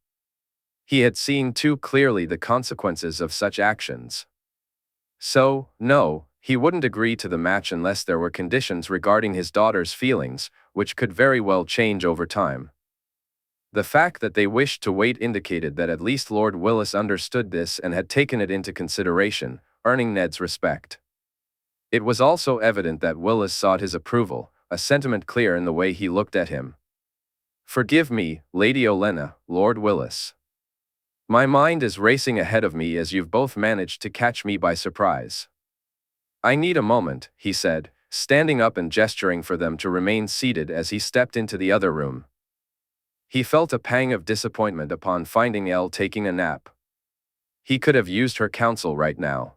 He had seen too clearly the consequences of such actions. So, no, he wouldn't agree to the match unless there were conditions regarding his daughter's feelings, which could very well change over time. The fact that they wished to wait indicated that at least Lord Willis understood this and had taken it into consideration, earning Ned's respect. It was also evident that Willis sought his approval, a sentiment clear in the way he looked at him. "Forgive me, Lady Olenna, Lord Willis. My mind is racing ahead of me as you've both managed to catch me by surprise. I need a moment," he said, standing up and gesturing for them to remain seated as he stepped into the other room. He felt a pang of disappointment upon finding Elle taking a nap. He could have used her counsel right now.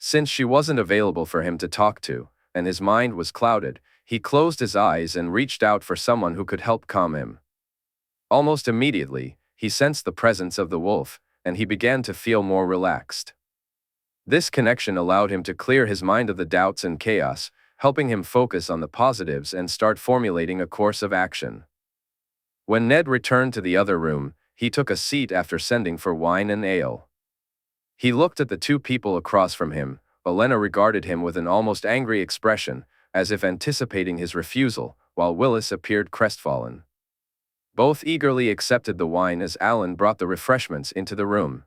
Since she wasn't available for him to talk to, and his mind was clouded, he closed his eyes and reached out for someone who could help calm him. Almost immediately, he sensed the presence of the wolf, and he began to feel more relaxed. This connection allowed him to clear his mind of the doubts and chaos, helping him focus on the positives and start formulating a course of action. When Ned returned to the other room, he took a seat after sending for wine and ale. He looked at the two people across from him. Olenna regarded him with an almost angry expression, as if anticipating his refusal, while Willis appeared crestfallen. Both eagerly accepted the wine as Alan brought the refreshments into the room.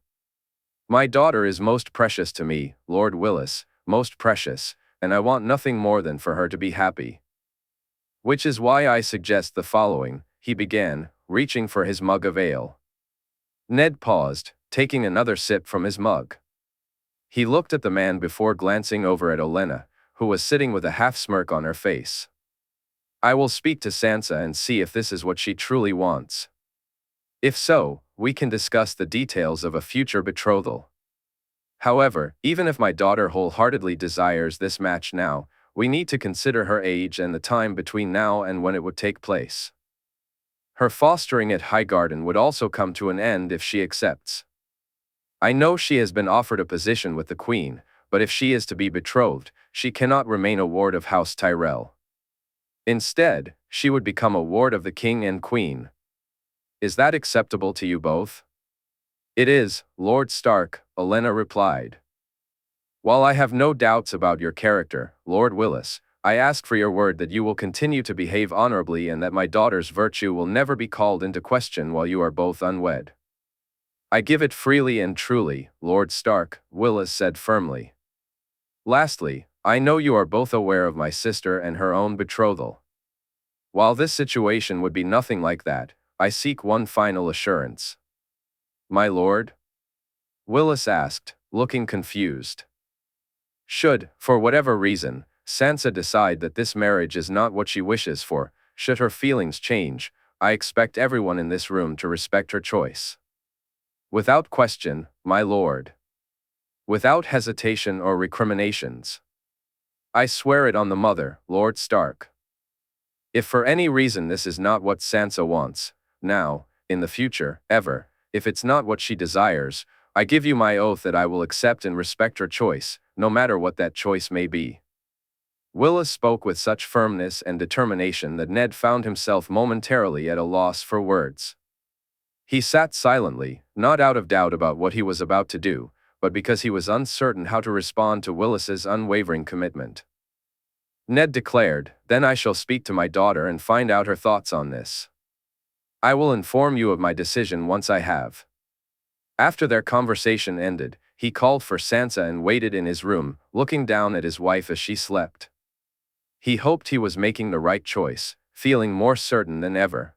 "My daughter is most precious to me, Lord Willis, most precious, and I want nothing more than for her to be happy. Which is why I suggest the following," he began, reaching for his mug of ale. Ned paused, taking another sip from his mug. He looked at the man before glancing over at Olenna, who was sitting with a half-smirk on her face. "I will speak to Sansa and see if this is what she truly wants. If so, we can discuss the details of a future betrothal. However, even if my daughter wholeheartedly desires this match now, we need to consider her age and the time between now and when it would take place. Her fostering at Highgarden would also come to an end if she accepts. I know she has been offered a position with the Queen, but if she is to be betrothed, she cannot remain a ward of House Tyrell. Instead, she would become a ward of the King and Queen. Is that acceptable to you both?" "It is, Lord Stark," Olenna replied. "While I have no doubts about your character, Lord Willis, I ask for your word that you will continue to behave honorably and that my daughter's virtue will never be called into question while you are both unwed." "I give it freely and truly, Lord Stark," Willis said firmly. "Lastly, I know you are both aware of my sister and her own betrothal. While this situation would be nothing like that, I seek one final assurance." "My lord?" Willis asked, looking confused. "Should, for whatever reason, Sansa decide that this marriage is not what she wishes for, should her feelings change, I expect everyone in this room to respect her choice. Without question, my lord. Without hesitation or recriminations. I swear it on the mother, Lord Stark. If for any reason this is not what Sansa wants, now, in the future, ever, if it's not what she desires, I give you my oath that I will accept and respect her choice, no matter what that choice may be." Willis spoke with such firmness and determination that Ned found himself momentarily at a loss for words. He sat silently, not out of doubt about what he was about to do, but because he was uncertain how to respond to Willis's unwavering commitment. Ned declared, "Then I shall speak to my daughter and find out her thoughts on this. I will inform you of my decision once I have." After their conversation ended, he called for Sansa and waited in his room, looking down at his wife as she slept. He hoped he was making the right choice, feeling more certain than ever.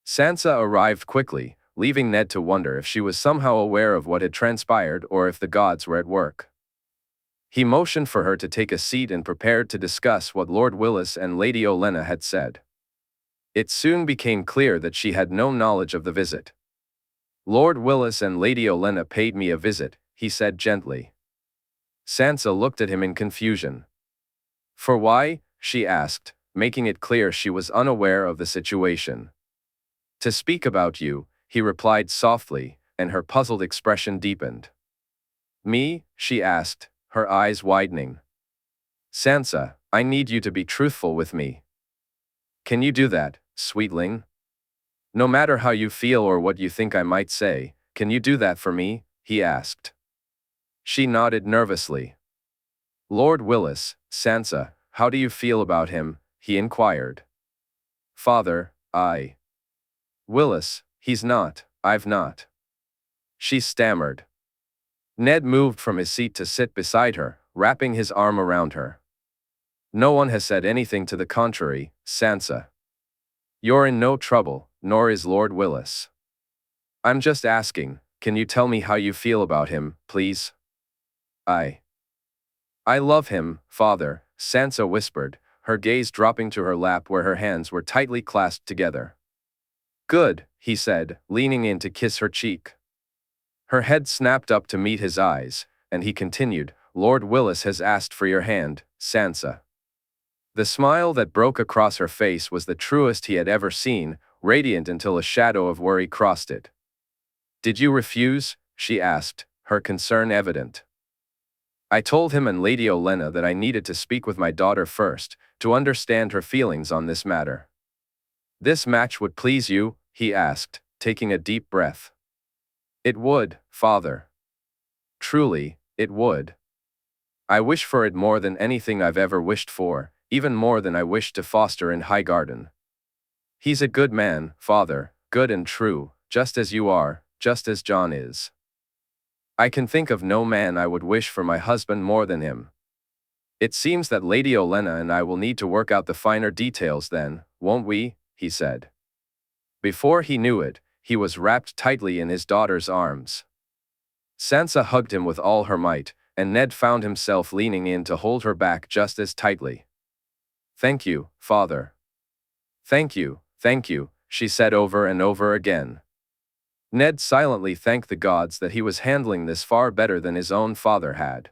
Sansa arrived quickly, leaving Ned to wonder if she was somehow aware of what had transpired or if the gods were at work. He motioned for her to take a seat and prepared to discuss what Lord Willis and Lady Olenna had said. It soon became clear that she had no knowledge of the visit. "Lord Willis and Lady Olenna paid me a visit," he said gently. Sansa looked at him in confusion. "For why?" she asked, making it clear she was unaware of the situation. "To speak about you," he replied softly, and her puzzled expression deepened. "Me?" she asked, her eyes widening. "Sansa, I need you to be truthful with me." "Can you do that, sweetling? No matter how you feel or what you think I might say, can you do that for me?" he asked. She nodded nervously. "Lord Willis, Sansa, how do you feel about him?" he inquired. "Father, Willis, he's not, I've not." She stammered. Ned moved from his seat to sit beside her, wrapping his arm around her. "No one has said anything to the contrary, Sansa. You're in no trouble, nor is Lord Willis. I'm just asking, can you tell me how you feel about him, please?" I love him, father," Sansa whispered, her gaze dropping to her lap where her hands were tightly clasped together. "Good," he said, leaning in to kiss her cheek. Her head snapped up to meet his eyes, and he continued, "Lord Willis has asked for your hand, Sansa." The smile that broke across her face was the truest he had ever seen, radiant until a shadow of worry crossed it. "Did you refuse?" she asked, her concern evident. "I told him and Lady Olenna that I needed to speak with my daughter first, to understand her feelings on this matter." "This match would please you?" he asked, taking a deep breath. "It would, father. Truly, it would. I wish for it more than anything I've ever wished for, even more than I wished to foster in Highgarden. He's a good man, father, good and true, just as you are, just as Jon is. I can think of no man I would wish for my husband more than him. It seems that Lady Olenna and I will need to work out the finer details then, won't we?" he said. Before he knew it, he was wrapped tightly in his daughter's arms. Sansa hugged him with all her might, and Ned found himself leaning in to hold her back just as tightly. "Thank you, father. Thank you," she said over and over again. Ned silently thanked the gods that he was handling this far better than his own father had.